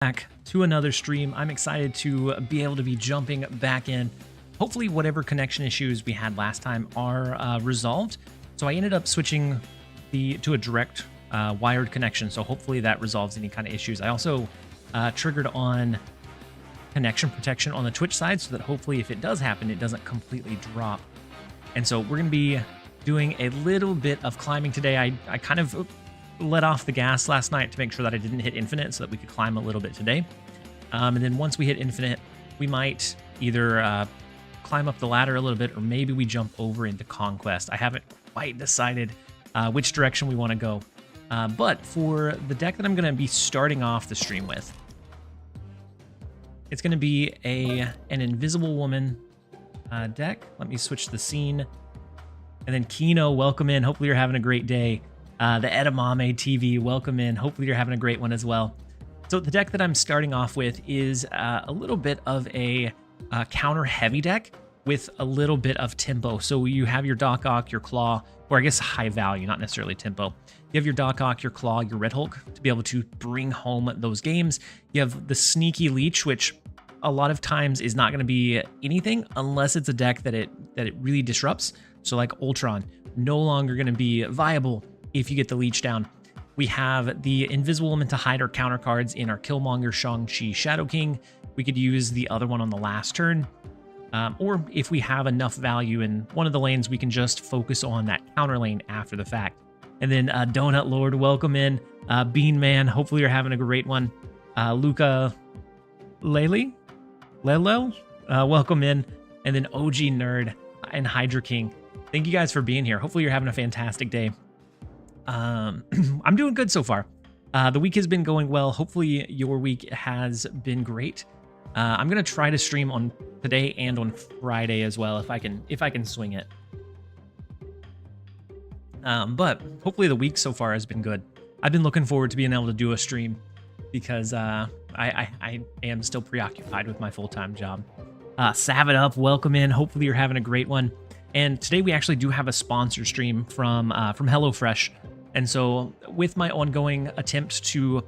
Back to another stream. I'm excited to be able to be jumping back in. Hopefully whatever connection issues we had last time are resolved. So I ended up switching to a direct wired connection. So hopefully that resolves any kind of issues. I also triggered on connection protection on the Twitch side so that hopefully if it does happen, it doesn't completely drop. And so we're going to be doing a little bit of climbing today. I kind of let off the gas last night to make sure that I didn't hit infinite so that we could climb a little bit today. And then once we hit infinite, we might either climb up the ladder a little bit or maybe we jump over into Conquest. I haven't quite decided which direction we want to go. But for the deck that I'm going to be starting off the stream with, it's going to be an Invisible Woman deck. Let me switch the scene. And then Kino, welcome in. Hopefully you're having a great day. The Edamame TV, welcome in. Hopefully you're having a great one as well. So the deck that I'm starting off with is a little bit of a counter heavy deck with a little bit of tempo. So you have your Doc Ock, your Claw, or I guess high value, not necessarily tempo. You have your Doc Ock, your Claw, your Red Hulk to be able to bring home those games. You have the Sneaky Leech, which a lot of times is not going to be anything unless it's a deck that it really disrupts. So like Ultron, no longer going to be viable if you get the Leech down. We have the Invisible Woman to hide our counter cards in our Killmonger, Shang-Chi, Shadow King. We could use the other one on the last turn. Or if we have enough value in one of the lanes, we can just focus on that counter lane after the fact. And then Donut Lord, welcome in. Bean Man, hopefully you're having a great one. Luca Lelo, welcome in. And then OG Nerd and Hydra King. Thank you guys for being here. Hopefully you're having a fantastic day. I'm doing good so far. The week has been going well. Hopefully your week has been great. I'm gonna try to stream on today and on Friday as well if I can swing it. But hopefully the week so far has been good. I've been looking forward to being able to do a stream because I am still preoccupied with my full-time job. Sav it up, welcome in. Hopefully you're having a great one. And today we actually do have a sponsor stream from HelloFresh. And so with my ongoing attempt to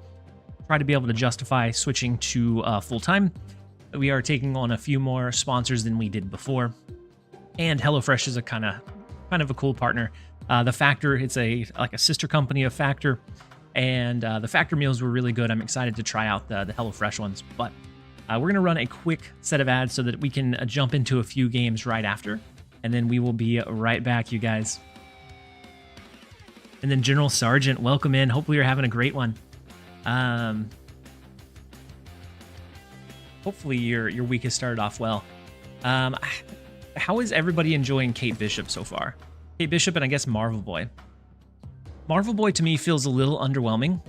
try to be able to justify switching to full-time, we are taking on a few more sponsors than we did before. And HelloFresh is a kind of a cool partner. The Factor, it's like a sister company of Factor, and the Factor meals were really good. I'm excited to try out the HelloFresh ones, but we're going to run a quick set of ads so that we can jump into a few games right after, and then we will be right back, you guys. And then General Sergeant, welcome in. Hopefully you're having a great one. Hopefully your week has started off well. How is everybody enjoying Kate Bishop so far? Kate Bishop and I guess Marvel Boy. Marvel Boy to me feels a little underwhelming.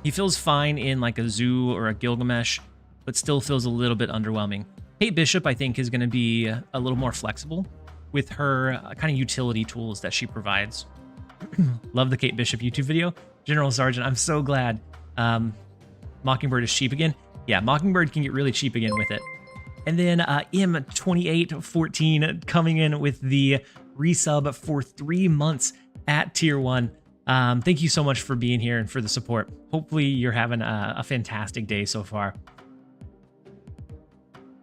He feels fine in like a Zoo or a Gilgamesh, but still feels a little bit underwhelming. Kate Bishop I think is going to be a little more flexible with her kind of utility tools that she provides. Love the Kate Bishop YouTube video. General Sergeant, I'm so glad. Mockingbird is cheap again. Yeah, Mockingbird can get really cheap again with it. And then M2814 coming in with the resub for 3 months at Tier 1. Thank you so much for being here and for the support. Hopefully you're having a fantastic day so far.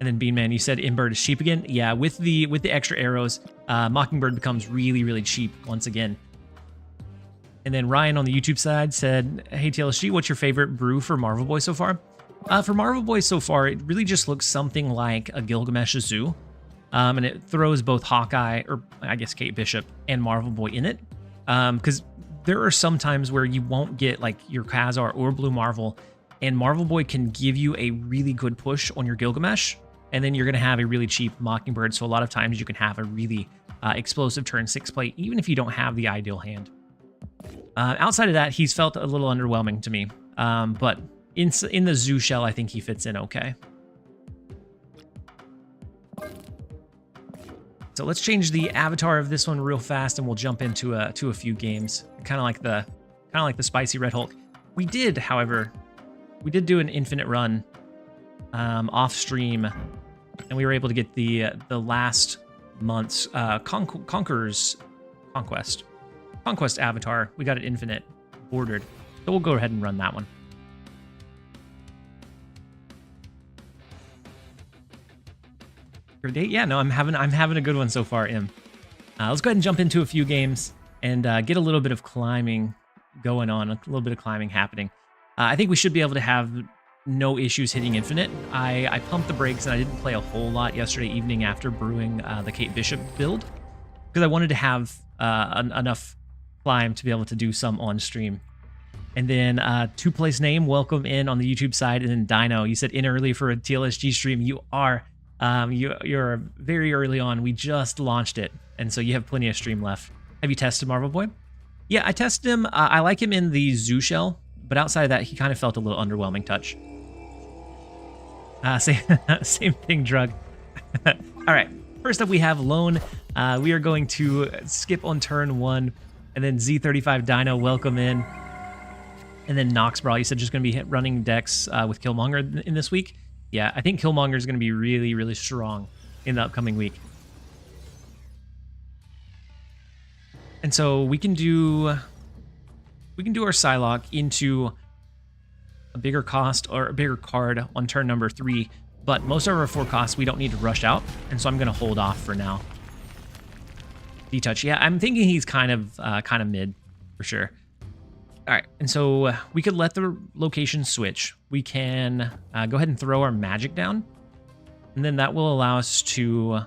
And then Beanman, you said Imbird is cheap again. Yeah, with the extra arrows, Mockingbird becomes really, really cheap once again. And then Ryan on the YouTube side said, hey TLSG, what's your favorite brew for Marvel Boy so far? For Marvel Boy so far, it really just looks something like a Gilgamesh Zoo. And it throws both Hawkeye, or I guess Kate Bishop, and Marvel Boy in it. Because there are some times where you won't get like your Khazar or Blue Marvel, and Marvel Boy can give you a really good push on your Gilgamesh, and then you're going to have a really cheap Mockingbird. So a lot of times you can have a really explosive turn 6 play, even if you don't have the ideal hand. Outside of that, he's felt a little underwhelming to me. But in the Zoo shell, I think he fits in okay. So let's change the avatar of this one real fast, and we'll jump into a few games. Kind of like the spicy Red Hulk. We did, however, do an infinite run off stream, and we were able to get the last month's Conquest avatar. We got it infinite bordered, so we'll go ahead and run that one. Great day? Yeah, no, I'm having a good one so far, Im. Let's go ahead and jump into a few games and get a little bit of climbing going on, a little bit of climbing happening. I think we should be able to have no issues hitting infinite. I pumped the brakes and I didn't play a whole lot yesterday evening after brewing the Kate Bishop build because I wanted to have enough climb to be able to do some on stream. And then 2Place Name, welcome in on the YouTube side. And then Dino, you said in early for a TLSG stream. You are. You're very early on. We just launched it, and so you have plenty of stream left. Have you tested Marvel Boy? Yeah, I tested him. I like him in the zoo shell, but outside of that, he kind of felt a little underwhelming touch. Same thing, Drug. All right, first up we have Lone. We are going to skip on turn 1, and then Z35 Dino, welcome in. And then Noxbrawl, you said just going to be running decks with Killmonger in this week. Yeah, I think Killmonger is going to be really, really strong in the upcoming week. And so we can do our Psylocke into a bigger cost or a bigger card on turn number 3, but most of our 4 costs we don't need to rush out, and so I'm going to hold off for now. D-Touch, yeah, I'm thinking he's kind of mid for sure. All right, and so we could let the location switch. We can go ahead and throw our magic down, and then that will allow us to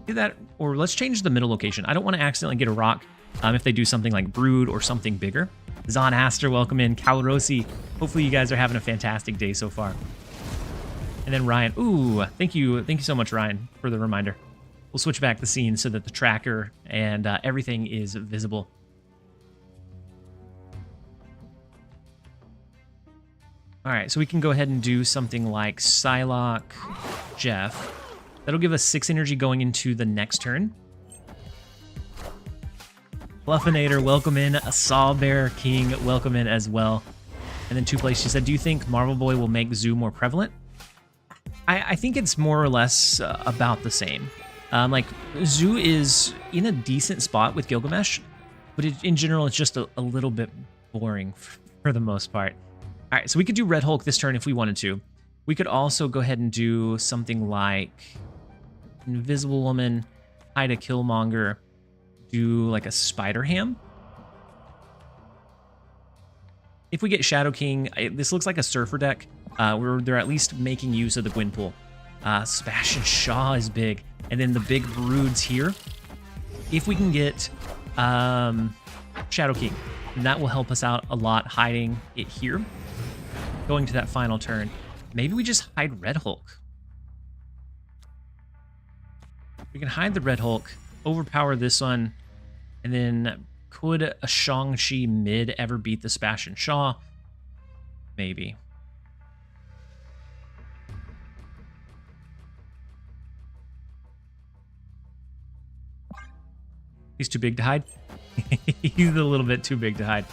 do that. Or let's change the middle location. I don't want to accidentally get a rock if they do something like Brood or something bigger. Zon Aster, welcome in. Calrosi, hopefully you guys are having a fantastic day so far. And then Ryan, ooh, thank you so much, Ryan, for the reminder. We'll switch back the scene so that the tracker and everything is visible. All right, so we can go ahead and do something like Psylocke, Jeff. That'll give us 6 energy going into the next turn. Fluffinator, welcome in. Sawbear King, welcome in as well. And then 2Place, she said, do you think Marvel Boy will make Zoo more prevalent? I think it's more or less about the same. Like, Zoo is in a decent spot with Gilgamesh, but in general, it's just a little bit boring for the most part. All right, so we could do Red Hulk this turn if we wanted to. We could also go ahead and do something like Invisible Woman, hide a Killmonger, do like a Spider Ham. If we get Shadow King, this looks like a Surfer deck where they're at least making use of the Gwynpool. Sebastian Shaw is big. And then the big Broods here. If we can get Shadow King, then that will help us out a lot hiding it here. Going to that final turn, maybe we just hide Red Hulk. We can hide the Red Hulk, overpower this one, and then could a Shang-Chi mid ever beat the Sebastian Shaw? Maybe. He's too big to hide. He's a little bit too big to hide.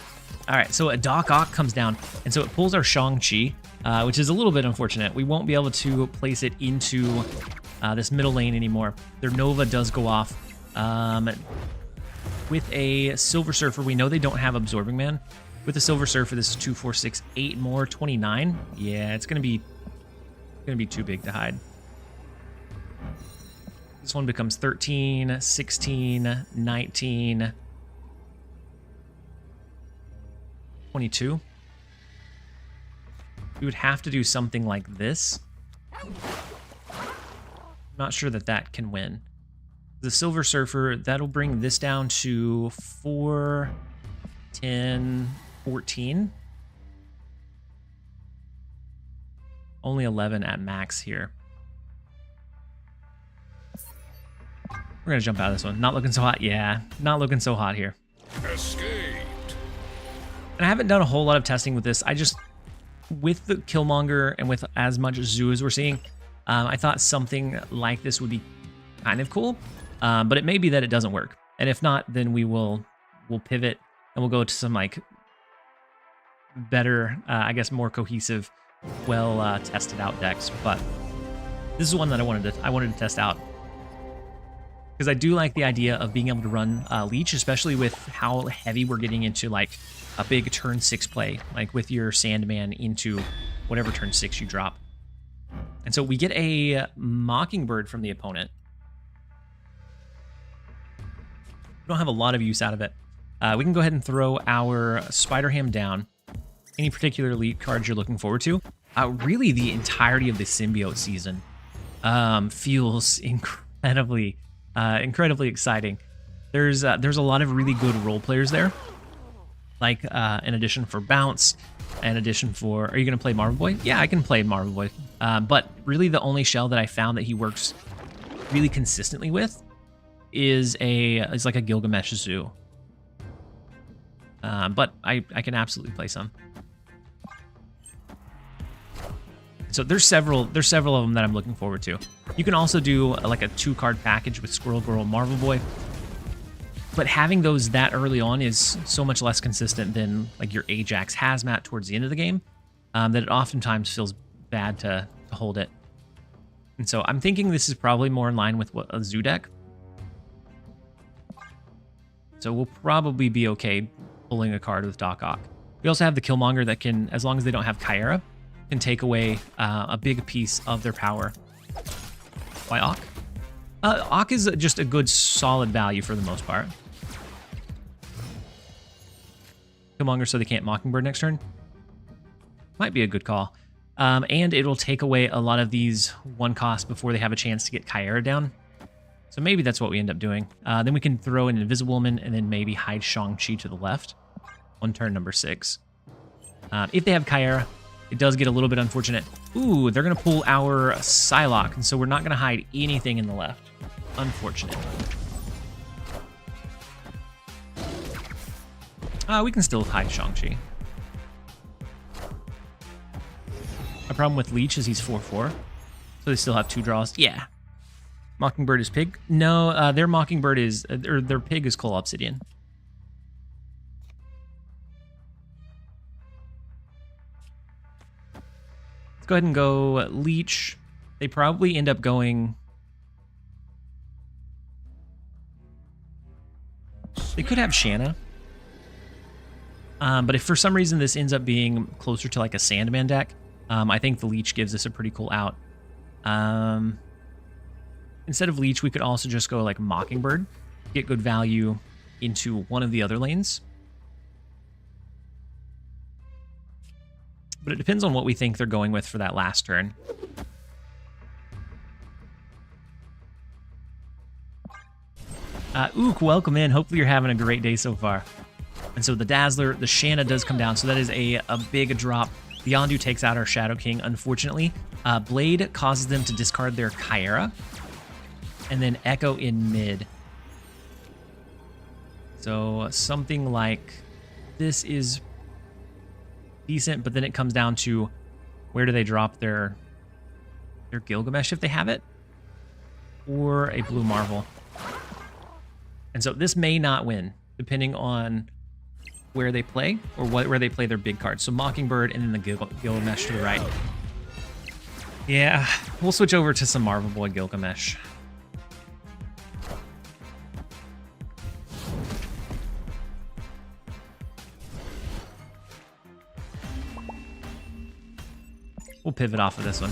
All right, so a Doc Ock comes down, and so it pulls our Shang-Chi, which is a little bit unfortunate. We won't be able to place it into this middle lane anymore. Their Nova does go off. With a Silver Surfer, we know they don't have Absorbing Man. With the Silver Surfer, this is 2, 4, 6, 8 more, 29. Yeah, it's gonna be too big to hide. This one becomes 13, 16, 19, 22. We would have to do something like this. I'm not sure that that can win. The Silver Surfer, that'll bring this down to 4, 10, 14. Only 11 at max here. We're going to jump out of this one. Not looking so hot. Yeah, not looking so hot here. Escaped. And I haven't done a whole lot of testing with this. I just, with the Killmonger and with as much Zoo as we're seeing, I thought something like this would be kind of cool. But it may be that it doesn't work. And if not, then we'll pivot and we'll go to some like better, I guess more cohesive, well tested out decks. But this is one that I wanted to test out. Because I do like the idea of being able to run Leech, especially with how heavy we're getting into like a big turn 6 play, like with your Sandman into whatever turn 6 you drop. And so we get a Mockingbird from the opponent. We don't have a lot of use out of it. We can go ahead and throw our Spider-Ham down. Any particular elite cards you're looking forward to? Really, the entirety of the Symbiote season feels incredibly exciting. There's a lot of really good role players there. Like an addition for Bounce, an addition for... Are you going to play Marvel Boy? Yeah, I can play Marvel Boy. But really the only shell that I found that he works really consistently with is like a Gilgamesh Zoo. But I can absolutely play some. So there's several of them that I'm looking forward to. You can also do like a 2-card package with Squirrel Girl, Marvel Boy. But having those that early on is so much less consistent than like your Ajax Hazmat towards the end of the game, that it oftentimes feels bad to hold it. And so I'm thinking this is probably more in line with what a Zoo deck. So we'll probably be okay pulling a card with Doc Ock. We also have the Killmonger that can, as long as they don't have Kyra, can take away a big piece of their power. Why Ock? Ock is just a good, solid value for the most part. Killmonger so they can't Mockingbird next turn. Might be a good call. And it'll take away a lot of these 1 cost before they have a chance to get Kyra down. So maybe that's what we end up doing. Then we can throw an Invisible Woman and then maybe hide Shang-Chi to the left on turn number 6. If they have Kyra, it does get a little bit unfortunate. Ooh, they're going to pull our Psylocke, and so we're not going to hide anything in the left. Unfortunate. We can still hide Shang-Chi. A problem with Leech is he's 4/4, so they still have 2 draws. Yeah. Mockingbird is Pig? No, their Mockingbird is, or their Pig is Coal Obsidian. Let's go ahead and go Leech. They probably end up going... They could have Shanna. But if for some reason this ends up being closer to like a Sandman deck, I think the Leech gives us a pretty cool out. Instead of Leech, we could also just go like Mockingbird, get good value into one of the other lanes. But it depends on what we think they're going with for that last turn. Ook, welcome in. Hopefully you're having a great day so far. And so the Dazzler, the Shanna does come down, so that is a big drop. The Yondu takes out our Shadow King, unfortunately. Blade causes them to discard their Kyra. And then Echo in mid. So something like this is decent, but then it comes down to where do they drop their Gilgamesh if they have it? Or a Blue Marvel. And so this may not win, depending on where they play or where they play their big cards. So Mockingbird and then the Gilgamesh to the right. Yeah, we'll switch over to some Marvel Boy Gilgamesh. We'll pivot off of this one.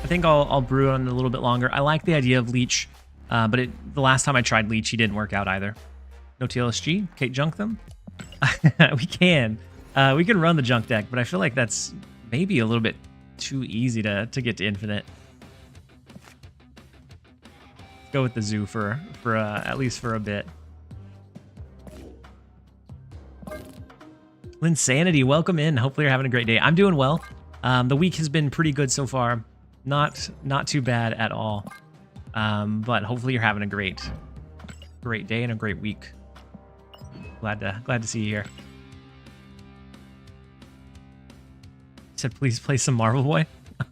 I think I'll brew on it a little bit longer. I like the idea of Leech, but the last time I tried Leech, he didn't work out either. No TLSG? Kate junk them? We can. We can run the junk deck, but I feel like that's maybe a little bit too easy to get to infinite. Let's go with the Zoo for at least for a bit. Linsanity, welcome in. Hopefully you're having a great day. I'm doing well. The week has been pretty good so far. Not too bad at all. But hopefully you're having a great day and a great week. Glad to see you here. Said please play some Marvel Boy.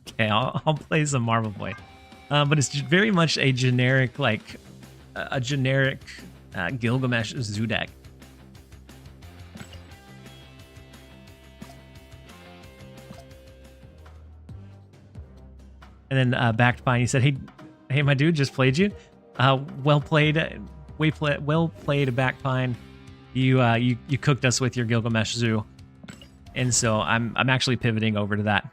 Okay, I'll play some Marvel Boy. But it's very much a generic Gilgamesh Zoo deck. And then Backed Pine, he said, "Hey, my dude, just played you. Well played, well played, Backed Pine. You cooked us with your Gilgamesh Zoo." And so I'm actually pivoting over to that.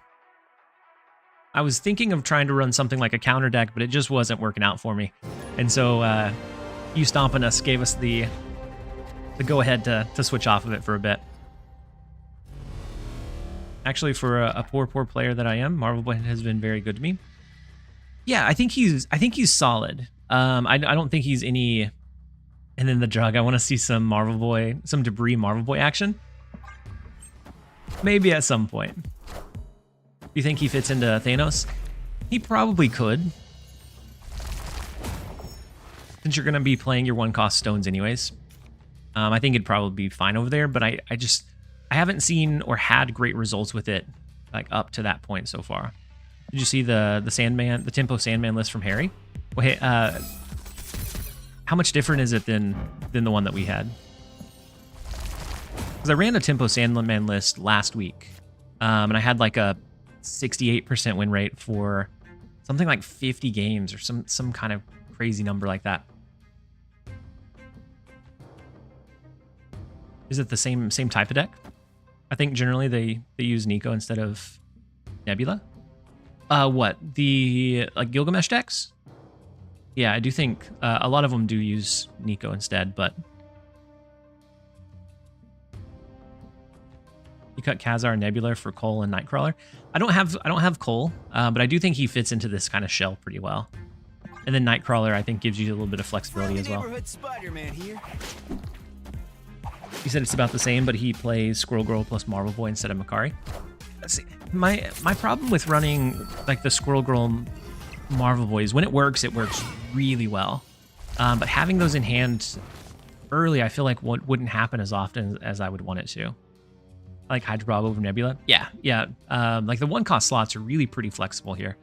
I was thinking of trying to run something like a counter deck, but it just wasn't working out for me. And so you stomping us gave us the go ahead to switch off of it for a bit. Actually, for a poor player that I am, Marvel Boy has been very good to me. Yeah, I think he's solid. I don't think he's any. And then the drug. I want to see some Marvel Boy, some debris Marvel Boy action. Maybe at some point. Do you think he fits into Thanos? He probably could. Since you're going to be playing your 1-cost stones anyways. I think it'd probably be fine over there, but I haven't seen or had great results with it like up to that point so far. Did you see the Sandman, the Tempo Sandman list from Harry? Wait, how much different is it than the one that we had? Because I ran a Tempo Sandman list last week, and I had like a 68% win rate for something like 50 games or some kind of crazy number like that. Is it the same type of deck? I think generally they use Nico instead of Nebula. What? The like Gilgamesh decks? Yeah, I do think a lot of them do use Nico instead, but you cut Khazar and Nebula for Cole and Nightcrawler. I don't have Cole, but I do think he fits into this kind of shell pretty well. And then Nightcrawler I think gives you a little bit of flexibility as well. Spider-Man here. You said it's about the same, but he plays Squirrel Girl plus Marvel Boy instead of Makari. See, my problem with running like the Squirrel Girl Marvel Boy is when it works really well. But having those in hand early, I feel like what wouldn't happen as often as I would want it to. Like Hydra Bob over Nebula. Yeah. Like the 1-cost slots are really pretty flexible here.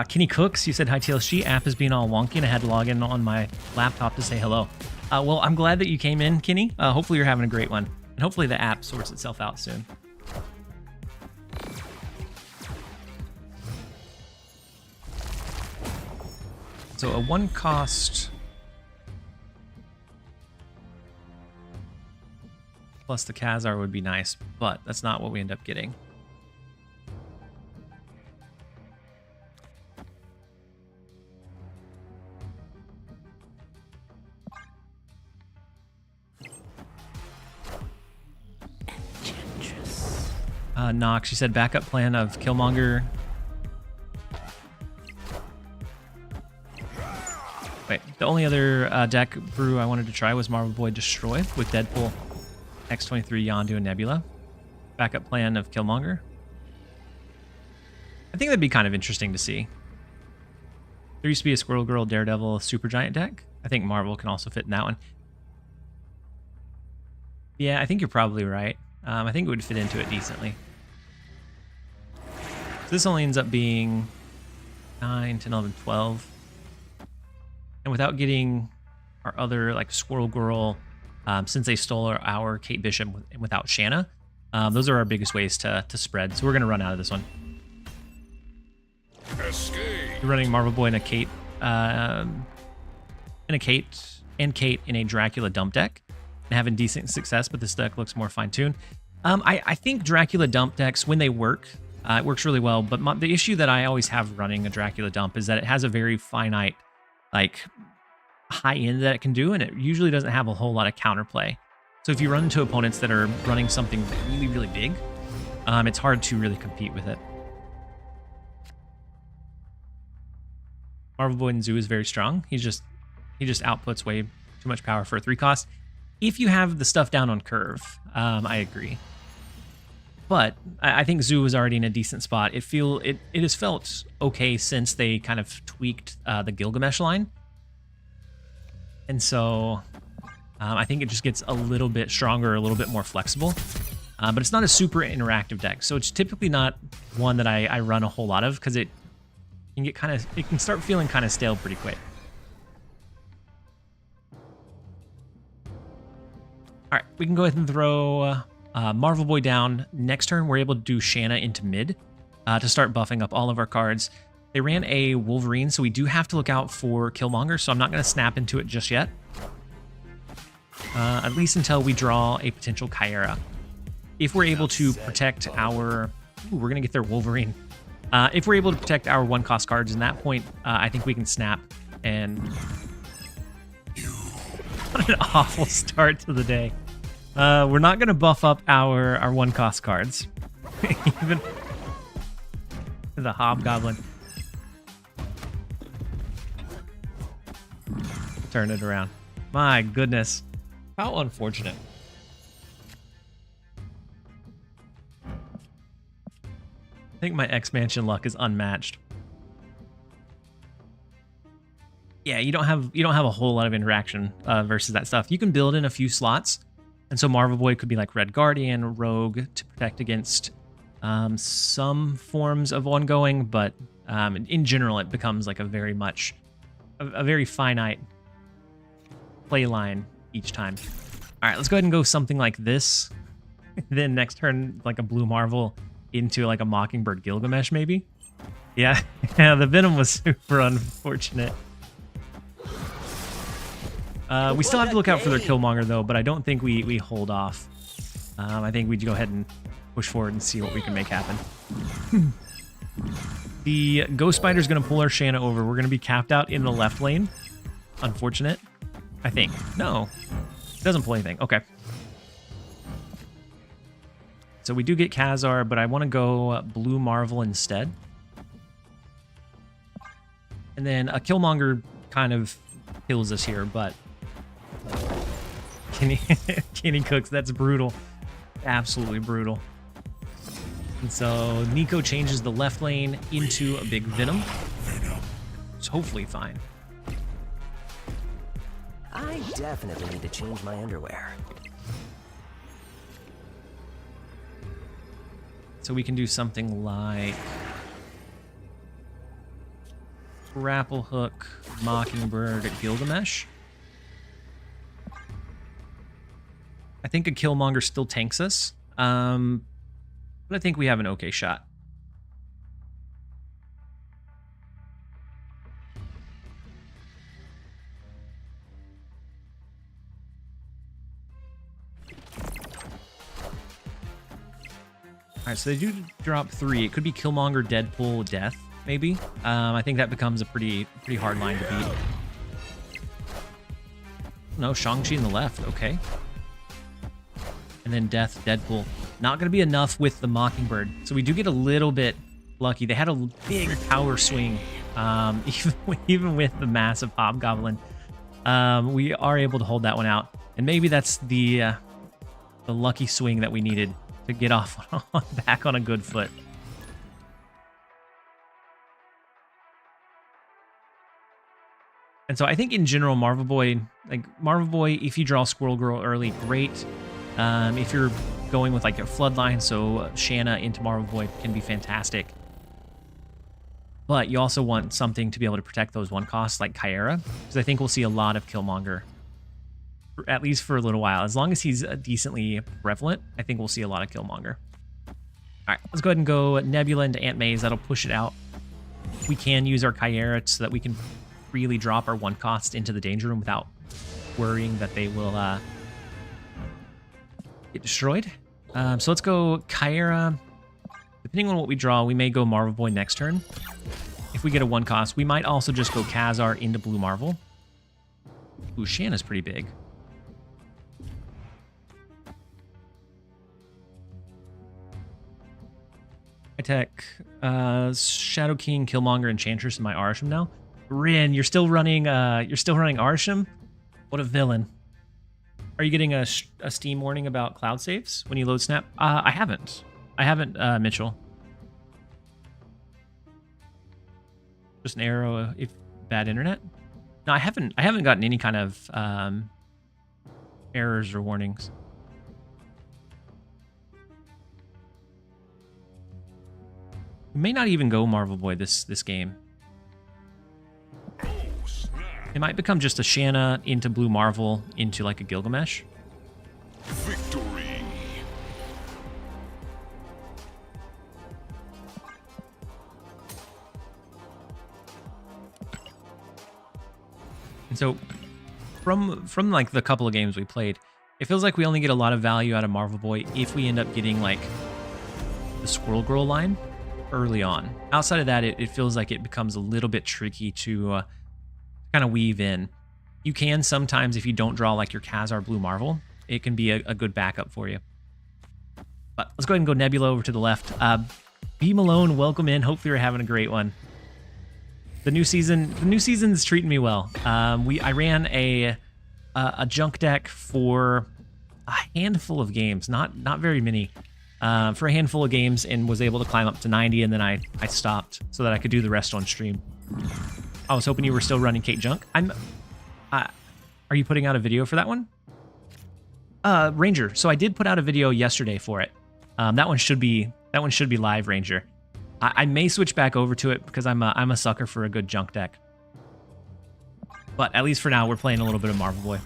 Kenny Cooks, you said hi TLSG, app is being all wonky and I had to log in on my laptop to say hello. Well, I'm glad that you came in, Kenny. Hopefully you're having a great one. And hopefully the app sorts itself out soon. So a 1-cost plus the Khazar would be nice, but that's not what we end up getting. Nox, she said backup plan of Killmonger. Wait, the only other deck brew I wanted to try was Marvel Boy Destroy with Deadpool, X-23, Yondu, and Nebula. Backup plan of Killmonger. I think that'd be kind of interesting to see. There used to be a Squirrel Girl Daredevil Supergiant deck. I think Marvel can also fit in that one. Yeah, I think you're probably right. I think it would fit into it decently. So this only ends up being 9, 10, 11, 12. And without getting our other like Squirrel Girl, since they stole our Kate Bishop without Shanna, those are our biggest ways to spread. So we're going to run out of this one. Escape. You're running Marvel Boy and a Kate, and Kate in a Dracula dump deck. And having decent success, but this deck looks more fine-tuned. I think Dracula dump decks, when they work, it works really well, but the issue that I always have running a Dracula dump is that it has a very finite, like, high end that it can do, and it usually doesn't have a whole lot of counterplay. So if you run into opponents that are running something really, really big, it's hard to really compete with it. Marvel Boy and Zoo is very strong. He just outputs way too much power for a 3-cost. If you have the stuff down on curve, I agree. But I think Zoo is already in a decent spot. It has felt okay since they kind of tweaked the Gilgamesh line. And so I think it just gets a little bit stronger, a little bit more flexible. But it's not a super interactive deck. So it's typically not one that I run a whole lot of because it can start feeling kind of stale pretty quick. All right, we can go ahead and throw Marvel Boy down. Next turn, we're able to do Shanna into mid. to start buffing up all of our cards. They ran a Wolverine, so we do have to look out for Killmonger, so I'm not going to snap into it just yet. At least until we draw a potential Chimera. If we're able to protect our... Ooh, we're going to get their Wolverine. If we're able to protect our 1-cost cards in that point, I think we can snap. And what an awful start to the day. We're not going to buff up our 1-cost cards. Even the Hobgoblin. Turn it around. My goodness. How unfortunate. I think my expansion luck is unmatched. Yeah, you don't have a whole lot of interaction versus that stuff. You can build in a few slots, and so Marvel Boy could be like Red Guardian, Rogue to protect against some forms of ongoing, but in general, it becomes like a very finite play line each time. All right, let's go ahead and go something like this. Then next turn, like a Blue Marvel into like a Mockingbird Gilgamesh, maybe. Yeah, yeah. The Venom was super unfortunate. We still have to look out for their Killmonger though, but I don't think we hold off. I think we go ahead and push forward and see what we can make happen. The Ghost Spider's going to pull our Shanna over. We're going to be capped out in the left lane. Unfortunate, I think. No, it doesn't pull anything. Okay. So we do get Khazar, but I want to go Blue Marvel instead. And then a Killmonger kind of kills us here, but Kenny Cooks, that's brutal. Absolutely brutal. And so Nico changes the left lane into a big Venom. It's hopefully fine. I definitely need to change my underwear. So we can do something like Grapple Hook, Mockingbird, Gilgamesh. I think a Killmonger still tanks us, but I think we have an okay shot. All right, so they do drop 3. It could be Killmonger, Deadpool, Death, maybe. I think that becomes a pretty hard line to beat. No, Shang-Chi in the left, okay. And then Death, Deadpool. Not going to be enough with the Mockingbird. So we do get a little bit lucky. They had a big power swing, even with the massive Hobgoblin. We are able to hold that one out. And maybe that's the lucky swing that we needed to get off back on a good foot. And so I think in general, Marvel Boy, if you draw Squirrel Girl early, great. If you're going with like a Floodline, so Shanna into Marvel Boy can be fantastic. But you also want something to be able to protect those 1-costs like Chimera, because I think we'll see a lot of Killmonger, at least for a little while. As long as he's decently prevalent, I think we'll see a lot of Killmonger. All right, let's go ahead and go Nebula into Aunt May's. That'll push it out. We can use our Chimera so that we can freely drop our 1-cost into the Danger Room without worrying that they will get destroyed. So let's go Chimera. Depending on what we draw, we may go Marvel Boy next turn. If we get a 1-cost, we might also just go Khazar into Blue Marvel. Ooh, Shanna's pretty big. Tech, Shadow King, Killmonger, Enchantress in my Arsham now. Rin, you're still running Arsham? What a villain. Are you getting a Steam warning about cloud saves when you load Snap? I haven't, Mitchell. Just an arrow if bad internet. No, I haven't gotten any kind of errors or warnings. We may not even go Marvel Boy this game. It might become just a Shanna into Blue Marvel into like a Gilgamesh. Victory. And so from like the couple of games we played, it feels like we only get a lot of value out of Marvel Boy if we end up getting like the Squirrel Girl line early on. Outside of that, it feels like it becomes a little bit tricky to kind of weave in. You can sometimes, if you don't draw like your Khazar Blue Marvel, it can be a good backup for you. But let's go ahead and go Nebula over to the left. B Malone, welcome in. Hopefully you're having a great one. The new season's treating me well. I ran a junk deck for a handful of games, not very many, for a handful of games, and was able to climb up to 90, and then I stopped so that I could do the rest on stream. I was hoping you were still running Kate Junk. Are you putting out a video for that one? Ranger. So I did put out a video yesterday for it. That one should be live, Ranger. I may switch back over to it because I'm a sucker for a good junk deck. But at least for now, we're playing a little bit of Marvel Boy.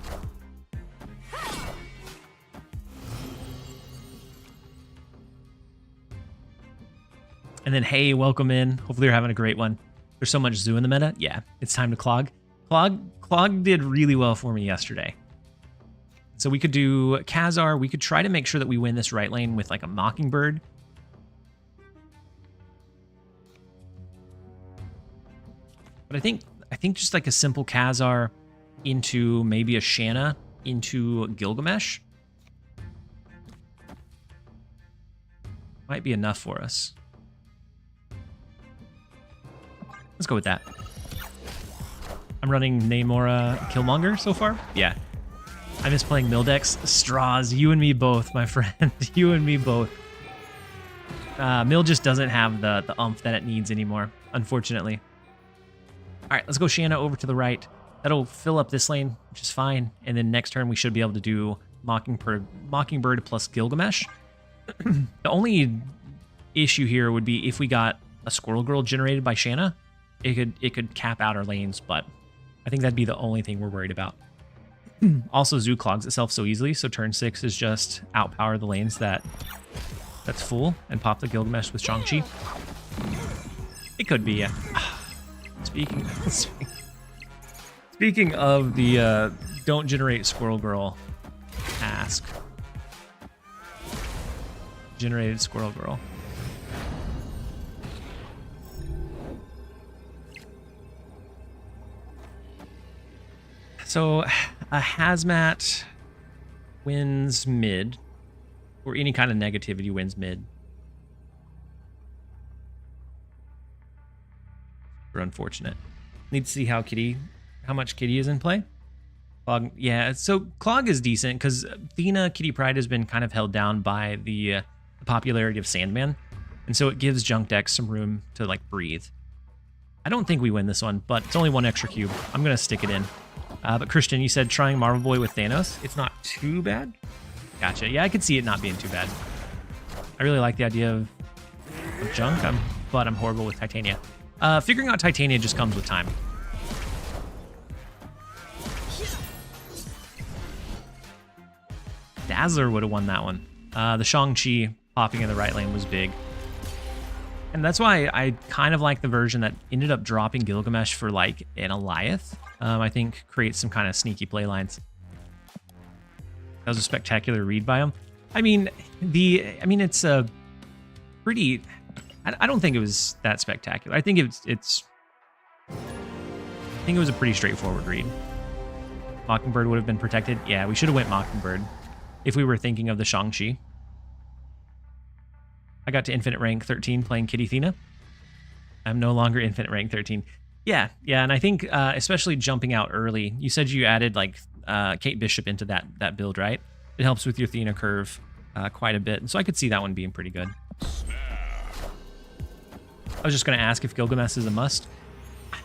And then, hey, welcome in. Hopefully you're having a great one. There's so much Zoo in the meta. Yeah, it's time to Clog. Clog did really well for me yesterday. So we could do Khazar. We could try to make sure that we win this right lane with like a Mockingbird. But I think just like a simple Khazar into maybe a Shanna into Gilgamesh might be enough for us. Let's go with that. I'm running Namora Killmonger so far. Yeah. I miss playing Mildex. Straws, you and me both, my friend. You and me both. Mill just doesn't have the oomph that it needs anymore, unfortunately. All right, let's go Shanna over to the right. That'll fill up this lane, which is fine. And then next turn, we should be able to do Mockingbird plus Gilgamesh. The only issue here would be if we got a Squirrel Girl generated by Shanna, it could cap out our lanes, but I think that'd be the only thing we're worried about. Also, Zoo clogs itself so easily, so turn 6 is just outpower the lanes that's full and pop the Gilgamesh with Shang-Chi. It could be, yeah. Speaking of the don't generate Squirrel Girl ask. Generated Squirrel Girl. So a Hazmat wins mid, or any kind of negativity wins mid. Super unfortunate. Need to see how much Kitty is in play. Clog, yeah, so Clog is decent because Athena Kitty Pryde has been kind of held down by the popularity of Sandman, and so it gives junk decks some room to like breathe. I don't think we win this one, but it's only one extra cube. I'm gonna stick it in. But Christian, you said trying Marvel Boy with Thanos. It's not too bad. Gotcha. Yeah, I could see it not being too bad. I really like the idea of junk, but I'm horrible with Titania. Figuring out Titania just comes with time. Dazzler would have won that one. The Shang-Chi popping in the right lane was big. And that's why I kind of like the version that ended up dropping Gilgamesh for like an Eliath. I think creates some kind of sneaky play lines. That was a spectacular read by him. I mean, it's a pretty. I don't think it was that spectacular. I think I think it was a pretty straightforward read. Mockingbird would have been protected. Yeah, we should have went Mockingbird if we were thinking of the Shang-Chi. I got to infinite rank 13 playing Kitty Athena. I'm no longer infinite rank 13. Yeah, and I think especially jumping out early. You said you added like Kate Bishop into that build, right? It helps with your Athena curve quite a bit, and so I could see that one being pretty good. I was just going to ask if Gilgamesh is a must.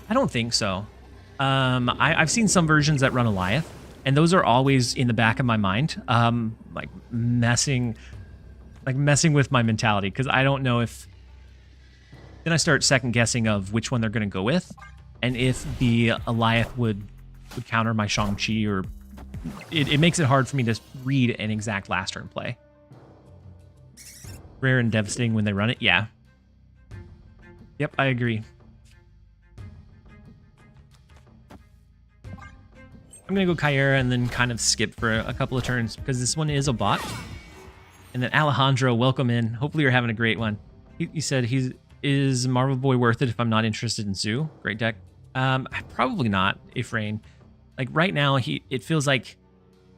I don't think so. I've seen some versions that run Eliath, and those are always in the back of my mind, like messing with my mentality, because I don't know if. Then I start second guessing of which one they're going to go with, and if the Eliath would counter my Shang-Chi, or it makes it hard for me to read an exact last turn play. Rare and devastating when they run it, yeah. Yep, I agree. I'm going to go Kyera and then kind of skip for a couple of turns because this one is a bot. And then Alejandro, welcome in. Hopefully you're having a great one. He said, is Marvel Boy worth it if I'm not interested in Zoo? Great deck. Probably not, Ifrain. Like right now, it feels like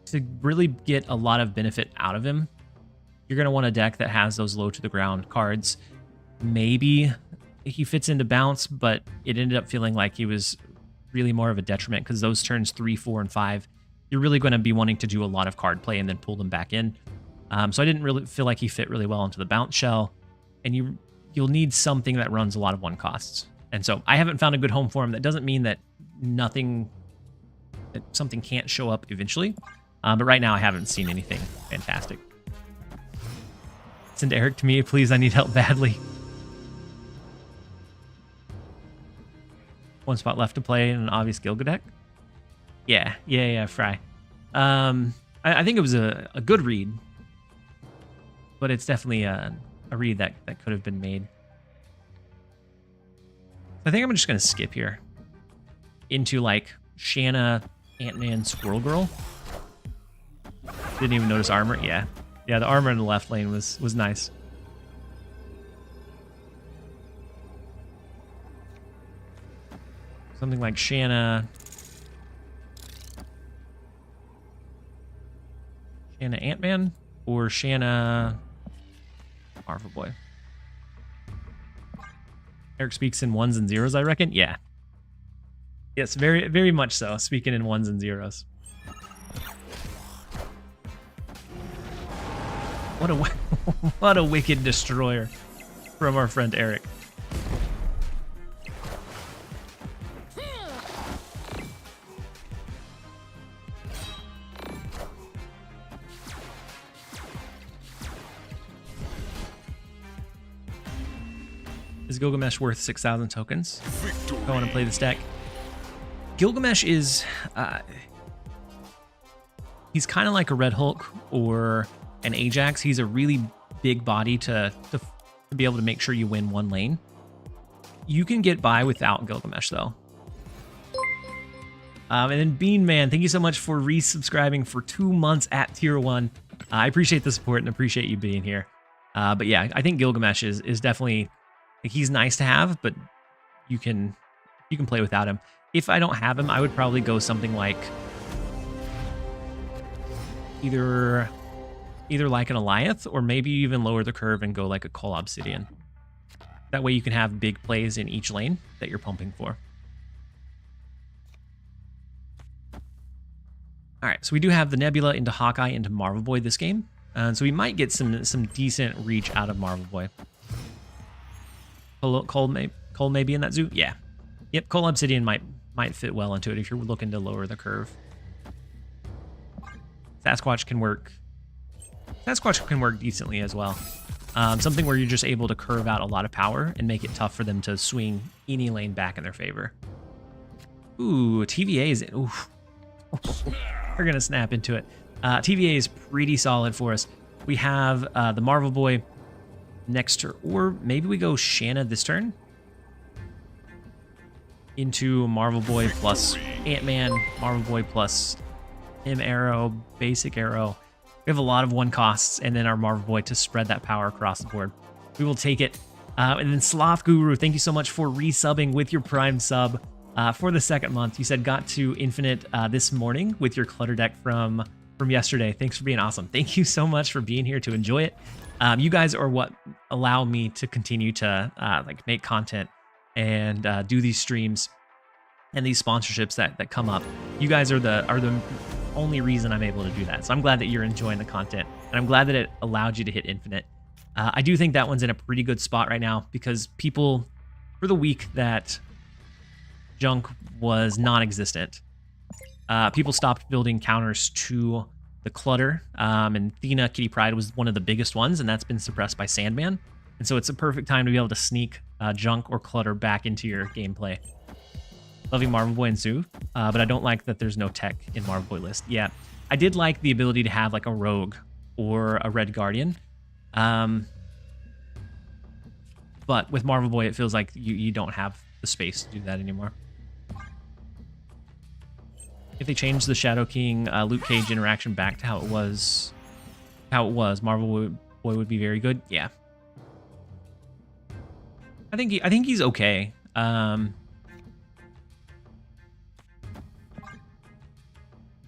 to really get a lot of benefit out of him, you're going to want a deck that has those low to the ground cards. Maybe he fits into bounce, but it ended up feeling like he was really more of a detriment because those turns 3, 4, and 5, you're really going to be wanting to do a lot of card play and then pull them back in. So I didn't really feel like he fit really well into the bounce shell, and you'll need something that runs a lot of one costs. And so I haven't found a good home for him. That doesn't mean that something can't show up eventually. But right now I haven't seen anything fantastic. Send Eric to me, please. I need help badly. One spot left to play in an obvious Gilga deck. Yeah, Fry. I think it was a good read, but it's definitely a read that could have been made. I think I'm just going to skip here into like Shanna, Ant-Man, Squirrel Girl. Didn't even notice armor. Yeah, the armor in the left lane was nice. Something like Shanna Ant-Man or Shanna Marvel Boy. Eric speaks in ones and zeros, I reckon. Yeah. Yes, very, very much so. Speaking in ones and zeros. What a wicked destroyer from our friend Eric. Is Gilgamesh worth 6,000 tokens? I want to play this deck. Gilgamesh is... he's kind of like a Red Hulk or an Ajax. He's a really big body to be able to make sure you win one lane. You can get by without Gilgamesh, though. And then Bean Man, thank you so much for resubscribing for 2 months at Tier 1. I appreciate the support and appreciate you being here. But yeah, I think Gilgamesh is definitely... he's nice to have, but you can play without him. If I don't have him, I would probably go something like either like an Alliath or maybe even lower the curve and go like a Call Obsidian. That way you can have big plays in each lane that you're pumping for. All right, so we do have the Nebula into Hawkeye into Marvel Boy this game. So we might get some decent reach out of Marvel Boy. Cole maybe in that zoo? Yeah. Yep, Cole Obsidian might fit well into it if you're looking to lower the curve. Sasquatch can work. Sasquatch can work decently as well. Something where you're just able to curve out a lot of power and make it tough for them to swing any lane back in their favor. Ooh, TVA is... Ooh. We're going to snap into it. TVA is pretty solid for us. We have the Marvel Boy next turn, or maybe we go Shanna this turn into Marvel Boy plus Ant-Man, Marvel Boy plus him Arrow, basic Arrow. We have a lot of one costs, and then our Marvel Boy to spread that power across the board. We will take it. And then Sloth Guru, thank you so much for resubbing with your Prime sub for the 2nd month. You said got to Infinite this morning with your Clutter deck from yesterday. Thanks for being awesome. Thank you so much for being here to enjoy it. You guys are what allow me to continue to like make content and do these streams and these sponsorships that come up. You guys are the only reason I'm able to do that. So I'm glad that you're enjoying the content, and I'm glad that it allowed you to hit Infinite. I do think that one's in a pretty good spot right now because people, for the week that Junk was non-existent, people stopped building counters to the Clutter, and Thena Kitty Pryde was one of the biggest ones, and that's been suppressed by Sandman. And so it's a perfect time to be able to sneak Junk or Clutter back into your gameplay. Loving Marvel Boy and Zoo, but I don't like that there's no tech in Marvel Boy list. Yeah, I did like the ability to have like a Rogue or a Red Guardian. But with Marvel Boy, it feels like you don't have the space to do that anymore. If they change the Shadow King Luke Cage interaction back to how it was, Marvel Boy would be very good. Yeah. I think he's okay.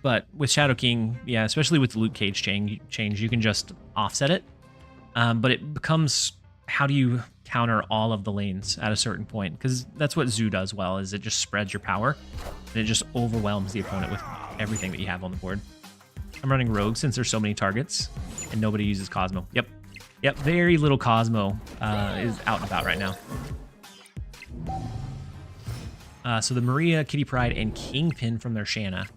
But with Shadow King, yeah, especially with the Luke Cage change, you can just offset it. But it becomes, how do you counter all of the lanes at a certain point? Because that's what Zoo does well, is it just spreads your power, and it just overwhelms the opponent with everything that you have on the board. I'm running Rogue since there's so many targets, and nobody uses Cosmo. Yep, very little Cosmo is out and about right now. So the Maria, Kitty Pryde, and Kingpin from their Shanna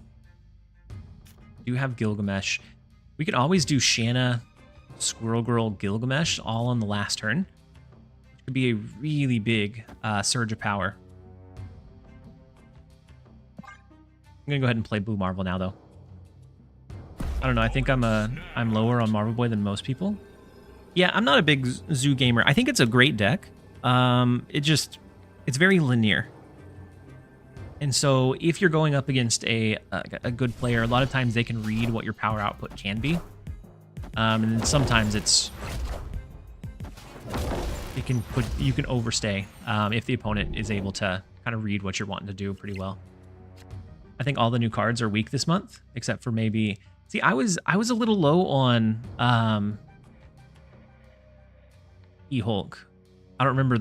do have Gilgamesh. We can always do Shanna, Squirrel Girl, Gilgamesh all on the last turn. It could be a really big surge of power. I'm gonna go ahead and play Blue Marvel now, though. I don't know. I think I'm lower on Marvel Boy than most people. Yeah, I'm not a big Zoo gamer. I think it's a great deck. It's very linear. And so if you're going up against a good player, a lot of times they can read what your power output can be. And then sometimes you can overstay if the opponent is able to kind of read what you're wanting to do pretty well. I think all the new cards are weak this month, except for maybe, see, I was a little low on E-Hulk. I don't remember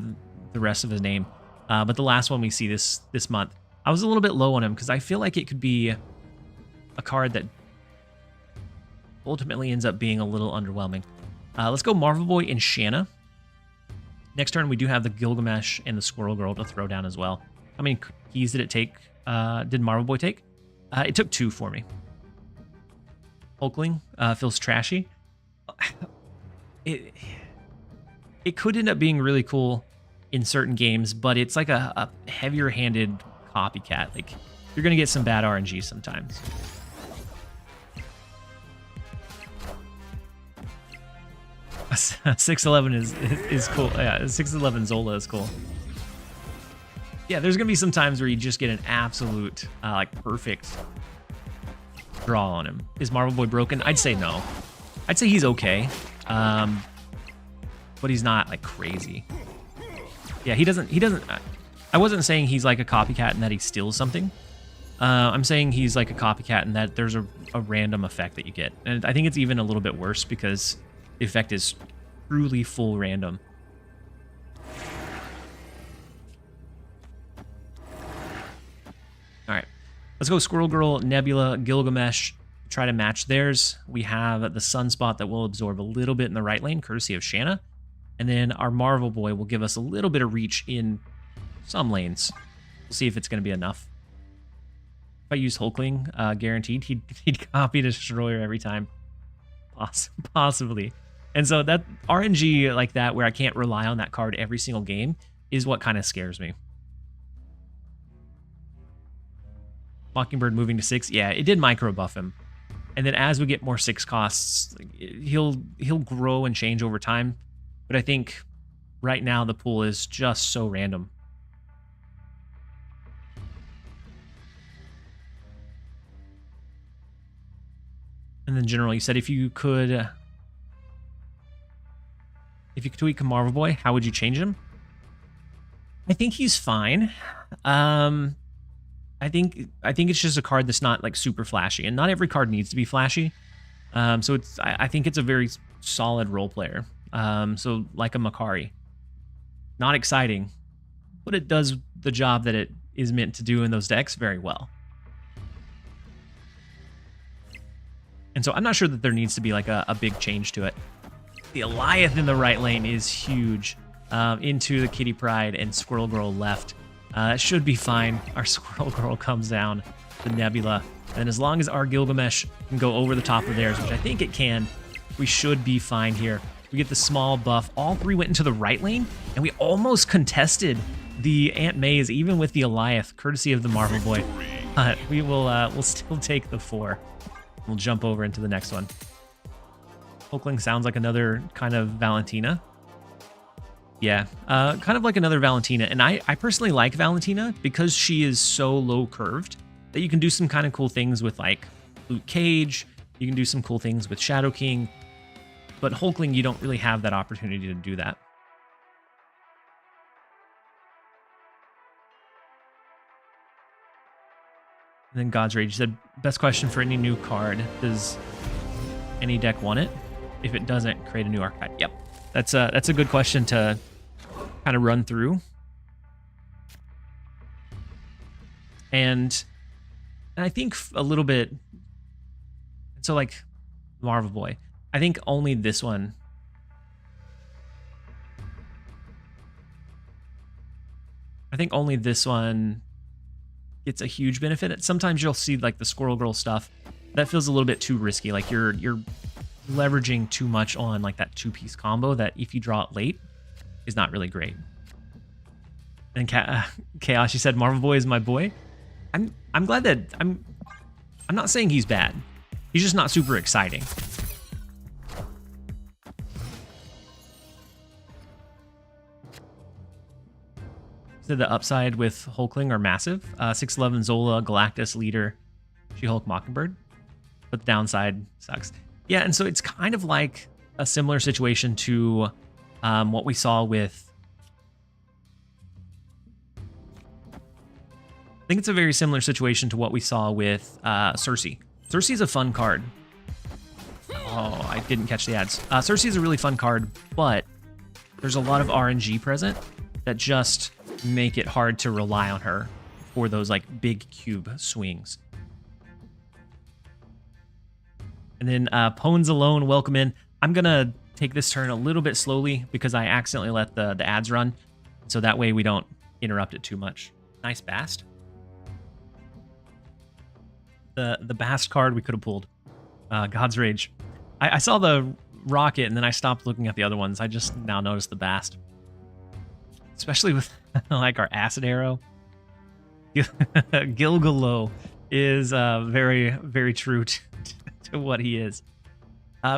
the rest of his name, but the last one we see this month, I was a little bit low on him because I feel like it could be a card that ultimately ends up being a little underwhelming. Let's go Marvel Boy and Shanna. Next turn, we do have the Gilgamesh and the Squirrel Girl to throw down as well. How many keys did it take? Did Marvel Boy take? It took 2 for me. Hulkling feels trashy. It could end up being really cool in certain games, but it's like a heavier-handed copycat. Like, you're going to get some bad RNG sometimes. A 611 is cool. Yeah, 611 Zola is cool. Yeah, there's going to be some times where you just get an absolute, like, perfect draw on him. Is Marvel Boy broken? I'd say no. I'd say he's okay. But he's not, like, crazy. Yeah, he doesn't, I wasn't saying he's like a copycat and that he steals something. I'm saying he's like a copycat and that there's a random effect that you get. And I think it's even a little bit worse because the effect is truly full random. All right, let's go Squirrel Girl, Nebula, Gilgamesh. Try to match theirs. We have the Sunspot that will absorb a little bit in the right lane, courtesy of Shanna. And then our Marvel Boy will give us a little bit of reach in some lanes. We'll see if it's going to be enough. If I use Hulkling, guaranteed, he'd copy Destroyer every time. Possibly. And so that RNG like that, where I can't rely on that card every single game, is what kind of scares me. Mockingbird moving to 6. Yeah, it did micro buff him. And then as we get more 6 costs, he'll grow and change over time. But I think right now the pool is just so random. And then General, you said if you could tweak a Marvel Boy, how would you change him? I think he's fine. I think it's just a card that's not like super flashy, and not every card needs to be flashy. So I think it's a very solid role player. So like a Makari, not exciting, but it does the job that it is meant to do in those decks very well. And so I'm not sure that there needs to be like a big change to it. The Goliath in the right lane is huge. Into the Kitty Pryde and Squirrel Girl left. That should be fine. Our Squirrel Girl comes down, the Nebula. And as long as our Gilgamesh can go over the top of theirs, which I think it can, we should be fine here. We get the small buff. All 3 went into the right lane, and we almost contested the Aunt May's, even with the Goliath, courtesy of the Marvel Boy. We'll still take the 4. We'll jump over into the next one. Hulkling sounds like another kind of Valentina. Yeah, kind of like another Valentina. And I personally like Valentina because she is so low curved. that you can do some kind of cool things with like Luke Cage. You can do some cool things with Shadow King. But Hulkling, you don't really have that opportunity to do that. And then God's Rage said, best question for any new card. Does any deck want it? If it doesn't, create a new archetype. Yep. That's a good question to kind of run through. And I think a little bit, so like Marvel Boy, I think only this one. I think only this one gets a huge benefit. Sometimes you'll see like the Squirrel Girl stuff. That feels a little bit too risky. Like you're leveraging too much on like that 2-piece combo that if you draw it late is not really great. And Chaos, she said, Marvel Boy is my boy. I'm glad that I'm not saying he's bad. He's just not super exciting. So the upside with Hulkling are massive. 6'11 Zola, Galactus, Leader, She-Hulk, Mockingbird. But the downside sucks. Yeah, and so it's kind of like a similar situation to what we saw with... I think it's a very similar situation to what we saw with Cersei. Cersei is a fun card. Oh, I didn't catch the ads. Cersei is a really fun card, but there's a lot of RNG present that just make it hard to rely on her for those like big cube swings. And then Pones Alone, welcome in. I'm gonna take this turn a little bit slowly because I accidentally let the ads run, so that way we don't interrupt it too much. Nice Bast. The Bast card we could have pulled. God's Rage. I saw the Rocket and then I stopped looking at the other ones. I just now noticed the Bast. Especially with like our Acid Arrow. Gilgalo is very, very true to what he is.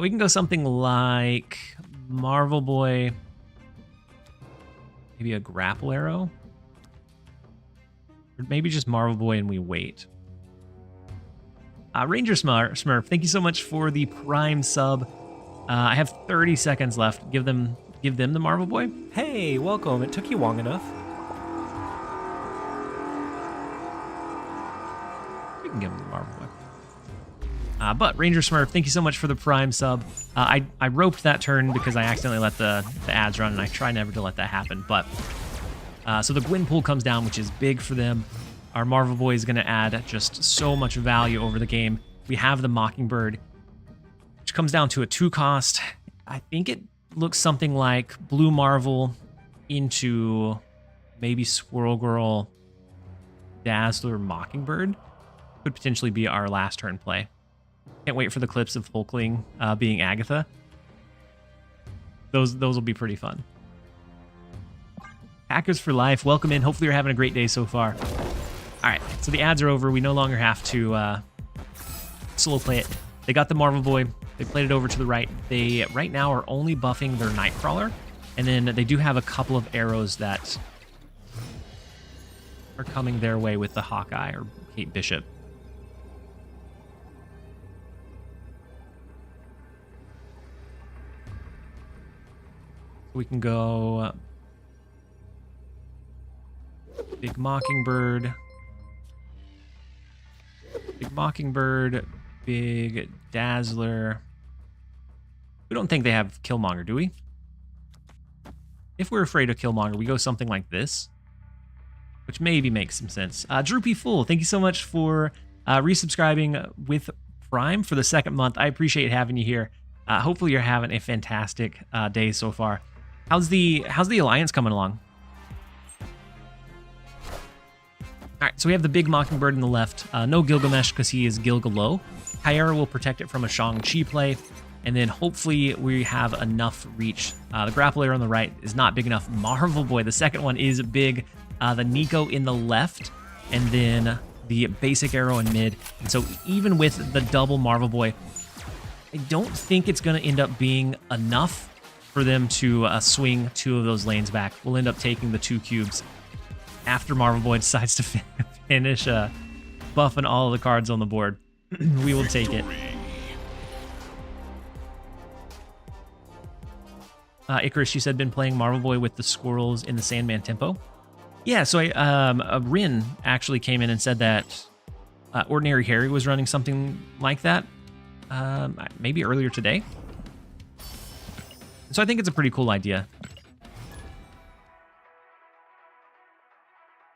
We can go something like Marvel Boy. Maybe a Grapple Arrow. Or maybe just Marvel Boy and we wait. Ranger Smurf, thank you so much for the Prime sub. I have 30 seconds left. Give them the Marvel Boy. Hey, welcome. It took you long enough. We can give them the Marvel Boy. But Ranger Smurf, thank you so much for the Prime sub. I roped that turn because I accidentally let the ads run, and I try never to let that happen. But so the Gwyn pool comes down, which is big for them. Our Marvel Boy is going to add just so much value over the game. We have the Mockingbird, which comes down to a 2-cost. I think it looks something like Blue Marvel into maybe Squirrel Girl, Dazzler, Mockingbird. Could potentially be our last turn play. Can't wait for the clips of Hulkling being Agatha. Those will be pretty fun. Hackers for life, welcome in. Hopefully you're having a great day so far. All right, so the ads are over. We no longer have to slow play it. They got the Marvel Boy. They played it over to the right. They right now are only buffing their Nightcrawler, and then they do have a couple of arrows that are coming their way with the Hawkeye or Kate Bishop. We can go Big Mockingbird. Big Mockingbird, Big Dazzler. We don't think they have Killmonger, do we? If we're afraid of Killmonger, we go something like this, which maybe makes some sense. Droopy Fool, thank you so much for resubscribing with Prime for the 2nd month. I appreciate having you here. Hopefully you're having a fantastic day so far. How's the Alliance coming along? All right, so we have the Big Mockingbird in the left. No Gilgamesh because he is Gilgalo. Kyara will protect it from a Shang-Chi play. And then hopefully we have enough reach. The Grapple Arrow on the right is not big enough. Marvel Boy, the second one is big. The Nico in the left. And then the basic arrow in mid. And so even with the double Marvel Boy, I don't think it's going to end up being enough for them to swing 2 of those lanes back. We'll end up taking the 2 cubes after Marvel Boy decides to finish buffing all of the cards on the board. We will take it. Icarus, you said, been playing Marvel Boy with the squirrels in the Sandman tempo. Yeah, so Rin actually came in and said that Ordinary Harry was running something like that, maybe earlier today. So I think it's a pretty cool idea.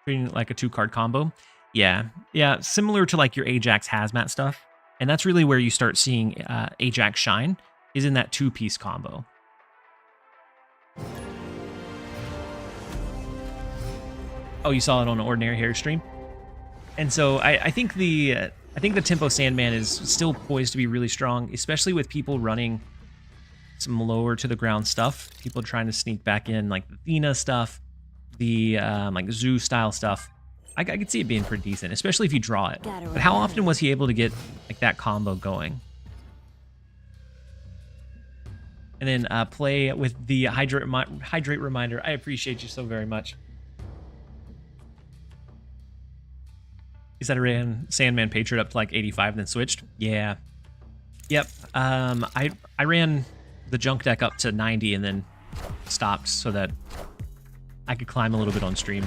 Treating it like a 2-card combo. Yeah, similar to like your Ajax Hazmat stuff. And that's really where you start seeing Ajax shine, is in that 2-piece combo. Oh, you saw it on an Ordinary Harry stream? And so I think the Tempo Sandman is still poised to be really strong, especially with people running some lower to the ground stuff. People trying to sneak back in like the Athena stuff, the like zoo style stuff. I could see it being pretty decent, especially if you draw it. But how often was he able to get like that combo going? And then play with the hydrate reminder. I appreciate you so very much. He said I ran Sandman Patriot up to like 85 and then switched. Yeah. Yep. I ran the junk deck up to 90 and then stopped so that I could climb a little bit on stream.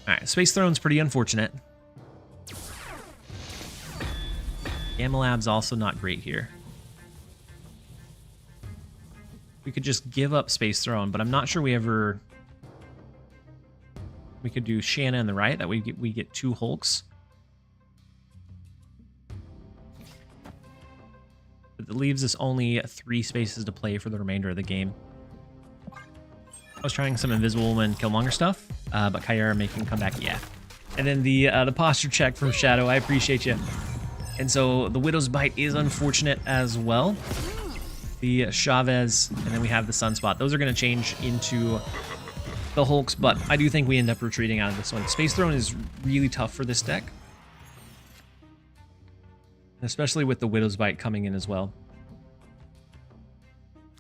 Alright, Space Throne's pretty unfortunate. Gamma Lab's also not great here. We could just give up Space Throne, but I'm not sure we ever... We could do Shanna on the right. That way we get 2 Hulks. But it leaves us only 3 spaces to play for the remainder of the game. I was trying some Invisible Woman Killmonger stuff, but Kyra making comeback, yeah. And then the posture check from Shadow, I appreciate you. And so the Widow's Bite is unfortunate as well. The Chavez, and then we have the Sunspot. Those are going to change into the Hulks, but I do think we end up retreating out of this one. Space Throne is really tough for this deck, especially with the Widow's Bite coming in as well.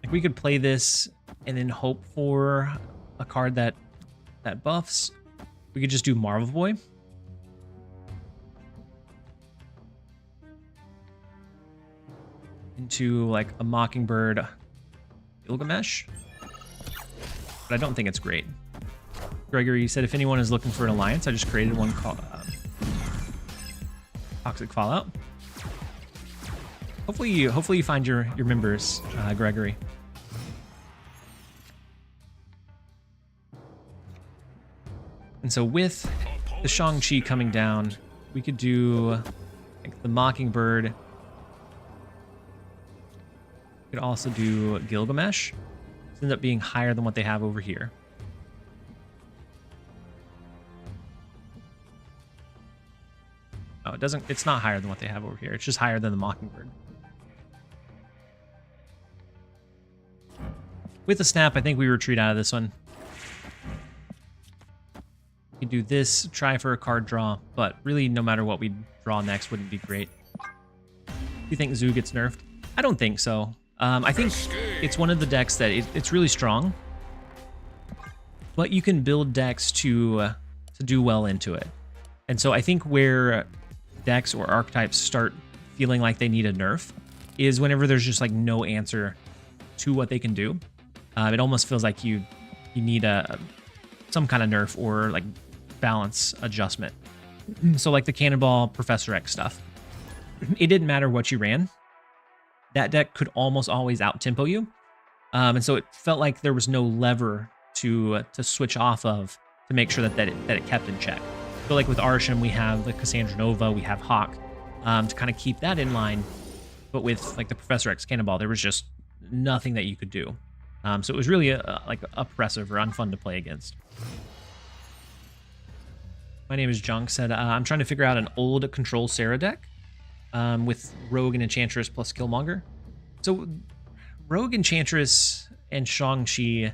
Like we could play this and then hope for a card that buffs. We could just do Marvel Boy. Into like a Mockingbird Gilgamesh. But I don't think it's great. Gregory, you said if anyone is looking for an alliance, I just created one called Toxic Fallout. Hopefully you find your members, Gregory. And so with the Shang-Chi coming down, we could do like the Mockingbird. We could also do Gilgamesh. It ends up being higher than what they have over here. Oh, it's not higher than what they have over here. It's just higher than the Mockingbird. With the snap, I think we retreat out of this one. We could do this, try for a card draw, but really no matter what we draw next wouldn't be great. Do you think Zoo gets nerfed? I don't think so. I think it's one of the decks that it's really strong, but you can build decks to do well into it. And so I think where decks or archetypes start feeling like they need a nerf is whenever there's just like no answer to what they can do. It almost feels like you need some kind of nerf or like balance adjustment. So like the Cannonball Professor X stuff. It didn't matter what you ran. That deck could almost always out-tempo you. And so it felt like there was no lever to switch off of to make sure that it kept in check. So like with Arsham, we have the Cassandra Nova, we have Hawk, to kind of keep that in line. But with like the Professor X Cannonball, there was just nothing that you could do. So it was really like oppressive or unfun to play against. My name is Junk, said, I'm trying to figure out an old Control Sarah deck with Rogue and Enchantress plus Killmonger. So Rogue, Enchantress, and Shang-Chi,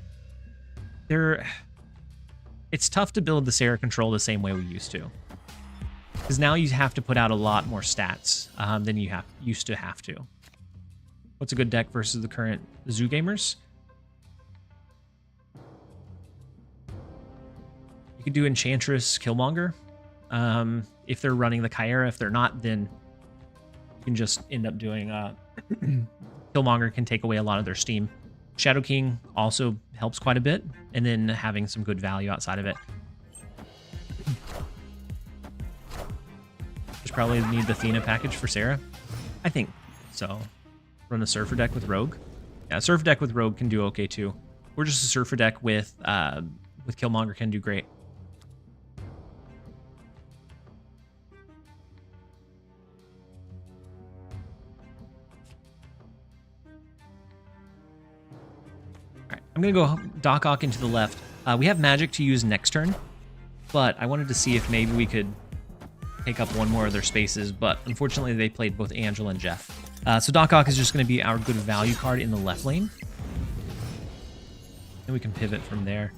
it's tough to build the Sarah control the same way we used to. Because now you have to put out a lot more stats than you used to have to. What's a good deck versus the current Zoo gamers? You could do Enchantress, Killmonger. if they're running the Chimera. If they're not, then you can just end up doing Killmonger can take away a lot of their steam. Shadow King also helps quite a bit, and then having some good value outside of it. Just probably need the Athena package for Sarah. I think so. Run a Surfer deck with Rogue. Yeah, Surfer deck with Rogue can do okay too. Or just a Surfer deck with Killmonger can do great. Alright, I'm gonna go Doc Ock into the left. We have magic to use next turn, but I wanted to see if maybe we could take up one more of their spaces, but unfortunately they played both Angela and Jeff. So Doc Ock is just going to be our good value card in the left lane. And we can pivot from there.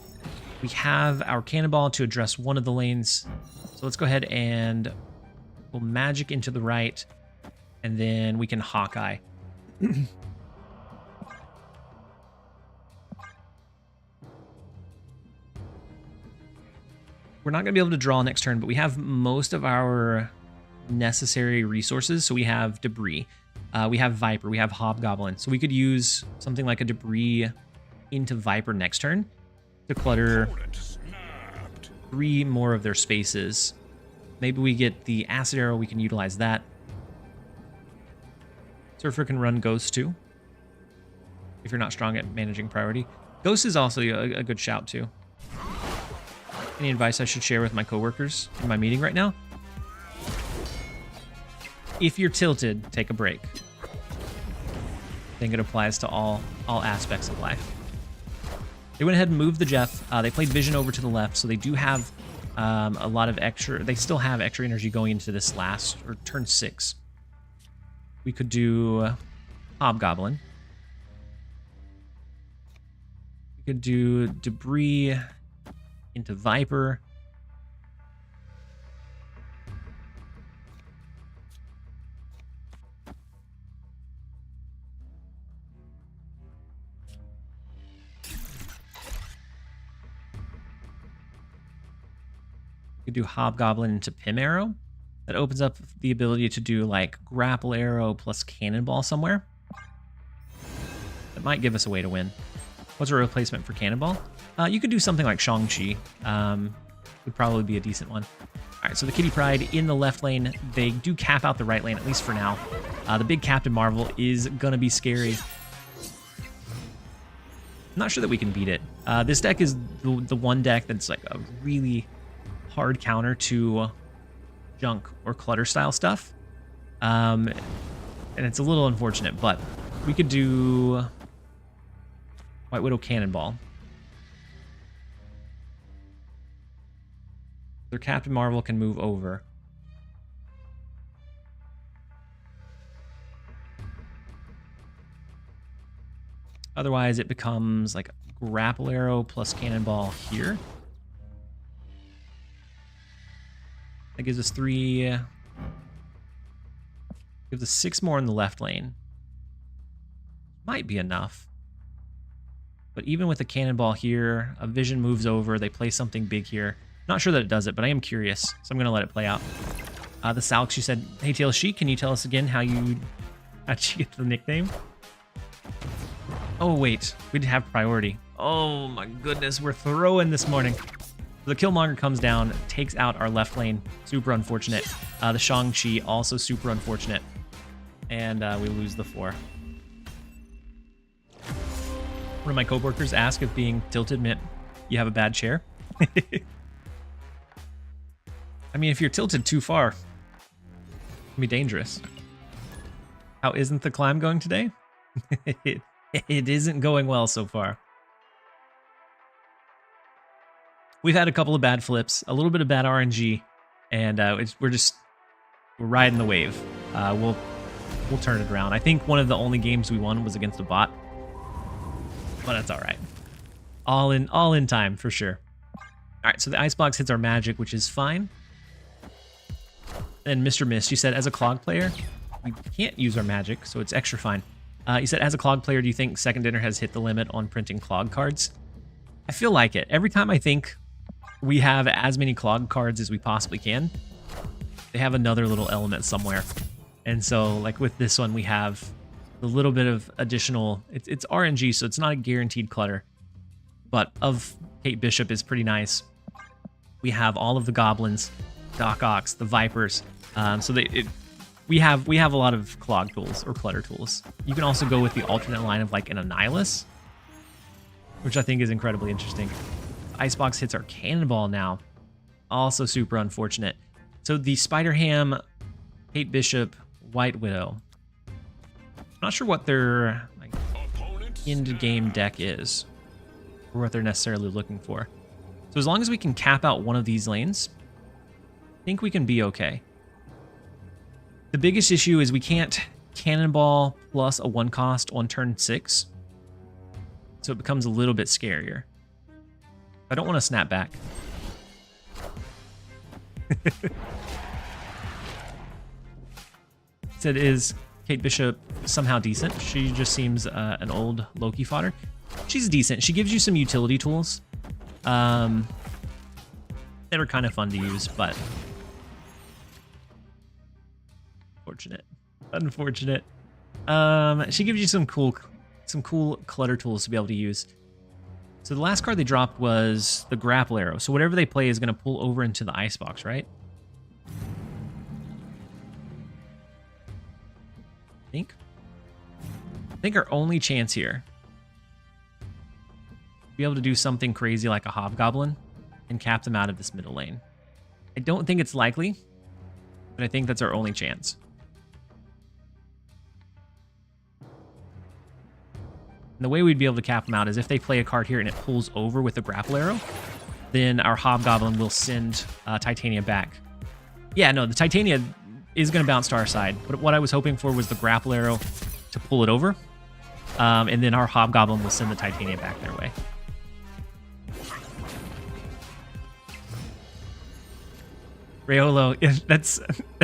We have our Cannonball to address one of the lanes. So let's go ahead and we'll magic into the right, and then we can Hawkeye. We're not going to be able to draw next turn, but we have most of our necessary resources. So we have Debris, we have Viper, we have Hobgoblin. So we could use something like a Debris into Viper next turn to clutter 3 more of their spaces. Maybe we get the Acid Arrow, we can utilize that. Surfer can run Ghost too, if you're not strong at managing priority. Ghost is also a good shout too. Any advice I should share with my coworkers in my meeting right now? If you're tilted, take a break. I think it applies to all aspects of life. They went ahead and moved the Jeff. They played Vision over to the left, so they do have a lot of extra. They still have extra energy going into this last, or turn 6. We could do Hobgoblin. We could do Debris into Viper. We could do Hobgoblin into Pim Arrow. That opens up the ability to do like Grapple Arrow plus Cannonball somewhere. That might give us a way to win. What's a replacement for Cannonball? You could do something like Shang-Chi. Would probably be a decent one. All right, so the Kitty Pryde in the left lane. They do cap out the right lane, at least for now. The big Captain Marvel is going to be scary. I'm not sure that we can beat it. This deck is the one deck that's like a really hard counter to junk or clutter style stuff. And it's a little unfortunate, but we could do White Widow Cannonball. Their Captain Marvel can move over. Otherwise, it becomes like Grapple Arrow plus Cannonball here. That gives us 3. Gives us 6 more in the left lane. Might be enough. But even with a Cannonball here, a Vision moves over. They play something big here. Not sure that it does it, but I am curious, so I'm going to let it play out. The Salk, she said, "Hey TLSG, can you tell us again how'd you get the nickname?" Oh wait, we did have priority. Oh my goodness, we're throwing this morning. The Killmonger comes down, takes out our left lane. Super unfortunate. The Shang-Chi also super unfortunate. And we lose the 4. One of my coworkers asked if being tilted meant you have a bad chair. I mean, if you're tilted too far, it can be dangerous. How isn't the climb going today? It isn't going well so far. We've had a couple of bad flips, a little bit of bad RNG, and we're riding the wave. We'll turn it around. I think one of the only games we won was against a bot, but that's all right. All in time for sure. All right, so the Icebox hits our magic, which is fine. And Mr. Mist, you said, as a Clog player, we can't use our magic, so it's extra fine. You said, as a Clog player, do you think Second Dinner has hit the limit on printing Clog cards? I feel like it. Every time I think we have as many Clog cards as we possibly can. They have another little element somewhere. And so like with this one, we have a little bit of additional, it's RNG, so it's not a guaranteed clutter, but of Kate Bishop is pretty nice. We have all of the goblins, Doc Ox, the Vipers. So we have a lot of Clog tools or clutter tools. You can also go with the alternate line of like an Annihilus, which I think is incredibly interesting. Icebox hits our Cannonball now. Also super unfortunate. So the Spider Ham, Kate Bishop, White Widow. I'm not sure what their like end-game deck is, or what they're necessarily looking for. So as long as we can cap out one of these lanes, I think we can be okay. The biggest issue is we can't Cannonball plus a 1-cost on turn 6. So it becomes a little bit scarier. I don't want to snap back. Said, is Kate Bishop somehow decent? She just seems an old Loki fodder. She's decent. She gives you some utility tools that are kind of fun to use, but unfortunate. She gives you some cool clutter tools to be able to use. So the last card they dropped was the Grapple Arrow. So whatever they play is going to pull over into the Icebox, right? I think our only chance here, be able to do something crazy like a Hobgoblin and cap them out of this middle lane. I don't think it's likely, but I think that's our only chance. And the way we'd be able to cap them out is if they play a card here and it pulls over with a Grapple Arrow, then our Hobgoblin will send Titania back. Yeah, no, the Titania is going to bounce to our side, but what I was hoping for was the Grapple Arrow to pull it over, and then our Hobgoblin will send the Titania back their way. Rayolo,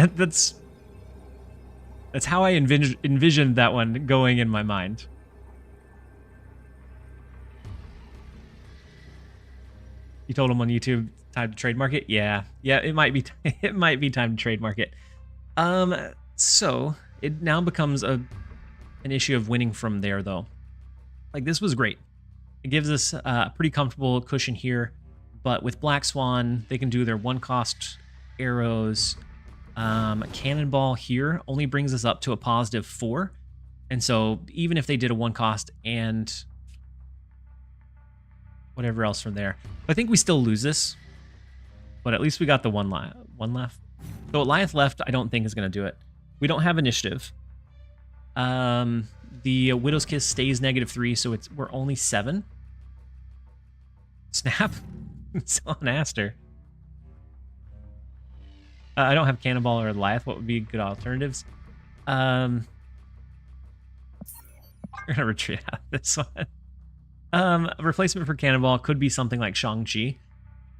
that's how I envisioned that one going in my mind. You told him on YouTube time to trademark it? Yeah, it might be time to trademark it. So it now becomes an issue of winning from there, though. Like, this was great. It gives us a pretty comfortable cushion here, but with Black Swan, they can do their 1-cost arrows. Cannonball here only brings us up to a +4, and so even if they did a 1-cost and whatever else from there, I think we still lose this, but at least we got the one left. So Goliath left, I don't think is going to do it. We don't have initiative. The Widow's Kiss stays -3, so we're only 7. Snap. It's on Aster. I don't have Cannonball or Goliath. What would be good alternatives? We're going to retreat out of this one. A replacement for Cannonball could be something like Shang-Chi.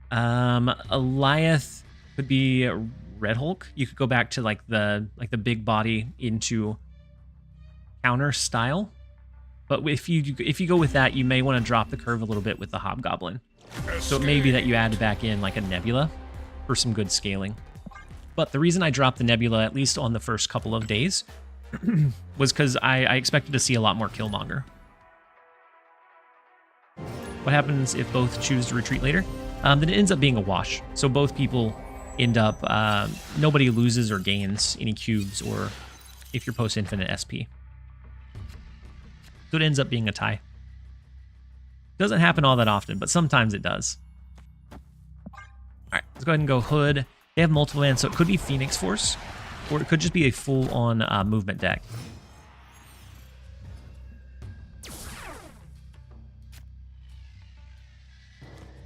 Goliath could be Red Hulk. You could go back to like the big body into counter style. But if you go with that, you may want to drop the curve a little bit with the Hobgoblin. So it may be that you add back in like a Nebula for some good scaling. But the reason I dropped the Nebula, at least on the first couple of days, was because I expected to see a lot more Killmonger. What happens if both choose to retreat later? Then it ends up being a wash. So both people end up, nobody loses or gains any cubes, or if you're post-infinite SP. So it ends up being a tie. Doesn't happen all that often, but sometimes it does. All right, let's go ahead and go Hood. They have multiple lands, so it could be Phoenix Force, or it could just be a full-on movement deck.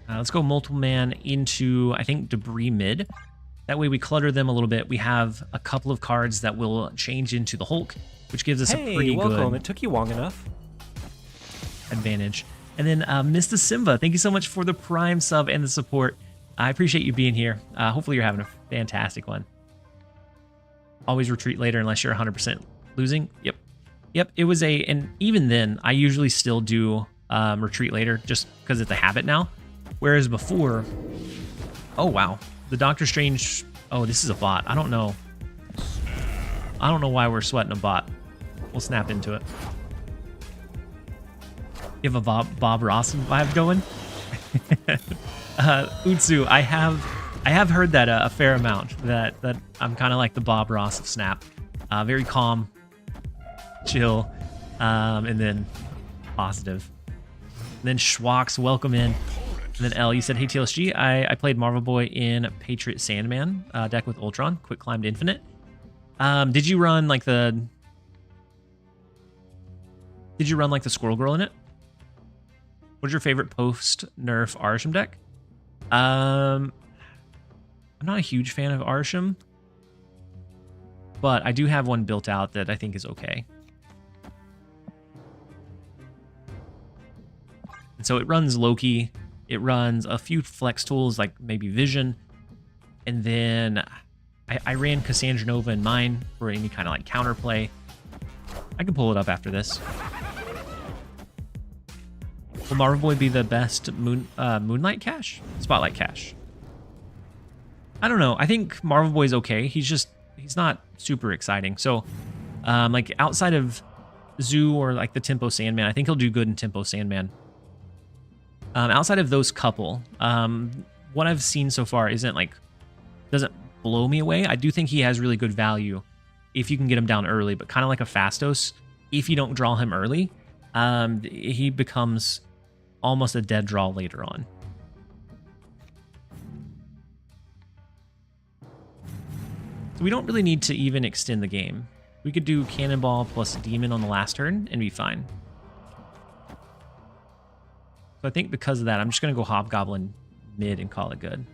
Let's go multiple man into, I think, Debris mid. That way we clutter them a little bit. We have a couple of cards that will change into the Hulk, which gives us a pretty welcome. good It took you long enough. advantage. And then Mr. Simba, thank you so much for the Prime sub and the support. I appreciate you being here. Hopefully you're having a fantastic one. Always retreat later unless you're 100% losing. Yep, it was and even then, I usually still do retreat later just because it's a habit now. Whereas before, Oh, wow. The Doctor Strange... Oh, this is a bot. I don't know. I don't know why we're sweating a bot. We'll snap into it. You have a Bob Ross vibe going? Utsu, I have heard that a fair amount. That I'm kind of like the Bob Ross of Snap. Very calm, chill, and then positive. And then Schwaks, welcome in. And then L, you said, hey TLSG, I played Marvel Boy in Patriot Sandman deck with Ultron, quick climb to infinite. Did you run like the Squirrel Girl in it? What's your favorite post nerf Arsham deck? I'm not a huge fan of Arsham, but I do have one built out that I think is okay. And so it runs Loki. It runs a few flex tools like maybe Vision. And then I ran Cassandra Nova in mine for any kind of like counterplay. I can pull it up after this. Will Marvel Boy be the best Moonlight cache? Spotlight cache? I don't know. I think Marvel Boy's okay. He's not super exciting. So like outside of Zoo or like the Tempo Sandman, I think he'll do good in Tempo Sandman. Outside of those couple, what I've seen so far doesn't blow me away. I do think he has really good value if you can get him down early, but kind of like a Fastos, if you don't draw him early, he becomes almost a dead draw later on. So we don't really need to even extend the game. We could do Cannonball plus Demon on the last turn and be fine. So I think because of that, I'm just going to go Hobgoblin mid and call it good.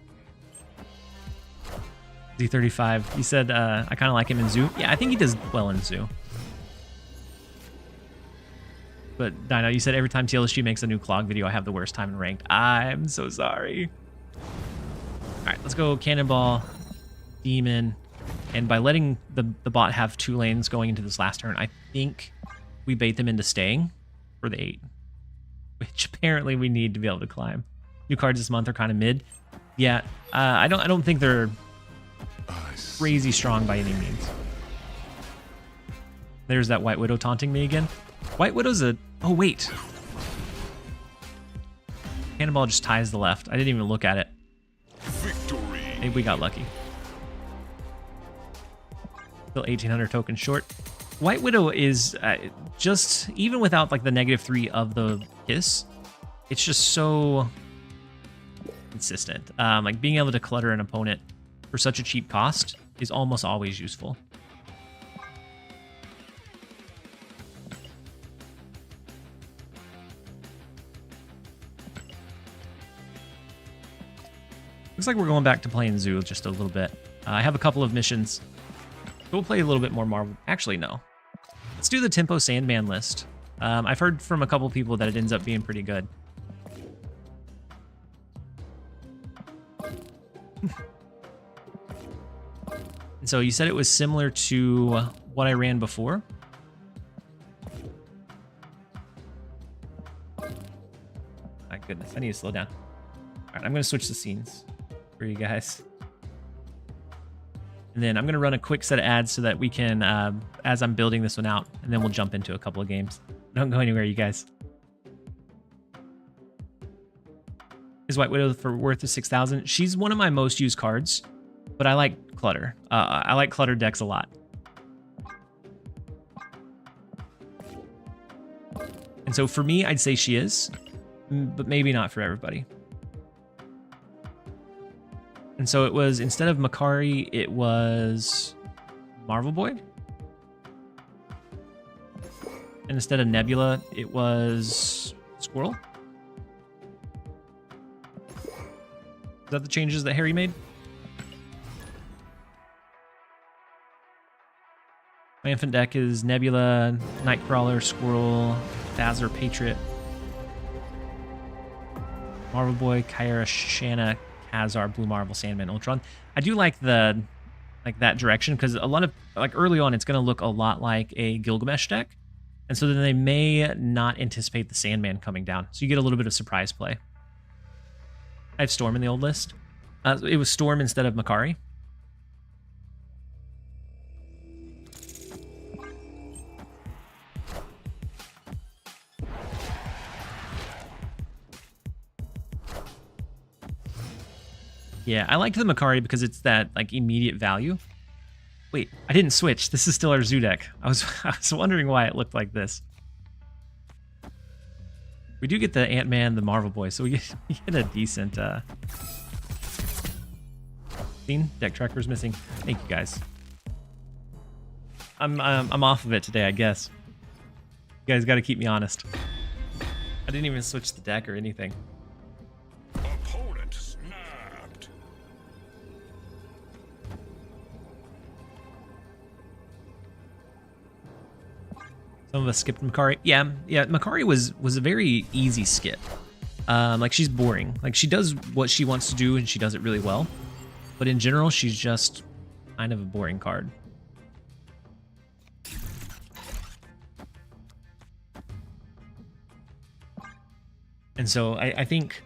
Z35, you said I kind of like him in Zoo. Yeah, I think he does well in Zoo. But Dino, you said every time TLSG makes a new Clog video, I have the worst time in ranked. I'm so sorry. All right, let's go Cannonball, Demon. And by letting the bot have 2 lanes going into this last turn, I think we bait them into staying for the 8. Which apparently we need to be able to climb. New cards this month are kind of mid. Yeah, I don't think they're crazy strong by any means. There's that White Widow taunting me again. White Widow's a... Oh, wait. Cannonball just ties the left. I didn't even look at it. Victory. Maybe we got lucky. Still 1,800 tokens short. White Widow is just, even without like the -3 of the kiss, it's just so consistent. Like being able to clutter an opponent for such a cheap cost is almost always useful. Looks like we're going back to playing Zoo just a little bit. I have a couple of missions. We'll play a little bit more Marvel. Actually, no. Let's do the Tempo Sandman list. I've heard from a couple people that it ends up being pretty good. And so you said it was similar to what I ran before. My goodness, I need to slow down. All right, I'm going to switch the scenes for you guys. And then I'm going to run a quick set of ads so that we can, as I'm building this one out, and then we'll jump into a couple of games. Don't go anywhere, you guys. Is White Widow for worth of 6,000? She's one of my most used cards, but I like clutter. I like clutter decks a lot. And so for me, I'd say she is, but maybe not for everybody. And so it was, instead of Makari, it was Marvel Boy. And instead of Nebula, it was Squirrel. Is that the changes that Harry made? My infant deck is Nebula, Nightcrawler, Squirrel, Thazzer, Patriot, Marvel Boy, Kyra, Shanna, Hazar, Blue Marvel, Sandman, Ultron. I do like that direction because a lot of, like early on, it's going to look a lot like a Gilgamesh deck. And so then they may not anticipate the Sandman coming down. So you get a little bit of surprise play. I have Storm in the old list. It was Storm instead of Makari. Yeah, I liked the Makari because it's that like immediate value. Wait, I didn't switch. This is still our zoo deck. I was wondering why it looked like this. We do get the Ant-Man, the Marvel Boy, so we get a decent scene. Deck tracker's missing. Thank you guys. I'm off of it today, I guess. You guys got to keep me honest. I didn't even switch the deck or anything. Opponent snapped. Some of us skipped Makari. Yeah, Makari was a very easy skip. Like, she's boring. Like, she does what she wants to do, and she does it really well. But in general, she's just kind of a boring card. And so I think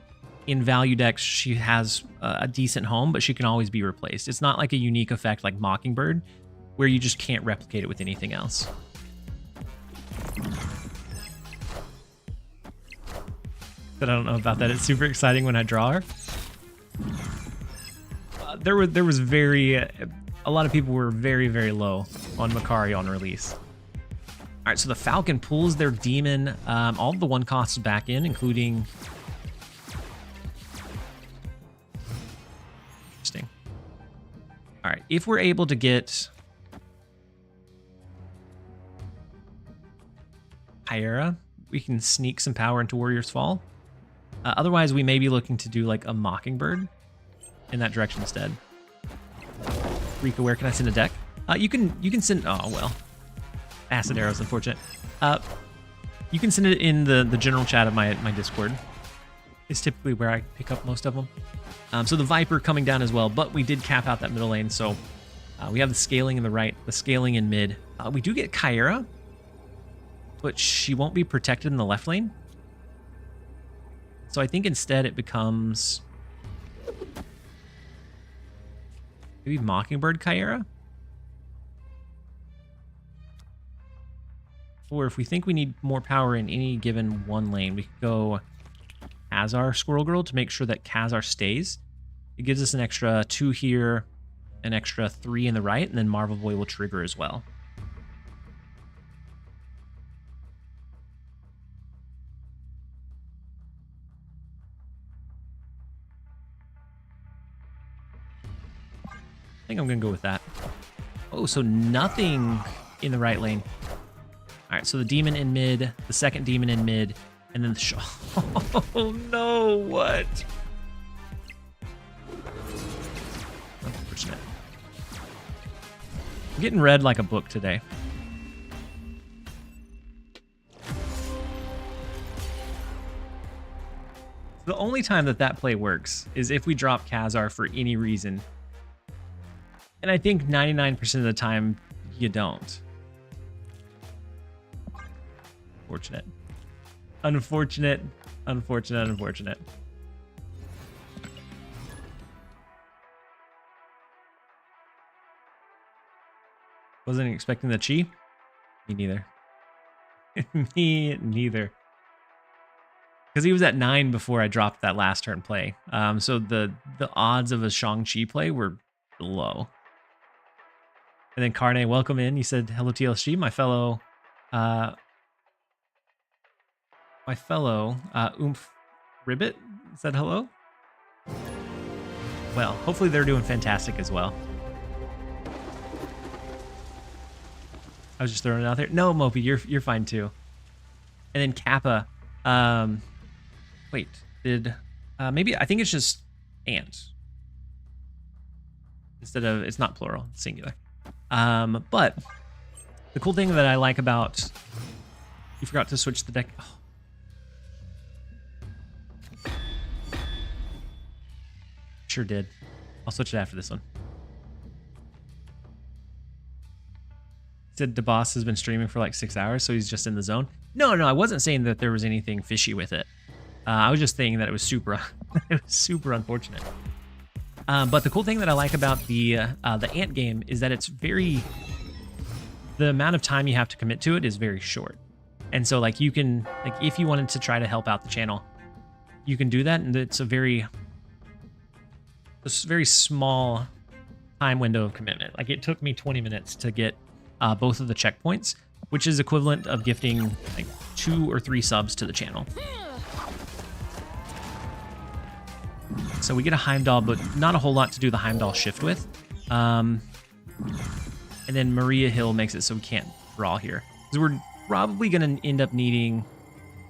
in value decks, she has a decent home, but she can always be replaced. It's not like a unique effect like Mockingbird, where you just can't replicate it with anything else. But I don't know about that. It's super exciting when I draw her. There was a lot of people were very, very low on Makari on release. All right, so the Falcon pulls their demon, all of the one costs back in, including... Interesting. All right, if we're able to get Hyera, we can sneak some power into Warrior's Fall. Otherwise, we may be looking to do like a Mockingbird in that direction instead. Rika, where can I send a deck? You can send... Oh, well. Acid Arrow's unfortunate. You can send it in the general chat of my Discord. It's typically where I pick up most of them. So the Viper coming down as well, but we did cap out that middle lane, so we have the scaling in the right, the scaling in mid. We do get Kyra, but she won't be protected in the left lane. So I think instead it becomes maybe Mockingbird Kyra. Or if we think we need more power in any given one lane, we could go Khazar Squirrel Girl to make sure that Khazar stays. It gives us an extra 2 here, an extra 3 in the right, and then Marvel Boy will trigger as well. I think I'm going to go with that. Oh, so nothing in the right lane. All right, so the demon in mid, the second demon in mid, and then the oh no, what? Unfortunate. I'm getting read like a book today. The only time that play works is if we drop Khazar for any reason. And I think 99% of the time, you don't. Unfortunate. Unfortunate. Unfortunate. Unfortunate. Wasn't expecting the chi. Me neither. Me neither. Because he was at 9 before I dropped that last turn play. So the odds of a Shang-Chi play were low. And then Carne, welcome in. You said hello TLSG, my fellow Oomph Ribbit said hello. Well, hopefully they're doing fantastic as well. I was just throwing it out there. No, Mopey, you're fine too. And then Kappa. Wait, maybe I think it's just ant instead of, it's not plural, it's singular. But the cool thing that I like about, you forgot to switch the deck. Oh. Sure did. I'll switch it after this one. Said DeBoss has been streaming for like 6 hours, so he's just in the zone. No, I wasn't saying that there was anything fishy with it. I was just saying that it was super, it was super unfortunate. But the cool thing that I like about the ant game is that the amount of time you have to commit to it is very short. And so like you can, like if you wanted to try to help out the channel, you can do that. And it's a very small time window of commitment. Like it took me 20 minutes to get both of the checkpoints, which is equivalent of gifting like 2 or 3 subs to the channel. So we get a Heimdall, but not a whole lot to do the Heimdall shift with. And then Maria Hill makes it so we can't draw here. Because we're probably going to end up needing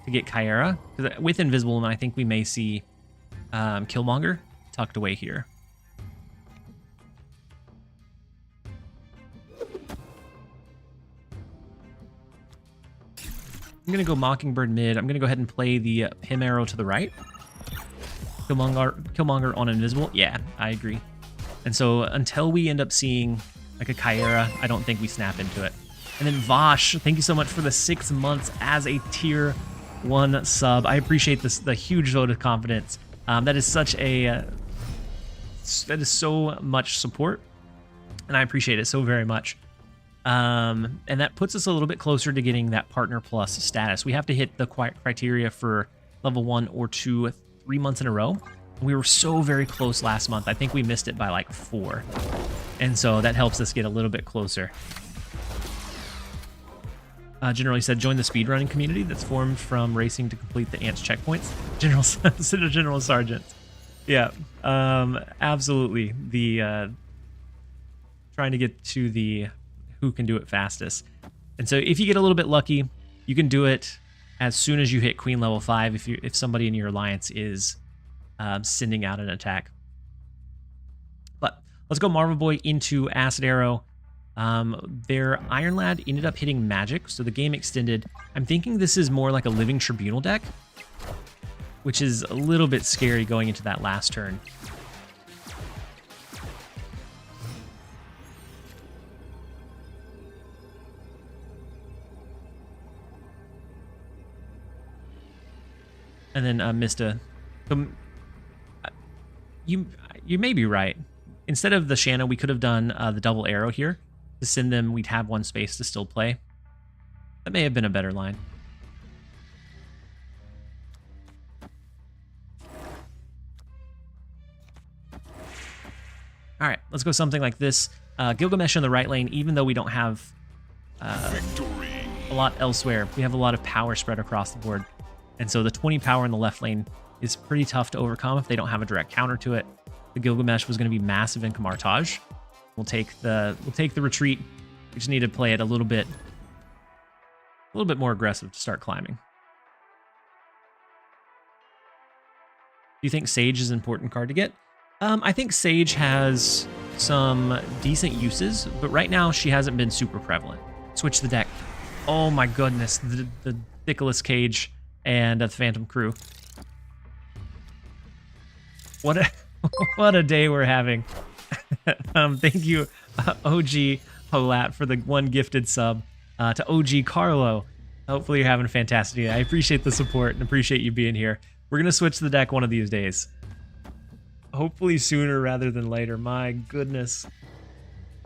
to get Kyera. Because with Invisible Woman, I think we may see Killmonger tucked away here. I'm going to go Mockingbird mid. I'm going to go ahead and play the Pim Arrow to the right. Killmonger on Invisible. Yeah, I agree. And so until we end up seeing like a Kyera, I don't think we snap into it. And then Vosh, thank you so much for the 6 months as a tier 1 sub. I appreciate the huge vote of confidence. That is such a that is so much support, and I appreciate it so very much. And that puts us a little bit closer to getting that Partner Plus status. We have to hit the criteria for level 1 or 2 3 months in a row. We were so very close last month. I think we missed it by like 4. And so that helps us get a little bit closer. Generally said, join the speedrunning community that's formed from racing to complete the ants checkpoints. General Sergeant. Yeah, absolutely. The trying to get to the who can do it fastest. And so if you get a little bit lucky, you can do it as soon as you hit Queen level 5 if somebody in your alliance is sending out an attack. But let's go Marvel Boy into Acid Arrow. Their Iron Lad ended up hitting magic, so the game extended. I'm thinking this is more like a Living Tribunal deck, which is a little bit scary going into that last turn. And then Mista, you may be right. Instead of the Shanna, we could have done the double arrow here to send them. We'd have 1 space to still play. That may have been a better line. All right, let's go something like this. Gilgamesh in the right lane, even though we don't have a lot elsewhere, we have a lot of power spread across the board. And so the 20 power in the left lane is pretty tough to overcome if they don't have a direct counter to it. The Gilgamesh was going to be massive in Kamartaj. We'll take the retreat. We just need to play it a little bit more aggressive to start climbing. Do you think Sage is an important card to get? I think Sage has some decent uses, but right now she hasn't been super prevalent. Switch the deck. Oh my goodness, the Nicolas Cage and the Phantom Crew. What a day we're having. Thank you, OG Holat, for the 1 gifted sub. To OG Carlo, hopefully you're having a fantastic day. I appreciate the support and appreciate you being here. We're going to switch the deck one of these days. Hopefully sooner rather than later. My goodness.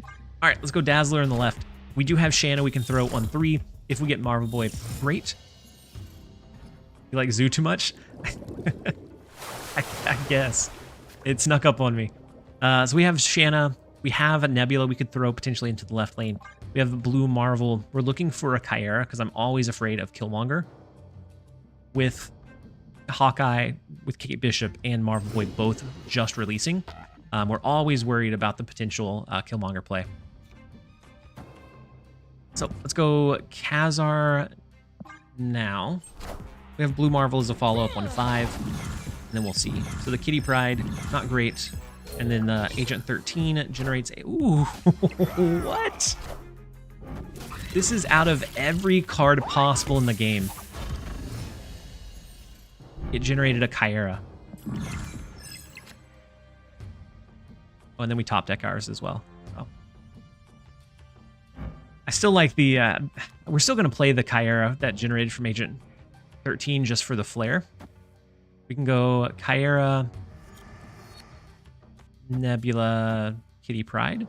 All right, let's go Dazzler on the left. We do have Shanna we can throw on 3. If we get Marvel Boy, great. You like Zoo too much? I guess. It snuck up on me. So we have Shanna. We have a Nebula we could throw potentially into the left lane. We have the blue Marvel. We're looking for a Kyera because I'm always afraid of Killmonger. With Hawkeye, with Kate Bishop, and Marvel Boy both just releasing, we're always worried about the potential Killmonger play. So let's go Khazar now. We have Blue Marvel as a follow-up on 5, and then we'll see. So the Kitty Pride, not great. And then Agent 13 generates a... Ooh, what? This is out of every card possible in the game. It generated a Kyera. Oh, and then we top deck ours as well. So. I still like the... we're still going to play the Kyera that generated from Agent 13 just for the flair. We can go Kyera Nebula, Kitty Pryde.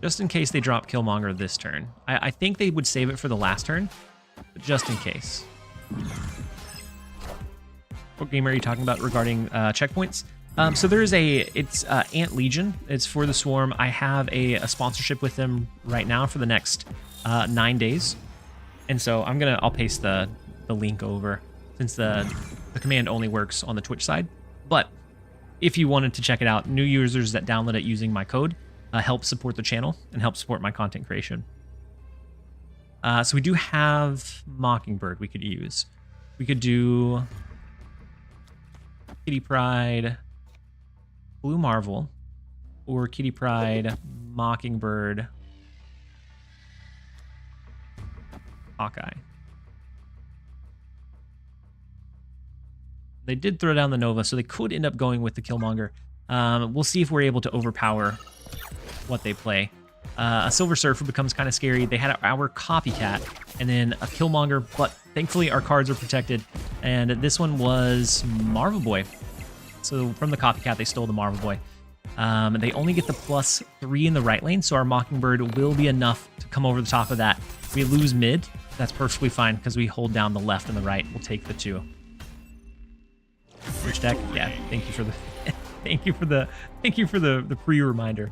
Just in case they drop Killmonger this turn. I think they would save it for the last turn, but just in case. What game are you talking about regarding checkpoints? So there's it's Ant Legion. It's for the Swarm. I have a sponsorship with them right now for the next 9 days. And so I'll paste the link over since the command only works on the Twitch side. But if you wanted to check it out, new users that download it using my code help support the channel and help support my content creation. So we do have Mockingbird we could use. We could do Kitty Pryde, Blue Marvel, or Kitty Pryde, Mockingbird, Hawkeye. They did throw down the Nova, so they could end up going with the Killmonger. We'll see if we're able to overpower what they play. A Silver Surfer becomes kind of scary. They had our Copycat, and then a Killmonger, but thankfully our cards are protected. And this one was Marvel Boy. So from the Copycat, they stole the Marvel Boy. They only get the +3 in the right lane, so our Mockingbird will be enough to come over the top of that. We lose mid. That's perfectly fine because we hold down the left and the right. We'll take the 2. Which deck? Yeah, thank you for the thank you for the pre-reminder.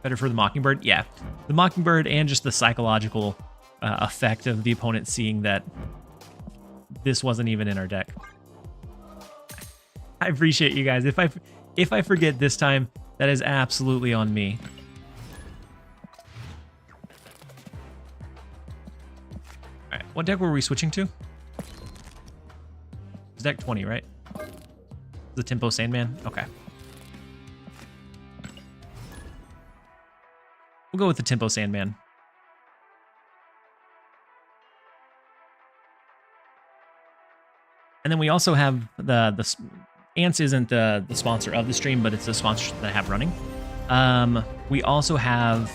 Better for the Mockingbird? Yeah. The Mockingbird and just the psychological effect of the opponent seeing that this wasn't even in our deck. I appreciate you guys. If I forget this time, that is absolutely on me. All right, what deck were we switching to? It's deck 20, right? The Tempo Sandman? Okay. We'll go with the Tempo Sandman. And then we also have the Ants isn't the sponsor of the stream, but it's a sponsorship that I have running. We also have...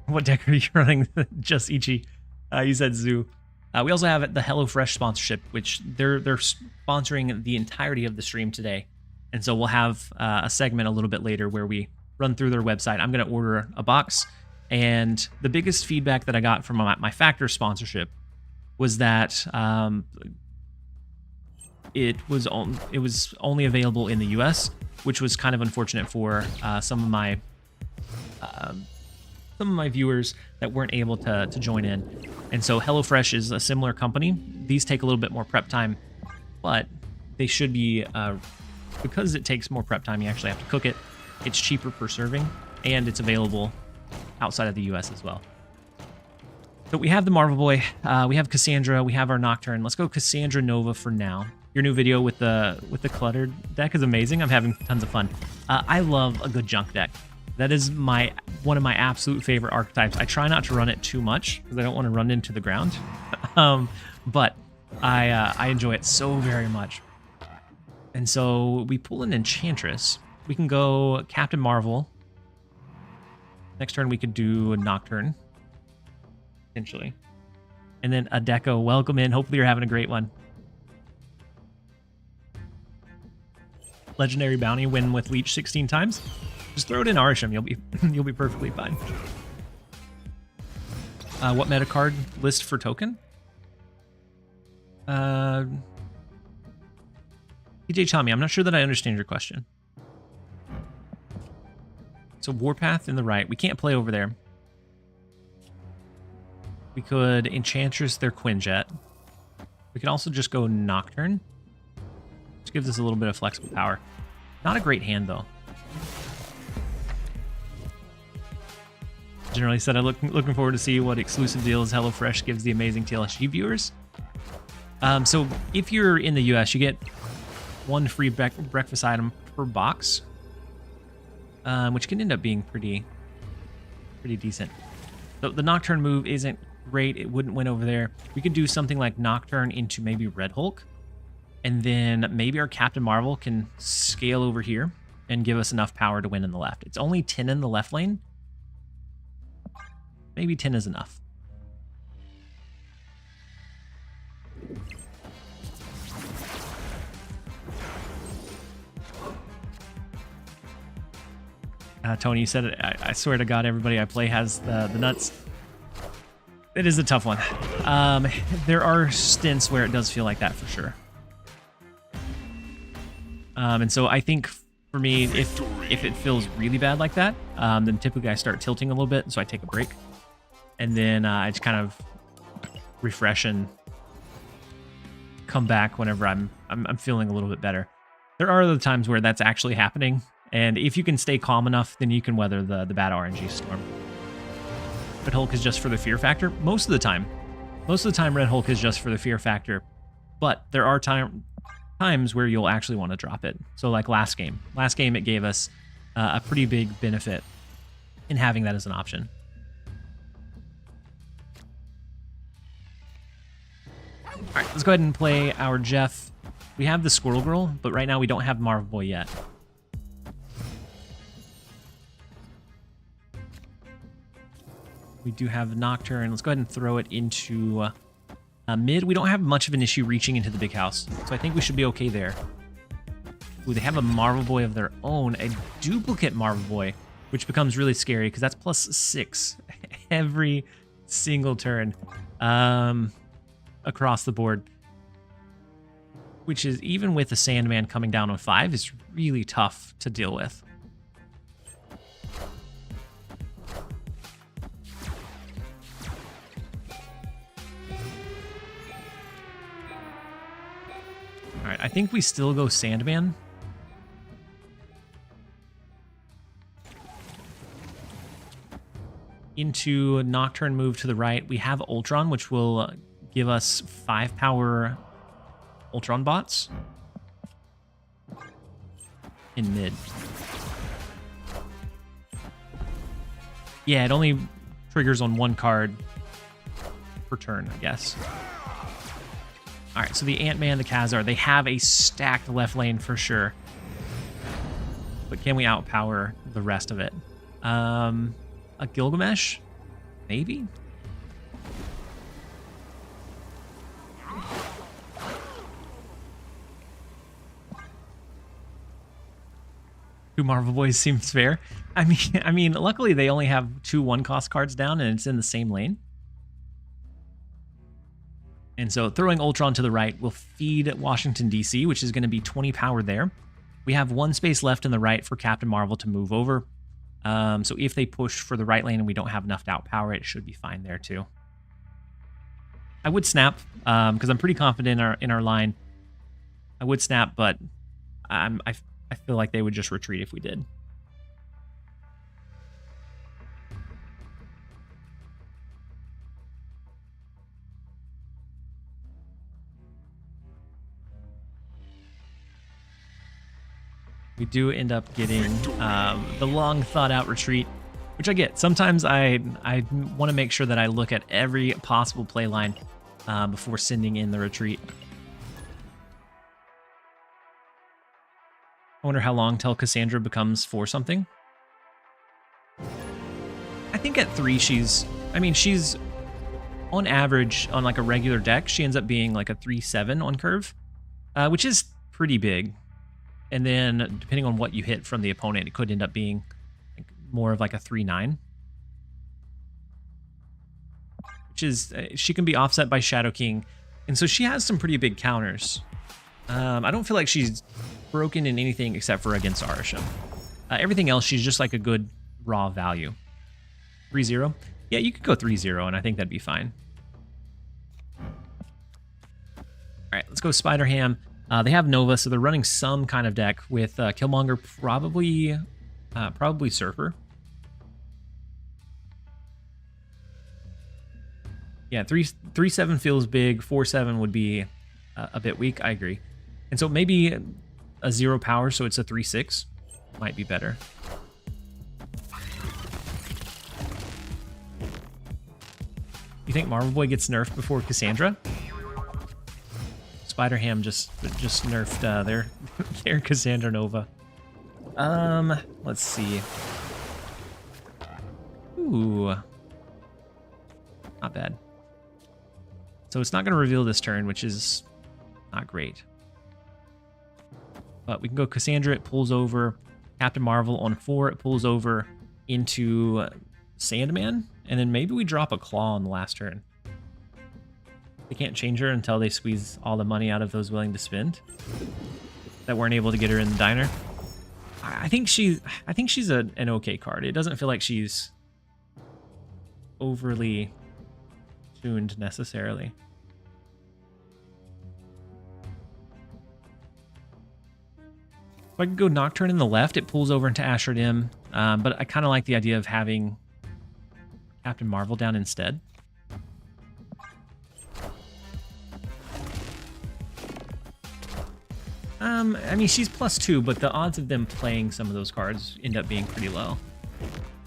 What deck are you running? Just Ichi. You said Zoo. We also have the HelloFresh sponsorship, which they're sponsoring the entirety of the stream today. And so we'll have a segment a little bit later where we run through their website. I'm going to order a box. And the biggest feedback that I got from my Factor sponsorship was that it was only available in the US, which was kind of unfortunate for some of my viewers that weren't able to join in. And so HelloFresh is a similar company. These take a little bit more prep time, but they should be, because it takes more prep time, you actually have to cook it. It's cheaper per serving, and it's available outside of the US as well. So we have the Marvel Boy, we have Cassandra, we have our Nocturne. Let's go Cassandra Nova for now. Your new video with the cluttered deck is amazing. I'm having tons of fun. I love a good junk deck. That is one of my absolute favorite archetypes. I try not to run it too much because I don't want to run into the ground. But I enjoy it so very much. And so we pull an Enchantress. We can go Captain Marvel. Next turn we could do a Nocturne, potentially. And then a Deco. Welcome in. Hopefully you're having a great one. Legendary Bounty, win with Leech 16 times. Just throw it in Arisham. You'll be perfectly fine. What meta card list for token? TJ Tommy, I'm not sure that I understand your question. So Warpath in the right. We can't play over there. We could Enchantress their Quinjet. We could also just go Nocturne, which gives us a little bit of flexible power. Not a great hand, though. Generally said, I'm looking forward to see what exclusive deals HelloFresh gives the amazing TLSG viewers. So if you're in the US, you get one free breakfast item per box, which can end up being pretty decent. The Nocturne move isn't great. It wouldn't win over there. We could do something like Nocturne into maybe Red Hulk, and then maybe our Captain Marvel can scale over here and give us enough power to win in the left. It's only 10 in the left lane. Maybe 10 is enough. Tony, you said it. I swear to God, everybody I play has the nuts. It is a tough one. There are stints where it does feel like that for sure. And so I think for me, if it feels really bad like that, then typically I start tilting a little bit, so I take a break, and then I just kind of refresh and come back whenever I'm feeling a little bit better. There are other times where that's actually happening, and if you can stay calm enough, then you can weather the bad RNG storm. Red Hulk is just for the fear factor most of the time. Most of the time, Red Hulk is just for the fear factor, but there are times where you'll actually want to drop it. So like last game it gave us a pretty big benefit in having that as an option. All right, let's go ahead and play our Jeff. We have the Squirrel Girl, but right now we don't have Marvel Boy yet. We do have Nocturne. Let's go ahead and throw it into mid. We don't have much of an issue reaching into the big house, so I think we should be okay there. Ooh, they have a Marvel Boy of their own, a duplicate Marvel Boy, which becomes really scary because that's +6 every single turn across the board, which is, even with the Sandman coming down on 5, is really tough to deal with. All right, I think we still go Sandman. Into Nocturne move to the right. We have Ultron, which will give us 5 power Ultron bots in mid. Yeah, it only triggers on 1 card per turn, I guess. All right, so the Ant-Man, the Khazar, they have a stacked left lane for sure. But can we outpower the rest of it? A Gilgamesh? Maybe? Two Marvel Boys seems fair. I mean, luckily they only have 2 1-cost cards down and it's in the same lane. And so throwing Ultron to the right will feed Washington, D.C., which is going to be 20 power there. We have 1 space left in the right for Captain Marvel to move over. So if they push for the right lane and we don't have enough to outpower it, it should be fine there too. I would snap, because I'm pretty confident in our line. I would snap, but I feel like they would just retreat if we did. We do end up getting the long thought out retreat, which I get. Sometimes I want to make sure that I look at every possible play line before sending in the retreat. I wonder how long till Cassandra becomes 4 something. I think at 3 she's on average on like a regular deck, she ends up being like a 3/7 on curve, which is pretty big. And then depending on what you hit from the opponent, it could end up being more of like a 3/9. Which is, she can be offset by Shadow King. And so she has some pretty big counters. I don't feel like she's broken in anything except for against Arishem. Everything else, she's just like a good raw value. 3-0? Yeah, you could go 3-0 and I think that'd be fine. All right, let's go Spider-Ham. They have Nova, so they're running some kind of deck with Killmonger, probably Surfer. Yeah, 3/7 feels big. 4/7 would be a bit weak. I agree. And so maybe a 0 power, so it's a 3/6 might be better. You think Marvel Boy gets nerfed before Cassandra? Spider-Ham just nerfed their Cassandra Nova. Let's see. Ooh. Not bad. So it's not going to reveal this turn, which is not great. But we can go Cassandra, it pulls over. Captain Marvel on 4, it pulls over into Sandman, and then maybe we drop a Claw on the last turn. They can't change her until they squeeze all the money out of those willing to spend that weren't able to get her in the diner. I think she's an okay card. It doesn't feel like she's overly tuned necessarily. If I could go Nocturne in the left, it pulls over into Asher Dim, but I kind of like the idea of having Captain Marvel down instead. I mean, she's +2, but the odds of them playing some of those cards end up being pretty low.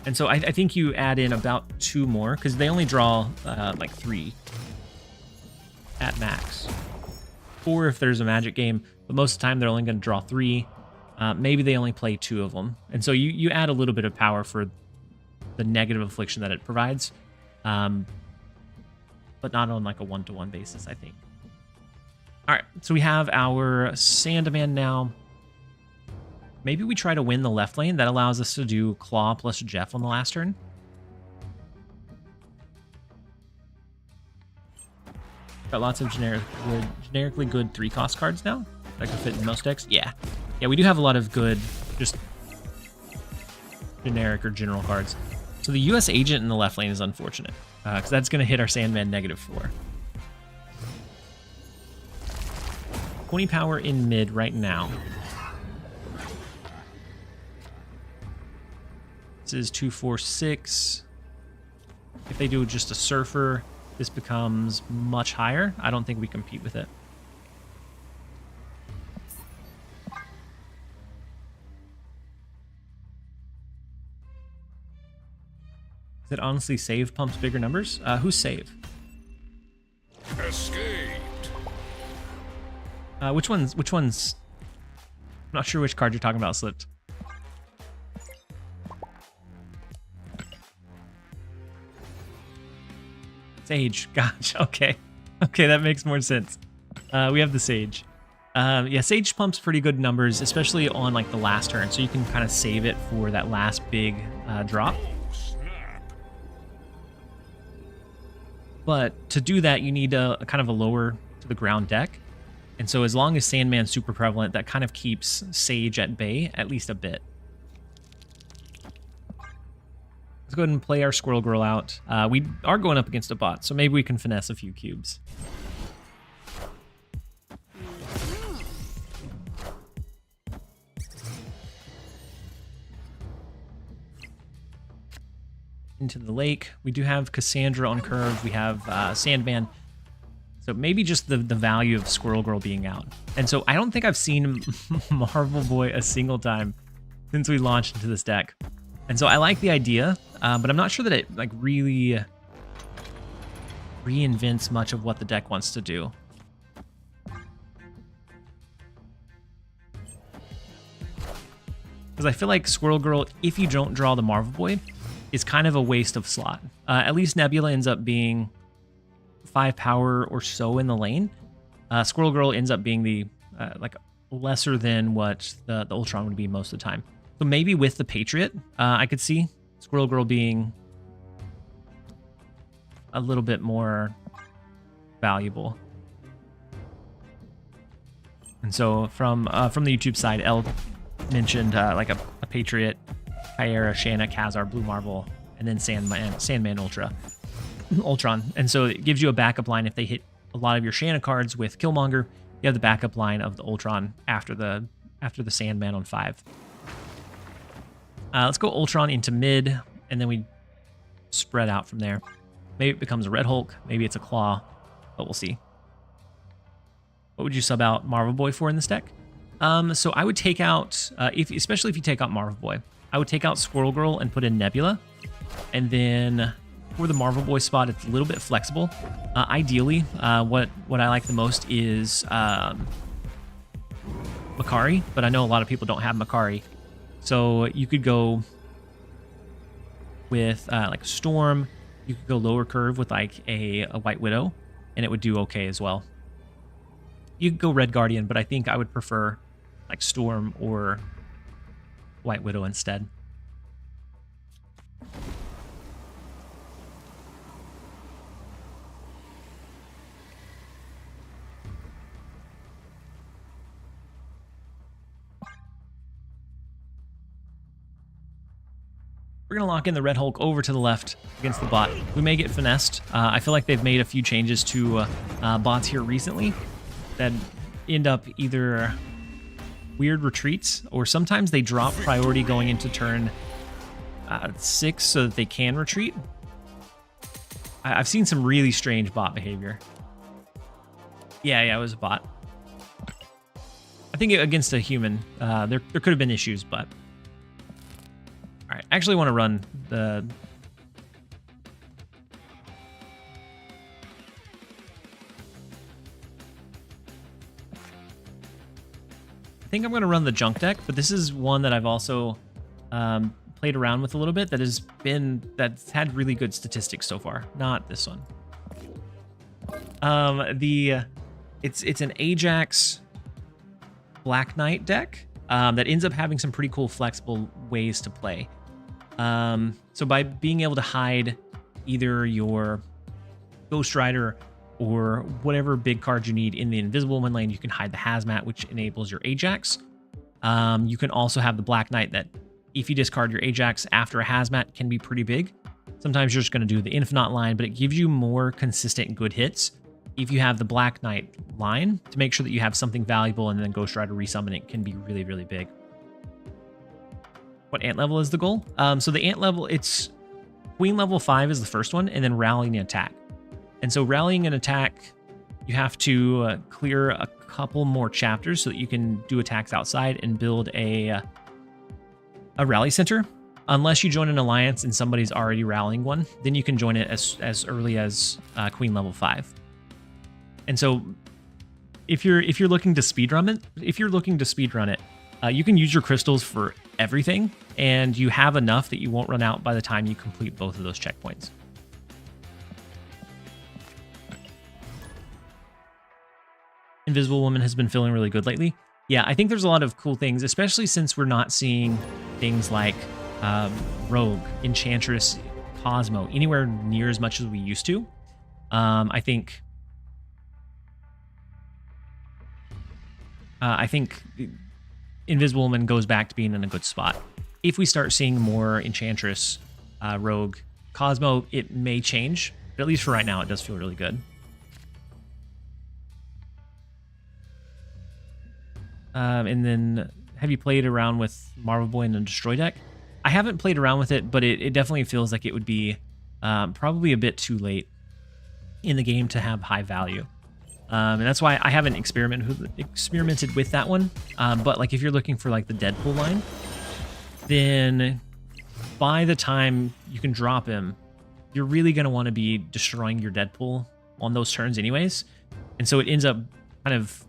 And so I think you add in about 2 more, because they only draw like 3 at max. 4 if there's a Magic game, but most of the time they're only going to draw 3. Maybe they only play 2 of them. And so you add a little bit of power for the negative affliction that it provides, but not on like a 1-to-1 basis, I think. All right, so we have our Sandman now. Maybe we try to win the left lane. That allows us to do Claw plus Jeff on the last turn. Got lots of generically good 3-cost cards now that could fit in most decks. Yeah, we do have a lot of good, just generic or general cards. So the U.S. Agent in the left lane is unfortunate, because that's going to hit our Sandman -4. 20 power in mid right now. This is 2, 4, 6. If they do just a Surfer, this becomes much higher. I don't think we compete with it. Is it honestly save pumps bigger numbers? Who's save? Escaped. Which one's? I'm not sure which card you're talking about, Slipped. Sage. Gosh, okay. Okay, that makes more sense. We have the Sage. Yeah, Sage pumps pretty good numbers, especially on like the last turn, so you can kind of save it for that last big drop. But to do that, you need a kind of a lower to the ground deck. And so as long as Sandman's super prevalent, that kind of keeps Sage at bay, at least a bit. Let's go ahead and play our Squirrel Girl out. We are going up against a bot, so maybe we can finesse a few cubes. Into the lake. We do have Cassandra on curve. We have Sandman. So maybe just the value of Squirrel Girl being out. And so I don't think I've seen Marvel Boy a single time since we launched into this deck. And so I like the idea, but I'm not sure that it like really reinvents much of what the deck wants to do. Because I feel like Squirrel Girl, if you don't draw the Marvel Boy, is kind of a waste of slot. At least Nebula ends up being 5 power or so in the lane. Squirrel Girl ends up being the like lesser than what the Ultron would be most of the time. So maybe with the Patriot, I could see Squirrel Girl being a little bit more valuable. And so from the YouTube side, El mentioned like a Patriot, Kyera, Shanna, Khazar, Blue Marvel, and then Sandman Ultron. And so it gives you a backup line if they hit a lot of your Shanna cards with Killmonger. You have the backup line of the Ultron after the Sandman on 5. Let's go Ultron into mid, and then we spread out from there. Maybe it becomes a Red Hulk, maybe it's a Claw, but we'll see. What would you sub out Marvel Boy for in this deck? So I would take out, especially if you take out Marvel Boy, I would take out Squirrel Girl and put in Nebula. And then for the Marvel Boy spot, it's a little bit flexible. Ideally, what I like the most is Makari, but I know a lot of people don't have Makari. So you could go with like a Storm. You could go lower curve with like a White Widow, and it would do okay as well. You could go Red Guardian, but I think I would prefer like Storm or White Widow instead. We're going to lock in the Red Hulk over to the left against the bot. We may get finessed. I feel like they've made a few changes to bots here recently that end up either weird retreats, or sometimes they drop priority going into turn 6 so that they can retreat. I've seen some really strange bot behavior. Yeah, it was a bot. I think against a human, there could have been issues, but... All right, I actually want to run the... I think I'm going to run the junk deck, but this is one that I've also played around with a little bit that's had really good statistics so far. Not this one. It's an Ajax Black Knight deck that ends up having some pretty cool flexible ways to play. So by being able to hide either your Ghost Rider or whatever big card you need in the Invisible Woman lane, you can hide the Hazmat, which enables your Ajax. You can also have the Black Knight that, if you discard your Ajax after a Hazmat, can be pretty big. Sometimes you're just going to do the Infinite line, but it gives you more consistent good hits if you have the Black Knight line to make sure that you have something valuable, and then Ghost Rider resummoning can be really, really big. What ant level is the goal? So the ant level, it's Queen level 5 is the first one, and then rallying and attack. And so rallying and attack, you have to clear a couple more chapters so that you can do attacks outside and build a rally center. Unless you join an alliance and somebody's already rallying one, then you can join it as early as Queen level 5. And so if you're looking to speedrun it, you can use your crystals for everything, and you have enough that you won't run out by the time you complete both of those checkpoints. Invisible Woman has been feeling really good lately. Yeah, I think there's a lot of cool things, especially since we're not seeing things like Rogue, Enchantress, Cosmo anywhere near as much as we used to. I think Invisible Woman goes back to being in a good spot. If we start seeing more Enchantress, Rogue, Cosmo, it may change, but at least for right now, it does feel really good. And then, have you played around with Marvel Boy in a Destroy deck? I haven't played around with it, but it definitely feels like it would be probably a bit too late in the game to have high value. And that's why I haven't experimented with that one. But like if you're looking for like the Deadpool line, then by the time you can drop him, you're really going to want to be destroying your Deadpool on those turns anyways. And so it ends up kind of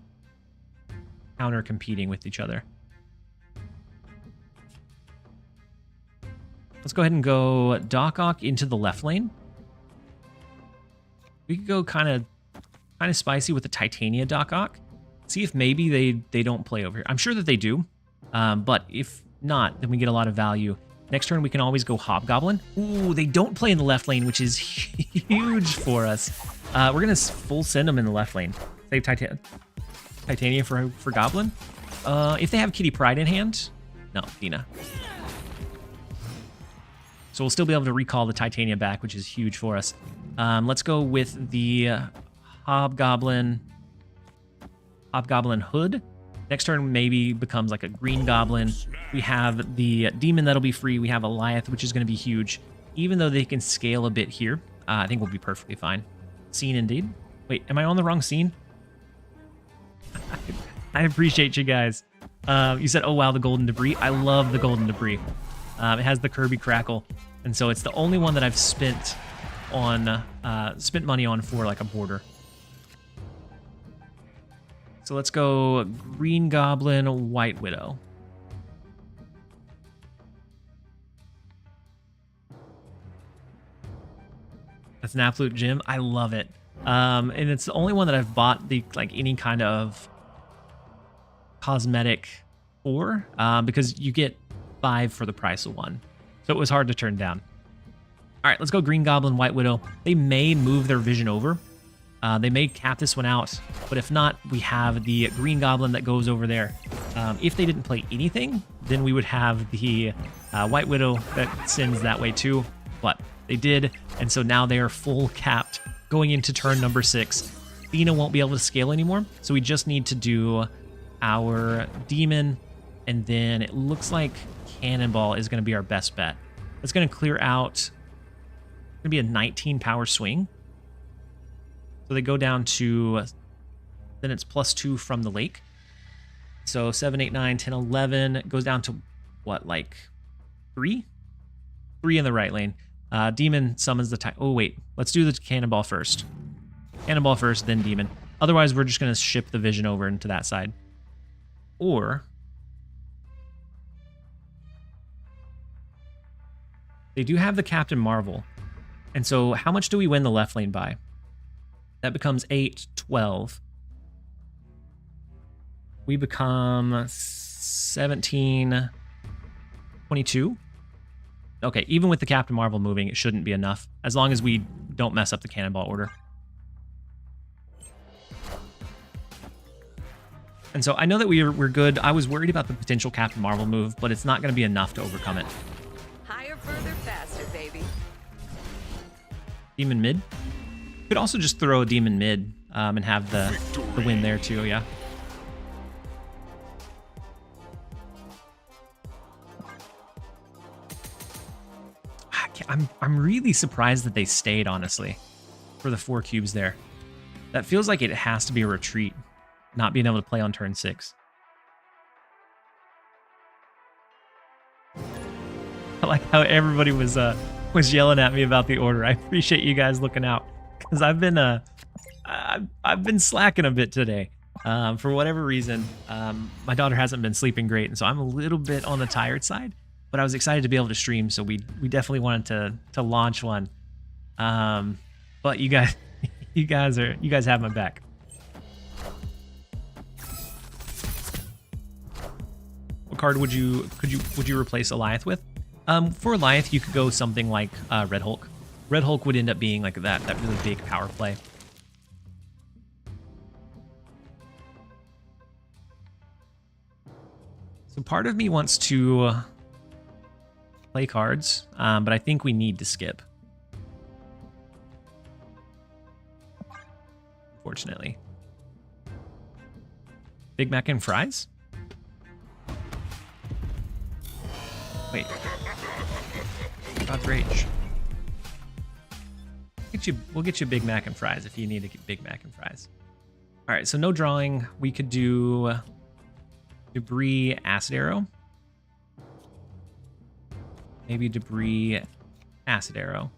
counter competing with each other. Let's go ahead and go Doc Ock into the left lane. We could go kind of spicy with the Titania Doc Ock. See if maybe they don't play over here. I'm sure that they do, but if not, then we get a lot of value. Next turn we can always go Hobgoblin. Ooh, they don't play in the left lane, which is huge for us. We're gonna full send them in the left lane. Save Titania for Goblin. If they have Kitty Pryde in hand, no, Dina. So we'll still be able to recall the Titania back, which is huge for us. Let's go with the Hobgoblin Hood. Next turn maybe becomes like a Green Goblin. We have the Demon that'll be free. We have Goliath, which is going to be huge. Even though they can scale a bit here, I think we'll be perfectly fine. Scene indeed. Wait, am I on the wrong scene? I appreciate you guys. You said, oh wow, the Golden Debris. I love the Golden Debris. It has the Kirby Crackle, and so it's the only one that I've spent money on for like a border. So let's go Green Goblin, White Widow. That's an absolute gem. I love it. And it's the only one that I've bought any kind of cosmetic for, because you get 5 for the price of 1. So it was hard to turn down. All right, let's go Green Goblin, White Widow. They may move their vision over. They may cap this one out, but if not, we have the Green Goblin that goes over there. If they didn't play anything, then we would have the White Widow that sends that way too, but they did, and so now they are full capped going into turn number 6. Athena won't be able to scale anymore, so we just need to do our Demon, and then it looks like Cannonball is going to be our best bet. It's going to clear out, it's going to be a 19 power swing. So they go down to, then it's +2 from the lake. So 7, 8, 9, 10, 11 goes down to what, like 3? 3 in the right lane. Demon summons the oh wait, let's do the Cannonball first. Cannonball first, then Demon. Otherwise, we're just going to ship the vision over into that side. Or they do have the Captain Marvel. And so how much do we win the left lane by? That becomes 8, 12. We become 17, 22. Okay, even with the Captain Marvel moving, it shouldn't be enough, as long as we don't mess up the Cannonball order. And so I know that we're good. I was worried about the potential Captain Marvel move, but it's not going to be enough to overcome it. Higher, further, faster, baby. Demon mid. Could also just throw a Demon mid and have the win there too, yeah. I'm really surprised that they stayed, honestly, for the 4 cubes there. That feels like it has to be a retreat, not being able to play on turn 6. I like how everybody was yelling at me about the order. I appreciate you guys looking out, because I've been slacking a bit today. For whatever reason, my daughter hasn't been sleeping great, and so I'm a little bit on the tired side. But I was excited to be able to stream, so we definitely wanted to launch one. But you guys have my back. What card would you replace Alioth with? For Alioth, you could go something like Red Hulk. Red Hulk would end up being like that really big power play. So part of me wants to play cards, but I think we need to skip. Unfortunately. Big Mac and fries? Wait. God's Rage. We'll get you Big Mac and fries if you need to get Big Mac and fries. All right, so no drawing. We could do Debris, Acid Arrow. Maybe Debris, Acid Arrow.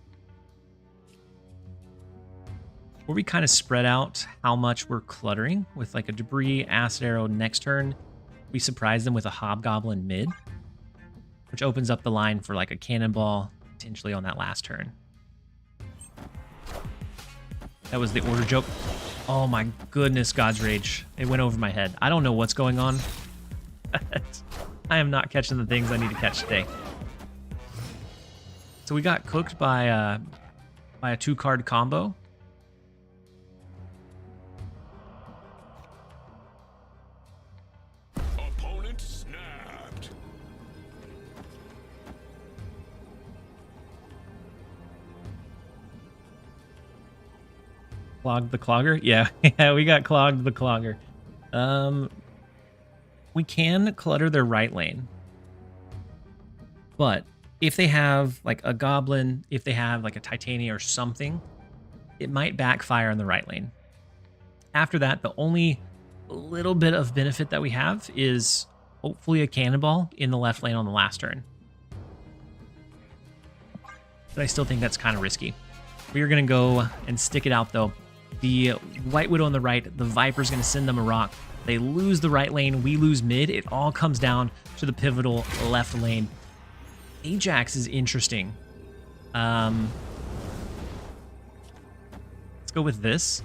Or we kind of spread out how much we're cluttering with like a Debris, Acid Arrow next turn. We surprise them with a Hobgoblin mid, which opens up the line for like a Cannonball potentially on that last turn. That was the order joke. Oh my goodness, God's Rage. It went over my head. I don't know what's going on. I am not catching the things I need to catch today. So we got cooked by a 2-card combo. Opponent snapped. Clogged the Clogger? Yeah, yeah, we got Clogged the Clogger. We can clutter their right lane. But if they have like a Goblin, if they have like a Titania or something, it might backfire on the right lane. After that, the only little bit of benefit that we have is hopefully a Cannonball in the left lane on the last turn. But I still think that's kind of risky. We are going to go and stick it out though. The White Widow on the right, the Viper's going to send them a rock. They lose the right lane, we lose mid. It all comes down to the pivotal left lane. Ajax is interesting. Let's go with this.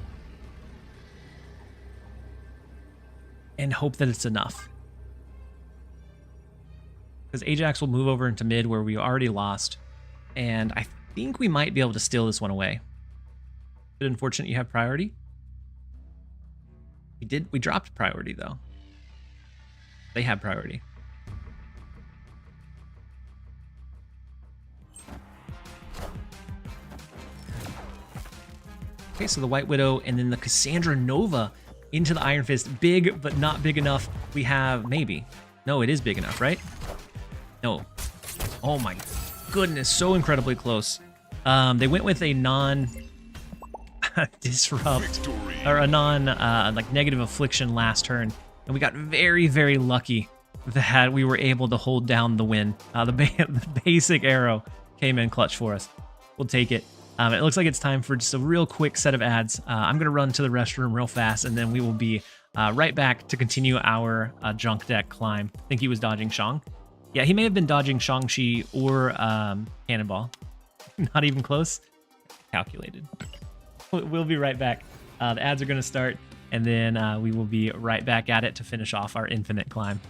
And hope that it's enough. because Ajax will move over into mid where we already lost. And I think we might be able to steal this one away. Bit unfortunate you have priority. We dropped priority though. They have priority. Okay, so the White Widow and then the Cassandra Nova into the Iron Fist. Big, but not big enough. We have, maybe. No, it is big enough, right? No. Oh my goodness, so incredibly close. They went with a non-disrupt, or a like negative affliction last turn. And we got very, very lucky that we were able to hold down the win. The basic arrow came in clutch for us. We'll take it. It looks like it's time for just a real quick set of ads. I'm going to run to the restroom real fast, and then we will be right back to continue our junk deck climb. I think he was dodging Shang. Yeah, he may have been dodging Shang-Chi or Cannonball. Not even close. Calculated. We'll be right back. The ads are going to start, and then we will be right back at it to finish off our infinite climb.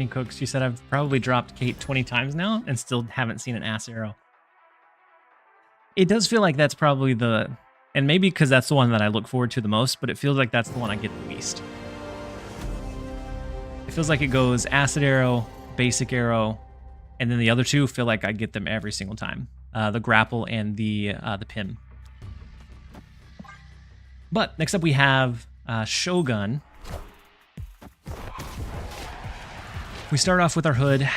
Cooks, you said I've probably dropped Kate 20 times now and still haven't seen an ass arrow. It does feel like that's probably and maybe because that's the one that I look forward to the most, but it feels like that's the one I get the least. It feels like it goes acid arrow, basic arrow, and then the other two feel like I get them every single time. The grapple and the pin. But next up we have Shogun. We start off with our hood.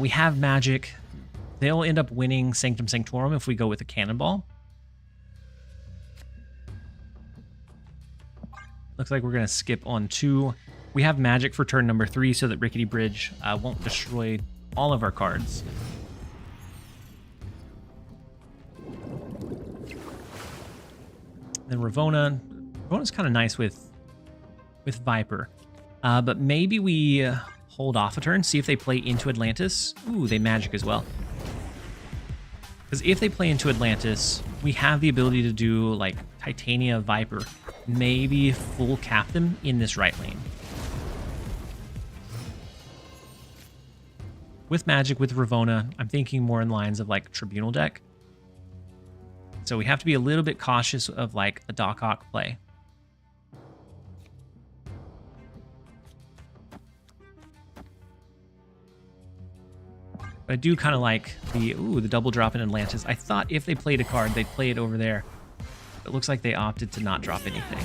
We have magic. They'll end up winning Sanctum Sanctorum if we go with a cannonball. Looks like we're going to skip on 2. We have magic for turn number 3 so that Rickety Bridge won't destroy all of our cards. Then Ravonna. Ravonna's kind of nice with Viper. But maybe we hold off a turn, see if they play into Atlantis. Ooh, they magic as well. Because if they play into Atlantis, we have the ability to do like Titania Viper, maybe full cap them in this right lane. With magic, with Ravonna, I'm thinking more in lines of like Tribunal deck. So we have to be a little bit cautious of like the Doc Ock play. But I do kind of like the double drop in Atlantis. I thought if they played a card, they'd play it over there. It looks like they opted to not drop anything.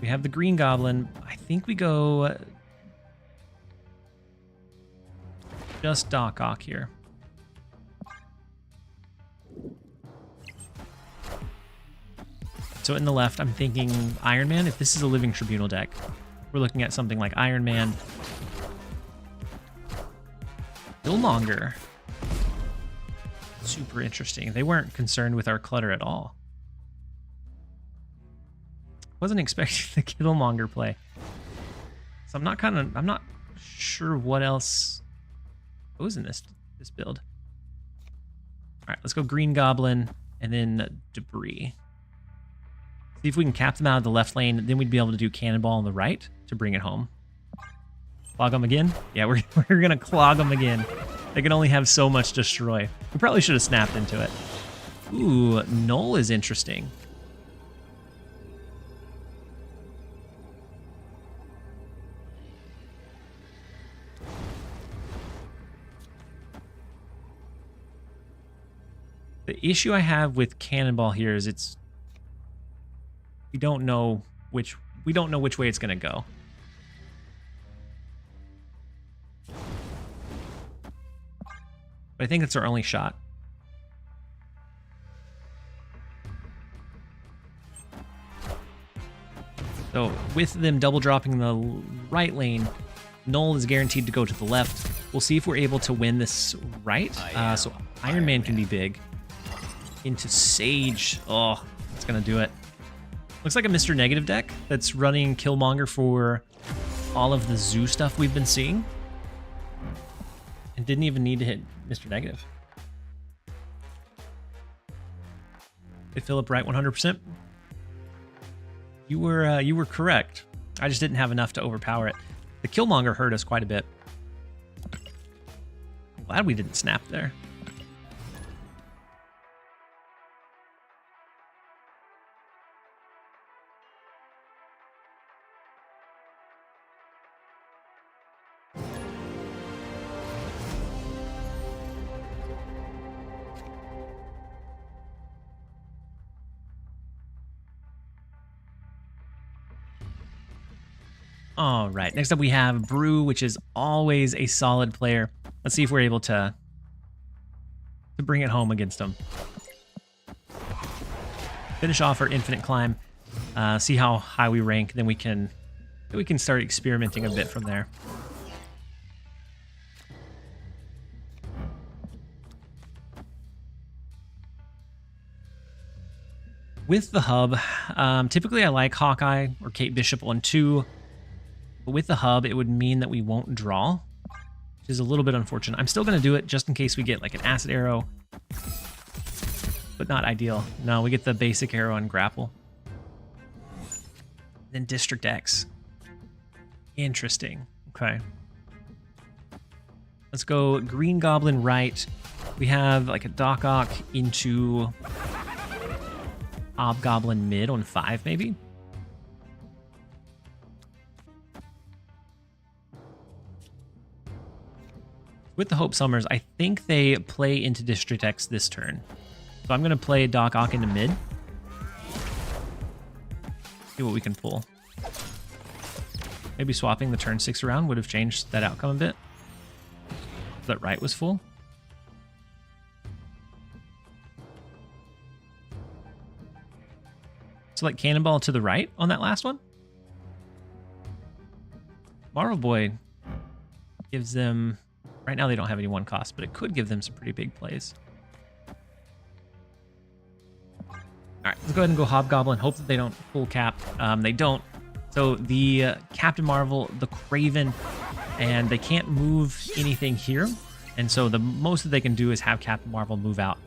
We have the Green Goblin. I think we go just Doc Ock here. So in the left, I'm thinking Iron Man. If this is a Living Tribunal deck, we're looking at something like Iron Man. Killmonger. Super interesting. They weren't concerned with our clutter at all. Wasn't expecting the Killmonger play. So I'm not sure what else goes in this build. All right, let's go Green Goblin and then Debris. See if we can cap them out of the left lane. Then we'd be able to do Cannonball on the right to bring it home. Clog them again? Yeah, we're going to clog them again. They can only have so much destroy. We probably should have snapped into it. Ooh, Null is interesting. The issue I have with Cannonball here is we don't know which way it's going to go. But I think it's our only shot. So with them double dropping the right lane, Null is guaranteed to go to the left. We'll see if we're able to win this right. So Iron Man can be big. Into Sage. Oh, it's going to do it. Looks like a Mr. Negative deck that's running Killmonger for all of the zoo stuff we've been seeing. And didn't even need to hit Mr. Negative. Hey, Philip, right 100%. You were correct. I just didn't have enough to overpower it. The Killmonger hurt us quite a bit. I'm glad we didn't snap there. All right, next up we have Brew, which is always a solid player. Let's see if we're able to bring it home against him. Finish off our infinite climb, see how high we rank, then we can start experimenting a bit from there. With the hub, typically I like Hawkeye or Kate Bishop on 2. But with the hub, it would mean that we won't draw, which is a little bit unfortunate. I'm still going to do it just in case we get like an acid arrow, but not ideal. No, we get the basic arrow and grapple. Then District X. Interesting. Okay. Let's go Green Goblin right. We have like a Doc Ock into Hobgoblin mid on 5 maybe. With the Hope Summers, I think they play into District X this turn. So I'm going to play Doc Ock into mid. See what we can pull. Maybe swapping the turn 6 around would have changed that outcome a bit. That right was full. So like Cannonball to the right on that last one. Marvel Boy gives them... Right now they don't have any 1 cost, but it could give them some pretty big plays. All right, let's go ahead and go Hobgoblin. Hope that they don't full cap. They don't. So the Captain Marvel, the Kraven, and they can't move anything here. And so the most that they can do is have Captain Marvel move out.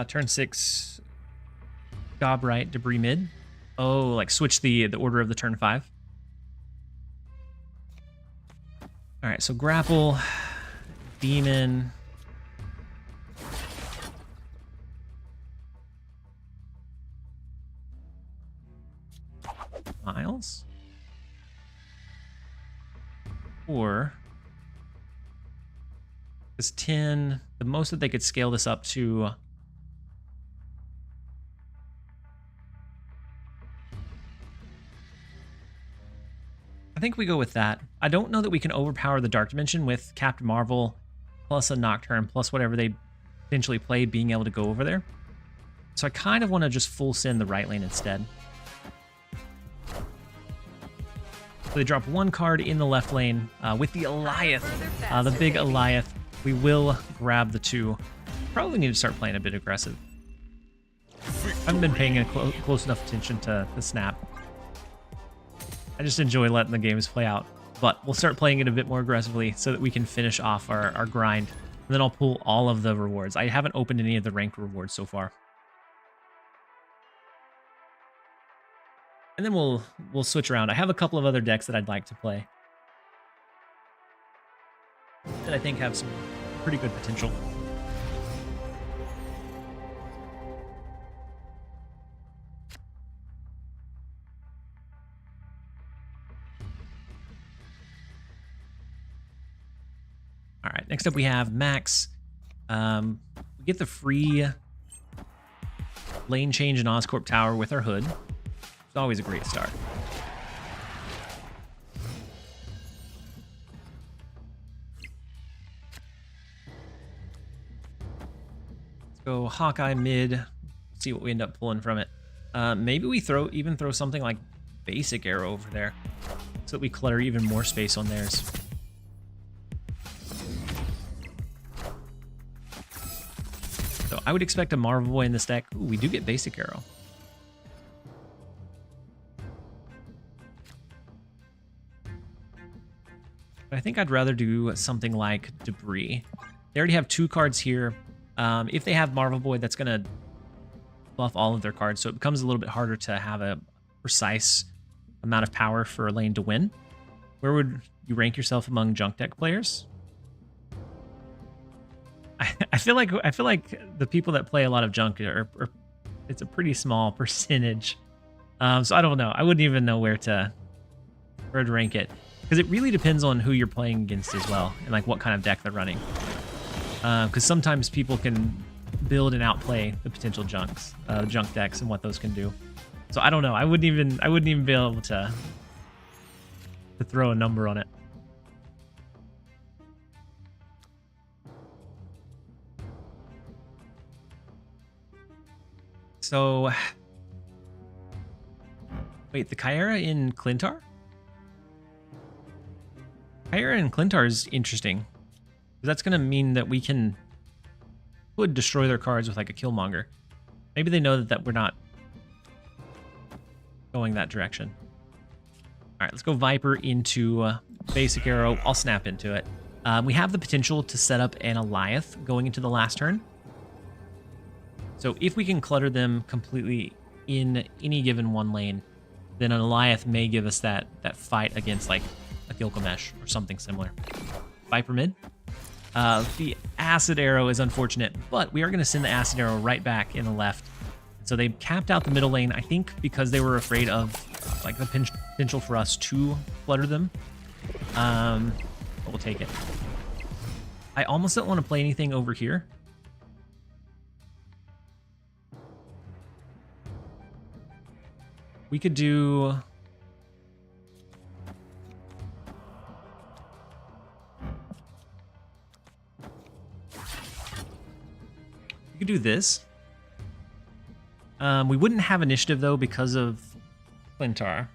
Turn 6, Gob right, Debris mid. Oh, like switch the order of the turn 5. All right, so grapple, demon. Miles. Or is 10, the most that they could scale this up to. I think we go with that. I don't know that we can overpower the Dark Dimension with Captain Marvel plus a Nocturne plus whatever they potentially play being able to go over there. So I kind of want to just full send the right lane instead. So they drop 1 card in the left lane with the Eliath, the big Eliath. we will grab the 2. Probably need to start playing a bit aggressive. I haven't been paying close enough attention to the snap. I just enjoy letting the games play out. But we'll start playing it a bit more aggressively so that we can finish off our grind. And then I'll pull all of the rewards. I haven't opened any of the ranked rewards so far. And then we'll switch around. I have a couple of other decks that I'd like to play that I think have some pretty good potential. All right, next up we have Max. We get the free lane change in Oscorp Tower with our hood. It's always a great start. Let's go Hawkeye mid. See what we end up pulling from it. Maybe we even throw something like Basic Arrow over there, so that we clutter even more space on theirs. So I would expect a Marvel Boy in this deck. Ooh, we do get Basic Arrow. But I think I'd rather do something like Debris. They already have 2 cards here. If they have Marvel Boy, that's going to buff all of their cards, so it becomes a little bit harder to have a precise amount of power for a lane to win. Where would you rank yourself among junk deck players? I feel like the people that play a lot of junk are it's a pretty small percentage. So I don't know. I wouldn't even know where to rank it, because it really depends on who you're playing against as well, and like what kind of deck they're running. Because sometimes people can build and outplay the potential junk decks and what those can do. So I don't know. I wouldn't even be able to throw a number on it. So, wait, the Kyra in Clintar? Kyra in Clintar is interesting. That's going to mean that we would destroy their cards with like a Killmonger. Maybe they know that we're not going that direction. All right, let's go Viper into Basic Arrow. I'll snap into it. We have the potential to set up an Alioth going into the last turn. So if we can clutter them completely in any given one lane, then an Alioth may give us that fight against like a Gilgamesh or something similar. Viper mid. The Acid Arrow is unfortunate, but we are going to send the Acid Arrow right back in the left. So they capped out the middle lane, I think, because they were afraid of like the potential for us to clutter them. But we'll take it. I almost don't want to play anything over here. We could do... We could do this. We wouldn't have initiative, though, because of Clintar.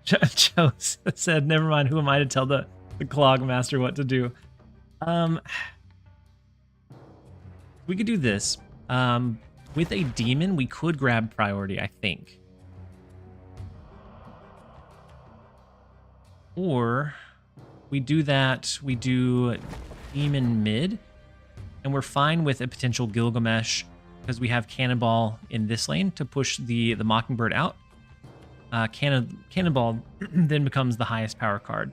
Joe said, never mind, who am I to tell the Clog Master what to do? We could do this. With a demon, we could grab priority, I think. Or we do that, we do demon mid, and we're fine with a potential Gilgamesh because we have Cannonball in this lane to push the Mockingbird out. Cannonball then becomes the highest power card.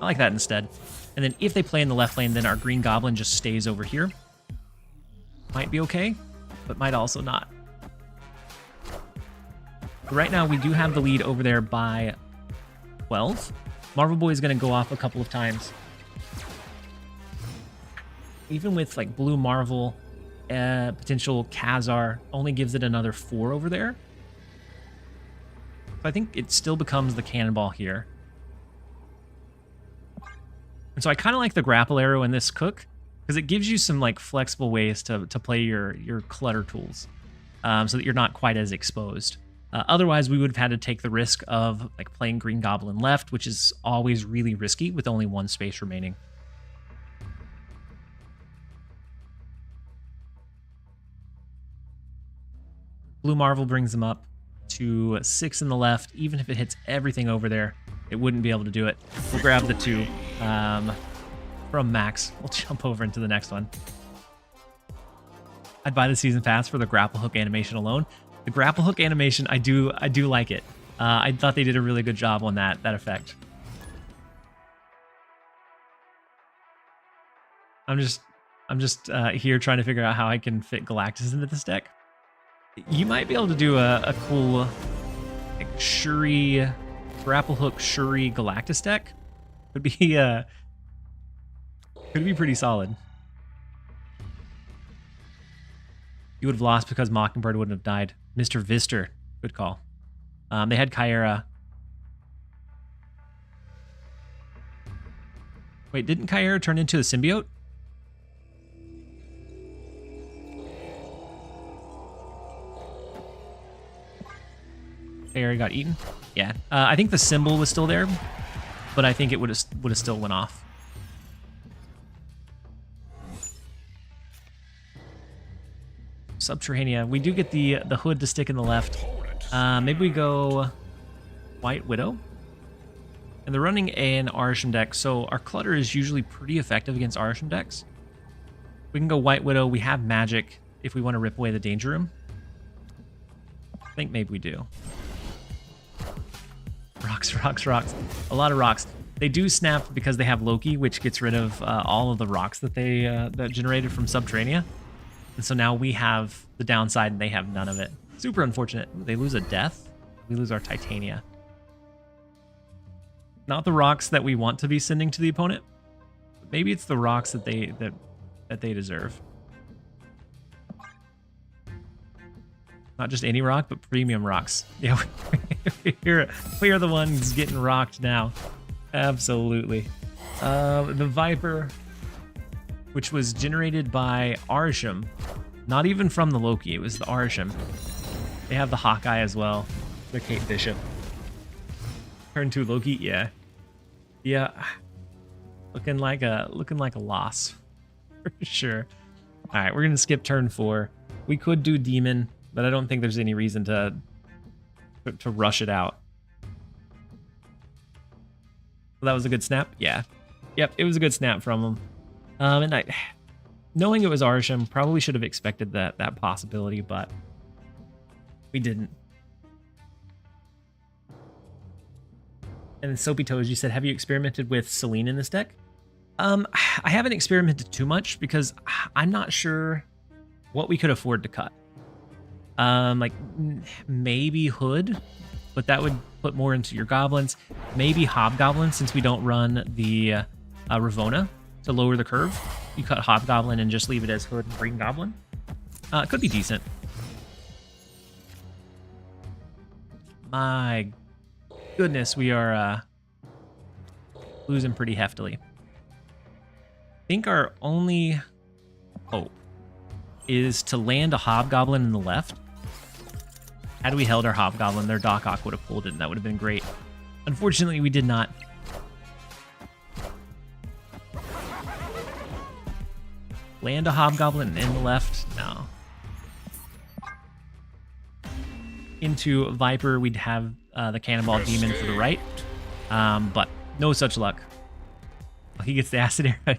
I like that instead. And then if they play in the left lane, then our Green Goblin just stays over here. Might be okay, but might also not. But right now, we do have the lead over there by 12. Marvel Boy is going to go off a couple of times. Even with like Blue Marvel, potential Khazar only gives it another 4 over there. So I think it still becomes the Cannonball here. And so I kind of like the Grapple Arrow in this cook because it gives you some like flexible ways to play your clutter tools so that you're not quite as exposed. Otherwise, we would have had to take the risk of like playing Green Goblin left, which is always really risky with only one space remaining. Blue Marvel brings them up to 6 in the left. Even if it hits everything over there, it wouldn't be able to do it. We'll grab the 2 from Max. We'll jump over into the next one. I'd buy the season pass for the grapple hook animation alone. The grapple hook animation, I do like it. I thought they did a really good job on that effect. I'm just here trying to figure out how I can fit Galactus into this deck. You might be able to do a cool like Shuri grapple hook Shuri Galactus deck. Could be pretty solid. You would have lost because Mockingbird wouldn't have died. Mr. Vister, good call. They had Kyra. Wait, didn't Kyra turn into a symbiote? Kyra got eaten? Yeah. I think the symbol was still there, but I think it would have still went off. Subterranea. We do get the hood to stick in the left. Maybe we go White Widow. And they're running an Arisham deck, so our clutter is usually pretty effective against Arisham decks. We can go White Widow. We have magic if we want to rip away the Danger Room. I think maybe we do. Rocks, rocks, rocks. A lot of rocks. They do snap because they have Loki, which gets rid of all of the rocks that they that generated from Subterranea. And so now we have the downside and they have none of it. Super unfortunate. They lose a death. We lose our Titania. Not the rocks that we want to be sending to the opponent. But maybe it's the rocks that they deserve. Not just any rock, but premium rocks. Yeah, we are the ones getting rocked now. Absolutely. The Viper, which was generated by Arisham, not even from the Loki, it was the Arisham. They have the Hawkeye as well, the Kate Bishop. Turn 2 Loki, yeah. Yeah. Looking like a loss. For sure. Alright, we're gonna skip turn 4. We could do Demon, but I don't think there's any reason to rush it out. Well, that was a good snap? Yeah. Yep, it was a good snap from him. And knowing it was Arisham, probably should have expected that possibility, but we didn't. And then Soapy Toes, you said, have you experimented with Selene in this deck? I haven't experimented too much because I'm not sure what we could afford to cut. Like maybe Hood, but that would put more into your goblins. Maybe Hobgoblin, since we don't run the Ravona to lower the curve. You cut Hobgoblin and just leave it as Hood and Green Goblin. It could be decent. My goodness, we are losing pretty heftily. I think our only hope is to land a Hobgoblin in the left. Had we held our Hobgoblin, their Doc Ock would have pulled it, and that would have been great. Unfortunately, we did not. Land a Hobgoblin in the left? No. Into Viper, we'd have the Cannonball Demon for the right. But no such luck. Oh, he gets the Acid Arrow.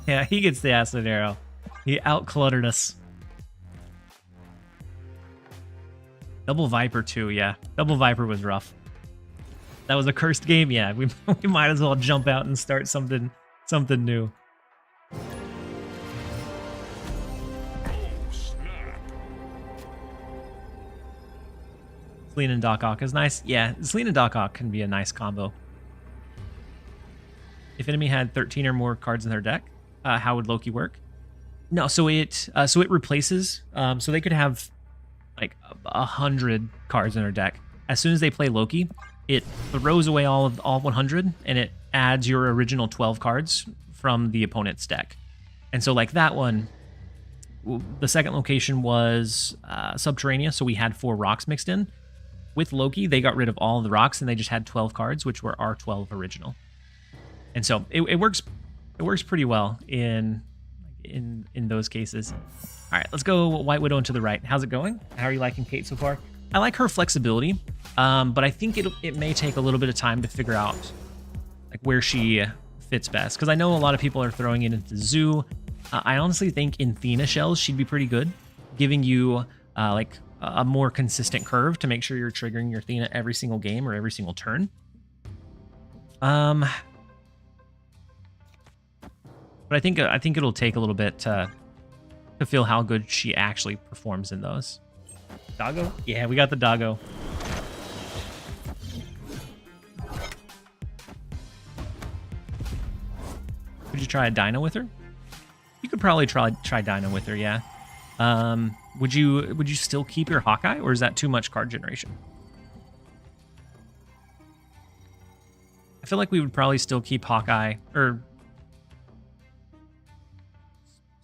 Yeah, he gets the Acid Arrow. He out-cluttered us. Double Viper too, yeah. Double Viper was rough. That was a cursed game, yeah. We might as well jump out and start something new. Selene and Doc Ock is nice. Yeah, Selene and Doc Ock can be a nice combo. If enemy had 13 or more cards in their deck, how would Loki work? No, so it replaces. So they could have like 100 cards in their deck. As soon as they play Loki, it throws away all 100 and it adds your original 12 cards from the opponent's deck. And so like that one, the second location was Subterranea, so we had 4 rocks mixed in. with Loki, they got rid of all the rocks and they just had 12 cards, which were our 12 original. And so it works pretty well in those cases. All right, let's go White Widow into the right. How's it going? How are you liking Kate so far? I like her flexibility, but I think it may take a little bit of time to figure out like where she fits best. Because I know a lot of people are throwing it into Zoo. I honestly think in Thena shells she'd be pretty good, giving you like a more consistent curve to make sure you're triggering your Thena every single game or every single turn. But I think it'll take a little bit to feel how good she actually performs in those. Doggo? Yeah, we got the doggo. Would you try a Dino with her? You could probably try Dino with her, yeah. Would you still keep your Hawkeye, or is that too much card generation? I feel like we would probably still keep Hawkeye, or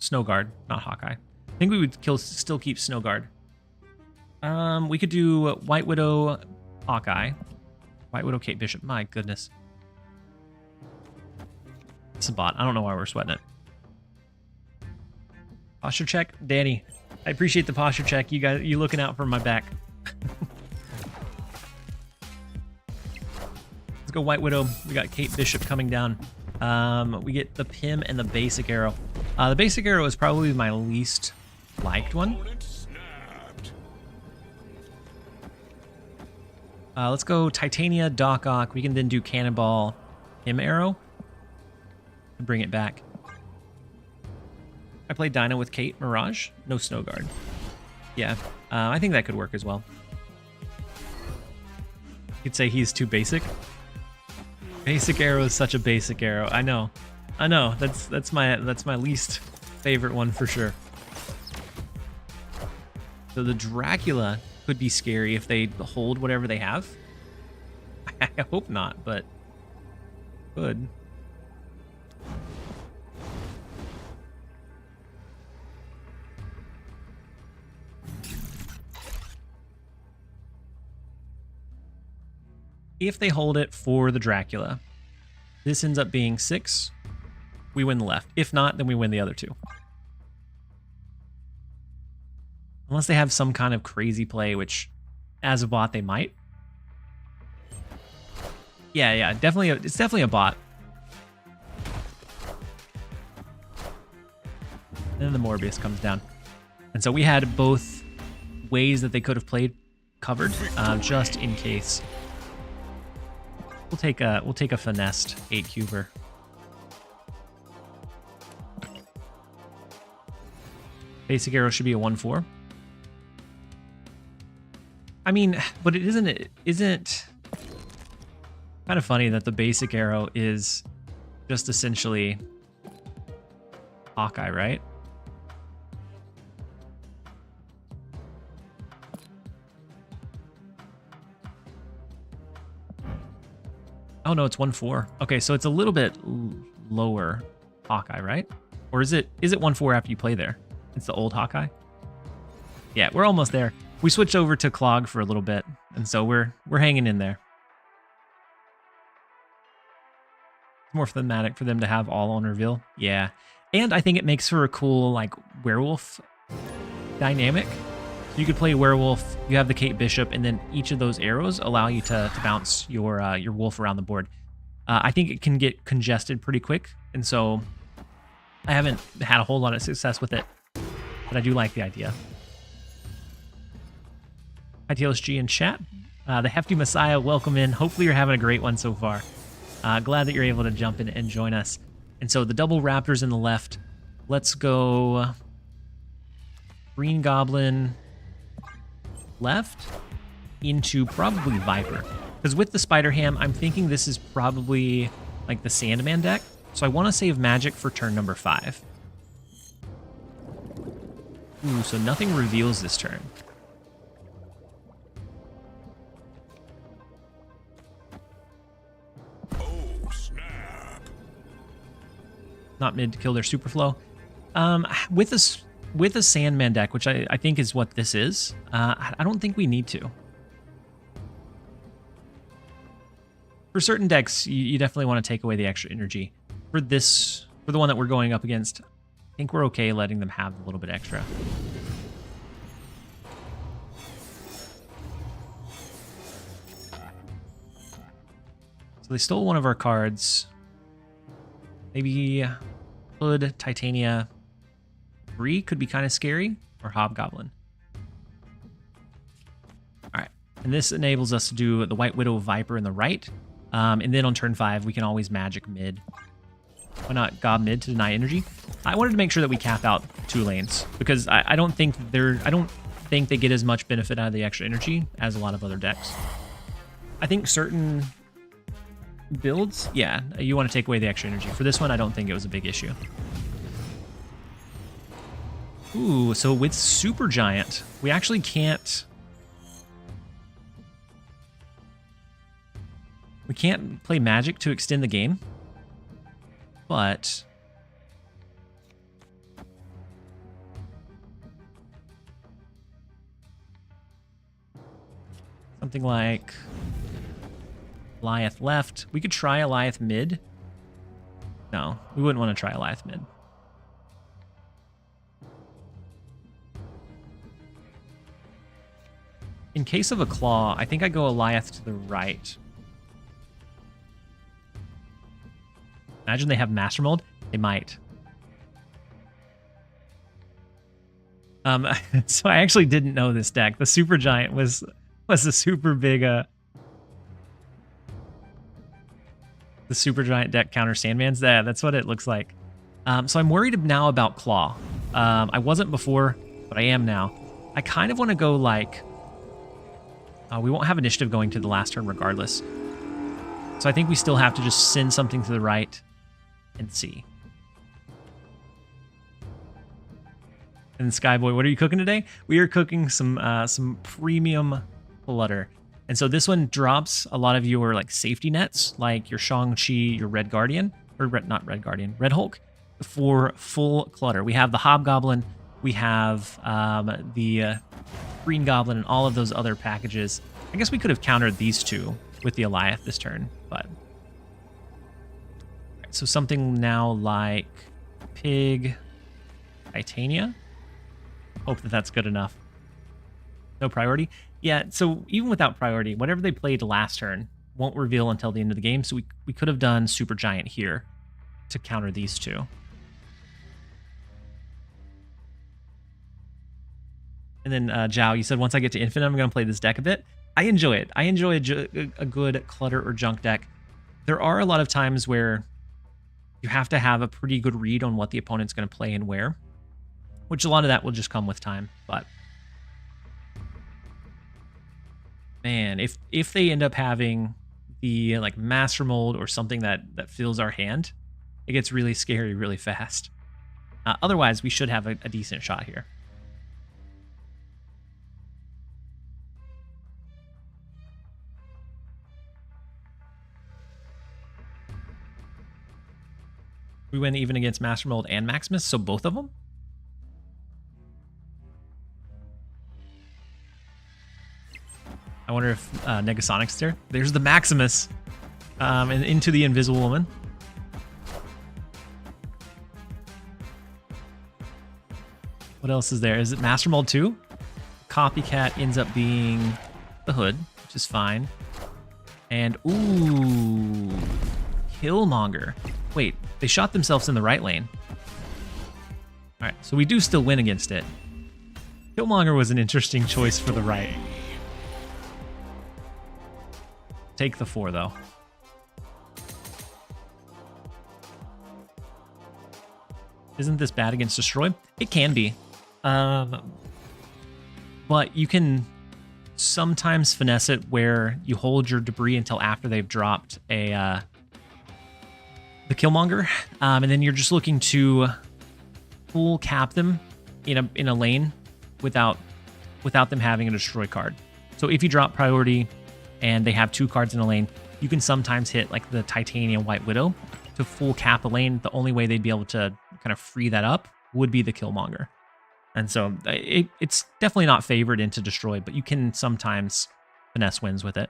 Snowguard, not Hawkeye. I think we would still keep Snowguard. We could do White Widow, Hawkeye. White Widow, Kate Bishop. My goodness. It's a bot. I don't know why we're sweating it. Posture check? Danny, I appreciate the posture check. You looking out for my back. Let's go White Widow. We got Kate Bishop coming down. We get the Pim and the basic arrow. The basic arrow is probably my least liked one. Let's go Titania, Doc Ock. We can then do Cannonball, Pim arrow, and bring it back. I played Dino with Kate, Mirage, no Snowguard. Yeah, I think that could work as well. You'd say he's too basic. Basic arrow is such a basic arrow. I know. That's my least favorite one for sure. So the Dracula could be scary if they hold whatever they have. I hope not, but could. If they hold it for the Dracula, this ends up being 6. We win the left. If not, then we win the other 2. Unless they have some kind of crazy play, which as a bot they might. Yeah, definitely. It's definitely a bot. And then the Morbius comes down. And so we had both ways that they could have played covered, just in case. We'll take a finessed 8-cuber. Basic arrow should be a 1/4. I mean, but it isn't kind of funny that the basic arrow is just essentially Hawkeye, right? Oh no, it's 1/4. Okay, so it's a little bit lower Hawkeye, right? Or is it 1/4 after you play there? It's the old Hawkeye? Yeah, we're almost there. We switched over to Clog for a little bit, and so we're hanging in there. It's more thematic for them to have all on reveal. Yeah. And I think it makes for a cool like werewolf dynamic. You could play werewolf, you have the Kate Bishop, and then each of those arrows allow you to bounce your wolf around the board. I think it can get congested pretty quick, and so I haven't had a whole lot of success with it, but I do like the idea. Hi TLSG in chat. The Hefty Messiah, welcome in. Hopefully you're having a great one so far. Glad that you're able to jump in and join us. And so the double Raptors in the left. Let's go Green Goblin left into probably Viper. Because with the Spider Ham, I'm thinking this is probably like the Sandman deck. So I want to save magic for turn number 5. Ooh, so nothing reveals this turn. Oh, snap. Not mid to kill their Superflow. With a Sandman deck, which I think is what this is, I don't think we need to. For certain decks, you definitely want to take away the extra energy. For the one that we're going up against, I think we're okay letting them have a little bit extra. So they stole one of our cards. Maybe Hood, Titania, Bree could be kind of scary, or Hobgoblin. All right, and this enables us to do the White Widow Viper in the right. And then on turn 5, we can always magic mid. Why not gob mid to deny energy? I wanted to make sure that we cap out 2 lanes because I don't think they get as much benefit out of the extra energy as a lot of other decks. I think certain builds, yeah, you want to take away the extra energy. For this one, I don't think it was a big issue. Ooh, so with Super Giant, we actually can't... We can't play Magic to extend the game, but... Something like Goliath left. We could try Goliath mid. No, we wouldn't want to try Goliath mid. In case of a claw, I think I go Goliath to the right. Imagine they have Master Mold. They might. So I actually didn't know this deck. The Super Giant was a super big the Super Giant deck counter Sandman's. That's what it looks like. So I'm worried now about Claw. I wasn't before, but I am now. I kind of want to go like we won't have initiative going to the last turn regardless. So I think we still have to just send something to the right and see. And Skyboy, what are you cooking today? We are cooking some premium Flutter. And so this one drops a lot of your like safety nets, like your Shang-Chi, your Red Guardian, or not Red Guardian, Red Hulk, for full clutter. We have the Hobgoblin, we have the Green Goblin, and all of those other packages. I guess we could have countered these two with the Goliath this turn, but... Right, so something now like Pig, Titania. Hope that that's good enough. No priority? Yeah, so even without priority, whatever they played last turn won't reveal until the end of the game, so we could have done Super Giant here to counter these two. And then, Zhao, you said once I get to Infinite, I'm going to play this deck a bit. I enjoy it. I enjoy a good clutter or junk deck. There are a lot of times where you have to have a pretty good read on what the opponent's going to play and where, which a lot of that will just come with time. But man, if they end up having the like Master Mold or something that fills our hand, it gets really scary really fast. Otherwise, we should have a decent shot here. We win even against Master Mold and Maximus, so both of them? I wonder if Negasonic's there. There's the Maximus. And into the Invisible Woman. What else is there? Is it Master Mold 2? Copycat ends up being the Hood, which is fine. And, ooh, Killmonger. Wait, they shot themselves in the right lane. All right, so we do still win against it. Killmonger was an interesting choice for the right. Take the 4, though. Isn't this bad against Destroy? It can be. But you can sometimes finesse it where you hold your debris until after they've dropped the Killmonger, and then you're just looking to full cap them in a lane without them having a destroy card. So if you drop priority and they have 2 cards in a lane, you can sometimes hit like the Titanium White Widow to full cap a lane. The only way they'd be able to kind of free that up would be the Killmonger. And so it's definitely not favored into destroy, but you can sometimes finesse wins with it.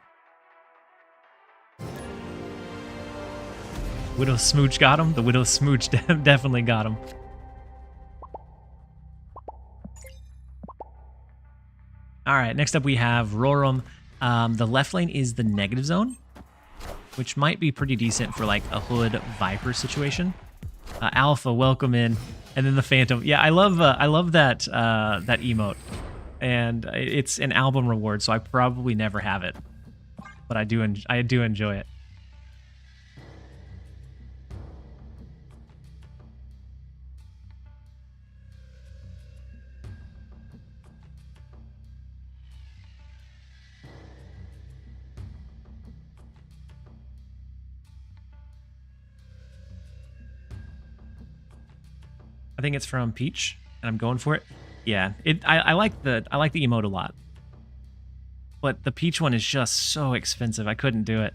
Widow Smooch got him. The Widow Smooch definitely got him. All right, next up we have Roram. The left lane is the negative zone, which might be pretty decent for like a Hood Viper situation. Alpha, welcome in, and then the Phantom. Yeah, I love that that emote, and it's an album reward, so I probably never have it, but I do enjoy it. I think it's from Peach, and I'm going for it. Yeah, I like the emote a lot, but the Peach one is just so expensive. I couldn't do it.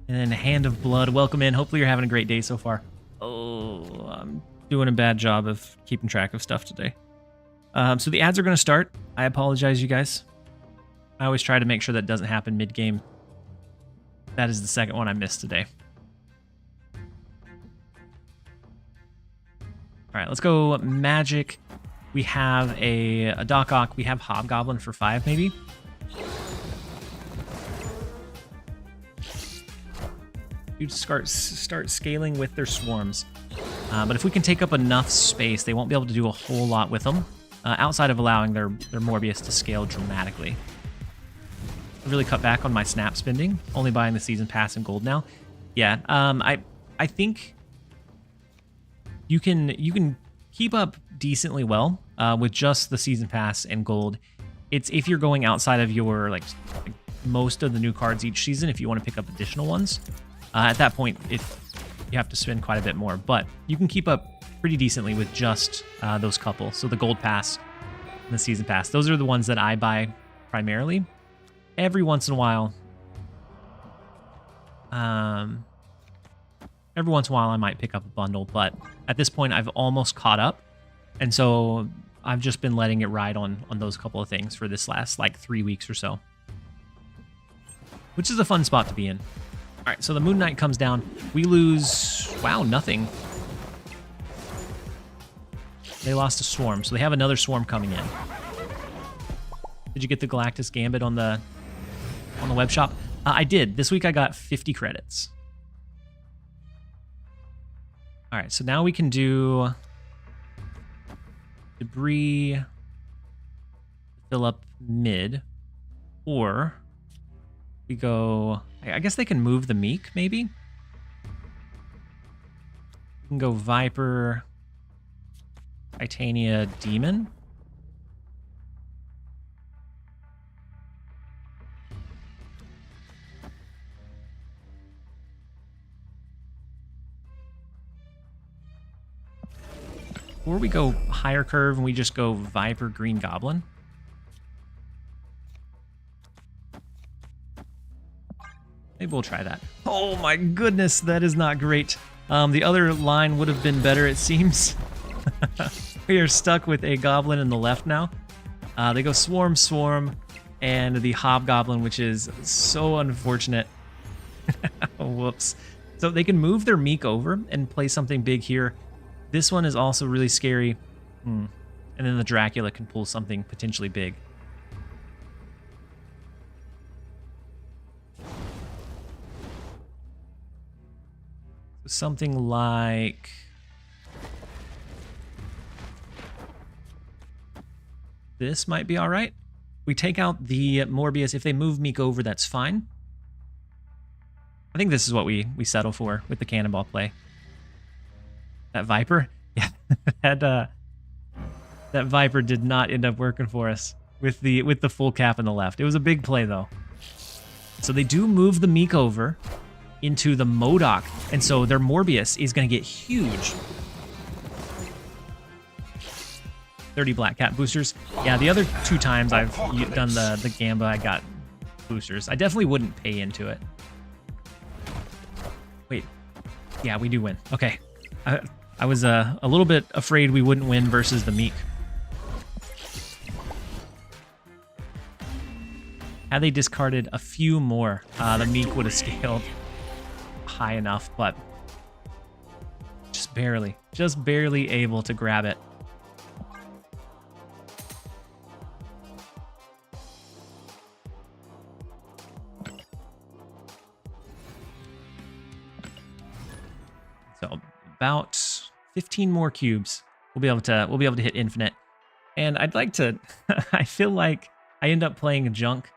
And then Hand of Blood, welcome in. Hopefully you're having a great day so far. Oh, I'm doing a bad job of keeping track of stuff today. So the ads are going to start. I apologize, you guys. I always try to make sure that doesn't happen mid-game. That is the second one I missed today. All right, let's go Magic. We have a Doc Ock. We have Hobgoblin for 5, maybe. Dude, start scaling with their swarms. But if we can take up enough space, they won't be able to do a whole lot with them. Outside of allowing their Morbius to scale dramatically. I really cut back on my snap spending, only buying the season pass and gold now. Yeah, I think you can keep up decently well with just the season pass and gold. It's if you're going outside of your like most of the new cards each season, if you want to pick up additional ones, at that point you have to spend quite a bit more. But you can keep up pretty decently with just those couple. So the gold pass and the season pass. Those are the ones that I buy primarily. Every once in a while, I might pick up a bundle, but at this point I've almost caught up. And so I've just been letting it ride on those couple of things for this last like 3 weeks or so, which is a fun spot to be in. All right, so the Moon Knight comes down. We lose, wow, nothing. They lost a swarm, so they have another swarm coming in. Did you get the Galactus Gambit on the web shop? I did. This week I got 50 credits. All right, so now we can do debris, fill up mid, or we go, I guess they can move the Meek, maybe? We can go Viper, Titania, Demon. Or we go higher curve and we just go Viper, Green Goblin. Maybe we'll try that. Oh my goodness, that is not great. The other line would have been better, it seems. We are stuck with a Goblin in the left now. They go Swarm, Swarm, and the Hobgoblin, which is so unfortunate. Whoops. So they can move their Meek over and play something big here. This one is also really scary. And then the Dracula can pull something potentially big. Something like... this might be all right. We take out the Morbius. If they move Meek over, that's fine. I think this is what we settle for with the cannonball play. That Viper? Yeah, that Viper did not end up working for us with the full cap on the left. It was a big play, though. So they do move the Meek over into the MODOK, and so their Morbius is going to get huge. 30 Black Cat boosters. Yeah, the other 2 times I've done the Gamba, I got boosters. I definitely wouldn't pay into it. Wait. Yeah, we do win. Okay. I was a little bit afraid we wouldn't win versus the Meek. Had they discarded a few more, the Meek would have scaled high enough, but just barely able to grab it. So about 15 more cubes, we'll be able to hit infinite. And I'd like to. I feel like I end up playing junk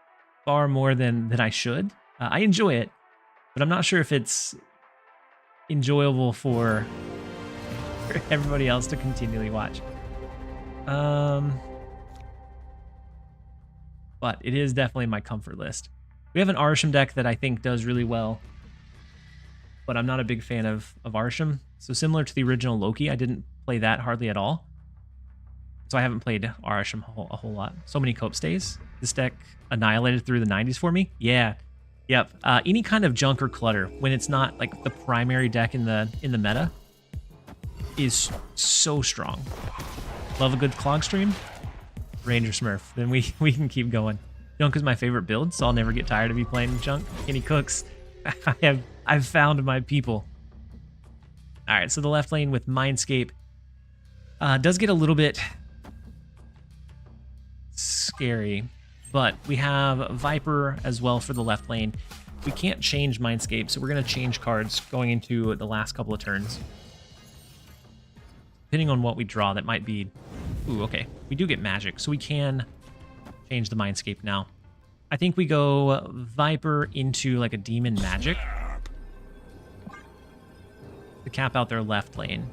far more than I should. I enjoy it, but I'm not sure if it's enjoyable for everybody else to continually watch. But it is definitely my comfort list. We have an Arsham deck that I think does really well, but I'm not a big fan of Arsham. So similar to the original Loki, I didn't play that hardly at all. So I haven't played Arsham a whole lot. So many cope stays. This deck annihilated through the 90s for me. Yeah. Yep. Any kind of junk or clutter when it's not like the primary deck in the meta is so strong. Love a good Clog stream. Ranger Smurf. Then we can keep going. Junk is my favorite build, so I'll never get tired of me playing junk. Kenny Cooks. I've found my people. All right, so the left lane with Mindscape does get a little bit scary, but we have Viper as well for the left lane. We can't change Mindscape, so we're going to change cards going into the last couple of turns. Depending on what we draw, that might be... Ooh, okay. We do get magic, so we can change the Mindscape now. I think we go Viper into like a Demon Magic to cap out their left lane.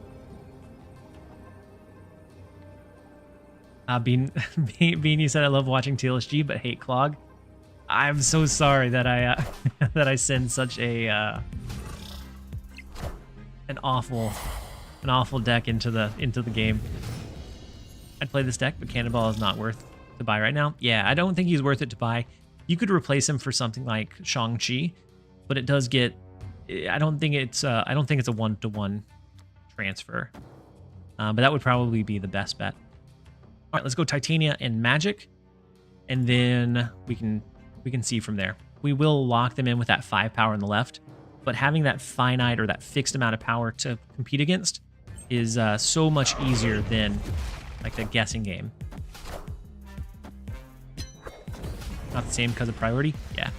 Beanie said, I love watching TLSG, but hate Clog. I'm so sorry that I that I send such a an awful deck into the game. I'd play this deck, but Cannonball is not worth to buy right now. Yeah, I don't think he's worth it to buy. You could replace him for something like Shang-Chi, but it does get. I don't think it's a 1-to-1 transfer. But that would probably be the best bet. All right, let's go Titania and Magic, and then we can see from there. We will lock them in with that 5 power on the left, but having that finite or that fixed amount of power to compete against is so much easier than like the guessing game. Not the same because of priority? Yeah.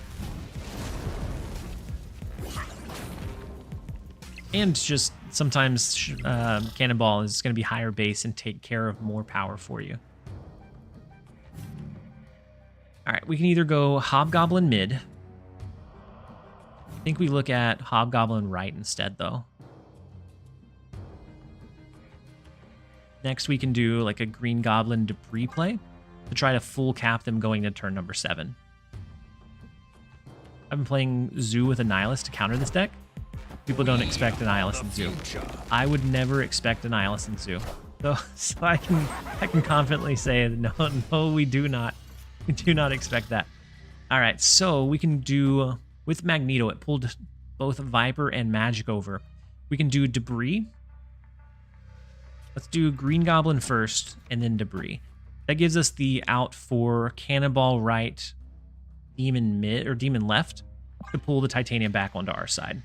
And just sometimes Cannonball is going to be higher base and take care of more power for you. All right, we can either go Hobgoblin mid. I think we look at Hobgoblin right instead, though. Next, we can do like a Green Goblin Debris play to try to full cap them going to turn number 7. I've been playing Zoo with a Nihilist to counter this deck. People don't expect a Nihilist in Zoo. I would never expect a Nihilist in Zoo. So I can confidently say no, we do not. We do not expect that. All right, so we can do with Magneto. It pulled both Viper and Magic over. We can do Debris. Let's do Green Goblin first, and then Debris. That gives us the out for Cannonball right, Demon mid or Demon left to pull the Titanium back onto our side.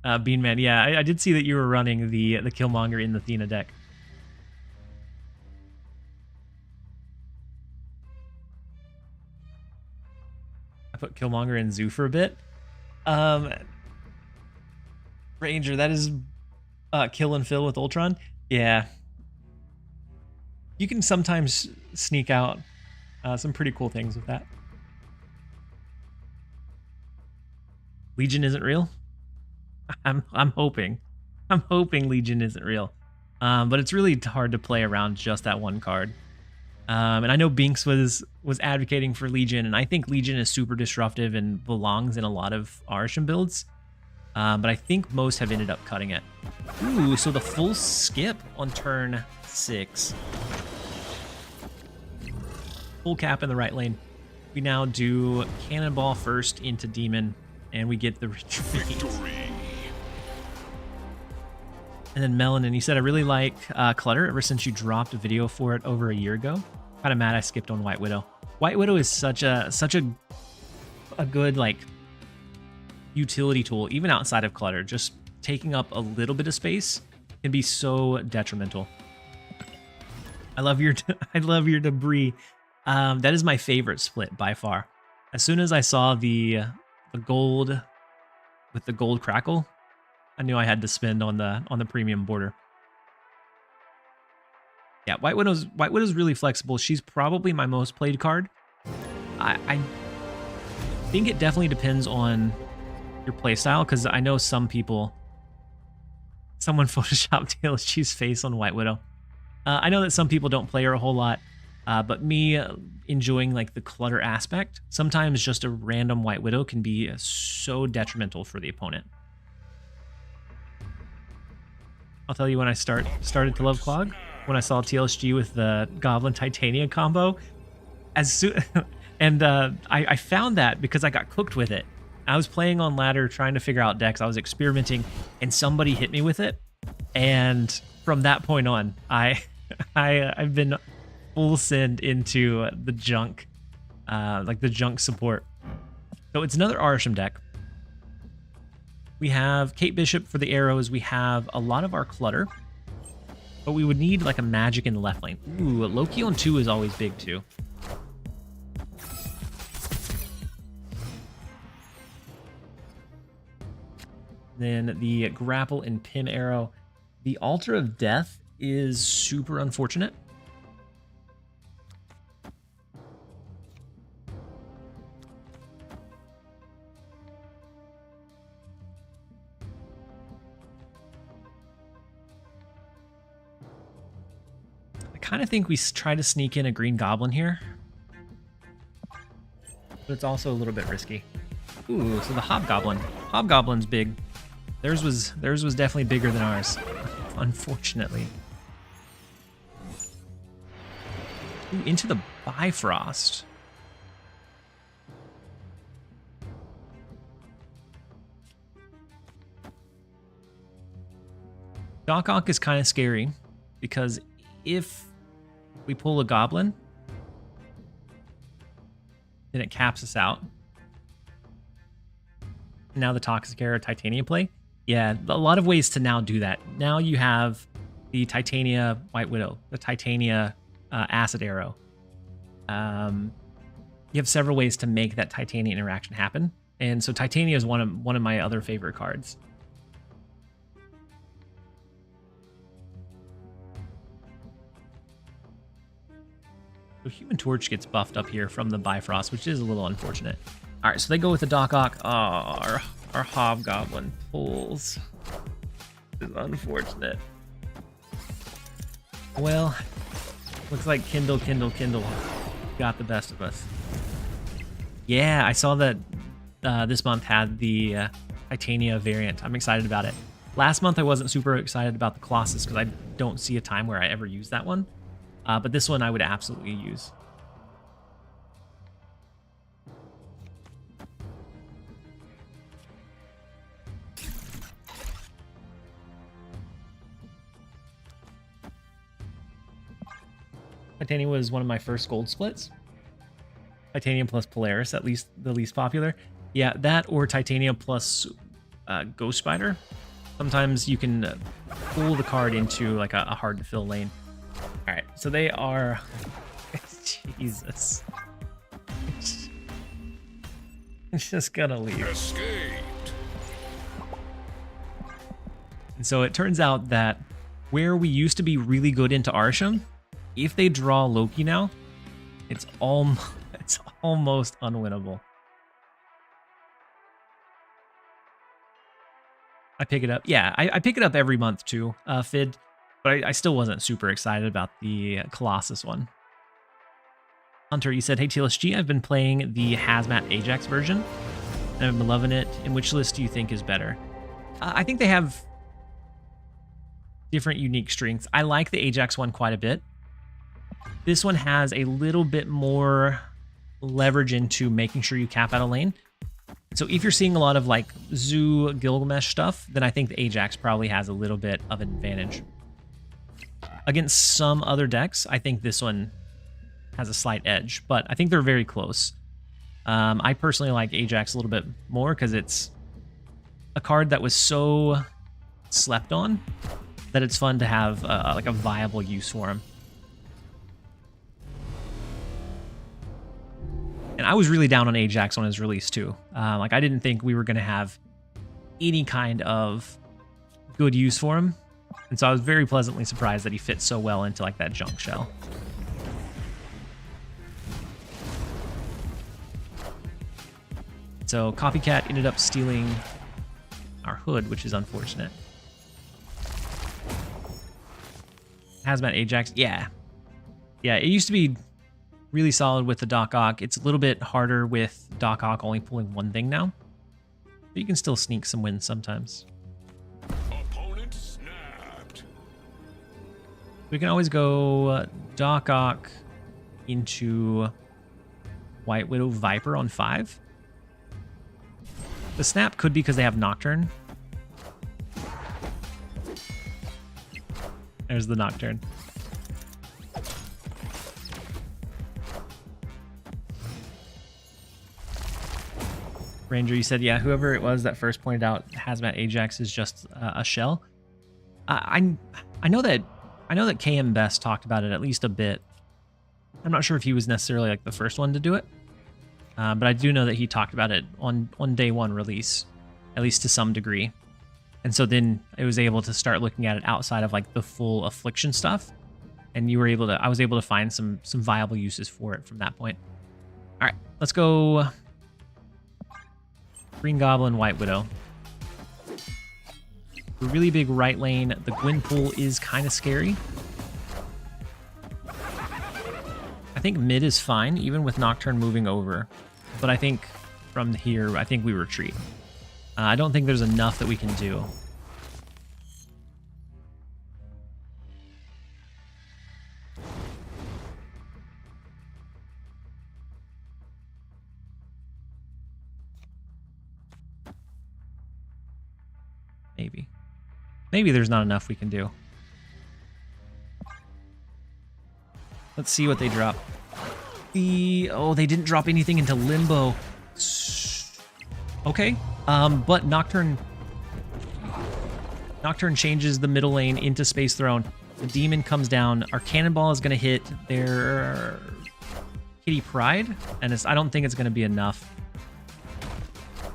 Beanman, yeah, I did see that you were running the Killmonger in the Athena deck. I put Killmonger in Zoo for a bit. Ranger, that is kill and fill with Ultron. Yeah. You can sometimes sneak out some pretty cool things with that. Legion isn't real? I'm hoping. I'm hoping Legion isn't real. But it's really hard to play around just that one card. And I know Binks was advocating for Legion, and I think Legion is super disruptive and belongs in a lot of Arsham builds. But I think most have ended up cutting it. Ooh, so the full skip on turn 6. Full cap in the right lane. We now do Cannonball first into Demon, and we get the retreat. Victory. And then Melanin, you said, I really like Clutter ever since you dropped a video for it over a year ago. Kind of mad I skipped on White Widow. White Widow is such a good like utility tool, even outside of Clutter. Just taking up a little bit of space can be so detrimental. I love your debris. That is my favorite split by far. As soon as I saw the gold with the gold crackle, I knew I had to spend on the premium border. Yeah, White Widow's really flexible. She's probably my most played card. I think it definitely depends on your playstyle, because I know someone photoshopped TLSG's face on White Widow. I know that some people don't play her a whole lot, but me enjoying like the clutter aspect, sometimes just a random White Widow can be so detrimental for the opponent. I'll tell you when I started to love Clog, when I saw TLSG with the Goblin Titania combo. I found that because I got cooked with it. I was playing on ladder trying to figure out decks. I was experimenting, and somebody hit me with it. And from that point on, I've been full send into the junk, like the junk support. So it's another Arsham deck. We have Kate Bishop for the arrows. We have a lot of our clutter, but we would need like a magic in the left lane. Ooh, Loki on 2 is always big too. Then the grapple and pin arrow. The Altar of Death is super unfortunate. I kind of think we try to sneak in a green goblin here, but it's also a little bit risky. Ooh, so the hobgoblin. Hobgoblin's big. Theirs was definitely bigger than ours, unfortunately. Ooh, into the Bifrost. Doc Ock is kind of scary because if we pull a goblin, then it caps us out. Now the Toxic Arrow Titania play. Yeah, a lot of ways to now do that. Now you have the Titania White Widow, the Titania Acid Arrow. You have several ways to make that Titania interaction happen. And so Titania is one of my other favorite cards. So Human Torch gets buffed up here from the Bifrost, which is a little unfortunate. All right, so they go with the Doc Ock. Oh, our Hobgoblin pulls. This is unfortunate. Well, looks like Kindle got the best of us. Yeah, I saw that this month had the Titania variant. I'm excited about it. Last month I wasn't super excited about the Colossus because I don't see a time where I ever use that one. But this one I would absolutely use. Titania was one of my first gold splits. Titanium plus Polaris, at least the least popular. Yeah, that or Titania plus Ghost Spider. Sometimes you can pull the card into like a hard to fill lane. All right, so they are. Jesus. It's just gonna leave. Escaped. And so it turns out that where we used to be really good into Arsham, if they draw Loki now, it's almost unwinnable. I pick it up. Yeah, I pick it up every month too, Fid. But I still wasn't super excited about the Colossus one. Hunter, you said, hey TLSG, I've been playing the Hazmat Ajax version, and I've been loving it. And which list do you think is better? I think they have different unique strengths. I like the Ajax one quite a bit. This one has a little bit more leverage into making sure you cap out a lane. So if you're seeing a lot of like Zoo Gilgamesh stuff, then I think the Ajax probably has a little bit of an advantage. Against some other decks, I think this one has a slight edge, but I think they're very close. I personally like Ajax a little bit more because it's a card that was so slept on that it's fun to have like a viable use for him. And I was really down on Ajax on his release too. Like I didn't think we were going to have any kind of good use for him. And so I was very pleasantly surprised that he fits so well into like that junk shell. So Copycat ended up stealing our hood, which is unfortunate. Hazmat Ajax, yeah. Yeah, it used to be really solid with the Doc Ock. It's a little bit harder with Doc Ock only pulling one thing now. But you can still sneak some wins sometimes. Opponent snapped. We can always go Doc Ock into White Widow Viper on 5. The snap could be because they have Nocturne. There's the Nocturne. Ranger, you said, yeah, whoever it was that first pointed out Hazmat Ajax is just a shell. I know that KM Best talked about it at least a bit. I'm not sure if he was necessarily like the first one to do it, but I do know that he talked about it on day one release, at least to some degree. And so then I was able to start looking at it outside of like the full Affliction stuff, and I was able to find some viable uses for it from that point. All right, let's go. Green Goblin, White Widow. A really big right lane. The Gwyn pool is kind of scary. I think mid is fine, even with Nocturne moving over. But I think from here, I think we retreat. I don't think there's enough that we can do. Maybe there's not enough we can do. Let's see what they drop. Oh, they didn't drop anything into Limbo. Okay. But Nocturne changes the middle lane into Space Throne. The Demon comes down. Our Cannonball is going to hit their Kitty Pride, and I don't think it's going to be enough.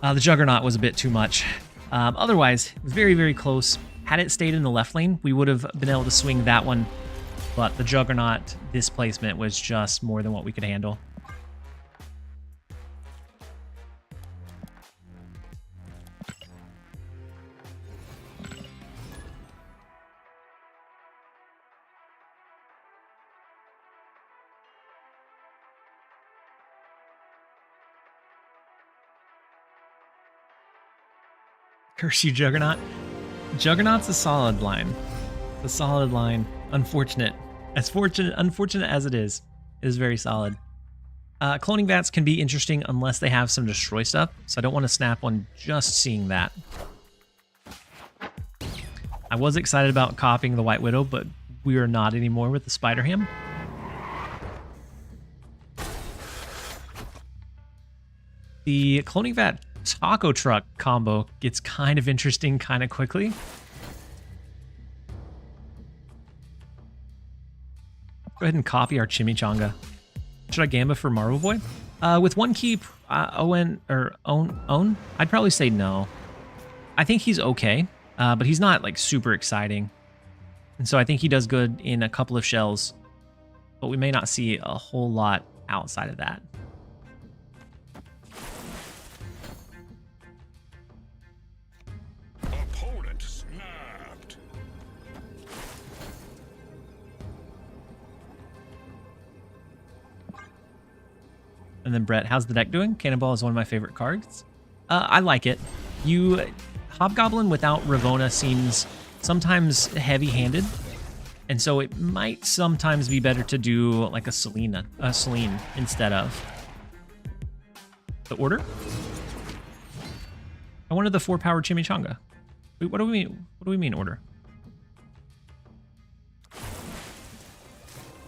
The Juggernaut was a bit too much. Otherwise, it was very, very close. Had it stayed in the left lane, we would have been able to swing that one, but the Juggernaut displacement was just more than what we could handle. Curse you, Juggernaut. Juggernaut's a solid line. It's a solid line. Unfortunate. Unfortunate as it is very solid. Cloning Vats can be interesting unless they have some destroy stuff, so I don't want to snap on just seeing that. I was excited about copying the White Widow, but we are not anymore with the Spider Ham. The Cloning Vat Taco Truck combo gets kind of interesting kind of quickly. Go ahead and copy our Chimichanga. Should I Gamba for Marvel Boy? With one keep, Owen, I'd probably say no. I think he's okay, but he's not like super exciting. And so I think he does good in a couple of shells, but we may not see a whole lot outside of that. Opponent snapped. And then Brett, how's the deck doing? Cannonball is one of my favorite cards. I like it. Hobgoblin without Ravona seems sometimes heavy-handed, and so it might sometimes be better to do like a Selene instead of. The order? I wanted the 4-power chimichanga. Wait, what do we mean? What do we mean order?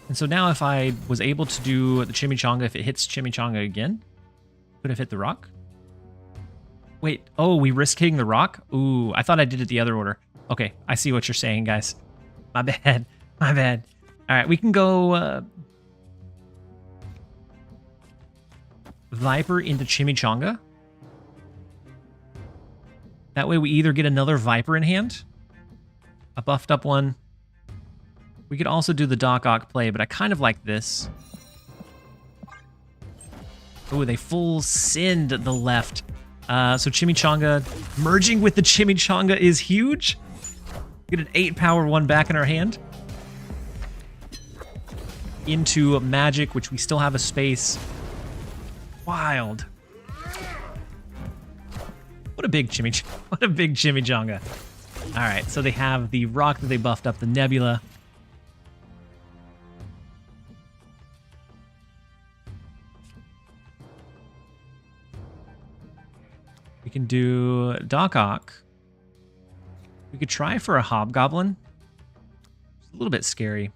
And so now if I was able to do the chimichanga, if it hits chimichanga again, could have hit the rock. Wait, oh, we risk hitting the rock? Ooh, I thought I did it the other order. Okay, I see what you're saying, guys. My bad, my bad. All right, we can go Viper into chimichanga. That way we either get another Viper in hand, a buffed up one. We could also do the Doc Ock play, but I kind of like this. Oh, they full send the left. So chimichanga merging with the chimichanga is huge. Get an 8-power one back in our hand. Into magic, which we still have a space. Wild. What a big chimichanga. All right, so they have the rock that they buffed up, the nebula. We can do Doc Ock. We could try for a hobgoblin. It's a little bit scary.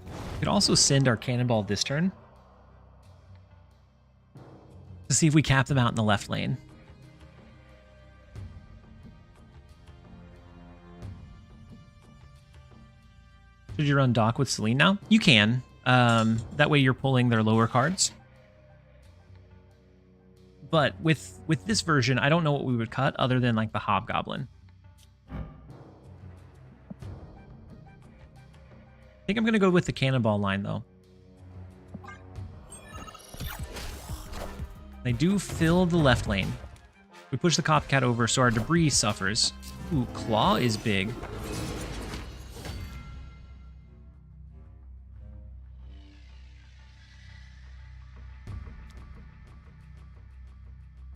We could also send our cannonball this turn to see if we cap them out in the left lane. Should you run Doc with Celine now? You can. That way you're pulling their lower cards. But with this version, I don't know what we would cut other than like the hobgoblin. I think I'm going to go with the cannonball line, though. They do fill the left lane. We push the copycat over, so our debris suffers. Ooh, Claw is big.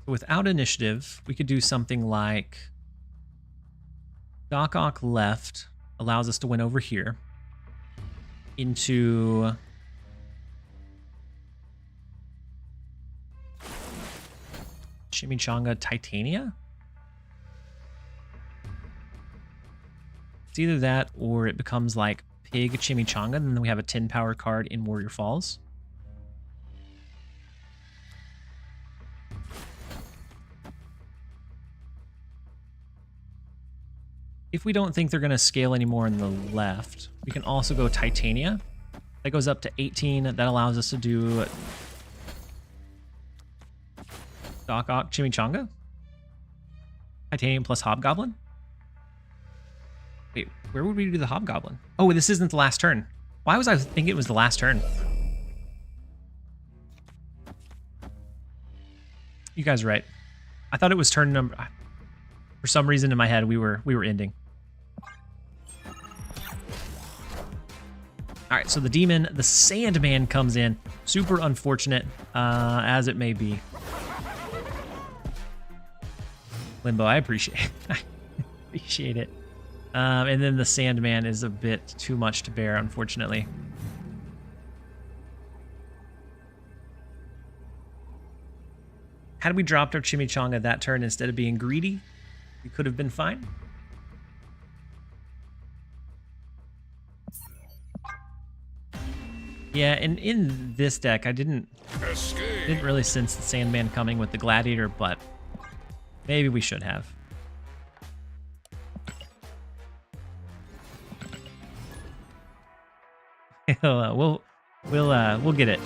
Without initiative, we could do something like Doc Ock left allows us to win over here. Into Chimichanga Titania? It's either that or it becomes like Pig Chimichanga, and then we have a 10-power card in Warrior Falls. If we don't think they're going to scale anymore in the left, we can also go Titania. That goes up to 18. That allows us to do Doc Ock Chimichanga. Titanium plus Hobgoblin. Wait, where would we do the Hobgoblin? Oh, this isn't the last turn. Why was I thinking it was the last turn? You guys are right. I thought it was turn number... For some reason in my head, we were ending. All right, so the demon, the Sandman comes in. Super unfortunate, as it may be. Limbo, I appreciate it. I appreciate it. And then the Sandman is a bit too much to bear, unfortunately. Had we dropped our Chimichanga that turn instead of being greedy, we could have been fine. Yeah, and in this deck, I didn't really sense the Sandman coming with the Gladiator, but maybe we should have. We'll get it.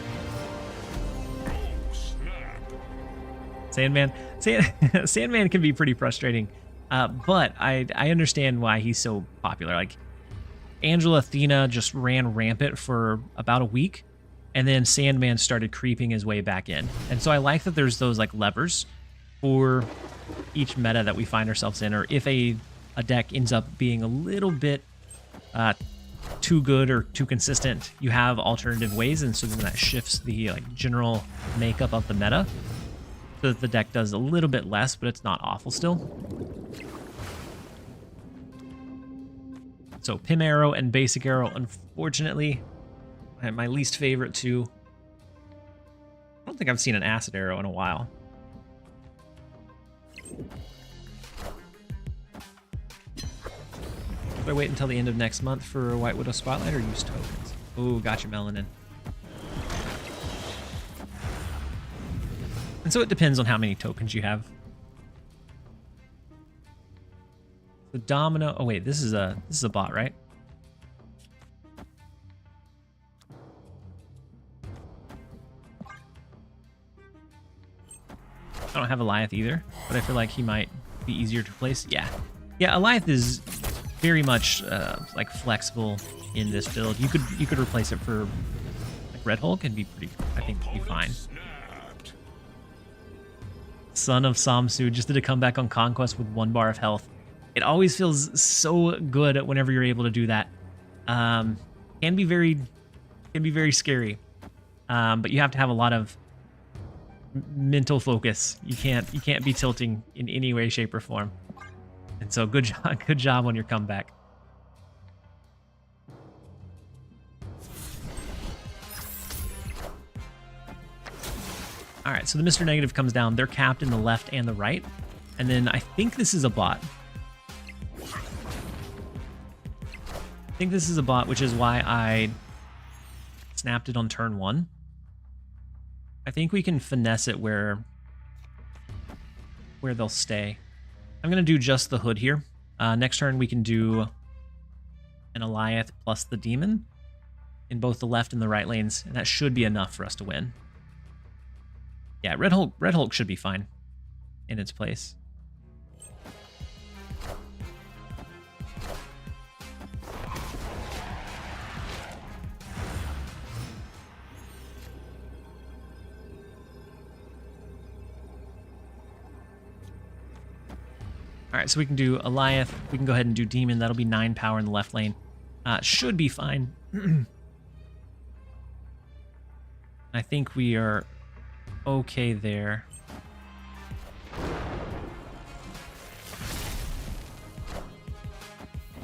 Sandman can be pretty frustrating, but I understand why he's so popular. Like, Angela Athena just ran rampant for about a week, and then Sandman started creeping his way back in. And so I like that there's those like levers for each meta that we find ourselves in, or if a deck ends up being a little bit too good or too consistent, you have alternative ways, and so then that shifts the like general makeup of the meta, so that the deck does a little bit less, but it's not awful still. So Pim Arrow and Basic Arrow, unfortunately, my least favorite too. I don't think I've seen an Acid Arrow in a while. Should I wait until the end of next month for White Widow Spotlight or use tokens? Ooh, gotcha, Melanin. And so it depends on how many tokens you have. The Domino. Oh wait, this is a bot, right? I don't have Eliath either, but I feel like he might be easier to replace. Yeah, Eliath is very much like flexible in this build. You could replace it for like Red Hulk and be pretty. I think be fine. Son of Samsu just did a comeback on Conquest with 1 bar of health. It always feels so good whenever you're able to do that. Can be very scary, but you have to have a lot of mental focus. You can't be tilting in any way, shape, or form. And so good job on your comeback. All right, so the Mr. Negative comes down. They're capped in the left and the right. And then I think this is a bot. I think this is a bot, which is why I snapped it on turn 1. I think we can finesse it where they'll stay. I'm going to do just the hood here. Next turn, we can do an Eliath plus the demon in both the left and the right lanes, and that should be enough for us to win. Yeah, Red Hulk should be fine in its place. All right, so we can do Eliath. We can go ahead and do Demon. That'll be 9 power in the left lane. Should be fine. I think we are okay there.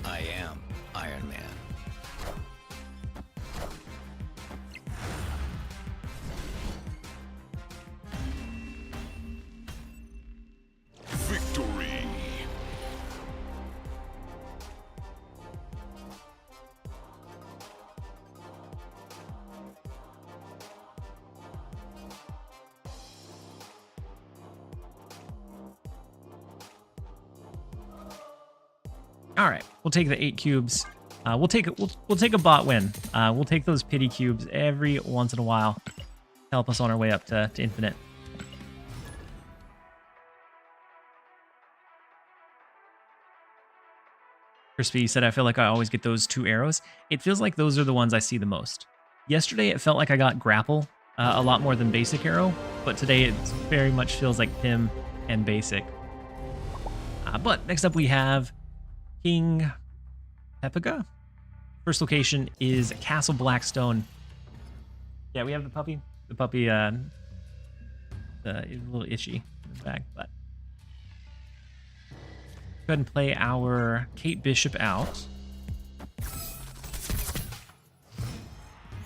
I am Iron Man. Victory. All right, we'll take the 8 cubes. We'll take a bot win. We'll take those pity cubes every once in a while. Help us on our way up to infinite. Crispy said, I feel like I always get those 2 arrows. It feels like those are the ones I see the most. Yesterday, it felt like I got grapple a lot more than basic arrow, but today it very much feels like Pim and basic. But next up we have King Pepiga. First location is Castle Blackstone. Yeah, we have the puppy. The puppy is a little itchy in the back, but go ahead and play our Kate Bishop out.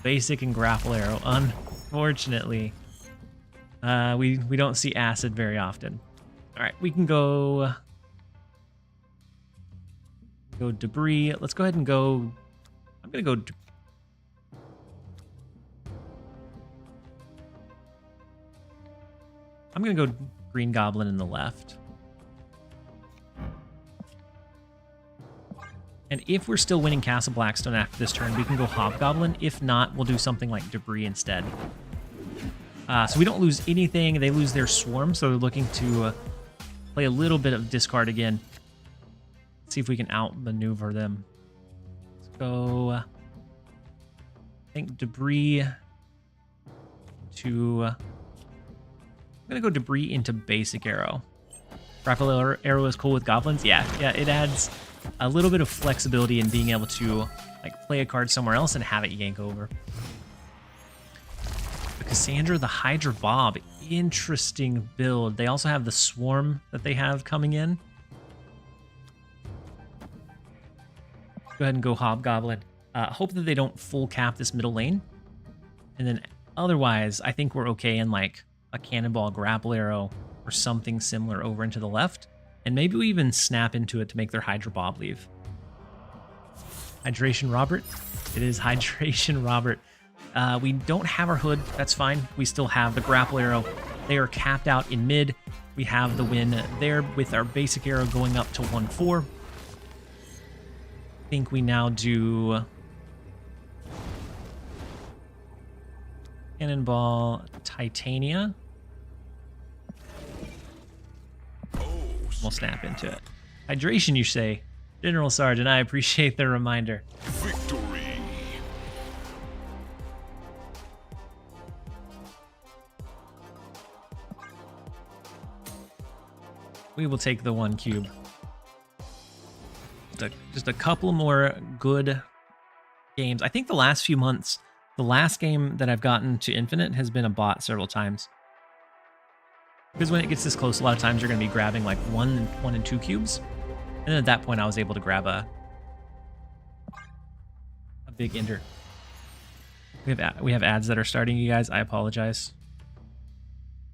Basic and grapple arrow. Unfortunately, we don't see acid very often. All right, we can go debris. Let's go ahead and go. I'm gonna go. I'm gonna go Green Goblin in the left. And if we're still winning Castle Blackstone after this turn, we can go Hobgoblin. If not, we'll do something like Debris instead. So we don't lose anything. They lose their Swarm, so they're looking to play a little bit of discard again. See if we can outmaneuver them. Let's go. I think Debris to. I'm gonna go Debris into Basic Arrow. Grapple Arrow is cool with goblins. Yeah, it adds a little bit of flexibility in being able to like play a card somewhere else and have it yank over. The Cassandra, the Hydra Bob, interesting build. They also have the Swarm that they have coming in. Go ahead and go Hobgoblin. Hope that they don't full cap this middle lane. And then otherwise, I think we're okay in like a Cannonball Grapple Arrow or something similar over into the left. And maybe we even snap into it to make their Hydra Bob leave. Hydration Robert. It is Hydration Robert. We don't have our hood. That's fine. We still have the Grapple Arrow. They are capped out in mid. We have the win there with our basic arrow going up to 1-4. I think we now do Cannonball Titania. We'll snap into it. Hydration, you say? General Sergeant, I appreciate the reminder. Victory. We will take the 1 cube. Just a couple more good games. I think the last few months, the last game that I've gotten to Infinite has been a bot several times. Because when it gets this close, a lot of times you're going to be grabbing like 1 and 2 cubes. And then at that point, I was able to grab a big ender. We have ads that are starting, you guys. I apologize.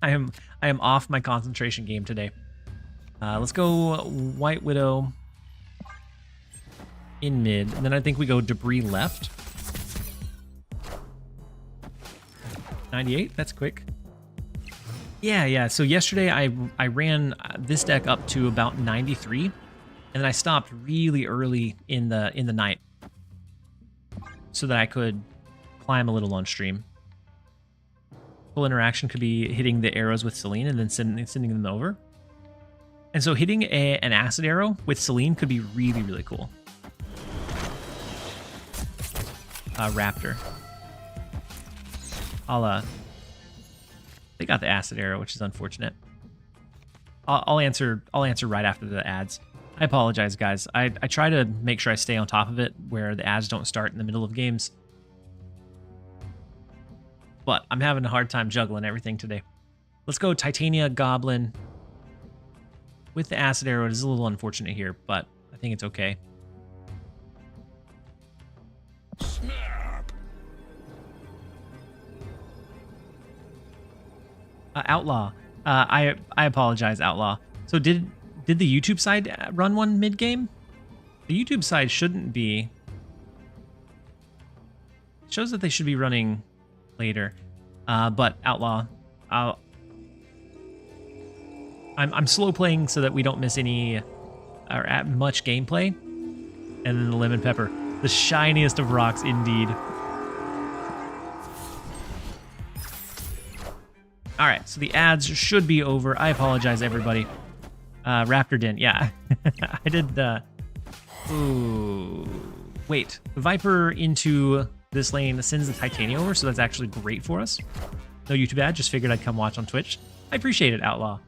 I am off my concentration game today. Let's go White Widow in mid, and then I think we go Debris left. 98, that's quick. Yeah. So yesterday I ran this deck up to about 93, and then I stopped really early in the night so that I could climb a little on stream. Full interaction could be hitting the arrows with Celine and then sending them over. And so hitting an acid arrow with Celine could be really, really cool. Raptor. They got the acid arrow, which is unfortunate. I'll answer right after the ads. I apologize, guys. I try to make sure I stay on top of it where the ads don't start in the middle of games. But I'm having a hard time juggling everything today. Let's go Titania Goblin. With the acid arrow, it is a little unfortunate here, but I think it's okay. Snap. Outlaw. I apologize, Outlaw. So did the YouTube side run one mid-game? The YouTube side shouldn't be. It shows that they should be running later. But Outlaw, I'm slow playing so that we don't miss any or much gameplay. And then the lemon pepper, the shiniest of rocks indeed. All right, so the ads should be over. I apologize, everybody. Raptor didn't. Yeah, I did. Ooh, wait. Viper into this lane sends the Titania over, so that's actually great for us. No YouTube ad. Just figured I'd come watch on Twitch. I appreciate it, Outlaw.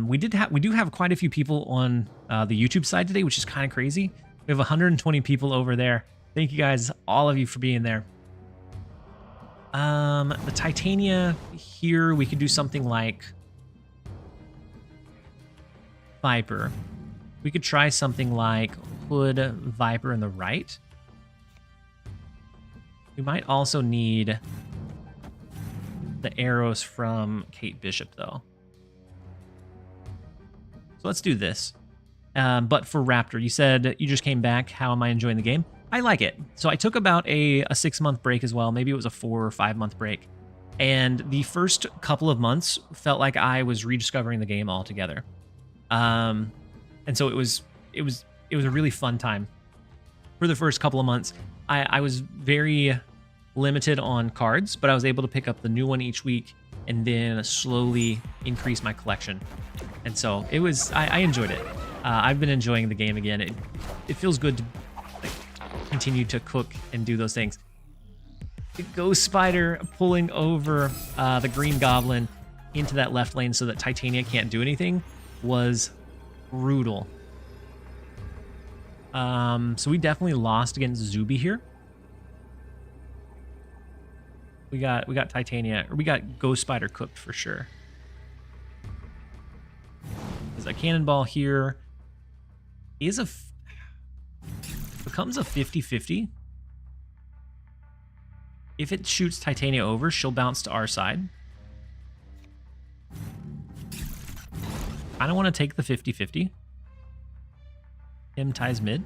We do have quite a few people on the YouTube side today, which is kind of crazy. We have 120 people over there. Thank you guys, all of you, for being there. The Titania here, we could do something like Viper. We could try something like Hood, Viper in the right. We might also need the arrows from Kate Bishop, though. So let's do this. But for Raptor, you said you just came back. How am I enjoying the game? I like it. So I took about a 6-month break as well. Maybe it was a 4 or 5 month break. And the first couple of months felt like I was rediscovering the game altogether. And so it was a really fun time. For the first couple of months, I was very limited on cards, but I was able to pick up the new one each week and then slowly increase my collection. And so it was, I enjoyed it. I've been enjoying the game again. It feels good to continue to cook and do those things. The Ghost Spider pulling over the Green Goblin into that left lane so that Titania can't do anything was brutal. So we definitely lost against Zuby here. We got Titania, or we got Ghost Spider cooked for sure. There's a Cannonball here. Is a Becomes a 50-50. If it shoots Titania over, she'll bounce to our side. I don't want to take the 50-50. Him ties mid.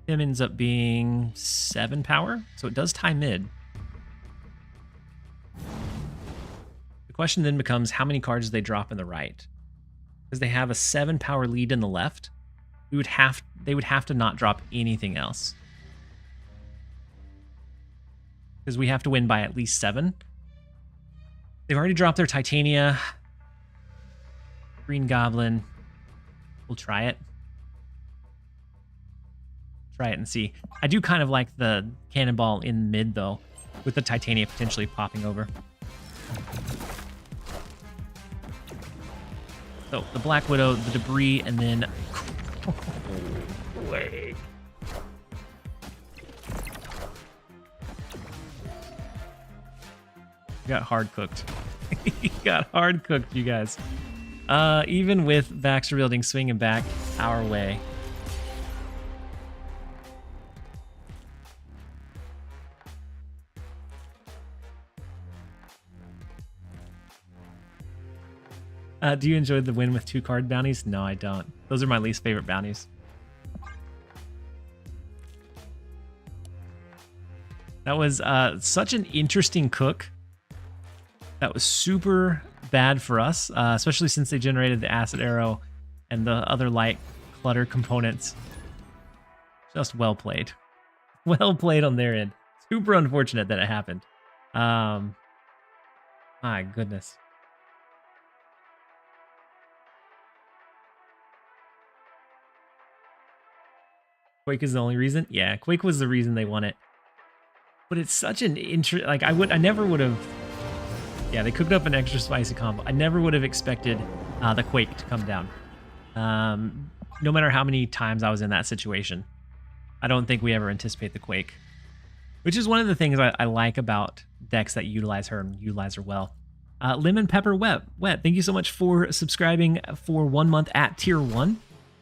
Him ends up being 7 power, so it does tie mid. The question then becomes how many cards do they drop in the right? Because they have a 7 power lead in the left. They would have to not drop anything else. Because we have to win by at least 7. They've already dropped their Titania. Green Goblin. We'll try it. Try it and see. I do kind of like the Cannonball in mid, though, with the Titania potentially popping over. So, the Black Widow, the Debris, and then... Wait. Got hard cooked. He got hard cooked, you guys. Even with Baxter Building swinging back our way. Do you enjoy the win with 2 card bounties? No, I don't. Those are my least favorite bounties. That was such an interesting cook. That was super bad for us, especially since they generated the acid arrow and the other light clutter components. Just well played. Well played on their end. Super unfortunate that it happened. My goodness. Quake is the only reason? Yeah, Quake was the reason they won it. But it's such an like I never would have. Yeah, they cooked up an extra spicy combo. I never would have expected the Quake to come down. No matter how many times I was in that situation, I don't think we ever anticipate the Quake, which is one of the things I like about decks that utilize her and utilize her well. Lemon Pepper Wet. Thank you so much for subscribing for 1 month at tier 1.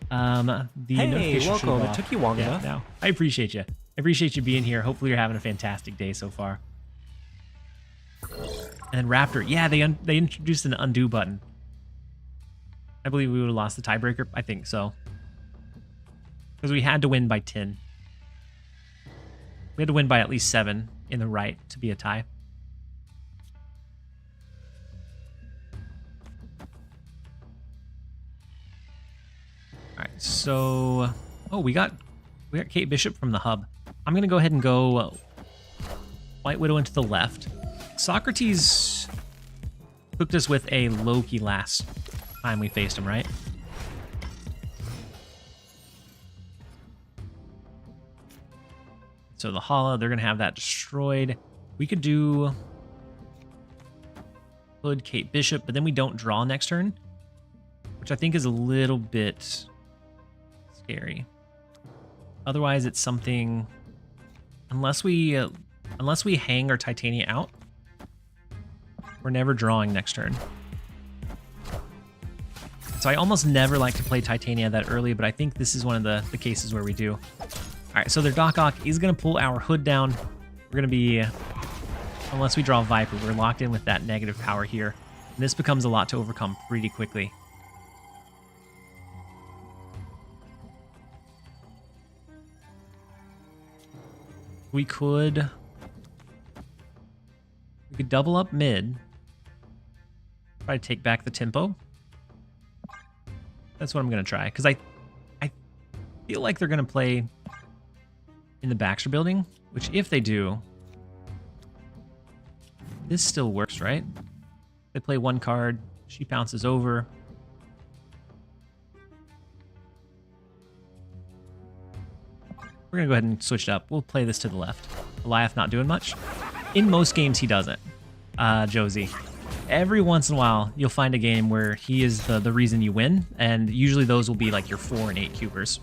The Hey, welcome. It took you long enough. No, I appreciate you. I appreciate you being here. Hopefully you're having a fantastic day so far. And then Raptor, yeah, they introduced an undo button. I believe we would have lost the tiebreaker. I think so. Because we had to win by 10. We had to win by at least 7 in the right to be a tie. All right, so we got Kate Bishop from the hub. I'm gonna go ahead and go White Widow into the left. Socrates cooked us with a Loki last time we faced him, right? So the Hala, they're gonna have that destroyed. We could do Hood, Kate Bishop, but then we don't draw next turn, which I think is a little bit scary. Otherwise, it's something. Unless we hang our Titania out, we're never drawing next turn. So I almost never like to play Titania that early, but I think this is one of the cases where we do. All right, so their Doc Ock is going to pull our Hood down. We're going to be, unless we draw Viper, we're locked in with that negative power here. And this becomes a lot to overcome pretty quickly. We could double up mid. Try to take back the tempo. That's what I'm going to try. Because I feel like they're going to play in the Baxter Building. Which, if they do, this still works, right? They play 1 card. She bounces over. We're going to go ahead and switch it up. We'll play this to the left. Goliath not doing much. In most games, he doesn't, Josie. Every once in a while, you'll find a game where he is the reason you win, and usually those will be like your 4 and 8 cubers.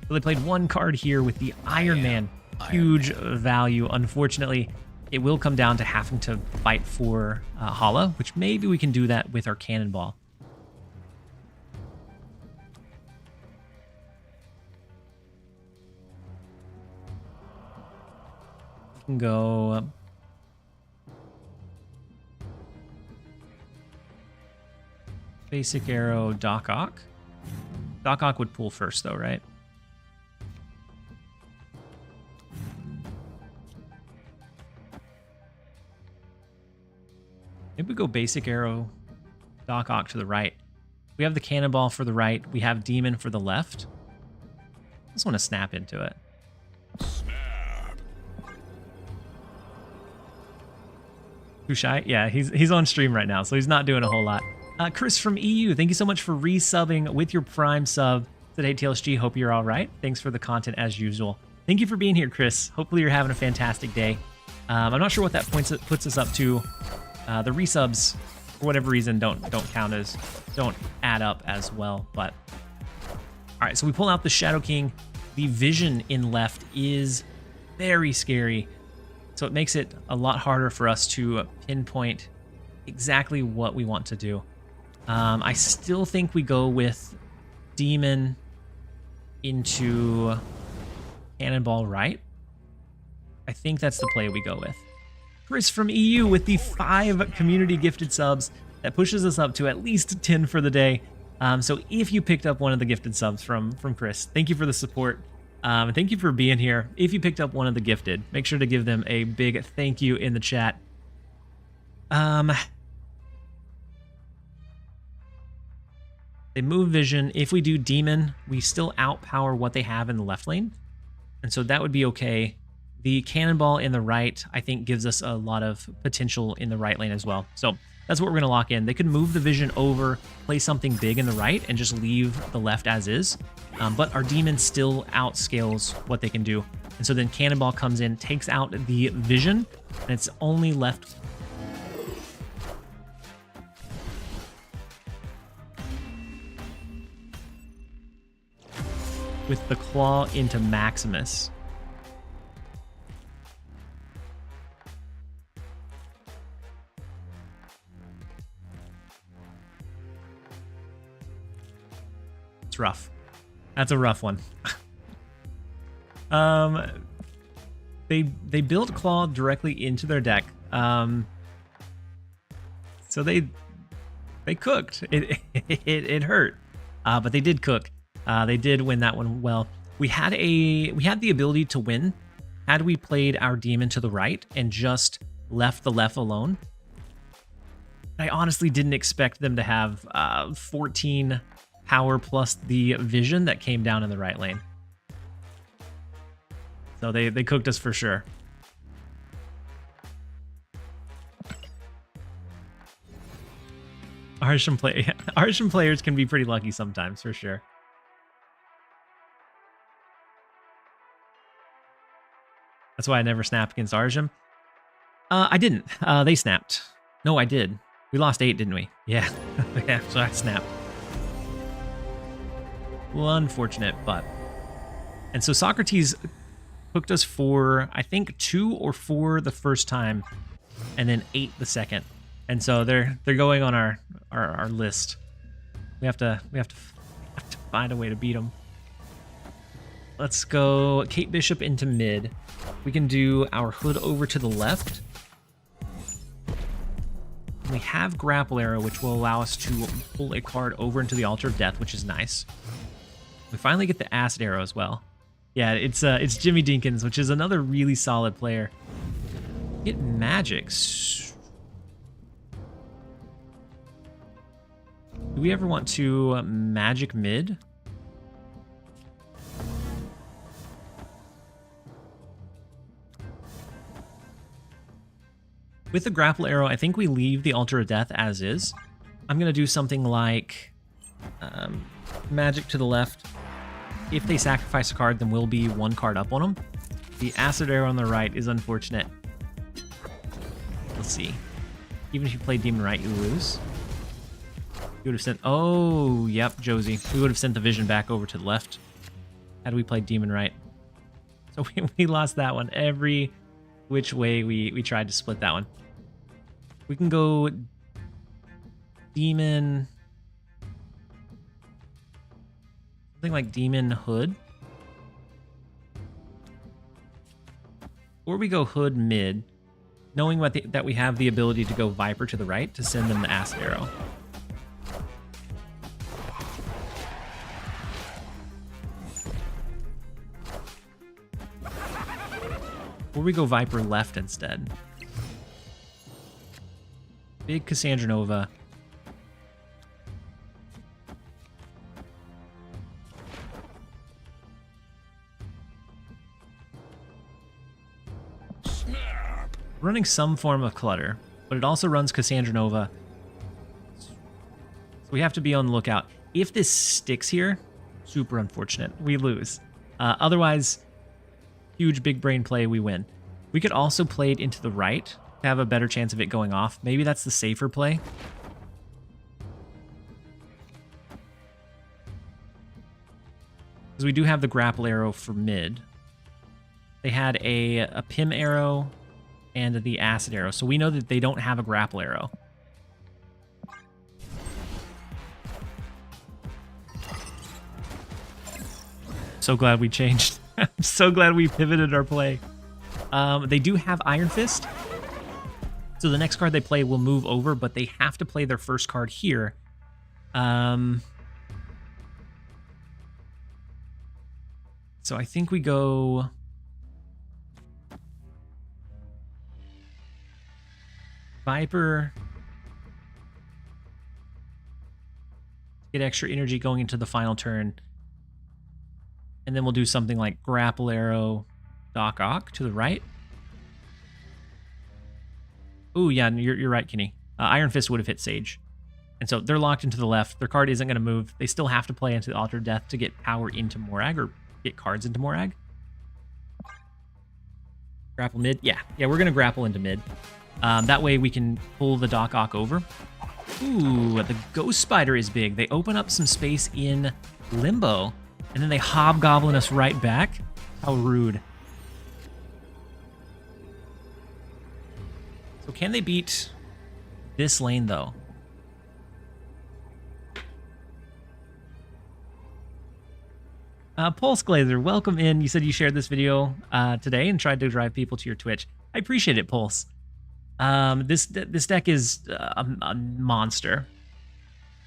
So they played 1 card here with the Iron Man. Huge value. Unfortunately, it will come down to having to fight for Hala, which maybe we can do that with our Cannonball. We can go... Basic arrow, Doc Ock. Doc Ock would pull first, though, right? Maybe we go basic arrow, Doc Ock to the right. We have the Cannonball for the right. We have Demon for the left. I just want to snap into it. Snap. Too shy? Yeah, he's on stream right now, so he's not doing a whole lot. Chris from EU, thank you so much for resubbing with your Prime sub today, TLSG. Hope you're all right. Thanks for the content as usual. Thank you for being here, Chris. Hopefully you're having a fantastic day. I'm not sure what that puts us up to. The resubs, for whatever reason, don't add up as well. But all right, so we pull out the Shadow King. The vision in left is very scary, so it makes it a lot harder for us to pinpoint exactly what we want to do. I still think we go with Demon into Cannonball right. I think that's the play we go with. Chris from EU with the 5 community gifted subs. That pushes us up to at least 10 for the day. So if you picked up one of the gifted subs from Chris, thank you for the support. And thank you for being here. If you picked up one of the gifted, make sure to give them a big thank you in the chat. They move vision. If we do Demon, we still outpower what they have in the left lane. And so that would be okay. The Cannonball in the right, I think, gives us a lot of potential in the right lane as well. So that's what we're going to lock in. They could move the vision over, play something big in the right, and just leave the left as is. But our Demon still outscales what they can do. And so then Cannonball comes in, takes out the vision, and it's only left... with the claw into Maximus. It's rough. That's a rough one. They built Claw directly into their deck. So they cooked. It hurt. But they did cook. They did win that one well. We had the ability to win had we played our Demon to the right and just left the left alone. I honestly didn't expect them to have 14 power plus the vision that came down in the right lane. So they cooked us for sure. Arshan players can be pretty lucky sometimes, for sure. That's why I never snap against Arjun. I didn't. They snapped. No, I did. We lost 8, didn't we? Yeah. Yeah, so I snapped. Well, unfortunate, but... And so Socrates hooked us for, I think, 2 or 4 the first time, and then 8 the second. And so they're going on our list. We have to find a way to beat them. Let's go Kate Bishop into mid. We can do our Hood over to the left. We have Grapple Arrow, which will allow us to pull a card over into the Altar of Death, which is nice. We finally get the Acid Arrow as well. Yeah, it's Jimmy Dinkins, which is another really solid player. Get Magics. Do we ever want to Magic mid? With the Grapple Arrow, I think we leave the Altar of Death as is. I'm going to do something like Magic to the left. If they sacrifice a card, then we'll be 1 card up on them. The Acid Arrow on the right is unfortunate. Let's see. Even if you play Demon right, you lose. You would have sent... Oh, yep, Josie. We would have sent the vision back over to the left had we played Demon right. So we lost that one every which way we tried to split that one. We can go Demon, something like Demon Hood, or we go Hood mid, knowing that we have the ability to go Viper to the right to send them the Acid Arrow. Or we go Viper left instead. Big Cassandra Nova. Snap. Running some form of clutter, but it also runs Cassandra Nova. So we have to be on the lookout. If this sticks here, super unfortunate. We lose. Otherwise, huge big brain play, we win. We could also play it into the right to have a better chance of it going off. Maybe that's the safer play. Because we do have the grapple arrow for mid. They had a Pim arrow and the acid arrow, so we know that they don't have a grapple arrow. So glad we changed. I'm so glad we pivoted our play. They do have Iron Fist, so the next card they play will move over, but they have to play their first card here. So I think we go Viper. Get extra energy going into the final turn. And then we'll do something like Grapple Arrow, Doc Ock to the right. Ooh, yeah, you're right, Kenny. Iron Fist would have hit Sage. And so they're locked into the left. Their card isn't going to move. They still have to play into the Altar of Death to get power into Morag or get cards into Morag. Grapple mid? Yeah, we're going to grapple into mid. That way we can pull the Doc Ock over. Ooh, the Ghost Spider is big. They open up some space in Limbo. And then they hobgoblin us right back. How rude. So can they beat this lane, though? Pulse Glazer, welcome in. You said you shared this video today and tried to drive people to your Twitch. I appreciate it, Pulse. This deck is a monster.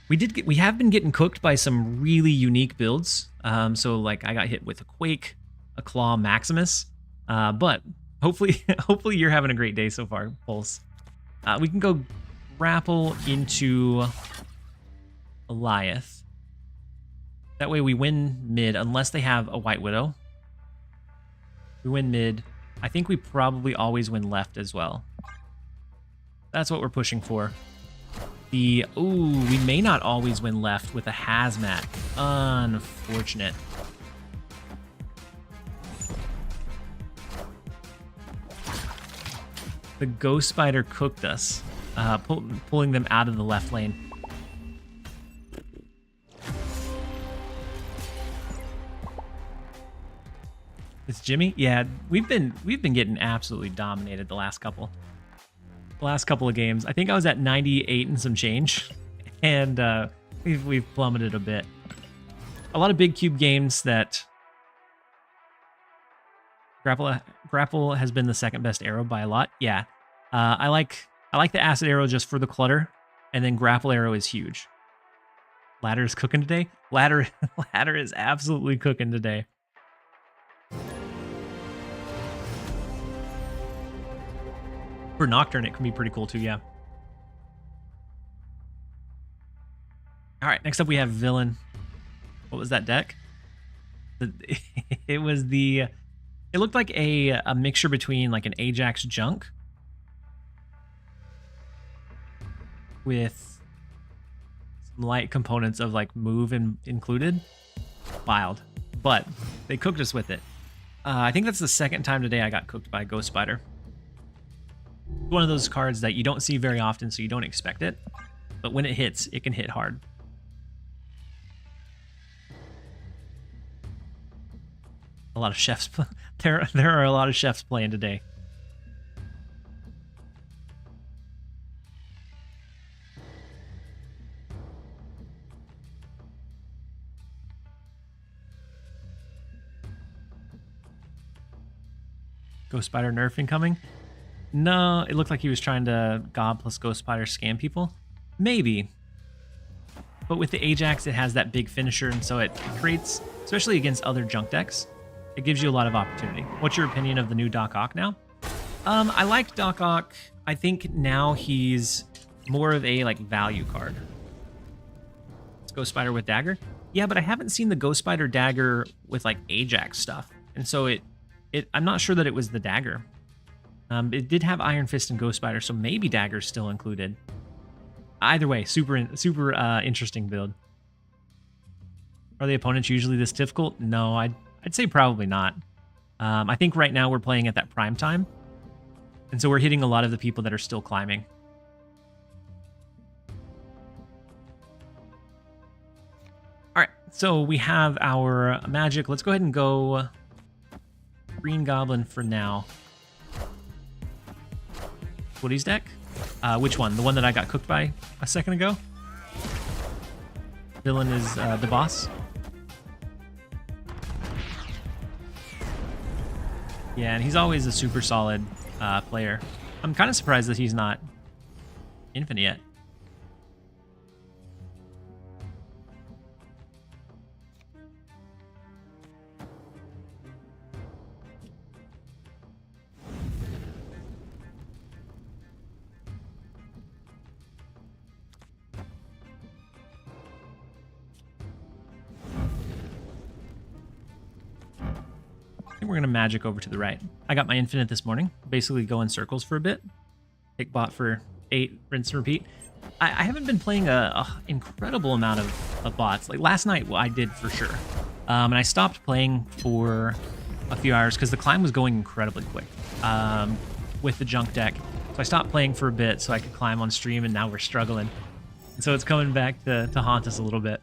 We have been getting cooked by some really unique builds. So like I got hit with a Quake, a Claw Maximus, but hopefully you're having a great day so far, Pulse. We can go grapple into Goliath. That way we win mid unless they have a White Widow. We win mid. I think we probably always win left as well. That's what we're pushing for. We may not always win left with a Hazmat. Unfortunate. The Ghost Spider cooked us, pulling them out of the left lane. It's Jimmy? Yeah, we've been getting absolutely dominated the last couple of games. I think I was at 98 and some change, and we've plummeted a bit. A lot of big cube games that grapple has been the second best arrow by a lot. Yeah, I like the acid arrow just for the clutter, and then grapple arrow is huge. Ladder is cooking today. Ladder is absolutely cooking today. For Nocturne, it can be pretty cool too, yeah. All right, next up we have Villain. What was that deck? It looked like a mixture between like an Ajax Junk with some light components of like move included. Wild, but they cooked us with it. I think that's the second time today I got cooked by Ghost Spider. One of those cards that you don't see very often, so you don't expect it. But when it hits, it can hit hard. A lot of chefs. There are a lot of chefs playing today. Ghost Spider nerf incoming? No, it looked like he was trying to God plus Ghost Spider scam people. Maybe. But with the Ajax, it has that big finisher, and so it creates, especially against other junk decks, it gives you a lot of opportunity. What's your opinion of the new Doc Ock now? I like Doc Ock. I think now he's more of a like value card. It's Ghost Spider with Dagger. Yeah, but I haven't seen the Ghost Spider Dagger with like Ajax stuff, and so I'm not sure that it was the Dagger. It did have Iron Fist and Ghost Spider, so maybe Dagger's still included. Either way, super interesting build. Are the opponents usually this difficult? No, I'd say probably not. I think right now we're playing at that prime time, and so we're hitting a lot of the people that are still climbing. All right, so we have our magic. Let's go ahead and go Green Goblin for now. Woody's deck? Which one? The one that I got cooked by a second ago? Villain is the boss. Yeah, and he's always a super solid player. I'm kind of surprised that he's not infinite yet. I think we're going to magic over to the right. I got my infinite this morning. Basically go in circles for a bit. Take bot for 8, rinse and repeat. I haven't been playing a incredible amount of bots. Like last night I did for sure. And I stopped playing for a few hours because the climb was going incredibly quick with the junk deck. So I stopped playing for a bit so I could climb on stream, and now we're struggling. And so it's coming back to haunt us a little bit.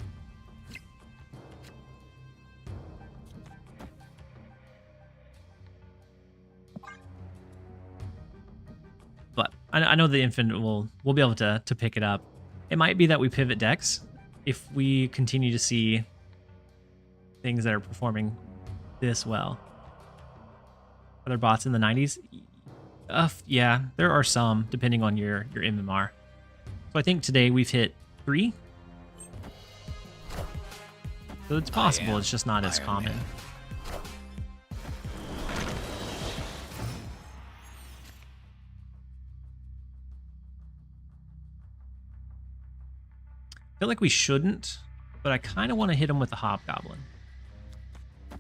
But I know the infinite will be able to pick it up. It might be that we pivot decks if we continue to see things that are performing this well. Are there bots in the 90s? Yeah, there are some, depending on your MMR. So I think today we've hit 3. So it's possible, it's just not as common. Man. I feel like we shouldn't, but I kind of want to hit him with the Hobgoblin. I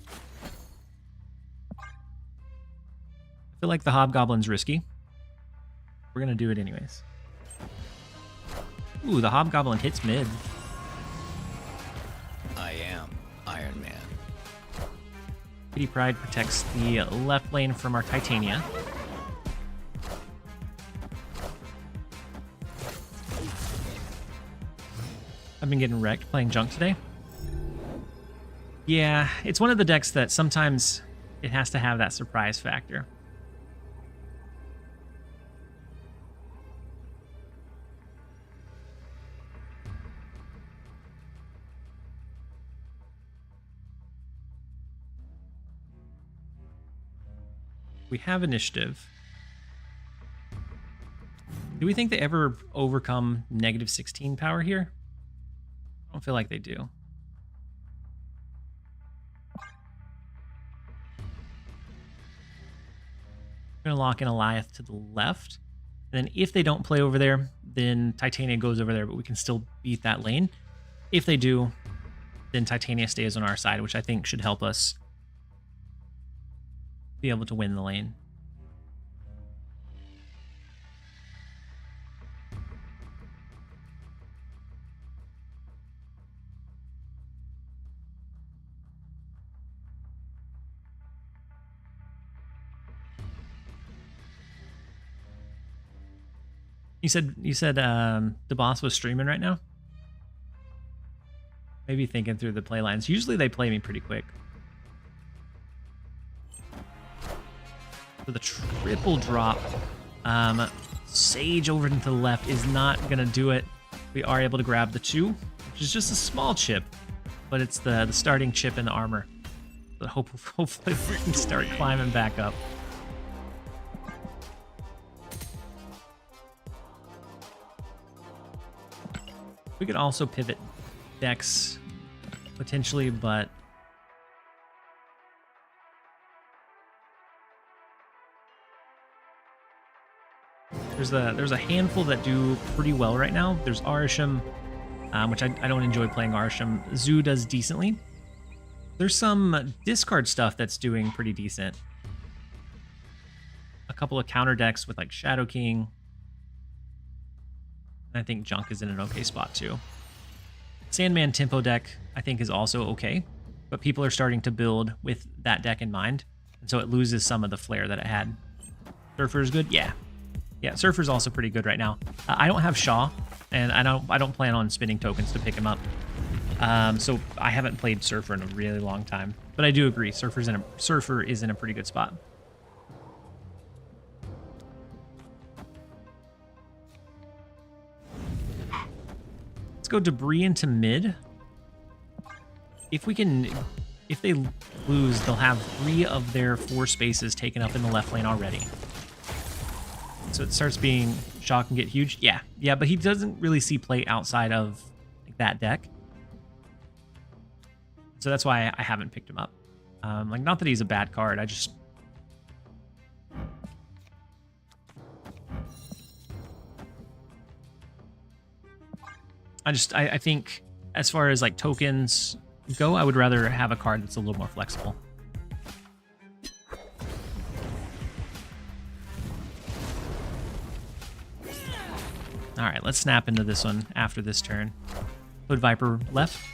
feel like the Hobgoblin's risky. We're going to do it anyways. Ooh, the Hobgoblin hits mid. I am Iron Man. Kitty Pride protects the left lane from our Titania. I've been getting wrecked playing junk today. Yeah, it's one of the decks that sometimes it has to have that surprise factor. We have initiative. Do we think they ever overcome -16 power here? I don't feel like they do. I'm going to lock in Eliath to the left. And then if they don't play over there, then Titania goes over there, but we can still beat that lane. If they do, then Titania stays on our side, which I think should help us be able to win the lane. You said the boss was streaming right now? Maybe thinking through the play lines. Usually they play me pretty quick. So the triple drop, Sage over into the left is not gonna do it. We are able to grab the 2, which is just a small chip, but it's the starting chip in the armor. So hopefully we can start climbing back up. We could also pivot decks potentially, but there's a handful that do pretty well right now. There's Arisham, which I don't enjoy playing Arisham. Zoo does decently. There's some discard stuff that's doing pretty decent. A couple of counter decks with like Shadow King. And I think Junk is in an okay spot too. Sandman Tempo deck I think is also okay, but people are starting to build with that deck in mind, and so it loses some of the flair that it had. Surfer is good, yeah. Yeah, Surfer's also pretty good right now. I don't have Shaw, and I don't plan on spending tokens to pick him up. So I haven't played Surfer in a really long time, but I do agree Surfer is in a pretty good spot. Let's go Debris into mid. If they lose, they'll have 3 of their 4 spaces taken up in the left lane already. So it starts being, Shaw can get huge. Yeah, but he doesn't really see play outside of that deck. So that's why I haven't picked him up. Like, not that he's a bad card, I think as far as like tokens go, I would rather have a card that's a little more flexible. All right, let's snap into this one after this turn. Hood Viper left.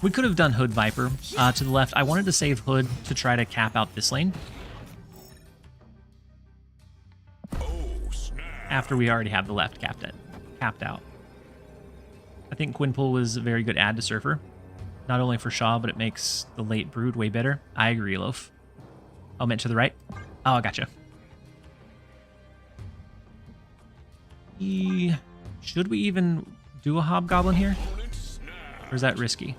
We could have done Hood Viper to the left. I wanted to save Hood to try to cap out this lane. After we already have the left capped out. I think Quinpool was a very good add to Surfer. Not only for Shaw, but it makes the late Brood way better. I agree, Loaf. Oh, meant to the right? Oh, I gotcha. Should we even do a Hobgoblin here? Or is that risky?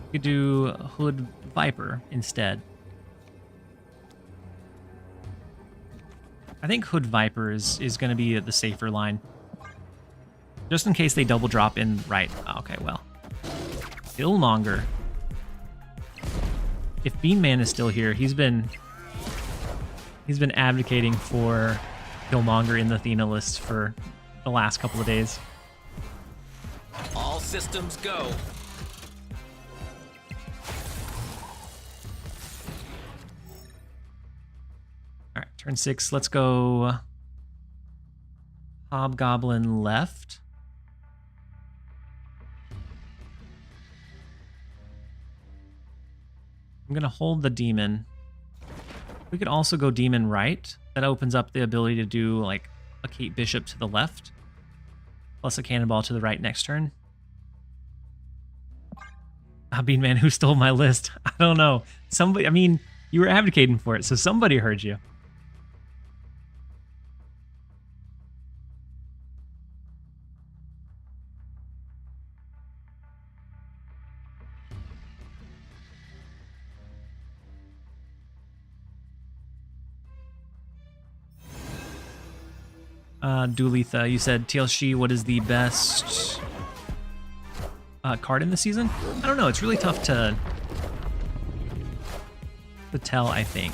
We could do Hood Viper instead. I think Hood Viper is going to be the safer line. Just in case they double drop in right. Oh, okay, well. Killmonger. If Beanman is still here, he's been advocating for Killmonger in the Athena list for the last couple of days. All systems go. All right, turn 6. Let's go Hobgoblin left. I'm going to hold the Demon. We could also go Demon right. That opens up the ability to do like a Kate Bishop to the left, plus a Cannonball to the right next turn. Beanman, who stole my list? I don't know. Somebody, I mean, you were advocating for it, so somebody heard you. Dulitha, you said TLSG, what is the best card in the season? I don't know. It's really tough to tell, I think.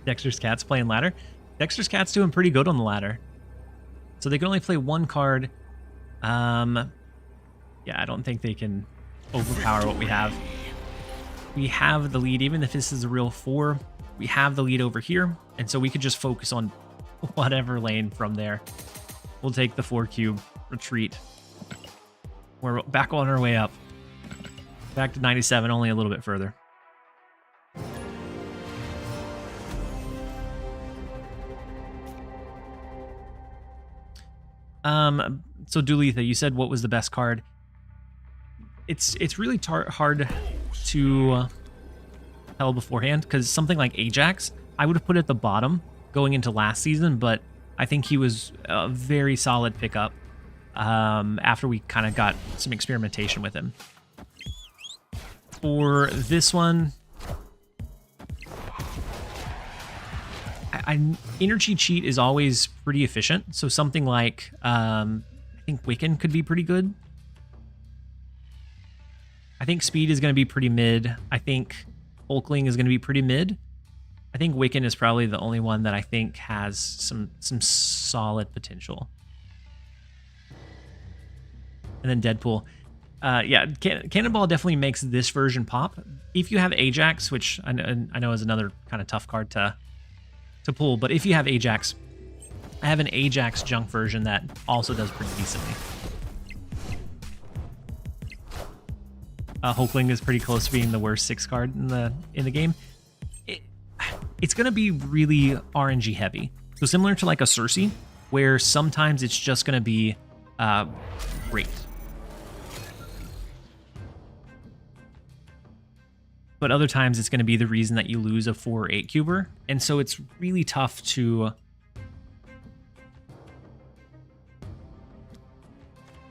Dexter's Cat's playing ladder. Dexter's Cat's doing pretty good on the ladder. So they can only play 1 card. Yeah, I don't think they can overpower what we have. We have the lead, even if this is a real 4. We have the lead over here, and so we could just focus on whatever lane from there. We'll take the 4 cube retreat. We're back on our way up. Back to 97, only a little bit further. So Dulitha, you said what was the best card? It's really hard to tell beforehand, because something like Ajax, I would have put at the bottom going into last season, but I think he was a very solid pickup after we kind of got some experimentation with him. For this one, energy cheat is always pretty efficient. So something like I think Wiccan could be pretty good. I think speed is going to be pretty mid. I think Hulkling is going to be pretty mid. I think Wiccan is probably the only one that I think has some solid potential. And then Deadpool. Yeah, Cannonball definitely makes this version pop. If you have Ajax, which I know is another kind of tough card to pull, but if you have Ajax, I have an Ajax junk version that also does pretty decently. Hulkling is pretty close to being the worst 6 card in the game. It's going to be really RNG heavy. So similar to like a Cersei, where sometimes it's just going to be great. But other times it's going to be the reason that you lose a 4 or 8 cuber. And so it's really tough to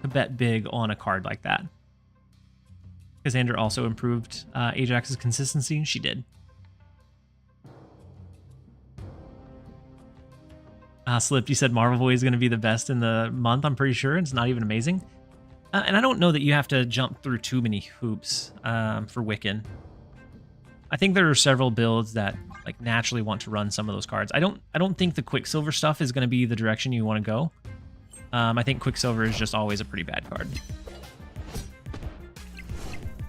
bet big on a card like that. Cassandra also improved Ajax's consistency. She did. Slipped, you said Marvel Boy is going to be the best in the month. I'm pretty sure it's not even amazing. And I don't know that you have to jump through too many hoops for Wiccan. I think there are several builds that like naturally want to run some of those cards. I don't think the Quicksilver stuff is going to be the direction you want to go. I think Quicksilver is just always a pretty bad card.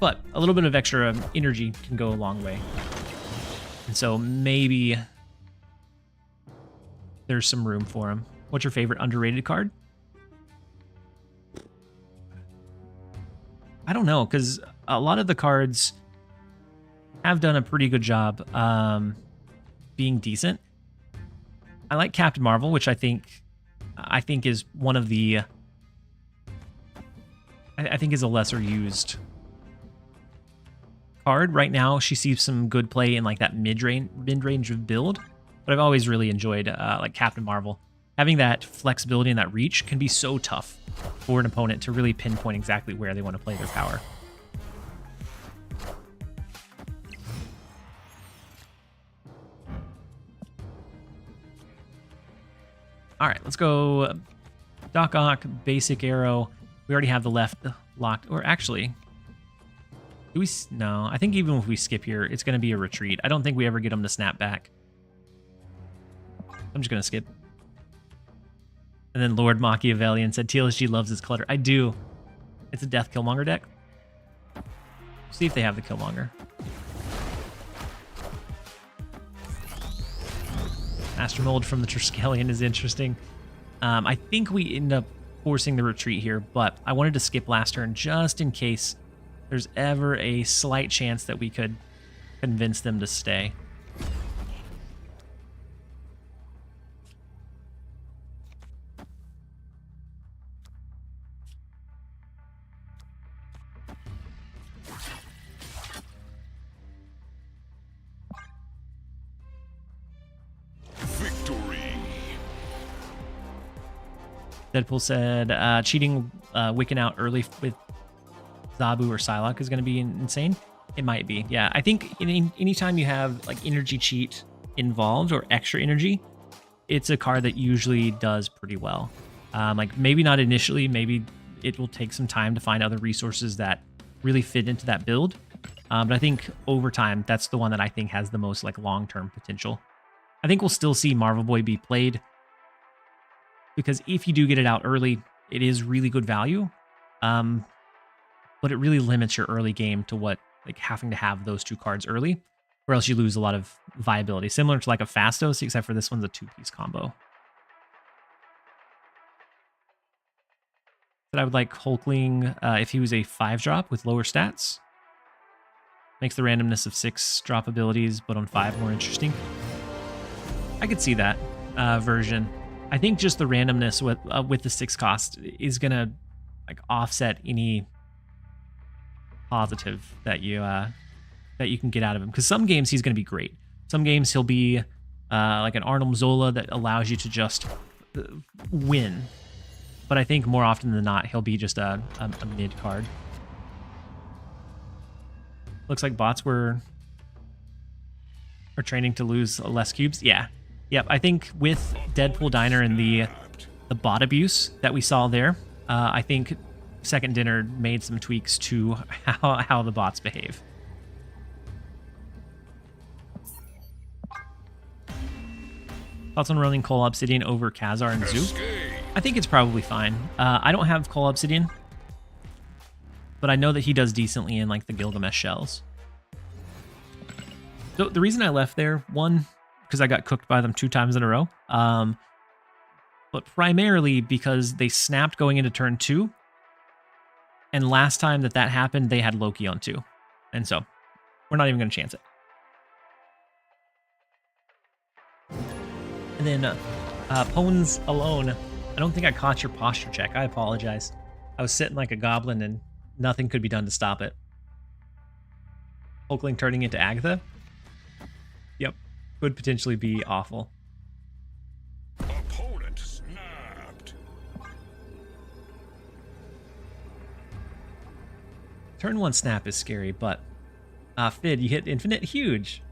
But a little bit of extra energy can go a long way. And so maybe there's some room for him. What's your favorite underrated card? I don't know, because a lot of the cards have done a pretty good job being decent. I like Captain Marvel, which I think is one of the I think is a lesser used card right now. She sees some good play in like that mid-range build, but I've always really enjoyed like Captain Marvel. Having that flexibility and that reach can be so tough for an opponent to really pinpoint exactly where they want to play their power. All right, let's go Doc Ock, Basic Arrow. We already have the left locked, or actually, do we? No, I think even if we skip here, it's going to be a retreat. I don't think we ever get them to snap back. I'm just going to skip. And then Lord Machiavellian said TLSG loves his clutter. I do. It's a Death Killmonger deck. See if they have the Killmonger. Master Mold from the Triskelion is interesting. I think we end up forcing the retreat here, but I wanted to skip last turn just in case there's ever a slight chance that we could convince them to stay. Deadpool said, cheating Wiccan out early with Zabu or Psylocke is going to be insane. It might be. Yeah, I think anytime you have like energy cheat involved or extra energy, it's a card that usually does pretty well. Like maybe not initially, maybe it will take some time to find other resources that really fit into that build. But I think over time, that's the one that I think has the most like long-term potential. I think we'll still see Marvel Boy be played, because if you do get it out early, it is really good value. But it really limits your early game to what, like having to have those 2 cards early, or else you lose a lot of viability. Similar to like a Fastos, except for this one's a 2-piece combo. But I would like Hulkling if he was a 5-drop with lower stats. Makes the randomness of 6 drop abilities, but on 5 more interesting. I could see that version. I think just the randomness with the 6 cost is gonna like offset any positive that you can get out of him. Because some games he's gonna be great. Some games he'll be like an Arnold Zola that allows you to just win. But I think more often than not he'll be just a mid card. Looks like bots are training to lose less cubes. Yeah. Yep, I think with Deadpool Diner and the bot abuse that we saw there, I think Second Dinner made some tweaks to how the bots behave. Thoughts on running Cole Obsidian over Khazar and Zook? I think it's probably fine. I don't have Cole Obsidian, but I know that he does decently in like the Gilgamesh shells. So the reason I left there, one, because I got cooked by them 2 times in a row, but primarily because they snapped going into turn 2, and last time that happened, they had Loki on 2, and so we're not even going to chance it. And then Pones alone, I don't think I caught your posture check. I apologize. I was sitting like a goblin and nothing could be done to stop it. Hulkling turning into Agatha? Yep, could potentially be awful. Opponent snapped. Turn 1 snap is scary, but Fid, you hit infinite, huge.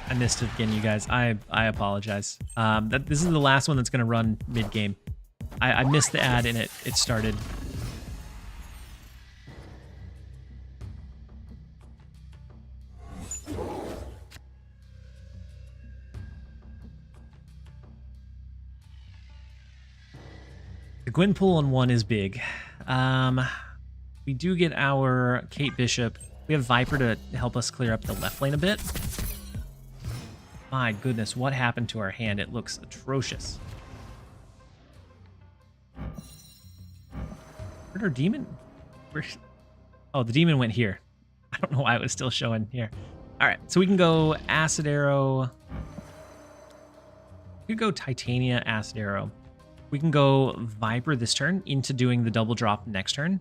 I missed it again, you guys. I apologize. This is the last one that's going to run mid-game. I missed the ad and it started. The Gwyn pull on 1 is big. We do get our Kate Bishop. We have Viper to help us clear up the left lane a bit. My goodness, what happened to our hand? It looks atrocious. Where'd our demon? Oh, the demon went here. I don't know why it was still showing here. All right, so we can go Acid Arrow. We could go Titania, Acid Arrow. We can go Viper this turn into doing the double drop next turn.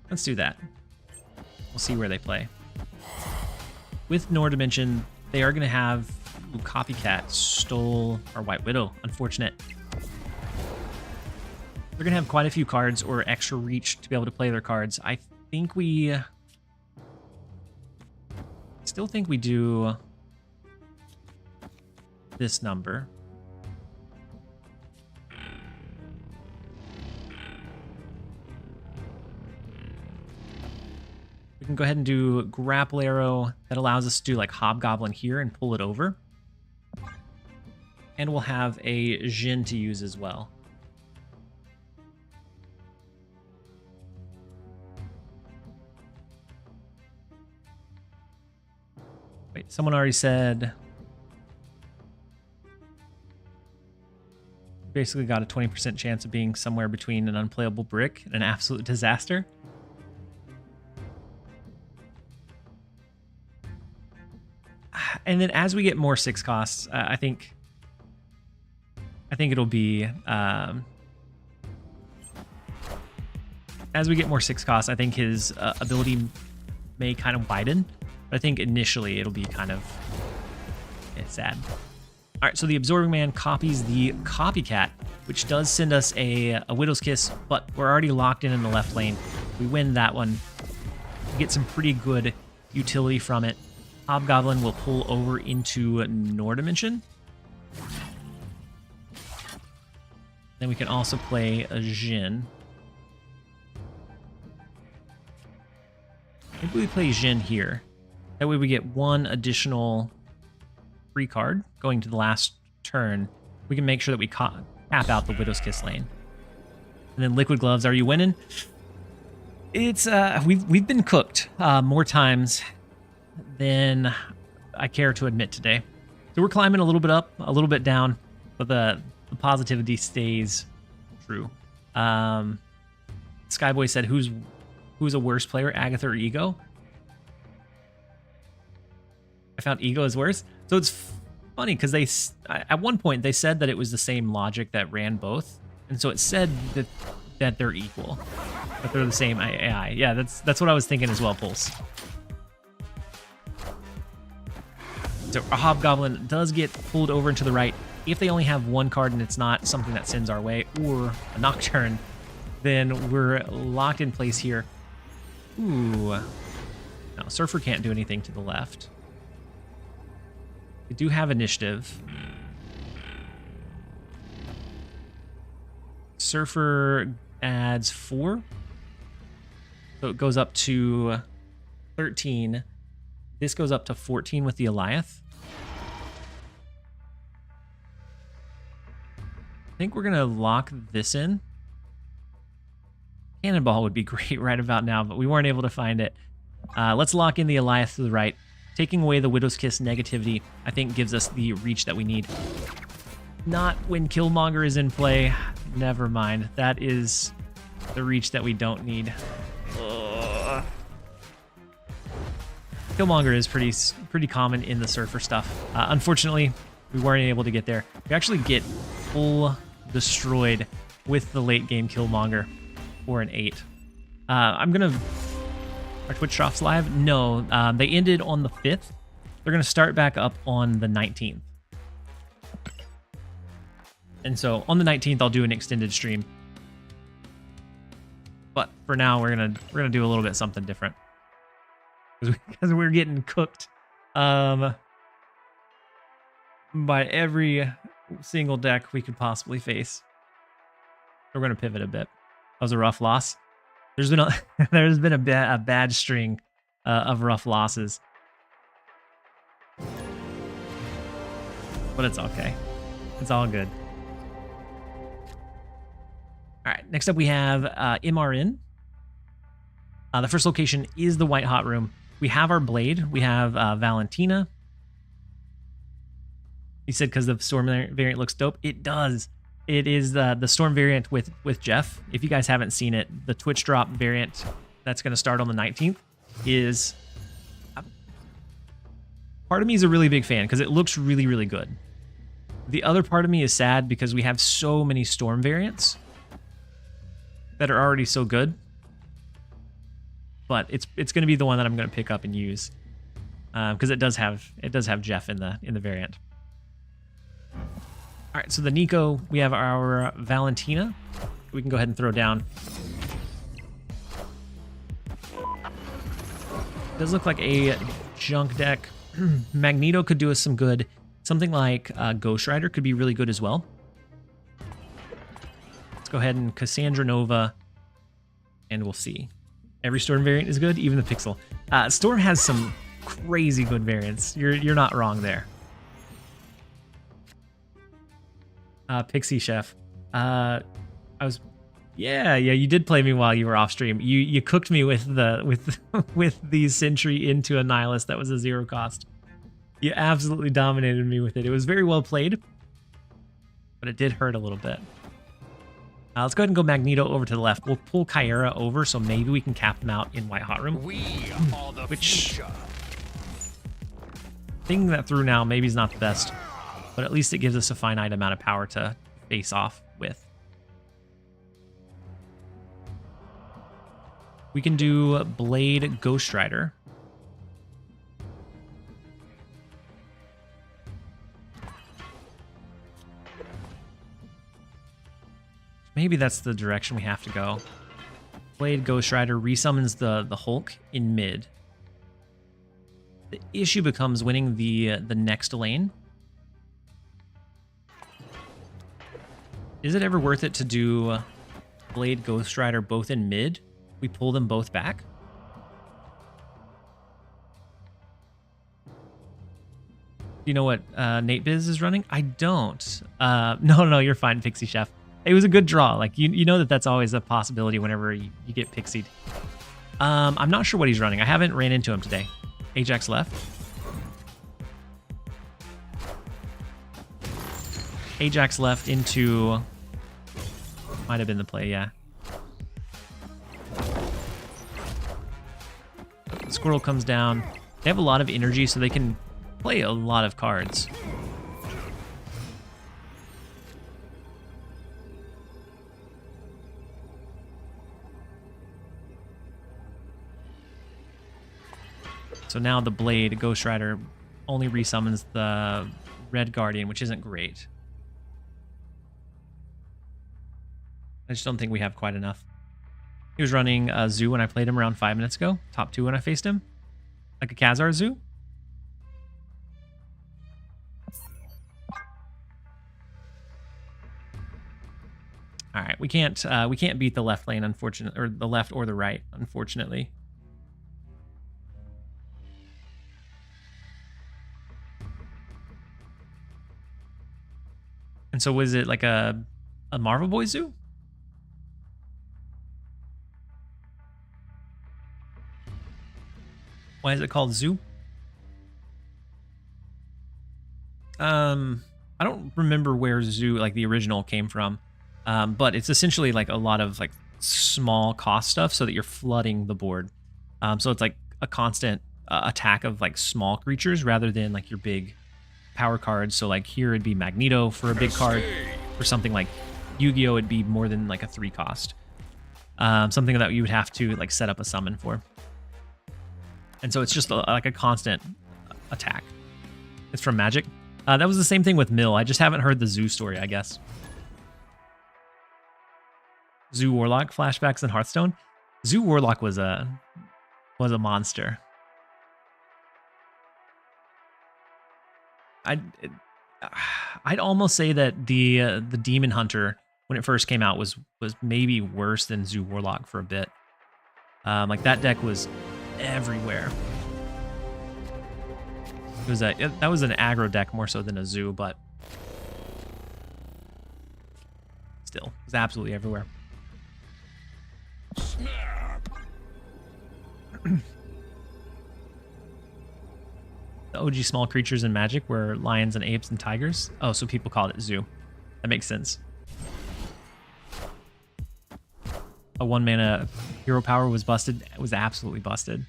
Let's do that. We'll see where they play. With Nor Dimension, they are going to have Copycat, Stole, or White Widow. Unfortunate. They're going to have quite a few cards or extra reach to be able to play their cards. I think we... still think we do this number. We can go ahead and do Grapple Arrow. That allows us to do like Hobgoblin here and pull it over. And we'll have a Jin to use as well. Wait, someone already said... basically got a 20% chance of being somewhere between an unplayable brick and an absolute disaster. And then as we get more 6 costs, I think it'll be as we get more 6 costs, I think his ability may kind of widen. But I think initially it'll be kind of sad. All right, so the Absorbing Man copies the Copycat, which does send us a Widow's Kiss, but we're already locked in the left lane. We win that one. We get some pretty good utility from it. Hobgoblin will pull over into Nor Dimension. Then we can also play a Jin. Maybe we play Jin here. That way we get 1 additional free card going to the last turn. We can make sure that we tap out the Widow's Kiss lane. And then Liquid Gloves, are you winning? It's we've been cooked more times than I care to admit today. So we're climbing a little bit up, a little bit down, but the positivity stays true. Skyboy said, who's a worse player, Agatha or Ego? I found Ego is worse. So it's funny because at one point they said that it was the same logic that ran both, and so it said that they're equal, but they're the same AI. Yeah, that's what I was thinking as well, Pulse. So a Hobgoblin does get pulled over into the right. If they only have 1 card and it's not something that sends our way or a Nocturne, then we're locked in place here. Ooh. No, Surfer can't do anything to the left. We do have initiative. Surfer adds 4. So it goes up to 13. This goes up to 14 with the Eliath. I think we're going to lock this in. Cannonball would be great right about now, but we weren't able to find it. Let's lock in the Eliath to the right. Taking away the Widow's Kiss negativity, I think, gives us the reach that we need. Not when Killmonger is in play. Never mind. That is the reach that we don't need. Ugh. Killmonger is pretty common in the Surfer stuff. Unfortunately, we weren't able to get there. We actually get full destroyed with the late game Killmonger for an 8. Our Twitch drops live? No, they ended on the 5th. They're gonna start back up on the 19th. And so on the 19th, I'll do an extended stream. But for now, we're gonna do a little bit something different because we're getting cooked by every single deck we could possibly face. We're gonna pivot a bit. That was a rough loss. There's been a bad string of rough losses, but it's okay. It's all good. All right, next up we have MRN. The first location is the White Hot Room. We have our Blade. We have Valentina. He said because the Storm variant looks dope. It does. It is the Storm variant with Jeff. If you guys haven't seen it, the Twitch drop variant that's going to start on the 19th is... Part of me is a really big fan because it looks really, really good. The other part of me is sad because we have so many Storm variants that are already so good. But it's going to be the one that I'm going to pick up and use because it does have Jeff in the variant. All right, so the Nico, we have our Valentina. We can go ahead and throw down. Does look like a junk deck. Magneto could do us some good. Something like Ghost Rider could be really good as well. Let's go ahead and Cassandra Nova, and we'll see. Every Storm variant is good, even the Pixel. Storm has some crazy good variants. You're not wrong there. Pixie Chef. I was, yeah, you did play me while you were off stream. You cooked me with the Sentry into a Nihilist that was a 0 cost. You absolutely dominated me with it. It was very well played, but it did hurt a little bit. Let's go ahead and go Magneto over to the left. We'll pull Kyra over, so maybe we can cap them out in White Hot Room. We are the future. Thinking that through now maybe is not the best, but at least it gives us a finite amount of power to face off with. We can do Blade Ghost Rider. Maybe that's the direction we have to go. Blade Ghost Rider resummons the Hulk in mid. The issue becomes winning the next lane. Is it ever worth it to do Blade Ghost Rider both in mid? We pull them both back? Do you know what Nate Biz is running? I don't. No, you're fine, Pixie Chef. It was a good draw. Like you know that's always a possibility whenever you get pixied. I'm not sure what he's running. I haven't ran into him today. Ajax left. Ajax left into... Might have been the play, yeah. The Squirrel comes down. They have a lot of energy, so they can play a lot of cards. So now the Blade Ghost Rider only resummons the Red Guardian, which isn't great. I just don't think we have quite enough. He was running a Zoo when I played him around 5 minutes ago. Top 2 when I faced him. Like a Khazar Zoo. All right, we can't beat the left lane, unfortunately, or the left or the right, unfortunately. And so was it like a Marvel Boy Zoo? Why is it called Zoo? I don't remember where Zoo, like the original, came from. But it's essentially like a lot of like small cost stuff so that you're flooding the board. So it's like a constant attack of like small creatures rather than like your big power cards. So like here it'd be Magneto for a big card. For something like Yu-Gi-Oh! It'd be more than like a 3 cost. Something that you would have to like set up a summon for. And so it's just like a constant attack. It's from Magic. That was the same thing with Mill. I just haven't heard the Zoo story, I guess. Zoo Warlock flashbacks in Hearthstone. Zoo Warlock was a monster. I'd almost say that the Demon Hunter when it first came out was maybe worse than Zoo Warlock for a bit. Like that deck was everywhere. It was that was an aggro deck more so than a Zoo, but still, it was absolutely everywhere. The OG small creatures in Magic were lions and apes and tigers. Oh, so people called it Zoo. That makes sense. A 1-mana hero power was busted. It was absolutely busted.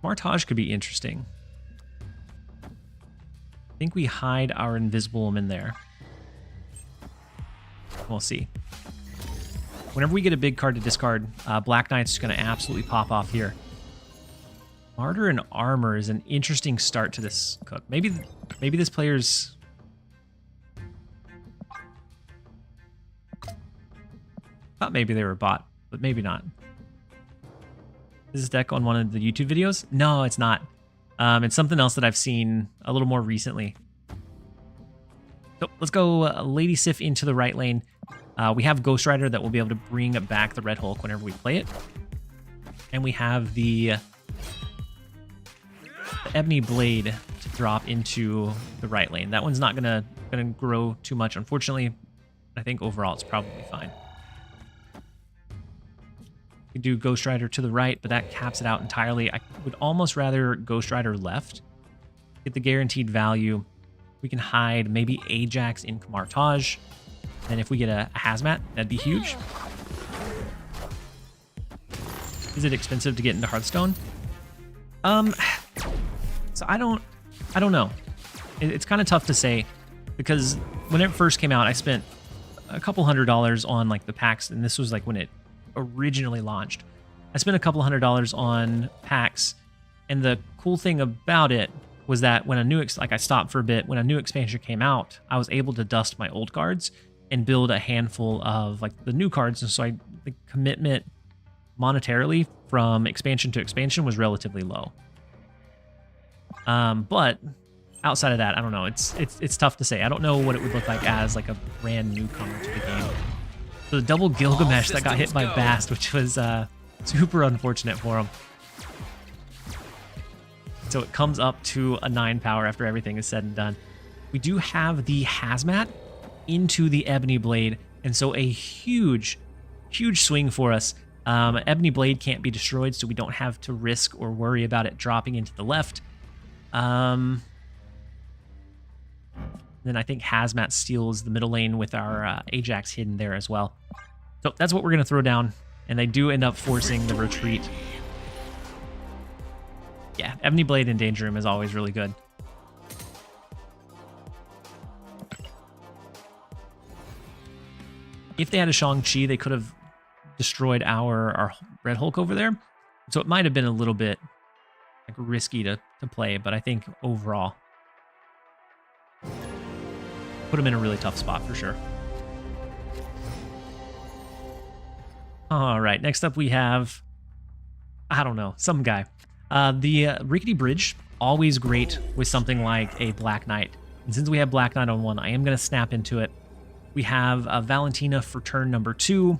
Martage could be interesting. I think we hide our Invisible Woman there. We'll see. Whenever we get a big card to discard, Black Knight's going to absolutely pop off here. Martyr and Armor is an interesting start to this cook. Maybe this player's... Thought maybe they were bot, but maybe not. Is this deck on one of the YouTube videos? No, it's not. It's something else that I've seen a little more recently. So let's go Lady Sif into the right lane. We have Ghost Rider that will be able to bring back the Red Hulk whenever we play it. And we have the Ebony Blade to drop into the right lane. That one's not gonna grow too much, unfortunately. I think overall it's probably fine. We do Ghost Rider to the right, but that caps it out entirely. I would almost rather Ghost Rider left. Get the guaranteed value. We can hide maybe Ajax in Kamartage. And if we get a Hazmat, that'd be huge. Is it expensive to get into Hearthstone? So I don't know. It's kind of tough to say because when it first came out, I spent a couple $100s on like the packs, and this was like when it originally launched. I spent a couple $100s on packs, and the cool thing about it was that when a new I stopped for a bit when a new expansion came out, I was able to dust my old cards and build a handful of like the new cards, and so the commitment monetarily from expansion to expansion was relatively low. But outside of that, I don't know. It's tough to say. I don't know what it would look like as like a brand newcomer to the game. So the double Gilgamesh that got hit by Bast, which was super unfortunate for him. So it comes up to a 9 power after everything is said and done. We do have the Hazmat into the Ebony Blade, and so a huge swing for us. Ebony Blade can't be destroyed, so we don't have to risk or worry about it dropping into the left. Then I think Hazmat steals the middle lane with our Ajax hidden there as well. So that's what we're going to throw down, and they do end up forcing the retreat. Yeah, Ebony Blade in Danger Room is always really good. If they had a Shang-Chi, they could have destroyed our Red Hulk over there. So it might have been a little bit like risky to play, but I think overall put him in a really tough spot for sure. All right, next up we have, I don't know, some guy. The Rickety Bridge, always great with something like a Black Knight. And since we have Black Knight on 1, I am going to snap into it. We have Valentina for turn number 2,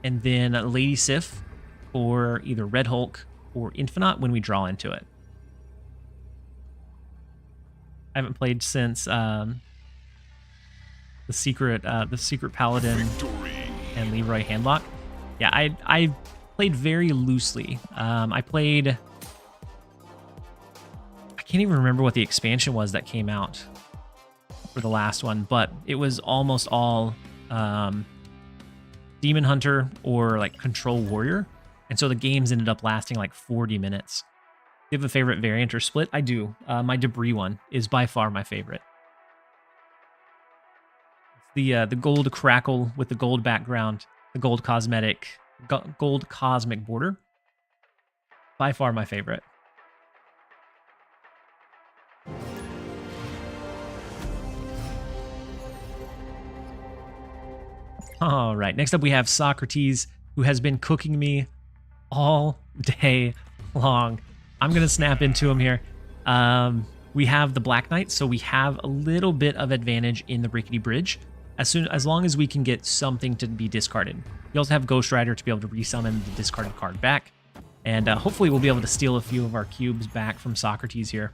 and then Lady Sif for either Red Hulk or Infinite when we draw into it. I haven't played since the Secret Paladin and Leroy Handlock. Yeah, I played very loosely. I can't even remember what the expansion was that came out for the last one, but it was almost all Demon Hunter or like Control Warrior. And so the games ended up lasting like 40 minutes. Do you have a favorite variant or split? I do. My Debris one is by far my favorite. It's the gold crackle with the gold background, the gold cosmetic, gold cosmic border. By far my favorite. All right, next up we have Socrates, who has been cooking me all day long. I'm going to snap into him here. We have the Black Knight, so we have a little bit of advantage in the Rickety Bridge, as long as we can get something to be discarded. We also have Ghost Rider to be able to resummon the discarded card back, and hopefully we'll be able to steal a few of our cubes back from Socrates here.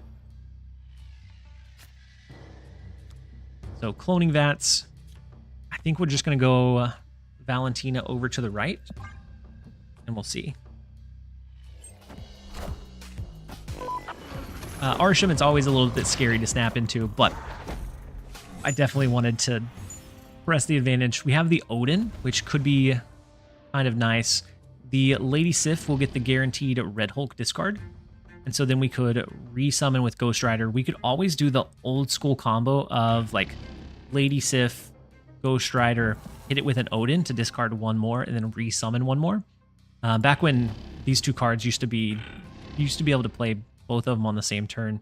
So cloning vats. I think we're just going to go Valentina over to the right, and we'll see. Arsham, it's always a little bit scary to snap into, but I definitely wanted to press the advantage. We have the Odin, which could be kind of nice. The Lady Sif will get the guaranteed Red Hulk discard, and so then we could resummon with Ghost Rider. We could always do the old school combo of like Lady Sif, Ghost Rider, hit it with an Odin to discard one more, and then resummon one more. Back when these two cards used to be able to play both of them on the same turn.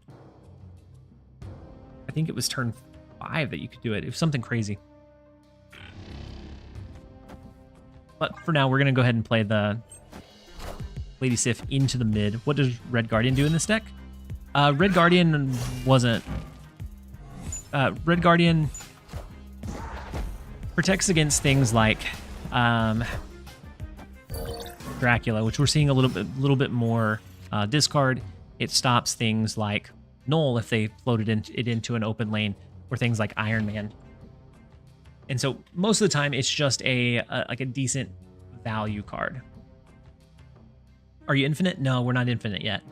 I think it was turn 5 that you could do it. It was something crazy. But for now, we're going to go ahead and play the Lady Sif into the mid. What does Red Guardian do in this deck? Red Guardian wasn't... Red Guardian protects against things like Dracula, which we're seeing a little bit more discard. It stops things like Null if they floated it into an open lane, or things like Iron Man. And so most of the time, it's just like a decent value card. Are you infinite? No, we're not infinite yet.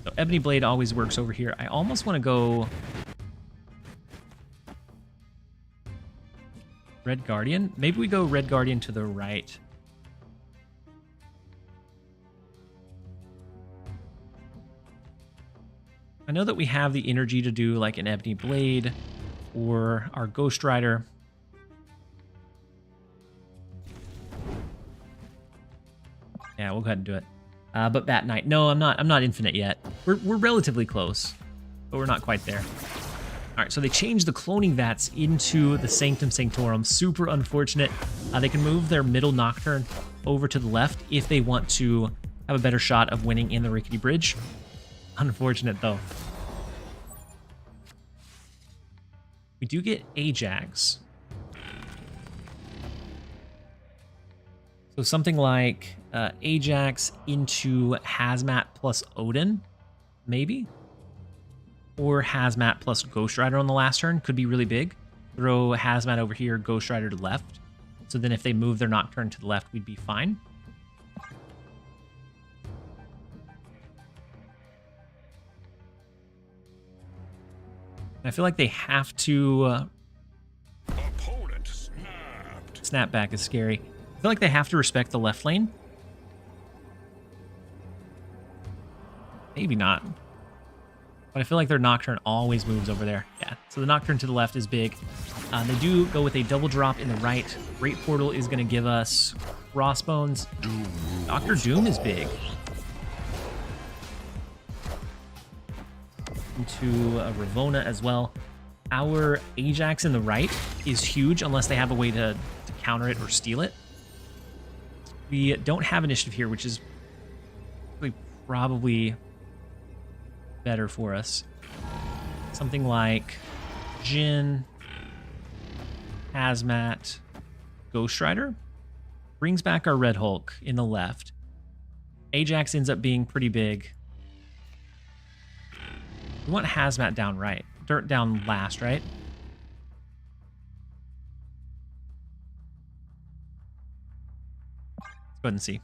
So Ebony Blade always works over here. I almost want to go Red Guardian. Maybe we go Red Guardian to the right. I know that we have the energy to do like an Ebony Blade or our Ghost Rider. Yeah, we'll go ahead and do it. But Bat Knight. No, I'm not infinite yet. We're relatively close, but we're not quite there. All right, so they changed the cloning vats into the Sanctum Sanctorum. Super unfortunate. They can move their middle Nocturne over to the left if they want to have a better shot of winning in the Rickety Bridge. Unfortunate, though. We do get Ajax. So something like Ajax into Hazmat plus Odin, maybe? Or Hazmat plus Ghost Rider on the last turn could be really big. Throw Hazmat over here, Ghost Rider to left. So then if they move their Nocturne to the left, we'd be fine. I feel like they have to... Opponent snapped. Snapback is scary. I feel like they have to respect the left lane. Maybe not. But I feel like their Nocturne always moves over there. Yeah, so the Nocturne to the left is big. They do go with a double drop in the right. Great Portal is going to give us Crossbones. Dr. Doom is big. Into Ravona as well. Our Ajax in the right is huge unless they have a way to counter it or steal it. We don't have initiative here, which is really probably better for us. Something like Jin, Hazmat, Ghost Rider brings back our Red Hulk in the left. Ajax ends up being pretty big. We want Hazmat down right. Dirt down last, right? Let's go ahead and see.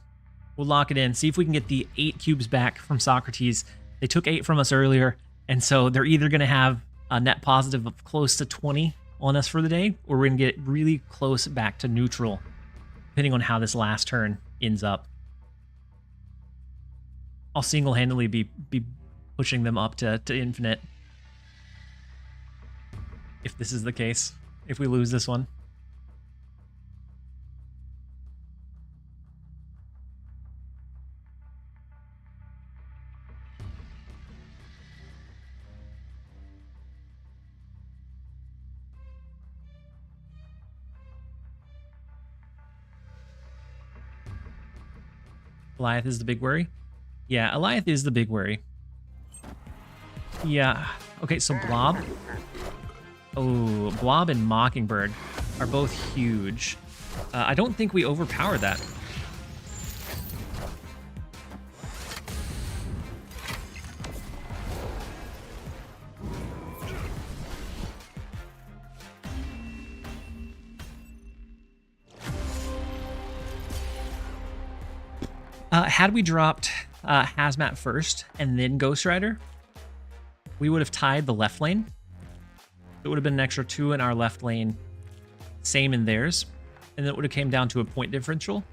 We'll lock it in. See if we can get the 8 cubes back from Socrates. They took 8 from us earlier, and so they're either going to have a net positive of close to 20 on us for the day, or we're going to get really close back to neutral, depending on how this last turn ends up. I'll single-handedly be pushing them up to infinite if this is the case, if we lose this one. Goliath is the big worry. Yeah, Goliath is the big worry. Yeah. Okay, so Blob. Oh, Blob and Mockingbird are both huge. I don't think we overpower that. Had we dropped Hazmat first and then Ghost Rider, we would have tied the left lane. It would have been an extra 2 in our left lane, same in theirs, and then it would have came down to a point differential.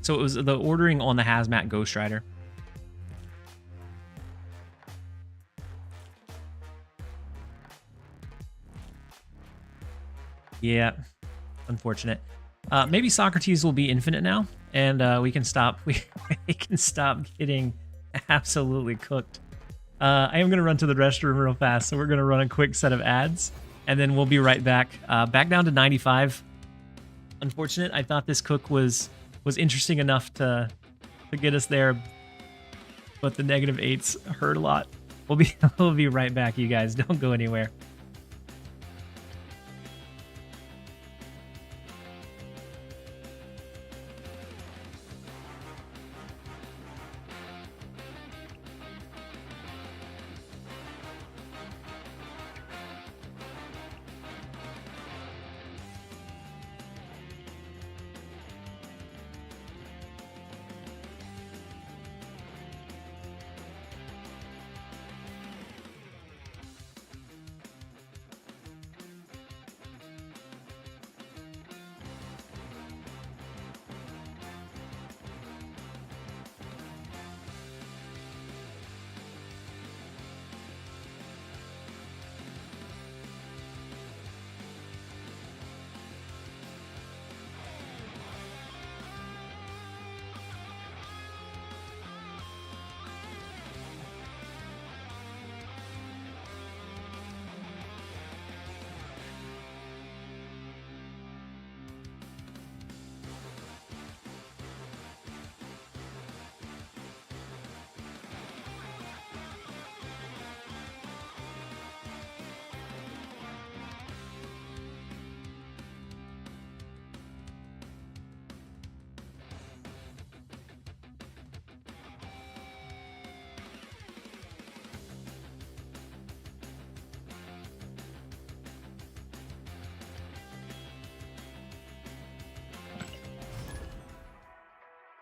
So it was the ordering on the Hazmat Ghost Rider. Yeah, unfortunate. Maybe Socrates will be infinite now, and we can stop. We can stop getting absolutely cooked. I am going to run to the restroom real fast, so we're going to run a quick set of ads, and then we'll be right back. Back down to 95. Unfortunate. I thought this cook was interesting enough to get us there, but the -8s hurt a lot. We'll be right back, you guys. Don't go anywhere.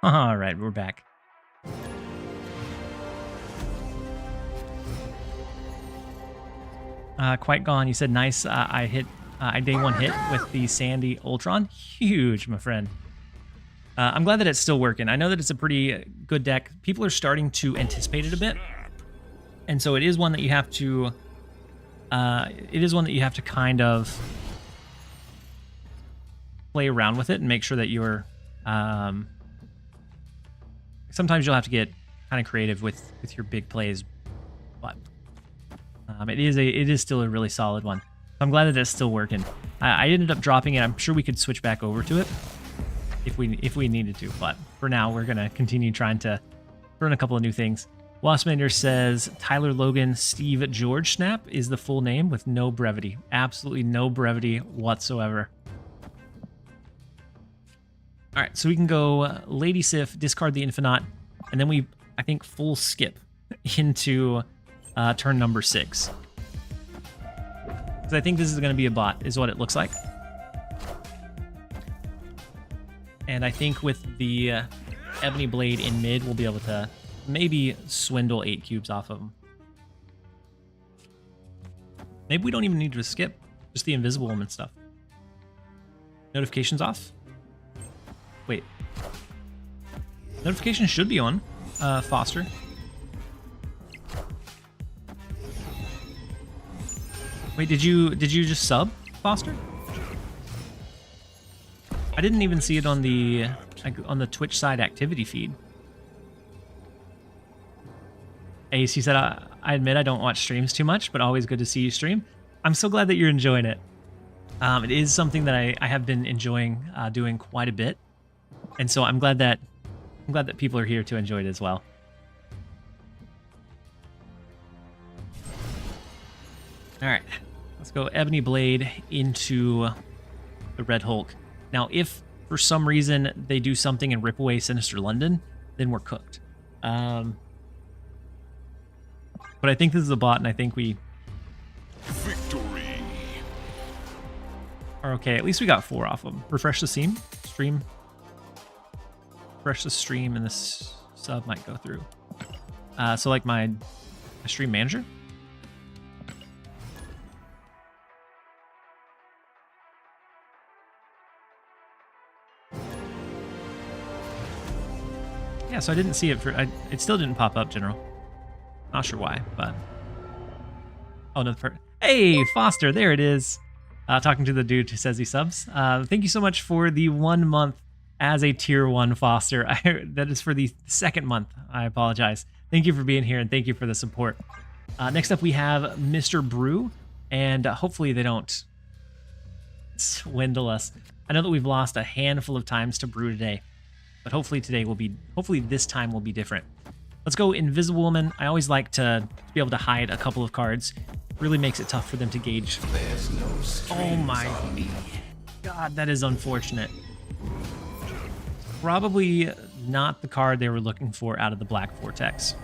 All right, we're back. Quite gone. You said nice. I day one hit with the Sandy Ultron. Huge, my friend. I'm glad that it's still working. I know that it's a pretty good deck. People are starting to anticipate it a bit, and so it is one that you have to. It is one that you have to kind of play around with it and make sure that you're. Sometimes you'll have to get kind of creative with your big plays, but it is still a really solid one. I'm glad that it's still working. I ended up dropping it. I'm sure we could switch back over to it if we needed to, but for now we're gonna continue trying to run a couple of new things. Waspmander says Tyler Logan Steve George Snap is the full name with no brevity. Absolutely no brevity whatsoever. All right, so we can go Lady Sif, discard the Infinite, and then we, I think, full skip into turn number 6. Because I think this is going to be a bot, is what it looks like. And I think with the Ebony Blade in mid, we'll be able to maybe swindle 8 cubes off of them. Maybe we don't even need to skip, just the Invisible Woman stuff. Notifications off? Wait. Notifications should be on, Foster. Wait, did you just sub, Foster? I didn't even see it on the Twitch side activity feed. Ace, he said, I admit I don't watch streams too much, but always good to see you stream. I'm so glad that you're enjoying it. It is something that I have been enjoying doing quite a bit, and so I'm glad that people are here to enjoy it as well. All right, let's go Ebony Blade into the Red Hulk. Now, if for some reason they do something and rip away Sinister London, then we're cooked. But I think this is a bot, and I think we Victory. are okay. At least we got 4 off them. Refresh the stream. Refresh the stream, and this sub might go through. So like my stream manager. Yeah, so I didn't see it for. It still didn't pop up, General. Not sure why, but oh no! Hey, Foster, there it is. Talking to the dude who says he subs. Thank you so much for the 1 month as a tier 1 Foster. That is for the 2nd month. I apologize. Thank you for being here and thank you for the support. Next up, we have Mr. Brew, and hopefully they don't swindle us. I know that we've lost a handful of times to Brew today, but hopefully this time will be different. Let's go Invisible Woman. I always like to be able to hide a couple of cards. Really makes it tough for them to gauge. Oh my god, that is unfortunate. Probably not the card they were looking for out of the Black Vortex.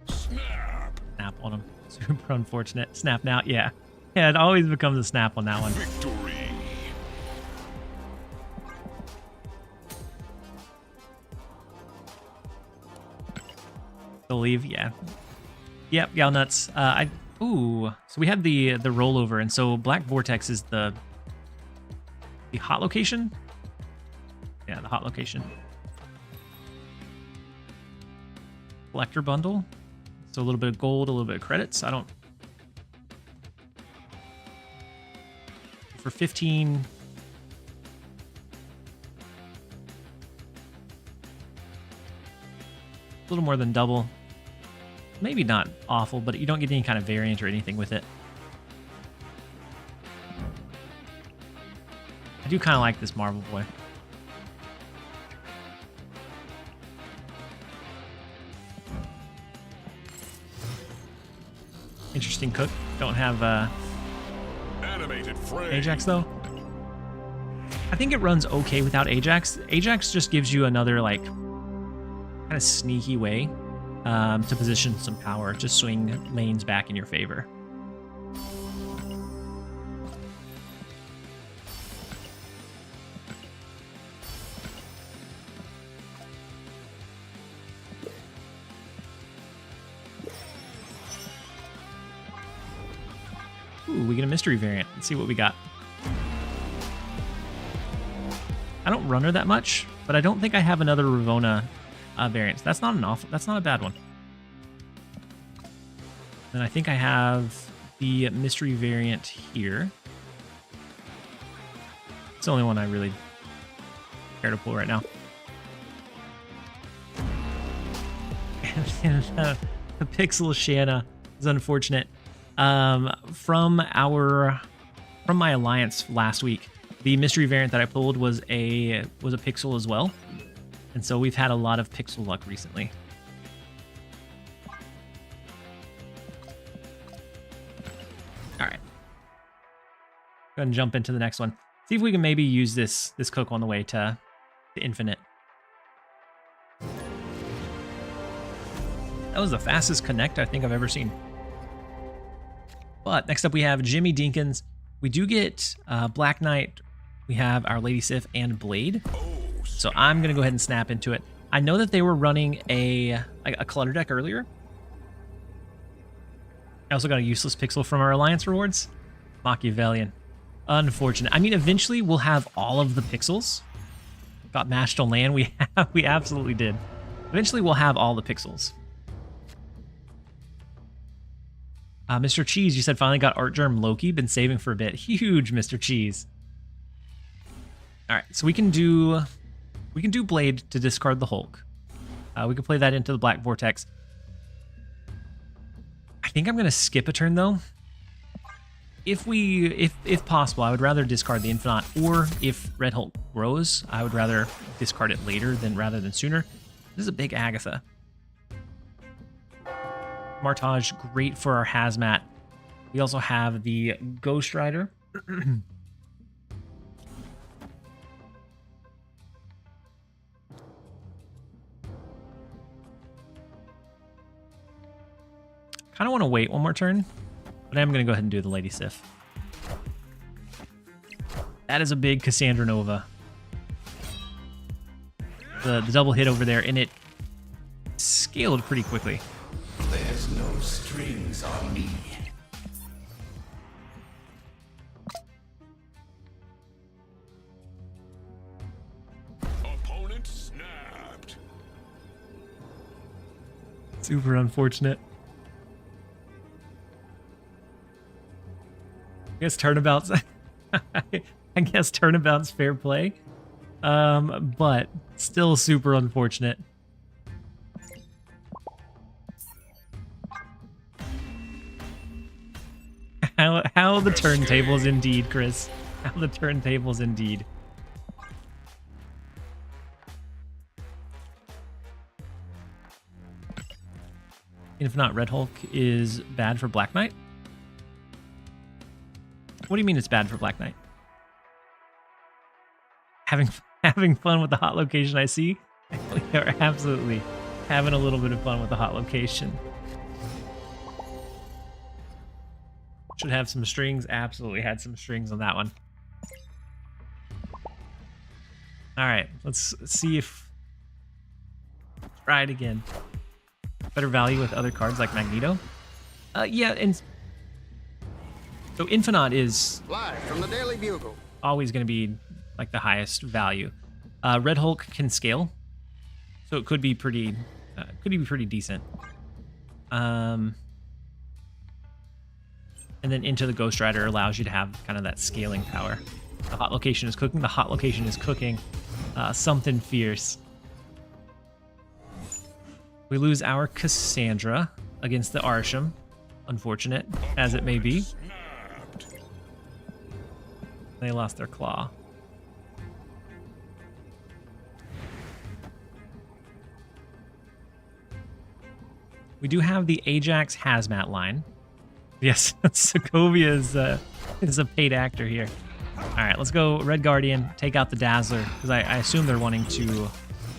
Snap on him. Super unfortunate. Snap now. Yeah. Yeah, it always becomes a snap on that one. Victory. Believe, yeah. Yep, gal nuts. Ooh, so we had the rollover, and so Black Vortex is the hot location? Yeah, the hot location. Collector bundle. So a little bit of gold, a little bit of credits. I don't... For 15... A little more than double. Maybe not awful, but you don't get any kind of variant or anything with it. I do kind of like this Marvel Boy. Interesting cook. Don't have Animated frame. Ajax though. I think it runs okay without Ajax. Ajax just gives you another like kind of sneaky way to position some power to swing lanes back in your favor. Ooh, we get a mystery variant. Let's see what we got. I don't run her that much, but I don't think I have another Ravona variant. That's not a bad one. And I think I have the mystery variant here. the only one I really care to pull right now. And the Pixel Shanna is unfortunate. From my alliance last week, the mystery variant that I pulled was a Pixel as well. And so we've had a lot of Pixel luck recently. All right. Go ahead and jump into the next one. See if we can maybe use this cook on the way to infinite. That was the fastest connect I think I've ever seen. But next up we have Jimmy Dinkins. We do get Black Knight. We have our Lady Sif and Blade. So I'm going to go ahead and snap into it. I know that they were running a clutter deck earlier. I also got a useless pixel from our alliance rewards. Machiavellian. Unfortunate. I mean, eventually we'll have all of the pixels. Got mashed on land. We absolutely did. Eventually we'll have all the pixels. Mr. Cheese, you said finally got Art Germ Loki. Been saving for a bit. Huge, Mr. Cheese. All right, so we can do Blade to discard the Hulk. We can play that into the Black Vortex. I think I'm gonna skip a turn though. If possible, I would rather discard the Infinite, or if Red Hulk grows, I would rather discard it later rather than sooner. This is a big Agatha. Martage, great for our Hazmat. We also have the Ghost Rider. Kind of want to wait one more turn, but I'm going to go ahead and do the Lady Sif. That is a big Cassandra Nova. The double hit over there, and it scaled pretty quickly. There's no strings on me. Opponent snapped. Super unfortunate. I guess turnabout's I guess turnabout's fair play. But still super unfortunate. How the turntables indeed, Chris. How the turntables indeed. If not, Red Hulk is bad for Black Knight? What do you mean it's bad for Black Knight? Having fun with the hot location, I see. We are absolutely having a little bit of fun with the hot location. Should have some strings. Absolutely had some strings on that one. All right, let's see if... Try it again. Better value with other cards like Magneto. Yeah, and... So Infinite is live from the Daily Bugle. Always going to be like the highest value. Red Hulk can scale, so it could be pretty decent. And then Into the Ghost Rider allows you to have kind of that scaling power. The hot location is cooking. The hot location is cooking something fierce. We lose our Cassandra against the Arsham. Unfortunate as it may be. They lost their claw. We do have the Ajax Hazmat line. Yes, Sokovia is a paid actor here. All right, let's go Red Guardian, take out the Dazzler, because I assume they're wanting to...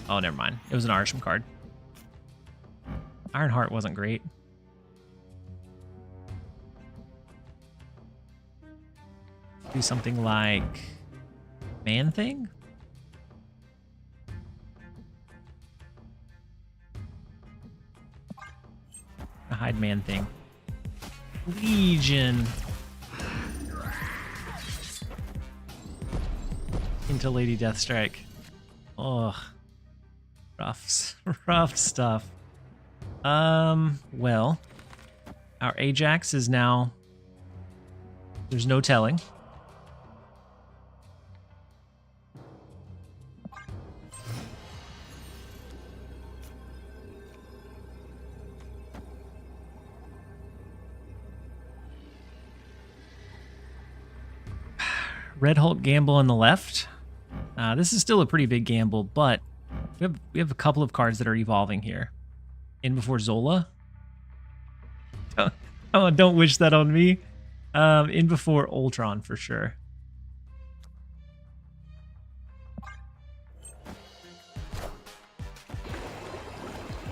Oh, never mind. It was an Arsham card. Ironheart wasn't great. Do something like Man Thing? A hide Man Thing. Legion. Into Lady Deathstrike. Ugh. Rough stuff. Well, our Ajax is now... There's no telling. Red Hulk gamble on the left. This is still a pretty big gamble, but we have a couple of cards that are evolving here. In before Zola. Oh, don't wish that on me. In before Ultron for sure.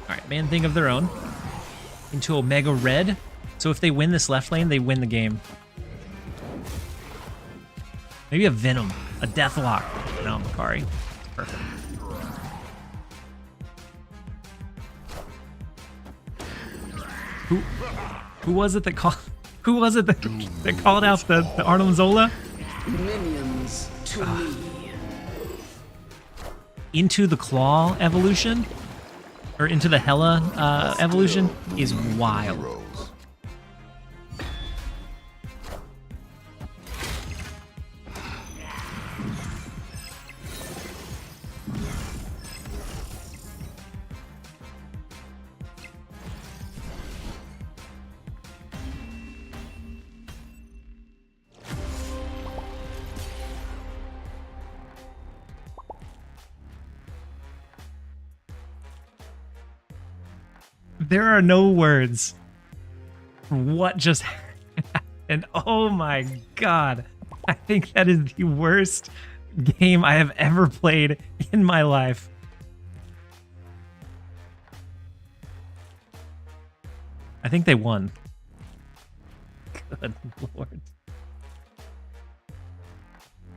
Alright, Man Thing of their own. Into Omega Red. So if they win this left lane, they win the game. Maybe a Venom. A Deathlock. No, Makari. Perfect. Who was it that called? Who was it that called out the Arnold Zola? Minions to me. Into the Claw evolution, or into the Hela evolution, is wild. There are no words for what just happened. Oh my god. I think that is the worst game I have ever played in my life. I think they won. Good lord.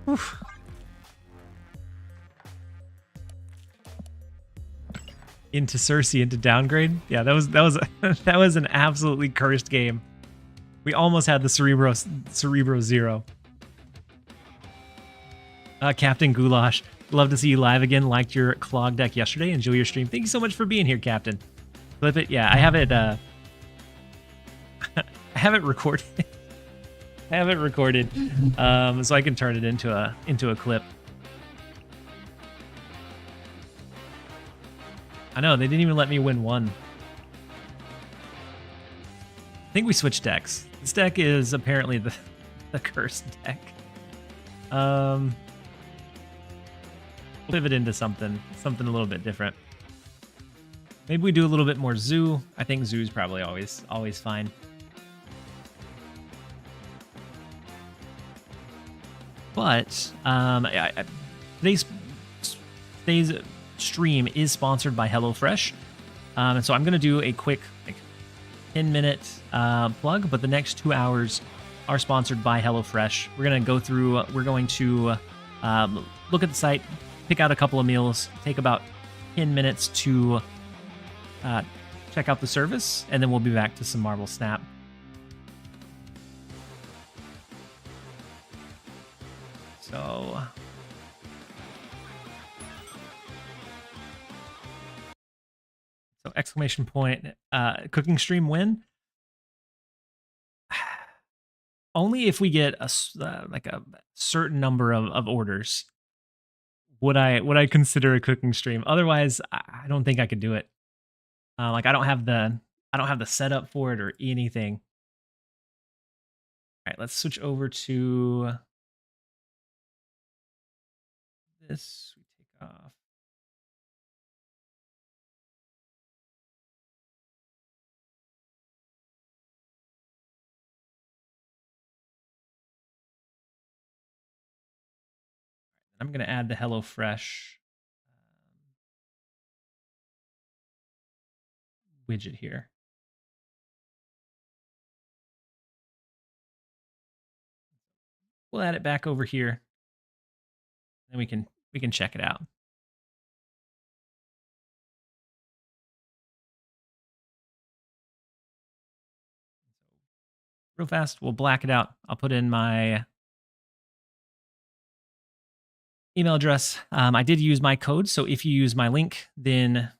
Oof. Into Cersei, into downgrade. Yeah, that was that was an absolutely cursed game. We almost had the Cerebro Zero. Captain Goulash, love to see you live again. Liked your Clog deck yesterday. Enjoy your stream. Thank you so much for being here, Captain. Flip it. Yeah, I have it. I have it recorded. I have it recorded, so I can turn it into a clip. I know, they didn't even let me win one. I think we switched decks. This deck is apparently the cursed deck. Pivot into something a little bit different. Maybe we do a little bit more Zoo. I think Zoo's probably always fine. But today's stream is sponsored by HelloFresh, and so I'm going to do a quick 10-minute plug, but the next 2 hours are sponsored by HelloFresh. We're going to go through, we're going to look at the site, pick out a couple of meals, take about 10 minutes to check out the service, and then we'll be back to some Marvel Snap. So exclamation point, cooking stream win. Only if we get a like a certain number of orders would I consider a cooking stream. Otherwise, I don't think I could do it. Like I don't have the setup for it or anything. All right, let's switch over to this. We take off. I'm going to add the HelloFresh widget here. We'll add it back over here, and we can check it out. Real fast, we'll black it out. I'll put in my email address. I did use my code, so if you use my link, then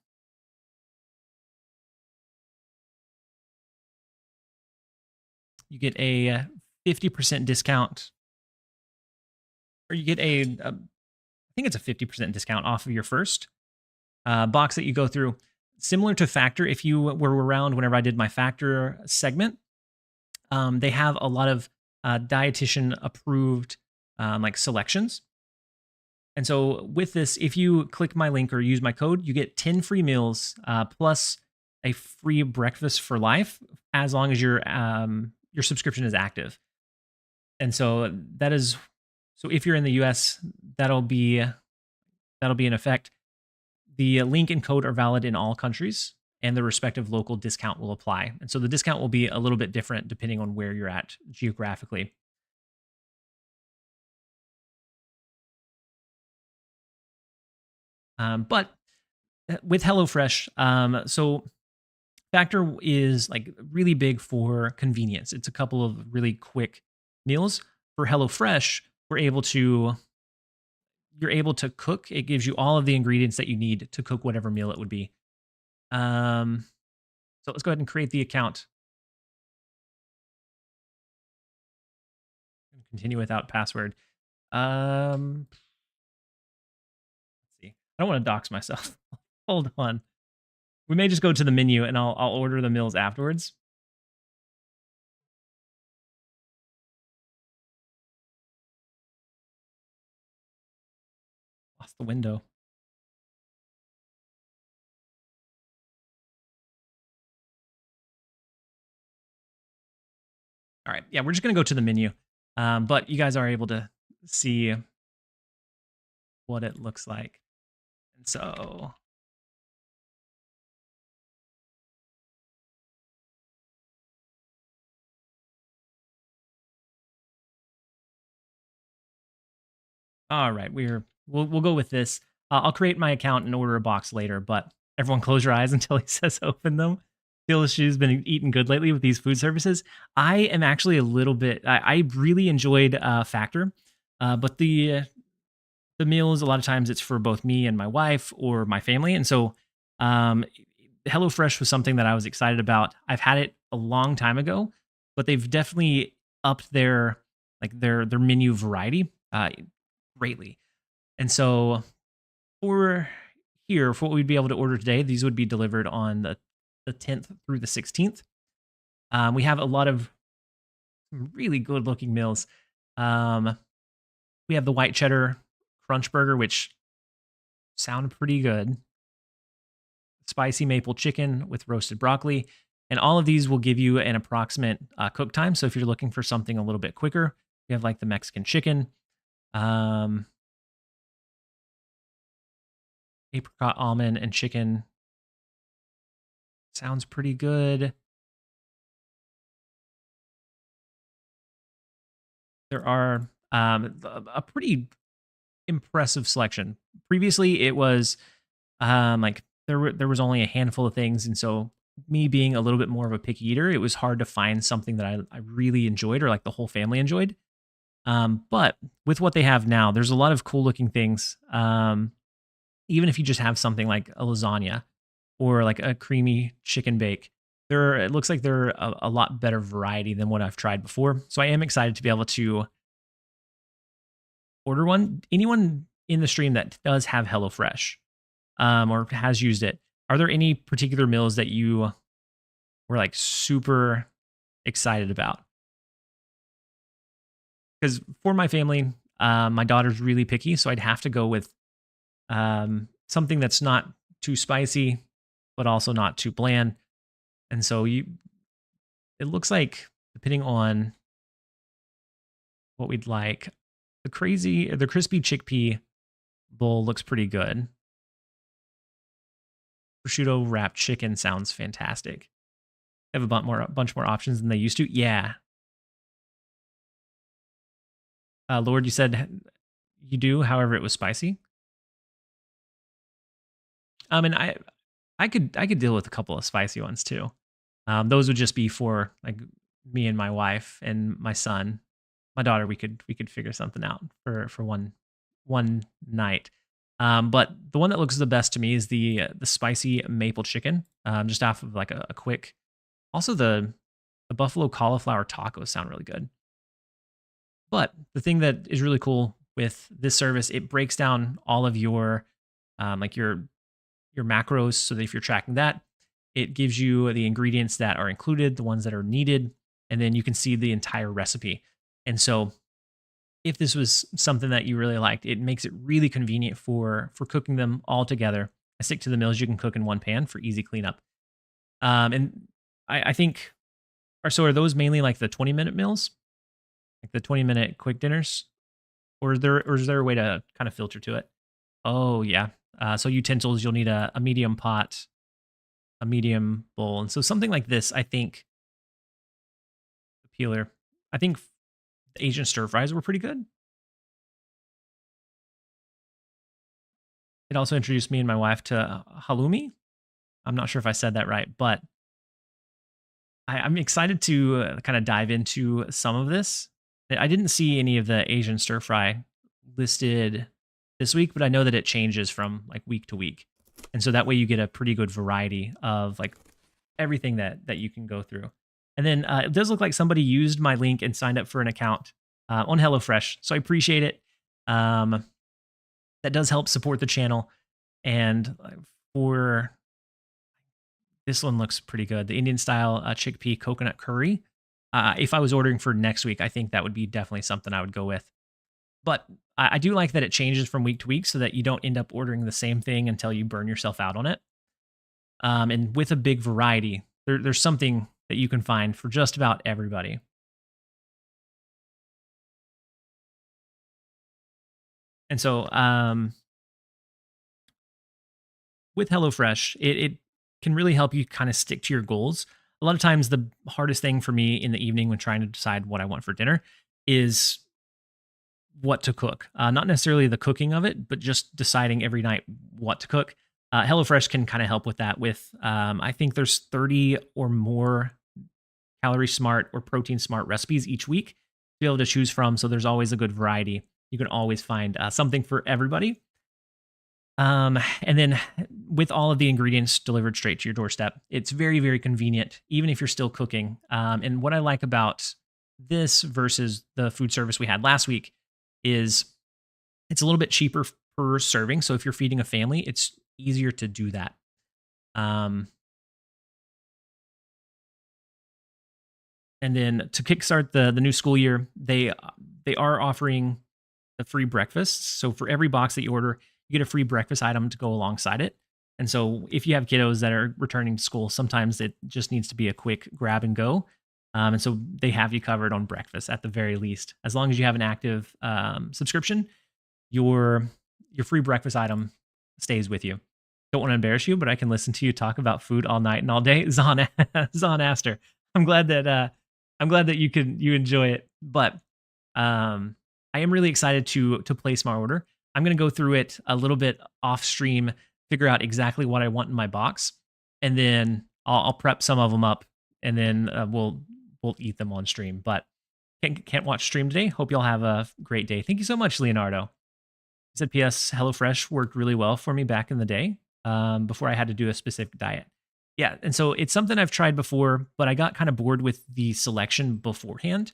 you get a 50% discount, or you get I think it's a 50% discount off of your first box that you go through. Similar to Factor, if you were around whenever I did my Factor segment, they have a lot of dietitian approved like selections. And so with this, if you click my link or use my code, you get 10 free meals plus a free breakfast for life as long as your subscription is active. And so that is so if you're in the US, that'll be in effect. The link and code are valid in all countries, and the respective local discount will apply. And so the discount will be a little bit different depending on where you're at geographically. But with HelloFresh, so Factor is like really big for convenience. It's a couple of really quick meals. For HelloFresh, you're able to cook. It gives you all of the ingredients that you need to cook whatever meal it would be. So let's go ahead and create the account. Continue without password. Let's see. I don't want to dox myself. Hold on. We may just go to the menu and I'll order the meals afterwards. Lost the window. All right. Yeah, we're just going to go to the menu. But you guys are able to see what it looks like. And so all right, we'll go with this. I'll create my account and order a box later, but everyone close your eyes until he says open them. TLSG's been eating good lately with these food services. I am actually a little bit. I really enjoyed Factor, but the meals a lot of times it's for both me and my wife or my family, and so HelloFresh was something that I was excited about. I've had it a long time ago, but they've definitely upped their menu variety greatly. And so for what we'd be able to order today, these would be delivered on the 10th through the 16th. We have a lot of really good looking meals. We have the white cheddar crunch burger, which sound pretty good. Spicy maple chicken with roasted broccoli. And all of these will give you an approximate cook time. So if you're looking for something a little bit quicker, we have like the Mexican chicken. Apricot almond and chicken sounds pretty good. There are a pretty impressive selection. Previously, it was like there was only a handful of things, and so me being a little bit more of a picky eater, it was hard to find something that I really enjoyed or like the whole family enjoyed. But with what they have now, there's a lot of cool looking things. Even if you just have something like a lasagna or like a creamy chicken bake, it looks like they're a lot better variety than what I've tried before. So I am excited to be able to order one. Anyone in the stream that does have HelloFresh or has used it, are there any particular meals that you were like super excited about? Because for my family, my daughter's really picky, so I'd have to go with something that's not too spicy, but also not too bland. And so it looks like, depending on what we'd like, the crispy chickpea bowl looks pretty good. Prosciutto wrapped chicken sounds fantastic. They have a bunch more options than they used to. Yeah. Lord, you said you do, however, it was spicy. And I could deal with a couple of spicy ones too. Those would just be for like me and my wife and my son. My daughter, we could figure something out for one night. But the one that looks the best to me is the spicy maple chicken. Just off of like a quick. Also the buffalo cauliflower tacos sound really good. But the thing that is really cool with this service, it breaks down all of your like your macros, so that if you're tracking that, it gives you the ingredients that are included, the ones that are needed, and then you can see the entire recipe. And so if this was something that you really liked, it makes it really convenient for cooking them all together. I stick to the meals you can cook in one pan for easy cleanup. And I think, are those mainly like the 20-minute meals, like the 20-minute quick dinners, or is there a way to kind of filter to it? Oh yeah. So utensils, you'll need a medium pot, a medium bowl, and so something like this, I think, the peeler. I think the Asian stir fries were pretty good. It also introduced me and my wife to halloumi. I'm not sure if I said that right, but I'm excited to kind of dive into some of this. I didn't see any of the Asian stir fry listed this week, but I know that it changes from like week to week. And so that way you get a pretty good variety of like everything that you can go through. And then it does look like somebody used my link and signed up for an account on HelloFresh. So I appreciate it. That does help support the channel. And for this one looks pretty good. The Indian style chickpea coconut curry. If I was ordering for next week, I think that would be definitely something I would go with. But I do like that it changes from week to week so that you don't end up ordering the same thing until you burn yourself out on it. And with a big variety, there's something that you can find for just about everybody. And so with HelloFresh, it can really help you kind of stick to your goals. A lot of times, the hardest thing for me in the evening when trying to decide what I want for dinner is what to cook. Not necessarily the cooking of it, but just deciding every night what to cook. HelloFresh can kind of help with that. With I think there's 30 or more calorie smart or protein smart recipes each week to be able to choose from. So there's always a good variety. You can always find something for everybody. And then with all of the ingredients delivered straight to your doorstep, it's very, very convenient, even if you're still cooking. And what I like about this versus the food service we had last week is it's a little bit cheaper per serving. So if you're feeding a family, it's easier to do that. And then to kickstart the new school year, they are offering the free breakfasts. So for every box that you order, you get a free breakfast item to go alongside it. And so if you have kiddos that are returning to school, sometimes it just needs to be a quick grab and go. And so they have you covered on breakfast at the very least. As long as you have an active subscription, your free breakfast item stays with you. Don't want to embarrass you, but I can listen to you talk about food all night and all day. Zon Aster. I'm glad that you enjoy it. But I am really excited to place my order. I'm going to go through it a little bit off stream, figure out exactly what I want in my box, and then I'll prep some of them up, and then we'll eat them on stream. But can't watch stream today. Hope y'all have a great day. Thank you so much, Leonardo. He said, P.S. HelloFresh worked really well for me back in the day before I had to do a specific diet. Yeah, and so it's something I've tried before, but I got kind of bored with the selection beforehand.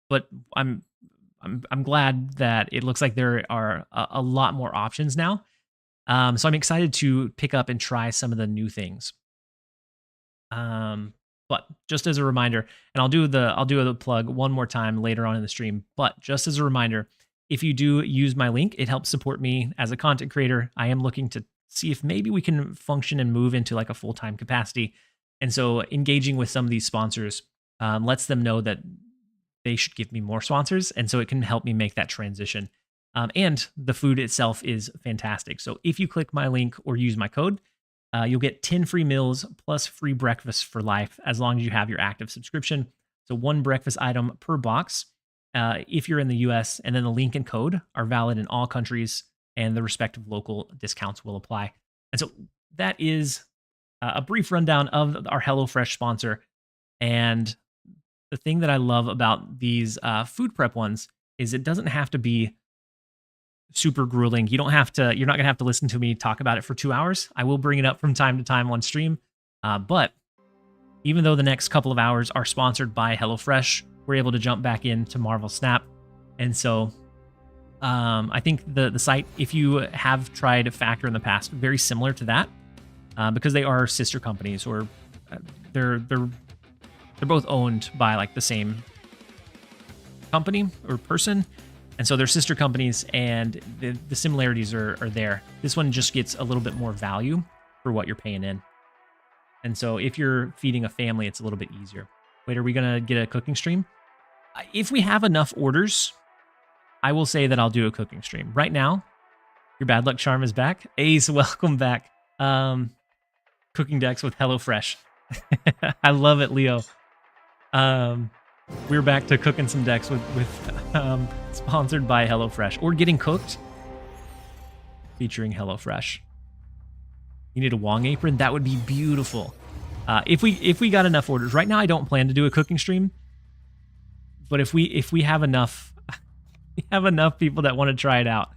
But I'm glad that it looks like there are a lot more options now. So I'm excited to pick up and try some of the new things. But just as a reminder, and I'll do the plug one more time later on in the stream. But just as a reminder, if you do use my link, it helps support me as a content creator. I am looking to see if maybe we can function and move into like a full-time capacity. And so engaging with some of these sponsors lets them know that they should give me more sponsors. And so it can help me make that transition. And the food itself is fantastic. So if you click my link or use my code, you'll get 10 free meals plus free breakfast for life as long as you have your active subscription. So one breakfast item per box if you're in the US, and then the link and code are valid in all countries, and the respective local discounts will apply. And so that is a brief rundown of our HelloFresh sponsor. And the thing that I love about these food prep ones is it doesn't have to be super grueling. You're not going to have to listen to me talk about it for 2 hours. I will bring it up from time to time on stream. But even though the next couple of hours are sponsored by HelloFresh, we're able to jump back into Marvel Snap. And so I think the site, if you have tried Factor in the past, very similar to that, because they are sister companies, or they're both owned by like the same company or person. And so they're sister companies, and the similarities are there. This one just gets a little bit more value for what you're paying in. And so if you're feeding a family, it's a little bit easier. Wait, are we going to get a cooking stream? If we have enough orders, I will say that I'll do a cooking stream. Right now, your bad luck charm is back. Ace, welcome back. Cooking decks with HelloFresh. I love it, Leo. We're back to cooking some decks with sponsored by HelloFresh, or getting cooked featuring HelloFresh. You need a Wong apron? That would be beautiful. If we got enough orders. Right now, I don't plan to do a cooking stream, but if we have enough, we have enough people that want to try it out,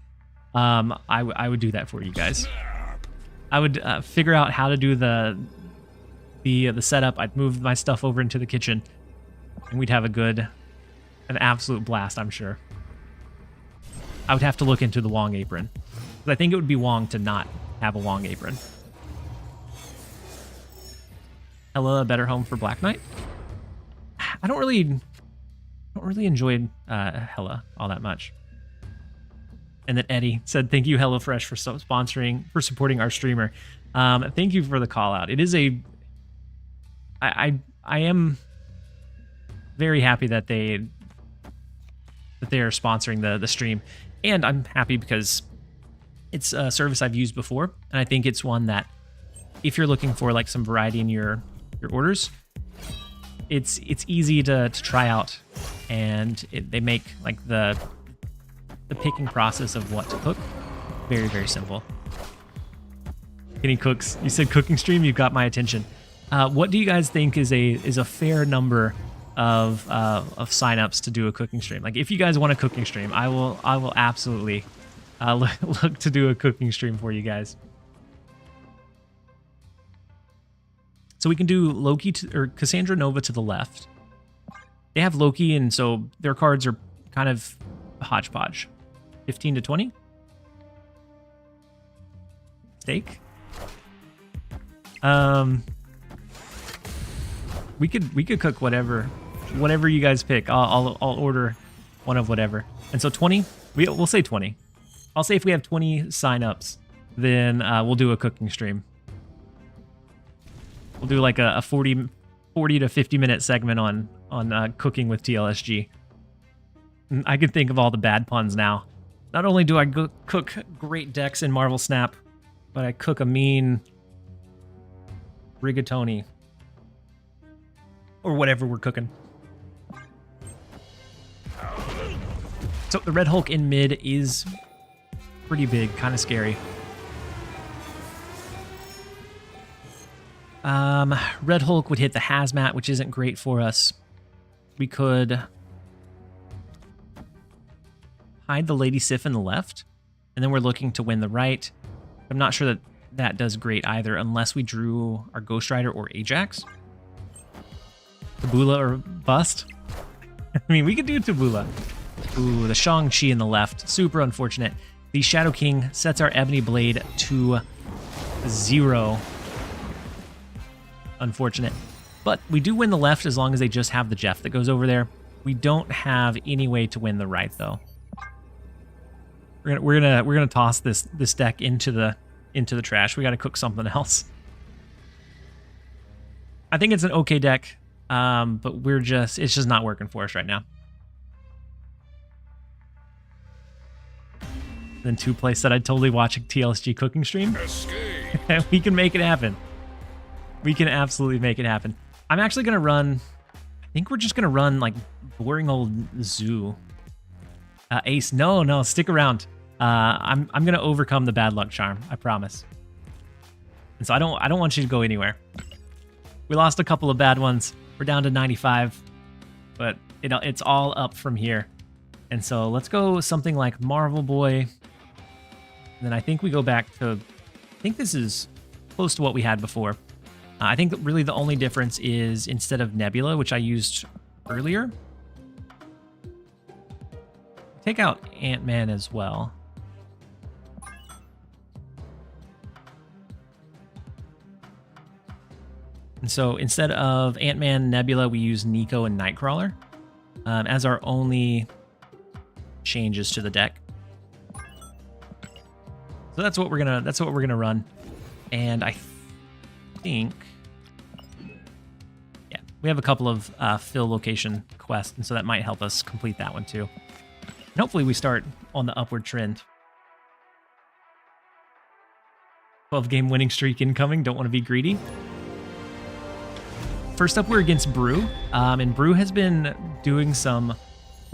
I would do that for you guys. I would figure out how to do the setup. I'd move my stuff over into the kitchen, and we'd have an absolute blast, I'm sure. I would have to look into the Wong apron, because I think it would be Wong to not have a Wong apron. Hella a better home for Black Knight? I don't really enjoy Hella all that much. And then Eddie said, "Thank you, HelloFresh, for supporting our streamer." Thank you for the call out. It is I am very happy that they are sponsoring the stream, and I'm happy because it's a service I've used before, and I think it's one that if you're looking for like some variety in your orders, it's easy to try out, and they make like the picking process of what to cook very, very simple. Getting cooks, you said cooking stream, you've got my attention. What do you guys think is a fair number of signups to do a cooking stream? Like, if you guys want a cooking stream, I will absolutely look to do a cooking stream for you guys. So we can do Loki or Cassandra Nova to the left. They have Loki, and so their cards are kind of hodgepodge. 15 to 20. Steak. We could cook whatever you guys pick. I'll order one of whatever. And so 20. We'll say 20. I'll say if we have 20 signups, then we'll do a cooking stream. We'll do like a 40 to 50 minute segment on cooking with TLSG. I can think of all the bad puns now. Not only do I cook great decks in Marvel Snap, but I cook a mean rigatoni. Or whatever we're cooking. So the Red Hulk in mid is pretty big, kind of scary. Red Hulk would hit the Hazmat, which isn't great for us. We could hide the Lady Sif in the left, and then we're looking to win the right. I'm not sure that does great either, unless we drew our Ghost Rider or Ajax. Tabula or bust? I mean, we could do Tabula. Ooh, the Shang-Chi in the left. Super unfortunate. The Shadow King sets our Ebony Blade to 0. Unfortunate. But we do win the left as long as they just have the Jeff that goes over there. We don't have any way to win the right, though. We're gonna toss this deck into the trash. We got to cook something else. I think it's an okay deck, but it's just not working for us right now. Then 2Play said I'd totally watch a TLSG cooking stream. We can make it happen. We can absolutely make it happen. I'm actually gonna run. I think we're just gonna run like boring old zoo. Ace, no, stick around. I'm gonna overcome the bad luck charm. I promise. And so I don't want you to go anywhere. We lost a couple of bad ones. We're down to 95, but it's all up from here. And so let's go something like Marvel Boy. And then I think we go back to. I think this is close to what we had before. I think really the only difference is instead of Nebula, which I used earlier, take out Ant-Man as well. And so instead of Ant-Man, Nebula, we use Nico and Nightcrawler as our only changes to the deck. So that's what we're gonna run. And I think, yeah, we have a couple of fill location quests, and so that might help us complete that one too. And hopefully we start on the upward trend. 12-game winning streak incoming. Don't want to be greedy. First up, we're against Brew. And Brew has been doing some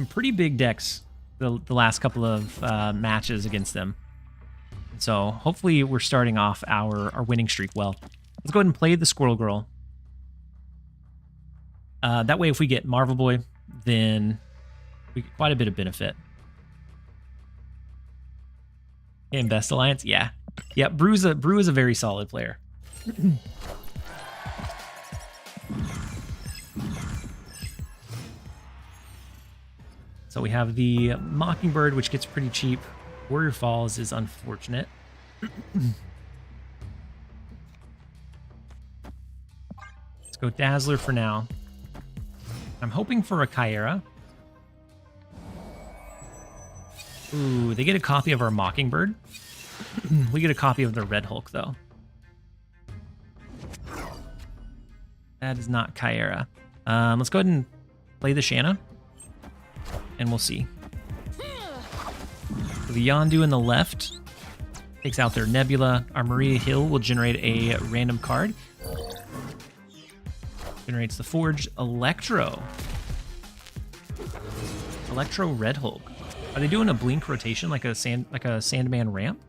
pretty big decks the last couple of matches against them. So hopefully we're starting off our winning streak well. Let's go ahead and play the Squirrel Girl. That way, if we get Marvel Boy, then we get quite a bit of benefit. And Best Alliance, yeah. Yeah, Brew is a very solid player. So we have the Mockingbird, which gets pretty cheap. Warrior Falls is unfortunate. Let's go Dazzler for now. I'm hoping for a Kyera. Ooh, they get a copy of our Mockingbird. We get a copy of the Red Hulk, though. That is not Kyera. Let's go ahead and play the Shanna, and we'll see. So the Yondu in the left takes out their Nebula. Our Maria Hill will generate a random card. Generates the Forge Electro. Electro Red Hulk. Are they doing a blink rotation like a Sandman ramp?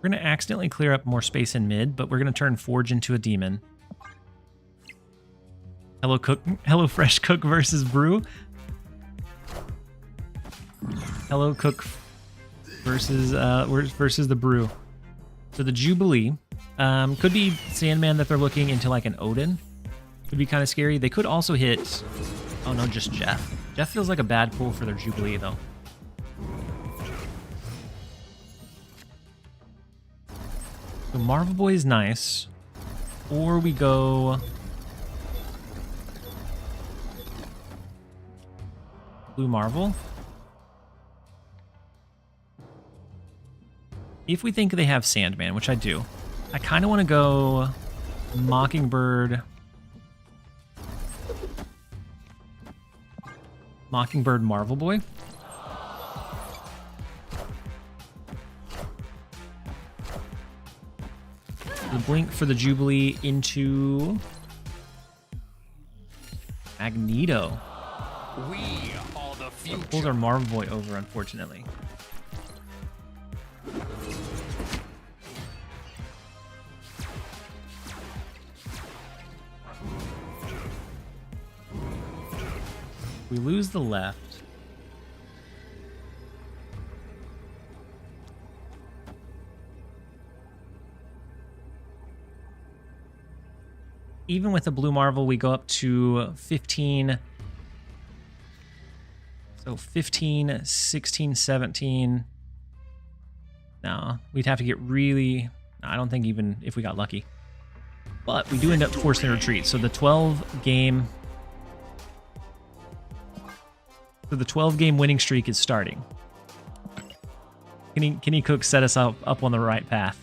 We're going to accidentally clear up more space in mid, but we're going to turn Forge into a demon. Hello Fresh Cook versus Brew. Hello Cook versus the Brew. So the Jubilee could be Sandman that they're looking into, like an Odin. Could be kind of scary. They could also hit... Oh no, just Jeff. Jeff feels like a bad pull for their Jubilee though. So Marvel Boy is nice. Or we go... Blue Marvel. If we think they have Sandman, which I do, I kind of want to go Mockingbird. Mockingbird Marvel Boy. The blink for the Jubilee into Magneto. We are the future. Pulls our Marvel Boy over, unfortunately. We lose the left. Even with the Blue Marvel, we go up to 15. So 15, 16, 17. No, we'd have to get really... I don't think even if we got lucky. But we do end up forcing a retreat. So the 12-game... So the 12-game winning streak is starting. Kenny Cook set us up on the right path.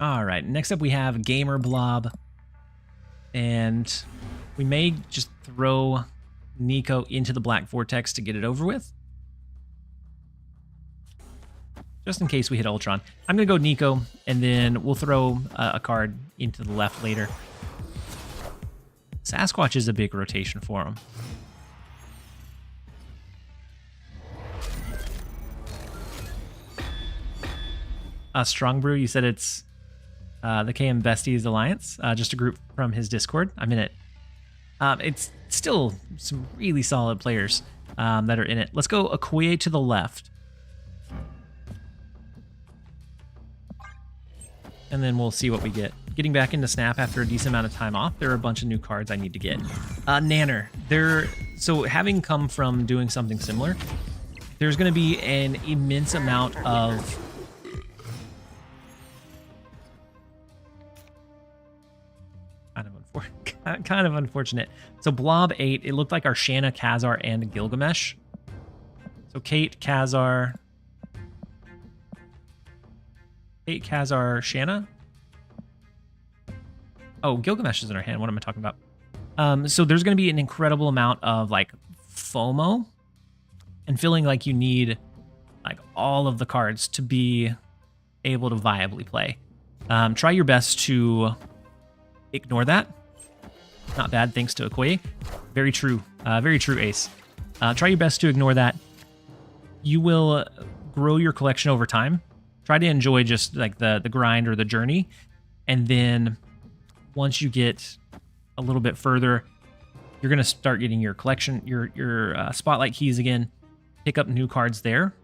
All right, next up we have Gamer Blob, and we may just throw Nico into the Black Vortex to get it over with. just in case we hit Ultron. I'm going to go Nico, and then we'll throw a card into the left later. Sasquatch is a big rotation for him. Strong Brew, you said it's the KM Besties Alliance, just a group from his Discord. I'm in it. It's still some really solid players that are in it. Let's go Okoye to the left. And then we'll see what we get. Getting back into Snap after a decent amount of time off, there are a bunch of new cards I need to get. Nanner. So having come from doing something similar, there's going to be an immense amount of... kind of unfortunate. So Blob 8, it looked like our Shanna, Khazar, and Gilgamesh. So Kate, Khazar, Shanna. Oh, Gilgamesh is in our hand. What am I talking about? So there's going to be an incredible amount of like FOMO and feeling like you need like all of the cards to be able to viably play. Try your best to ignore that. Not bad, thanks to Okoye. Very true, Ace. Try your best to ignore that. You will grow your collection over time. Try to enjoy just like the grind or the journey, and then once you get a little bit further, you're gonna start getting your collection, your spotlight keys again. Pick up new cards there,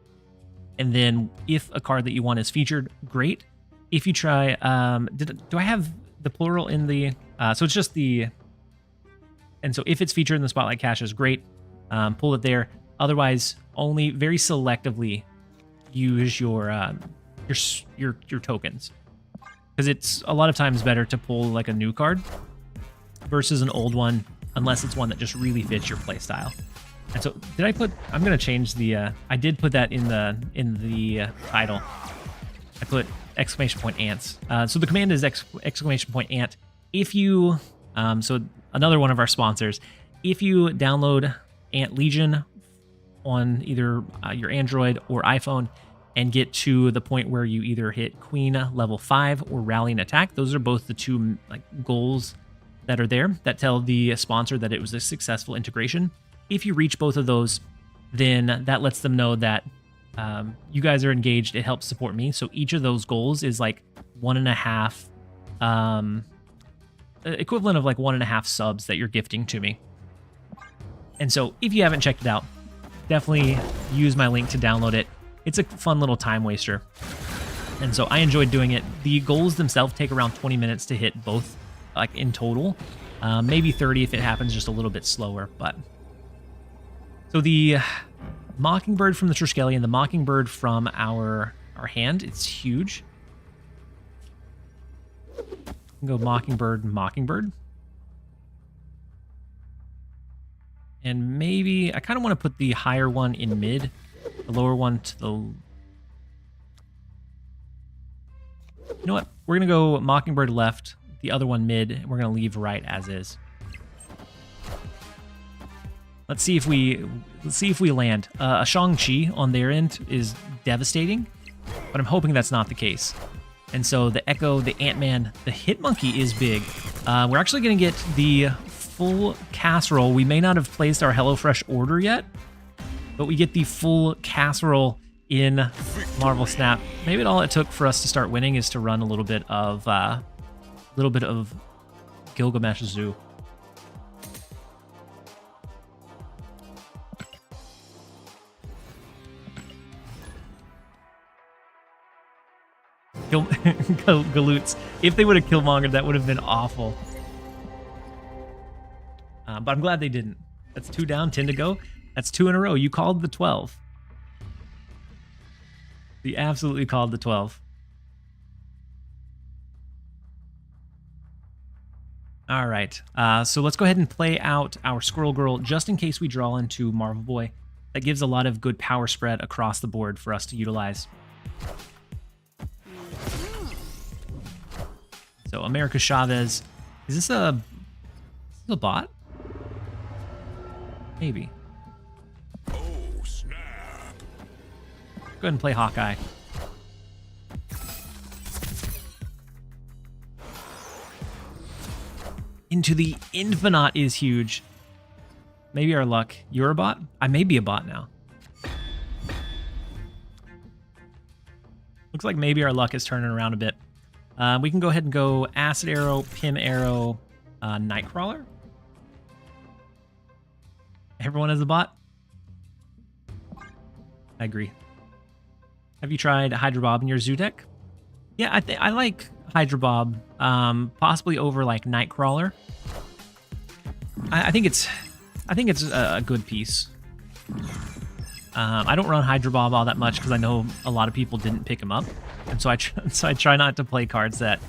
and then if a card that you want is featured, great. If you try, do I have the plural in the? So it's just the. And so if it's featured in the Spotlight caches, great. Pull it there. Otherwise, only very selectively use your tokens, because it's a lot of times better to pull like a new card versus an old one, unless it's one that just really fits your play style. And so did I put? I'm gonna change the. I did put that in the title. I put exclamation point ants. So the command is exclamation point ant. If you so another one of our sponsors, if you download Ant Legion on either your Android or iPhone and get to the point where you either hit Queen level 5 or Rallying Attack, those are both the two like goals that are there that tell the sponsor that it was a successful integration. If you reach both of those, then that lets them know that you guys are engaged. It helps support me. So each of those goals is like 1.5 equivalent of like 1.5 subs that you're gifting to me. And so if you haven't checked it out, definitely use my link to download it. It's a fun little time waster. And so I enjoyed doing it. The goals themselves take around 20 minutes to hit both, like in total. Maybe 30 if it happens just a little bit slower. But so the Mockingbird from the Triskelion, the Mockingbird from our hand, it's huge. Go Mockingbird, Mockingbird. And maybe I kind of want to put the higher one in mid, the lower one to the... You know what? We're going to go Mockingbird left, the other one mid, and we're going to leave right as is. Let's see if we land. A Shang-Chi on their end is devastating, but I'm hoping that's not the case. And so the Echo, the Ant-Man, the Hitmonkey is big. We're actually going to get the full casserole. We may not have placed our HelloFresh order yet, but we get the full casserole in Marvel Snap. Maybe all it took for us to start winning is to run a little bit of Gilgamesh Zoo. Galoots. If they would have Killmongered, that would have been awful. But I'm glad they didn't. That's 2 down, 10 to go. That's 2 in a row. You called the 12. You absolutely called the 12. All right. So let's go ahead and play out our Squirrel Girl just in case we draw into Marvel Boy. That gives a lot of good power spread across the board for us to utilize. So America Chavez. Is this a bot? Maybe. Oh, snap. Go ahead and play Hawkeye. into the infinite is huge. Maybe our luck. You're a bot? I may be a bot now. Looks like maybe our luck is turning around a bit. We can go ahead and go Acid Arrow, Pim Arrow, Nightcrawler. Everyone is a bot? I agree. Have you tried Hydra Bob in your zoo deck? Yeah, I like Hydra Bob, possibly over like Nightcrawler. I think it's a good piece. I don't run Hydra Bob all that much because I know a lot of people didn't pick him up, and so I try not to play cards that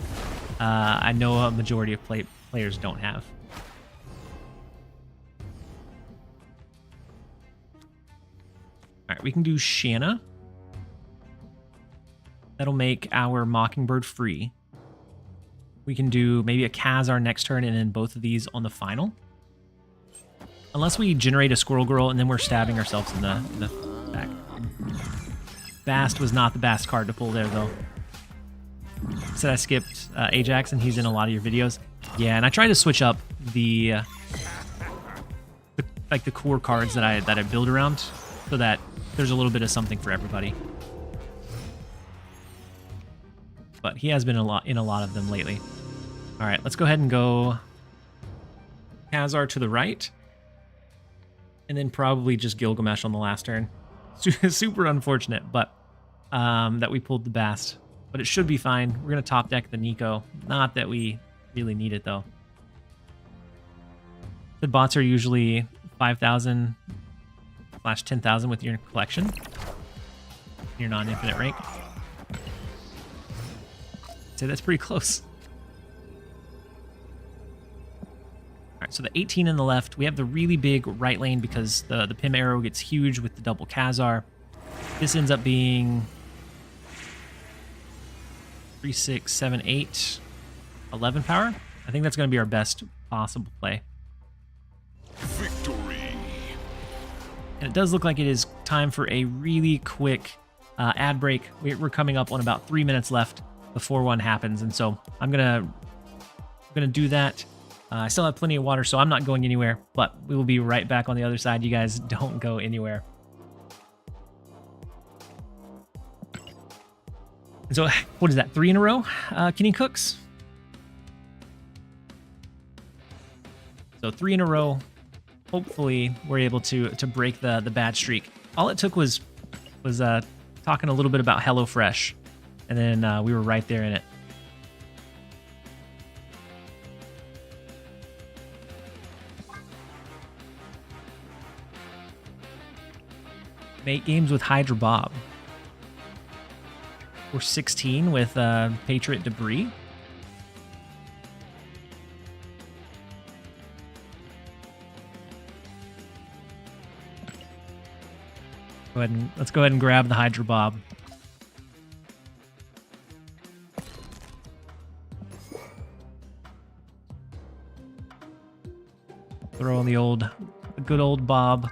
I know a majority of players don't have. All right, we can do Shanna. That'll make our Mockingbird free. We can do maybe a Khazar next turn and then both of these on the final. Unless we generate a Squirrel Girl and then we're stabbing ourselves in the back. Bast was not the best card to pull there, though. Said I skipped Ajax, and he's in a lot of your videos. Yeah, and I try to switch up the core cards that I build around, so that there's a little bit of something for everybody. But he has been in a lot of them lately. All right, let's go ahead and go Khazar to the right. And then probably just Gilgamesh on the last turn. Super unfortunate, but that we pulled the Bast. But it should be fine. We're going to top deck the Nico. Not that we really need it, though. The bots are usually 5,000 / 10,000 with your collection. Your non-infinite rank. I'd say that's pretty close. All right, so the 18 in the left, we have the really big right lane because the Pim Arrow gets huge with the double Khazar. This ends up being 3, 6, 7, 8, 11 power. I think that's going to be our best possible play. Victory. And it does look like it is time for a really quick ad break. We're coming up on about 3 minutes left before one happens, and so I'm gonna do that. I still have plenty of water, so I'm not going anywhere, but we will be right back on the other side. You guys don't go anywhere. And so, what is that, 3 in a row, Kenny Cooks? So 3 in a row. Hopefully, we're able to break the bad streak. All it took was talking a little bit about HelloFresh, and then we were right there in it. Eight games with Hydra Bob. We're 16 with Patriot Debris. Let's go ahead and grab the Hydra Bob. Throw in the good old Bob.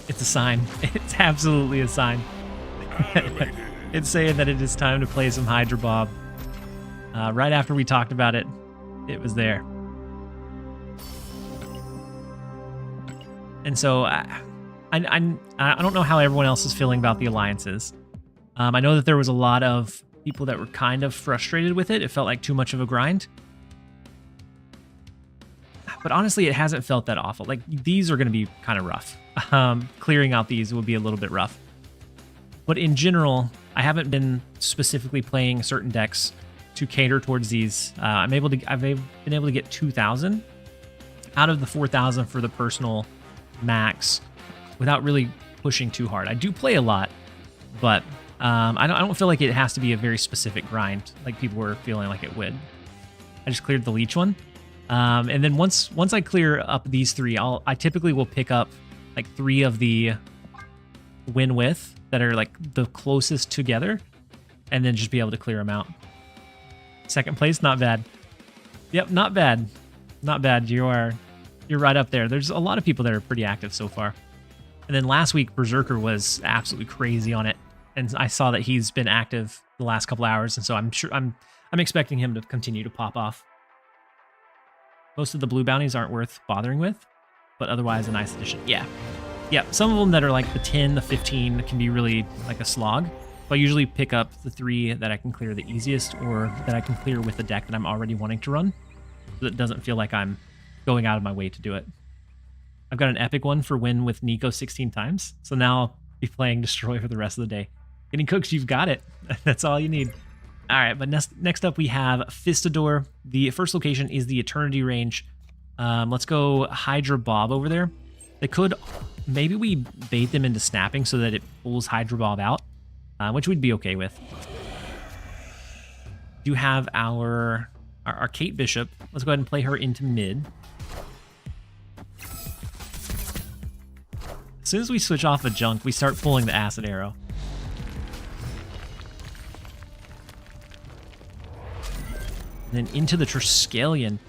It's a sign. It's absolutely a sign. It's saying that it is time to play some Hydra Bob. Right after we talked about it, it was there. And so I don't know how everyone else is feeling about the alliances. I know that there was a lot of people that were kind of frustrated with it. It felt like too much of a grind. But honestly, it hasn't felt that awful. Like, these are going to be kind of rough. Clearing out these will be a little bit rough. But in general, I haven't been specifically playing certain decks to cater towards these. I've been able to get 2,000 out of the 4,000 for the personal max without really pushing too hard. I do play a lot, but I don't feel like it has to be a very specific grind like people were feeling like it would. I just cleared the leech one. And then once I clear up these 3, I typically will pick up like 3 of the win with that are like the closest together, and then just be able to clear them out. Second place, not bad. Yep, not bad. Not bad. You're right up there. There's a lot of people that are pretty active so far. And then last week, Berserker was absolutely crazy on it, and I saw that he's been active the last couple hours, and so I'm I'm expecting him to continue to pop off. Most of the blue bounties aren't worth bothering with, but otherwise a nice addition. Yeah. Yeah, some of them that are like the 10, the 15 can be really like a slog. So I usually pick up the 3 that I can clear the easiest or that I can clear with the deck that I'm already wanting to run. So it doesn't feel like I'm going out of my way to do it. I've got an epic one for win with Nico 16 times. So now I'll be playing Destroy for the rest of the day. Getting cooks, you've got it. That's all you need. All right, but next up we have Fistador. The first location is the Eternity range. Let's go Hydra Bob over there. They could, maybe we bait them into snapping so that it pulls Hydra Bob out, which we'd be okay with. Do have our Kate Bishop. Let's go ahead and play her into mid. As soon as we switch off a junk, we start pulling the Acid Arrow. And then into the Triskelion.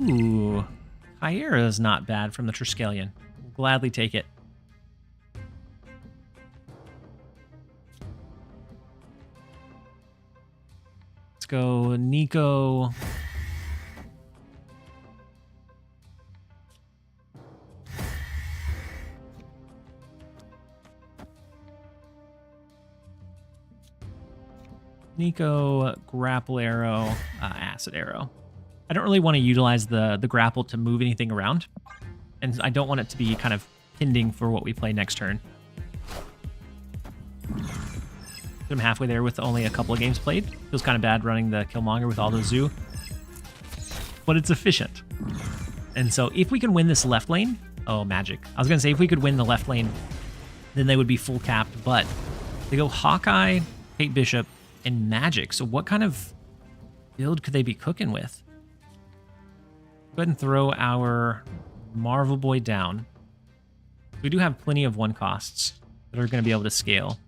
Ooh, Kyra is not bad from the Triskelion. We'll gladly take it. Let's go Nico. Nico, Grapple Arrow, Acid Arrow. I don't really want to utilize the grapple to move anything around, and I don't want it to be kind of pending for what we play next turn. I'm halfway there with only a couple of games played. Feels kind of bad running the Killmonger with all the Zoo, but it's efficient. And so if we can win this left lane, oh, magic. I was going to say if we could win the left lane, then they would be full capped, but they go Hawkeye, Kate Bishop, and magic. So what kind of build could they be cooking with? Go ahead and throw our Marvel Boy down. We do have plenty of 1 costs that are going to be able to scale.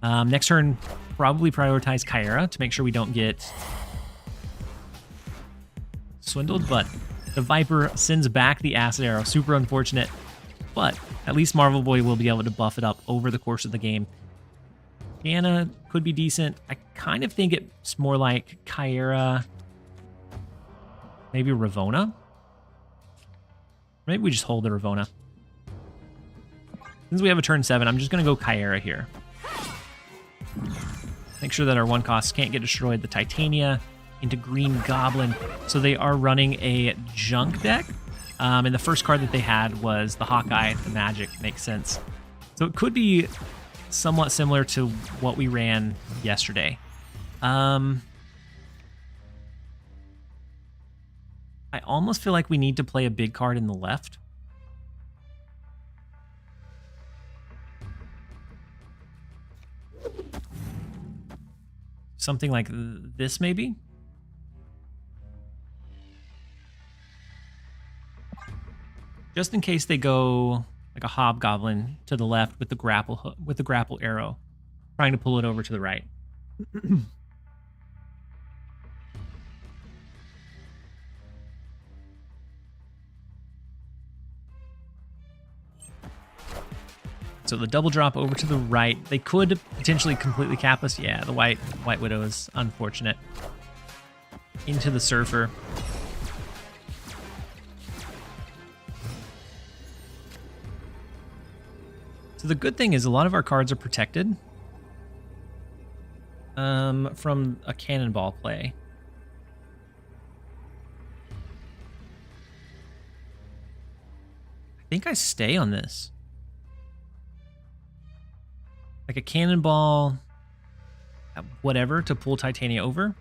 Next turn, probably prioritize Kyra to make sure we don't get swindled, but the Viper sends back the Acid Arrow. Super unfortunate, but at least Marvel Boy will be able to buff it up over the course of the game. Diana could be decent. I kind of think it's more like Kyra, maybe Ravona. Maybe we just hold the Ravona. Since we have a turn 7, I'm just going to go Kyra here. Make sure that our 1 costs can't get destroyed. The Titania into Green Goblin. So they are running a junk deck. And the first card that they had was the Hawkeye, the Magic. Makes sense. So it could be somewhat similar to what we ran yesterday. I almost feel like we need to play a big card in the left. Something like this, maybe? Just in case they go like a Hobgoblin to the left with the grapple arrow, trying to pull it over to the right. So the double drop over to the right. They could potentially completely cap us. Yeah, the White Widow is unfortunate. Into the Surfer. So the good thing is a lot of our cards are protected from a cannonball play. I think I stay on this. Like a cannonball, whatever, to pull Titania over.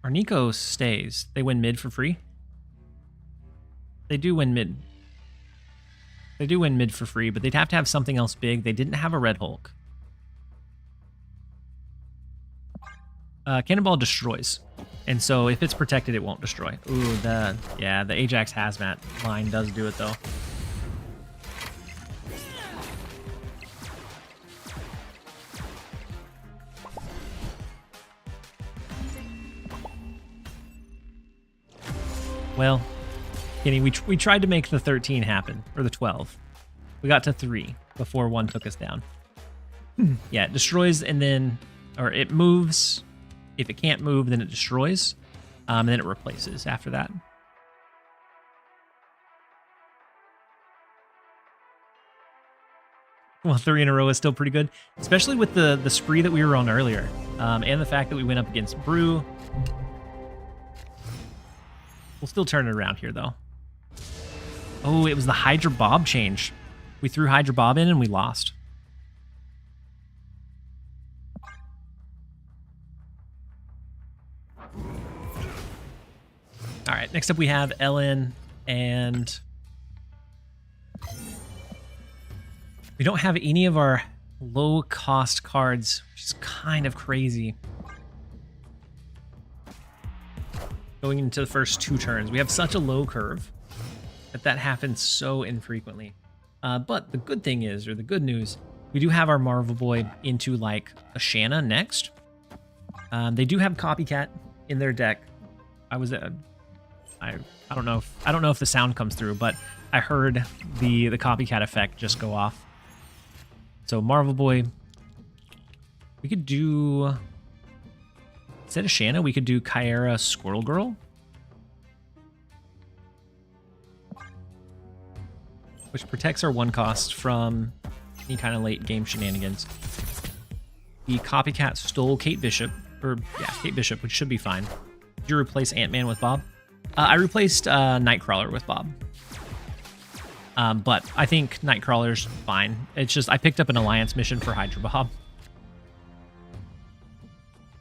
Our Nico stays. They win mid for free. They do win mid. They do win mid for free, but they'd have to have something else big. They didn't have a Red Hulk. Cannonball destroys. And so if it's protected, it won't destroy. Ooh, the Ajax Hazmat line does do it, though. Well, Kenny, we tried to make the 13 happen, or the 12. We got to 3 before 1 took us down. Yeah, it destroys and then, or it moves If it can't move, then it destroys, and then it replaces after that. Well, 3 in a row is still pretty good, especially with the spree that we were on earlier, and the fact that we went up against Brew. We'll still turn it around here, though. Oh, it was the Hydra Bob change. We threw Hydra Bob in and we lost. All right, next up we have Ellen, and we don't have any of our low-cost cards, which is kind of crazy. Going into the first 2 turns, we have such a low curve that happens so infrequently. But the good thing is, or the good news, we do have our Marvel Boy into like a Shanna next. They do have Copycat in their deck. I don't know if the sound comes through, but I heard the Copycat effect just go off. So Marvel Boy, we could do, instead of Shanna, we could do Kyra Squirrel Girl, which protects our 1 cost from any kind of late game shenanigans. The Copycat stole Kate Bishop, Kate Bishop, which should be fine. Did you replace Ant-Man with Bob? I replaced Nightcrawler with Bob. But I think Nightcrawler's fine. It's just I picked up an alliance mission for Hydra Bob.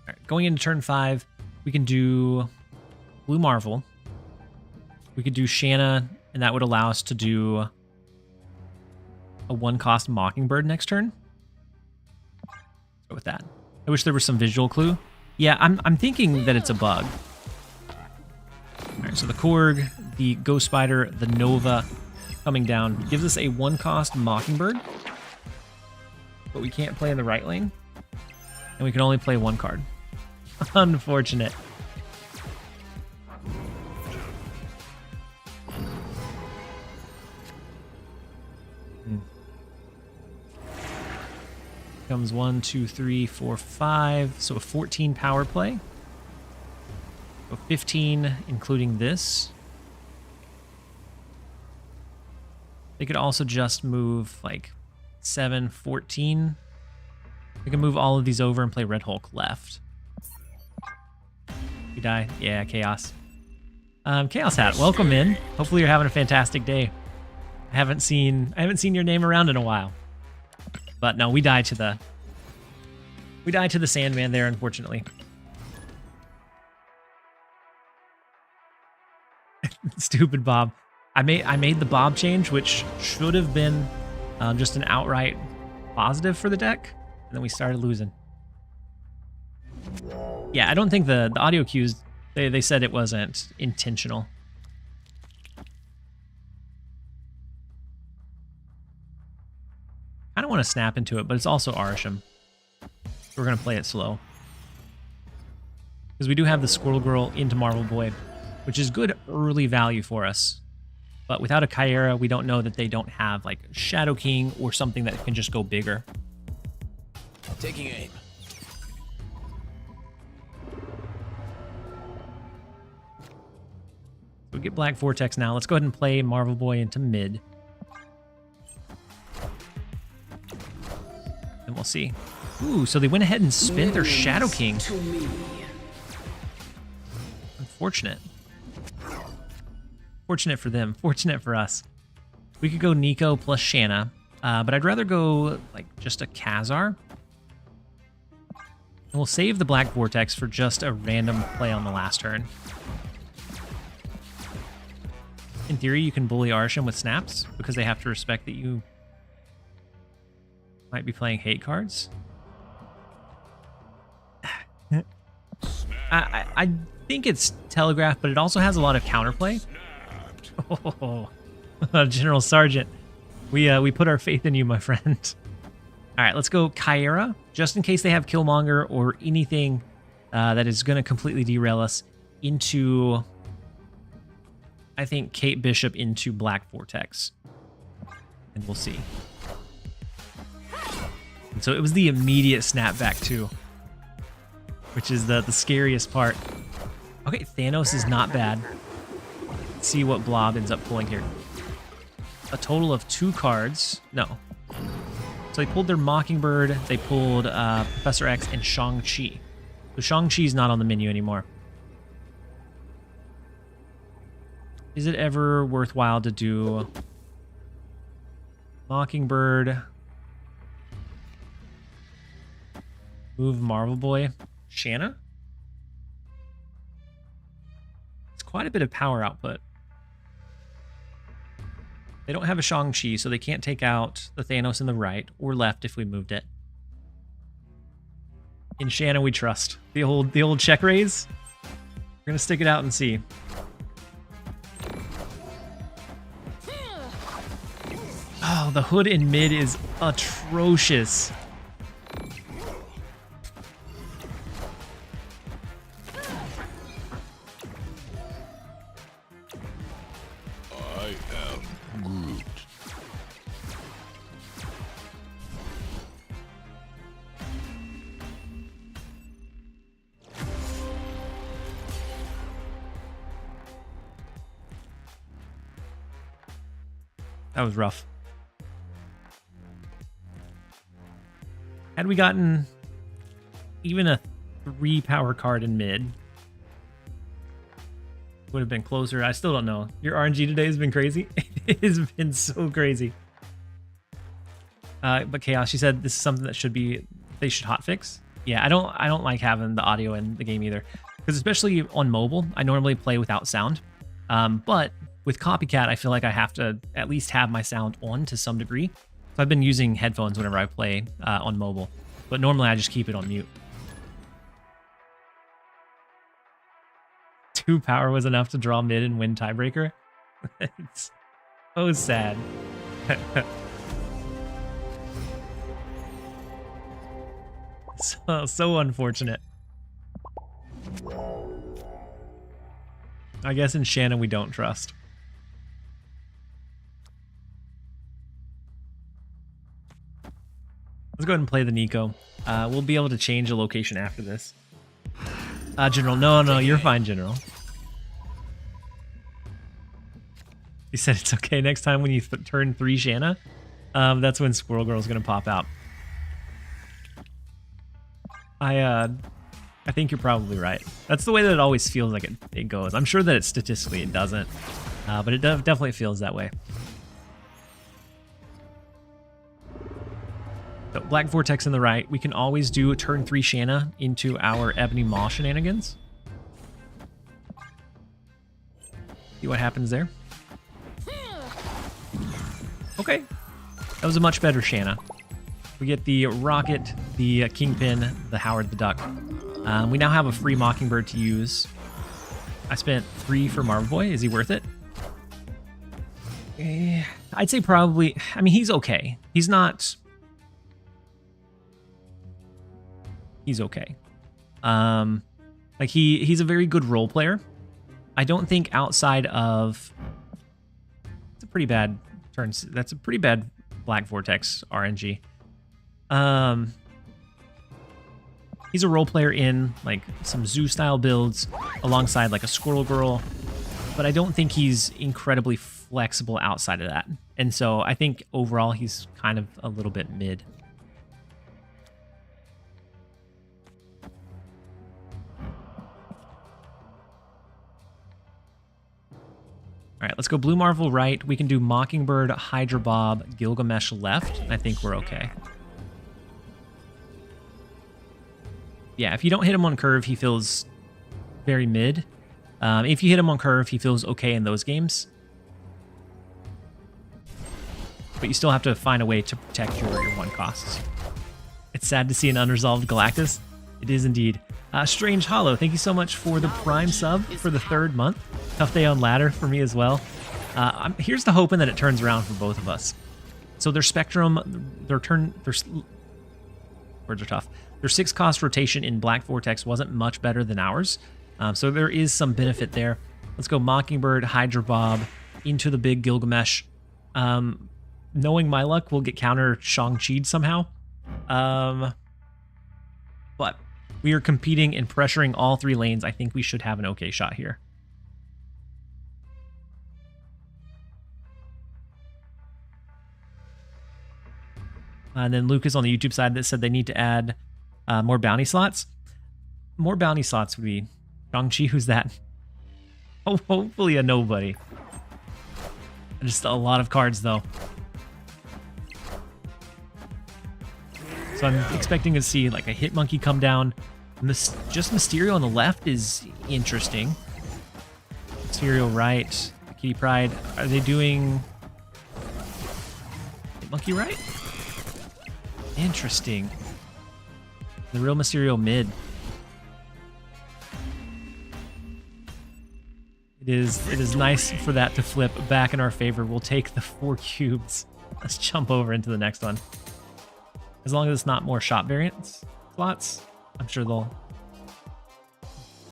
All right, going into turn 5, we can do Blue Marvel. We could do Shanna, and that would allow us to do a 1-cost Mockingbird next turn. Let's go with that. I wish there was some visual clue. Yeah, I'm thinking that it's a bug. All right, so the Korg, the Ghost Spider, the Nova coming down gives us a 1-cost Mockingbird, but we can't play in the right lane, and we can only play 1 card. Unfortunate. Comes 1, 2, 3, 4, 5. So a 14 power play. So 15, including this. They could also just move like 7, 14. We can move all of these over and play Red Hulk left. You die? Yeah, Chaos. Chaos Hat, welcome in. Hopefully you're having a fantastic day. I haven't seen your name around in a while. But no, we died to the Sandman there, unfortunately. Stupid Bob. I made the Bob change, which should have been just an outright positive for the deck, and then we started losing. Yeah, I don't think the audio cues, they said it wasn't intentional. I don't want to snap into it, but it's also Arisham. We're going to play it slow. Because we do have the Squirrel Girl into Marvel Boy, which is good early value for us. But without a Kyra, we don't know that they don't have like Shadow King or something that can just go bigger. Taking aim. So we get Black Vortex now. Let's go ahead and play Marvel Boy into mid. And we'll see. Ooh, so they went ahead and spent their Shadow King. Unfortunate. Fortunate for them. Fortunate for us. We could go Nico plus Shanna, but I'd rather go like just a Khazar. And we'll save the Black Vortex for just a random play on the last turn. In theory, you can bully Arsham with snaps because they have to respect that you might be playing hate cards. I think it's telegraphed, but it also has a lot of counterplay. Oh, General Sergeant, we put our faith in you, my friend. All right, let's go Kyra, just in case they have Killmonger or anything that is going to completely derail us into, I think, Kate Bishop into Black Vortex. And we'll see. And so it was the immediate snapback, too. which is the scariest part. Okay, Thanos is not bad. Let's see what Blob ends up pulling here. A total of 2 cards. No. So they pulled their Mockingbird, they pulled Professor X, and Shang-Chi. So Shang-Chi's not on the menu anymore. Is it ever worthwhile to do Mockingbird, move Marvel Boy, Shanna? It's quite a bit of power output. They don't have a Shang-Chi, so they can't take out the Thanos in the right or left if we moved it. In Shanna we trust. The old check raise. We're gonna stick it out and see. Oh, the hood in mid is atrocious. I am Groot. That was rough. Had we gotten even a 3 power card in mid, would have been closer. I still don't know. Your RNG today has been crazy. It has been so crazy. But Chaos, she said this is something that they should hotfix. Yeah, I don't like having the audio in the game either, because especially on mobile, I normally play without sound. But with Copycat, I feel like I have to at least have my sound on to some degree. So I've been using headphones whenever I play on mobile, but normally I just keep it on mute. 2 power was enough to draw mid and win tiebreaker. It's so sad. So unfortunate. I guess in Shannon we don't trust. Let's go ahead and play the Nico. We'll be able to change a location after this. General, no, you're fine, General. He said it's okay next time when you turn 3 Shanna. That's when Squirrel Girl's gonna pop out. I think you're probably right. That's the way that it always feels like it goes. I'm sure that statistically it doesn't, but it definitely feels that way. So Black Vortex in the right. We can always do a turn 3 Shanna into our Ebony Maw shenanigans. See what happens there. Okay. That was a much better Shanna. We get the Rocket, the Kingpin, the Howard the Duck. We now have a free Mockingbird to use. I spent 3 for Marvel Boy. Is he worth it? I'd say probably. I mean, he's okay. He's not... He's okay. Like he's a very good role player. I don't think outside of... It's a pretty bad turn. That's a pretty bad Black Vortex RNG. He's a role player in like some zoo style builds alongside like a Squirrel Girl, but I don't think he's incredibly flexible outside of that. And so I think overall he's kind of a little bit mid. All right, let's go Blue Marvel right. We can do Mockingbird, Hydra Bob, Gilgamesh left. And I think we're okay. Yeah, if you don't hit him on curve, he feels very mid. If you hit him on curve, he feels okay in those games. But you still have to find a way to protect your 1 costs. It's sad to see an unresolved Galactus. It is indeed. Strange Hollow, thank you so much for the Prime sub for the 3rd month. Tough day on ladder for me as well. Here's the hoping that it turns around for both of us. So their Spectrum, their words are tough. Their 6 cost rotation in Black Vortex wasn't much better than ours. So there is some benefit there. Let's go Mockingbird, Hydra Bob, into the big Gilgamesh. Knowing my luck, we'll get counter Shang-Chi'd somehow. But we are competing and pressuring all 3 lanes, I think we should have an okay shot here. And then Lucas on the YouTube side that said they need to add more bounty slots. More bounty slots would be Shang-Chi. Who's that? Oh, hopefully a nobody. Just a lot of cards though. So I'm expecting to see like a Hit Monkey come down. Just Mysterio on the left is interesting. Mysterio right. Kitty Pride. Are they doing Hit Monkey right? Interesting. The real Mysterio mid. It is nice for that to flip back in our favor. We'll take the 4 cubes. Let's jump over into the next one. As long as it's not more shot variants slots, I'm sure they'll